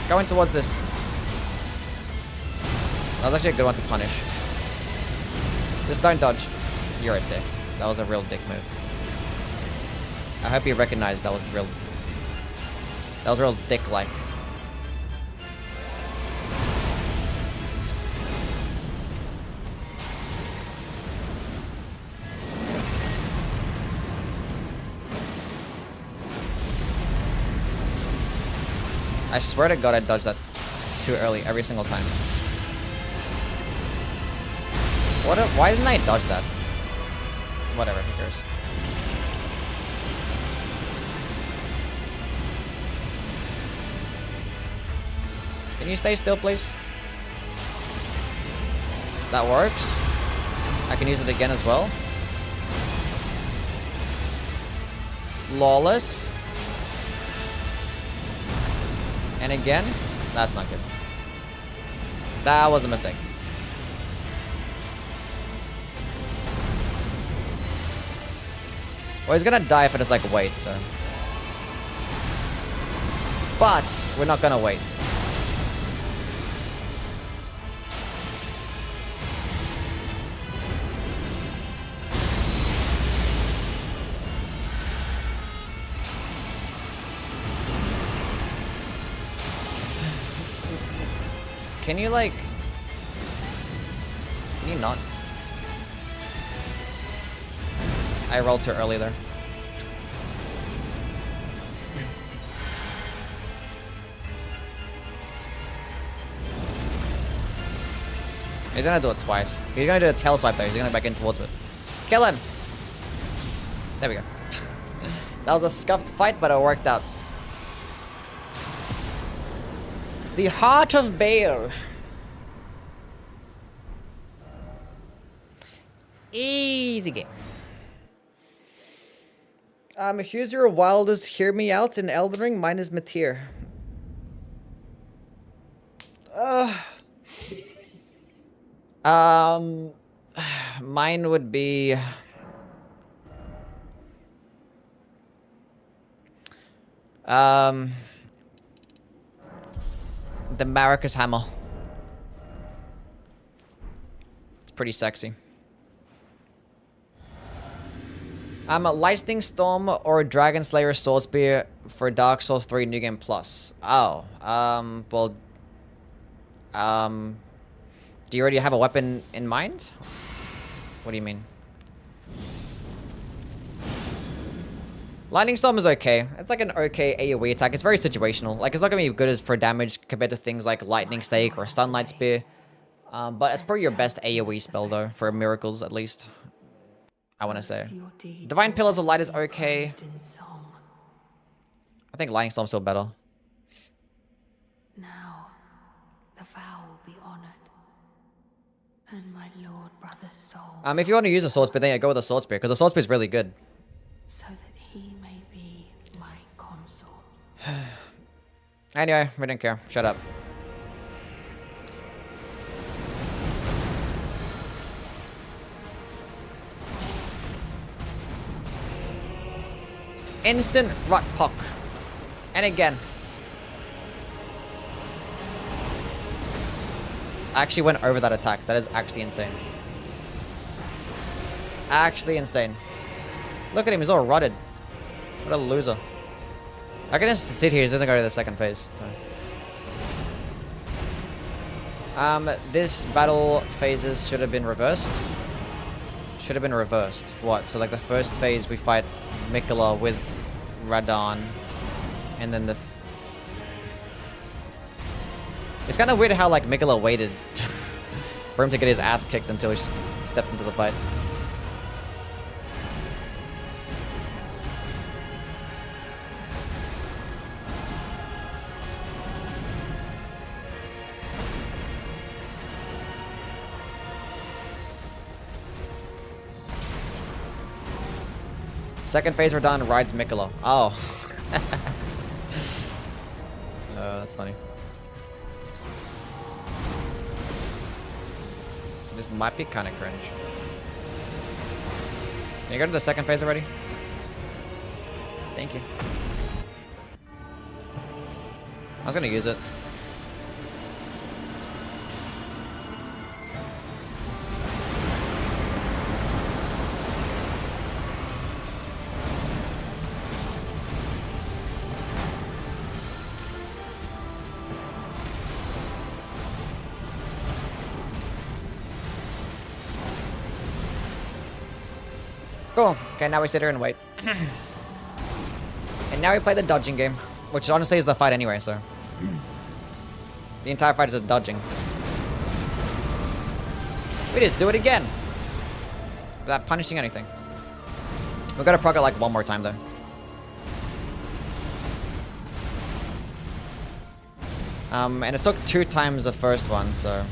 Going towards this. That was actually a good one to punish. Just don't dodge. You're a dick. That was a real dick move. I hope you recognize that was real. That was real dick-like. I swear to God I dodged that too early every single time. Why didn't I dodge that? Whatever, who cares? Can you stay still, please? That works. I can use it again as well. Flawless. And again. That's not good. That was a mistake. Well, he's gonna die if I just like wait, so. But we're not gonna wait. Can you like... Can you not? I rolled too early there. He's gonna do it twice. He's gonna do a tail swipe though. He's gonna back in towards it. Kill him! There we go. That was a scuffed fight, but it worked out. The Heart of Bale. Easy game. Here's your wildest hear me out in Elden Ring. Mine is Matir. Mine would be... the Maracas Hammer. It's pretty sexy. Lightning Storm or Dragon Slayer Sword Spear for Dark Souls 3 New Game Plus. Oh, well, do you already have a weapon in mind? What do you mean? Lightning Storm is okay. It's like an okay AoE attack. It's very situational. Like, it's not gonna be good as for damage compared to things like Lightning Stake or Sunlight Spear. But it's probably your best AoE spell though, for miracles at least. I want to say. Divine Pillars of Light is okay. I think Lightning Storm's still better. Now, the vow will be honored, and my lord brother's soul. If you want to use a sword spear, then yeah, go with a sword spear because the sword spear is really good. So that he may be my consort. Anyway, we don't care. Shut up. Instant rot pock. And again. I actually went over that attack. That is actually insane. Actually insane. Look at him, he's all rotted. What a loser. I can just sit here, he doesn't go to the second phase. So. This battle phases should have been reversed. Should have been reversed. What? So like the first phase we fight Mikola with Radon. And then the... It's kind of weird how like Mikola waited for him to get his ass kicked until he stepped into the fight. Second phase we're done, rides Mikola. Oh. That's funny. This might be kind of cringe. Can you go to the second phase already? Thank you. I was gonna use it. Cool. Okay, now we sit here and wait. And now we play the dodging game, which honestly is the fight anyway, so. The entire fight is just dodging. We just do it again. Without punishing anything. We've got to proc it like one more time though. And it took 2 times the first one, so.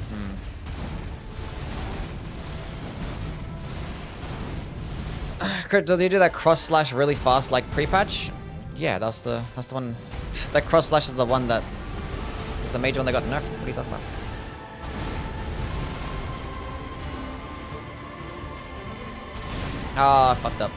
Did you do that cross slash really fast like pre-patch? Yeah, that's the one. That cross slash is the one that is the major one that got nerfed. What are you talking about? Ah, I fucked up.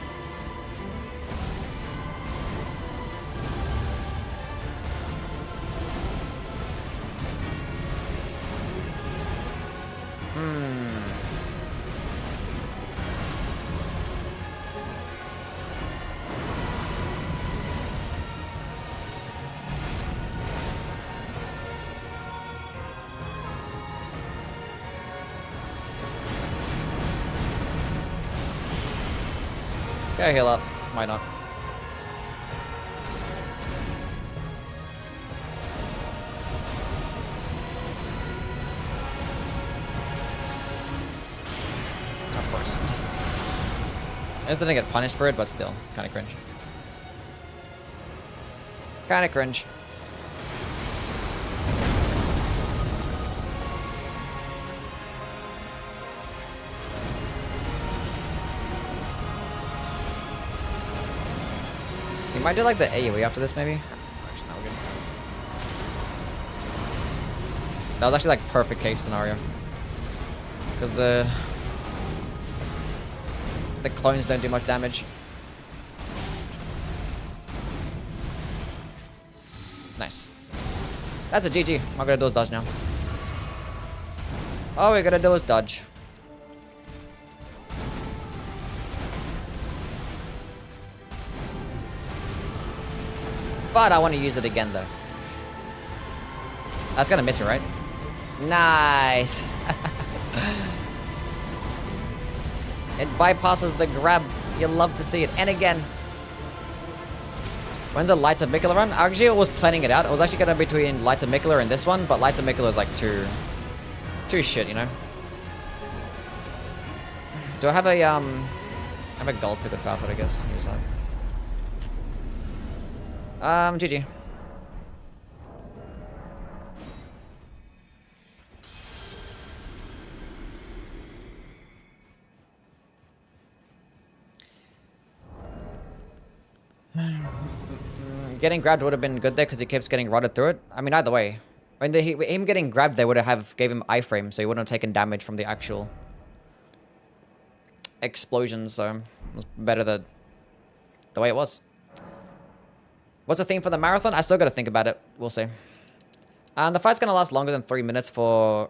Let's go heal up. Why not? Of course. I just didn't get punished for it, but still, kind of cringe. Kind of cringe. You might do like the AoE after this, maybe? Actually, no, we're good. That was actually like perfect case scenario. Because the clones don't do much damage. Nice. That's a GG. All we gotta do is dodge now. All we gotta do is dodge. But I want to use it again, though. That's gonna miss me, right? Nice. It bypasses the grab. You'll love to see it. And again. When's a Lights of Mikola run? Actually, I was planning it out. I was actually gonna be between Lights of Mikola and this one, but Lights of Mikola is like too shit, you know. Do I have a gold pick with outfit, I guess. Use that. GG. Getting grabbed would have been good there because he keeps getting rotted through it. I mean, either way. I mean, him getting grabbed there would have gave him iframe, so he wouldn't have taken damage from the actual explosions, so it was better the way it was. What's the theme for the marathon? I still gotta think about it. We'll see. And the fight's gonna last longer than 3 minutes for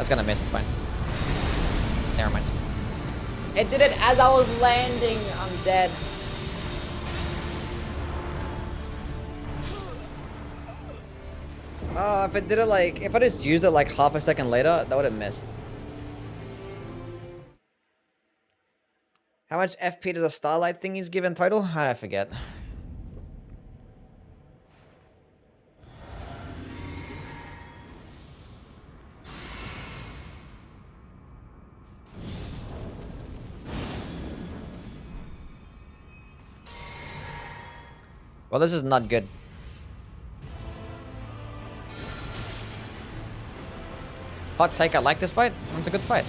That's gonna miss, it's fine. Never mind. It did it as I was landing. I'm dead. If it did it like, if I just used it like half a second later, that would have missed. How much FP does a Starlight thingy's give in total? I forget. Well, this is not good. Hot take, I like this fight. It's a good fight.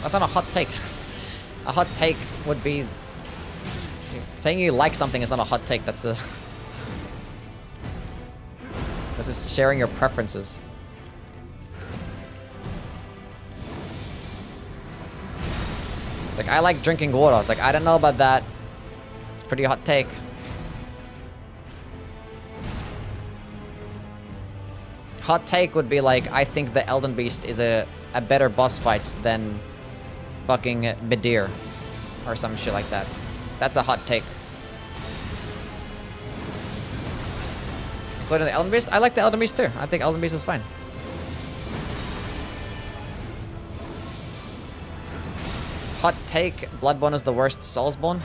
That's not a hot take. A hot take would be... Saying you like something is not a hot take, that's a... That's just sharing your preferences. It's like, I like drinking water. It's like, I don't know about that. It's a pretty hot take. Hot take would be like, I think the Elden Beast is a better boss fight than fucking Bedir. Or some shit like that. That's a hot take. Including the Elden Beast? I like the Elden Beast too. I think Elden Beast is fine. Hot take, Bloodborne is the worst Soulsborne.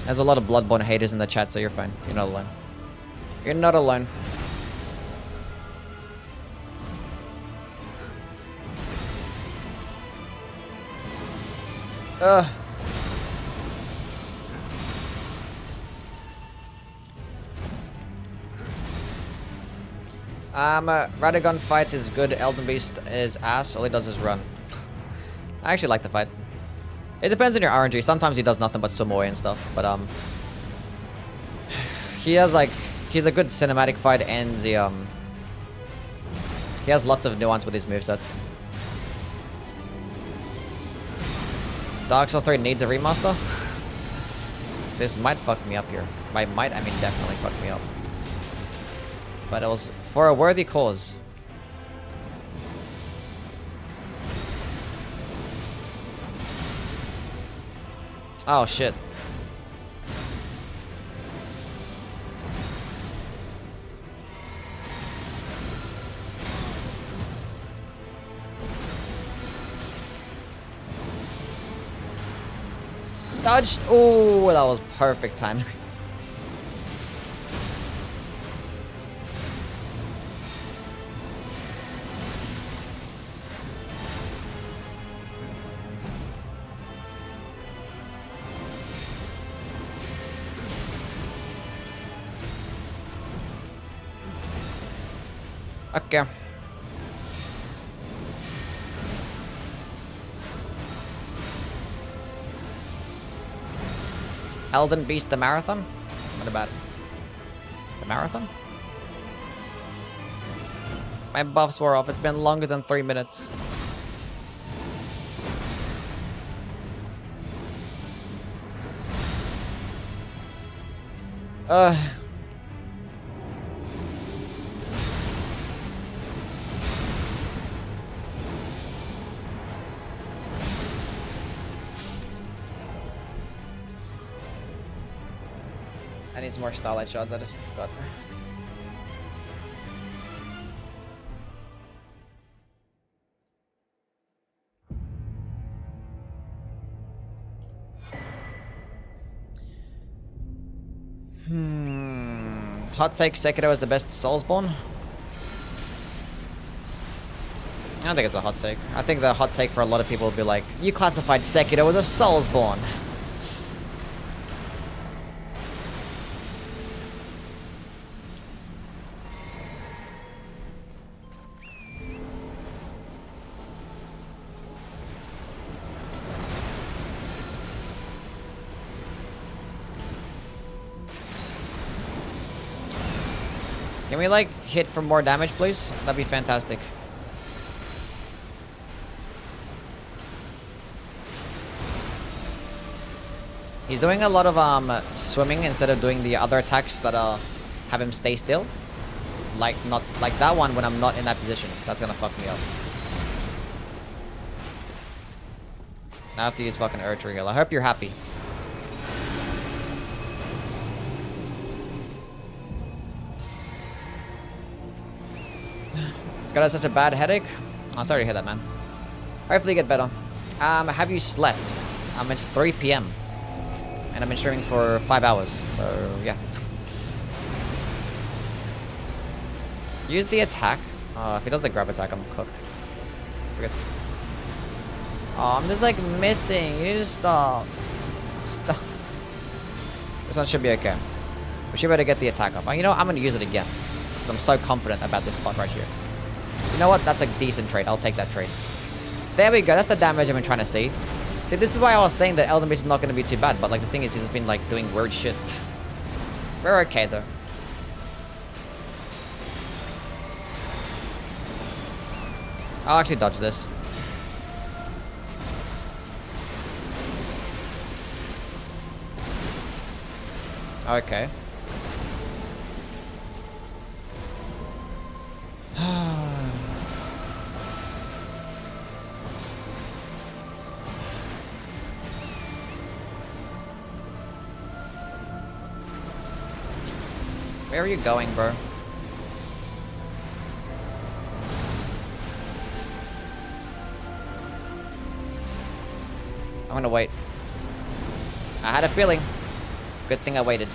There's a lot of Bloodborne haters in the chat, so you're fine. You're not alone. You're not alone. Radagon fight is good, Elden Beast is ass, all he does is run. I actually like the fight. It depends on your RNG, sometimes he does nothing but swim away and stuff, but he has like, he's a good cinematic fight and he has lots of nuance with his movesets. Dark Souls 3 needs a remaster? This might fuck me up here. By might, I mean definitely fuck me up. But it was for a worthy cause. Oh shit. Dodge! Oh, that was perfect timing. Okay. Elden Beast the marathon? What about the marathon? My buffs wore off. It's been longer than 3 minutes. I need some more Starlight shots, I just forgot. Hot take, Sekiro is the best Soulsborne? I don't think it's a hot take. I think the hot take for a lot of people would be like, you classified Sekiro as a Soulsborne. Can we like hit for more damage, please? That'd be fantastic. He's doing a lot of swimming instead of doing the other attacks that have him stay still. Like not like that one when I'm not in that position. That's gonna fuck me up. Now I have to use fucking archery heal. I hope you're happy. Got such a bad headache. Oh, sorry to hear that, man. Hopefully you get better. Have you slept? It's 3 p.m. And I've been streaming for 5 hours, so yeah. Use the attack. If he does the grab attack, I'm cooked. We're good. Oh, I'm just like missing. You need to stop. Stop. This one should be okay. We should be able to get the attack up. You know what? I'm going to use it again. Because I'm so confident about this spot right here. You know what? That's a decent trade. I'll take that trade. There we go. That's the damage I've been trying to see. See, this is why I was saying that Elden Beast is not going to be too bad. But like the thing is, he's just been like doing weird shit. We're okay though. I'll actually dodge this. Okay. Where are you going, bro? I'm gonna wait. I had a feeling. Good thing I waited.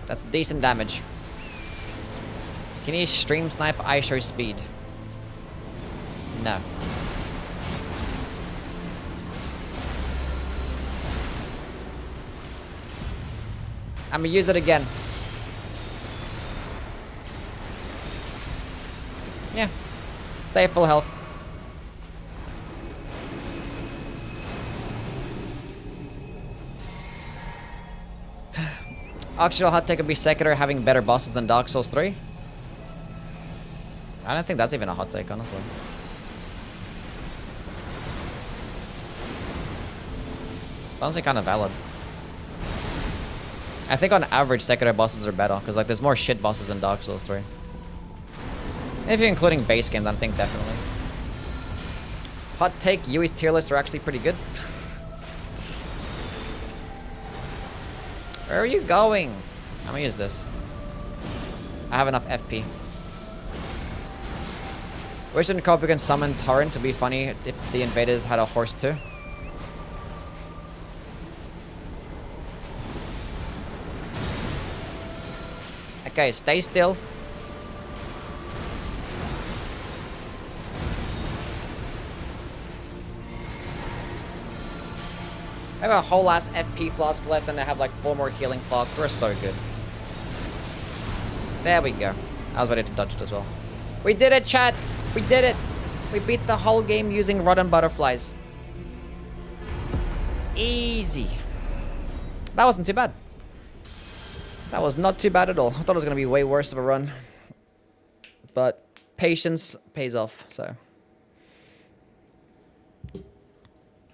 That's decent damage. Can you stream snipe ISO speed? No. I'm gonna use it again. Yeah. Stay at full health. Actual hot take would be Sekiro having better bosses than Dark Souls 3. I don't think that's even a hot take, honestly. It's honestly kind of valid. I think on average Sekiro bosses are better, because like there's more shit bosses in Dark Souls 3. If you're including base games, I think definitely. Hot take, Yui's tier lists are actually pretty good. Where are you going? I'm gonna use this. I have enough FP. Wish in co-op we can summon Torrent. It'd be funny if the invaders had a horse too. Okay, stay still. I have a whole ass FP flask left and I have like 4 more healing flasks. We're so good. There we go. I was ready to dodge it as well. We did it, chat! We did it! We beat the whole game using rotten butterflies. Easy. That wasn't too bad. That was not too bad at all. I thought it was going to be way worse of a run. But patience pays off, so.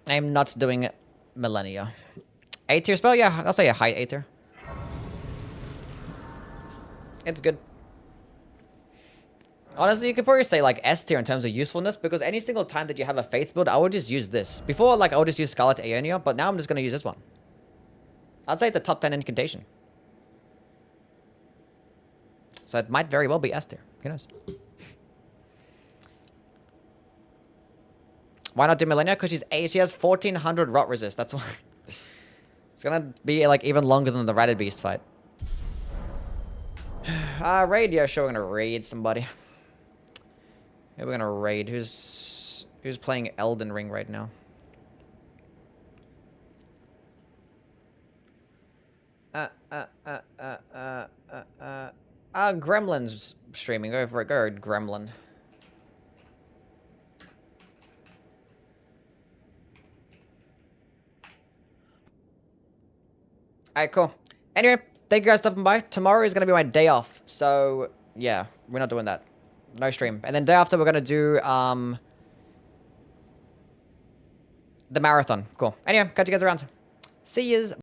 I'm not doing Millennia. A tier spell? Yeah, I'll say a high A tier. It's good. Honestly, you could probably say like S tier in terms of usefulness, because any single time that you have a faith build, I would just use this. Before, like, I would just use Scarlet Aeonia, but now I'm just going to use this one. I'd say it's a top 10 incantation. So it might very well be S tier. Who knows? Why not do Millennia? Because she has 1400 rot resist. That's why. It's gonna be like even longer than the Ratted Beast fight. Raid. Yeah, sure. We're gonna raid somebody. Yeah, we're gonna raid. Who's playing Elden Ring right now? Gremlin's streaming. Go for it. Go, Gremlin. Alright, cool. Anyway, thank you guys for stopping by. Tomorrow is going to be my day off. So, yeah, we're not doing that. No stream. And then day after, we're going to do, the marathon. Cool. Anyway, catch you guys around. See yous.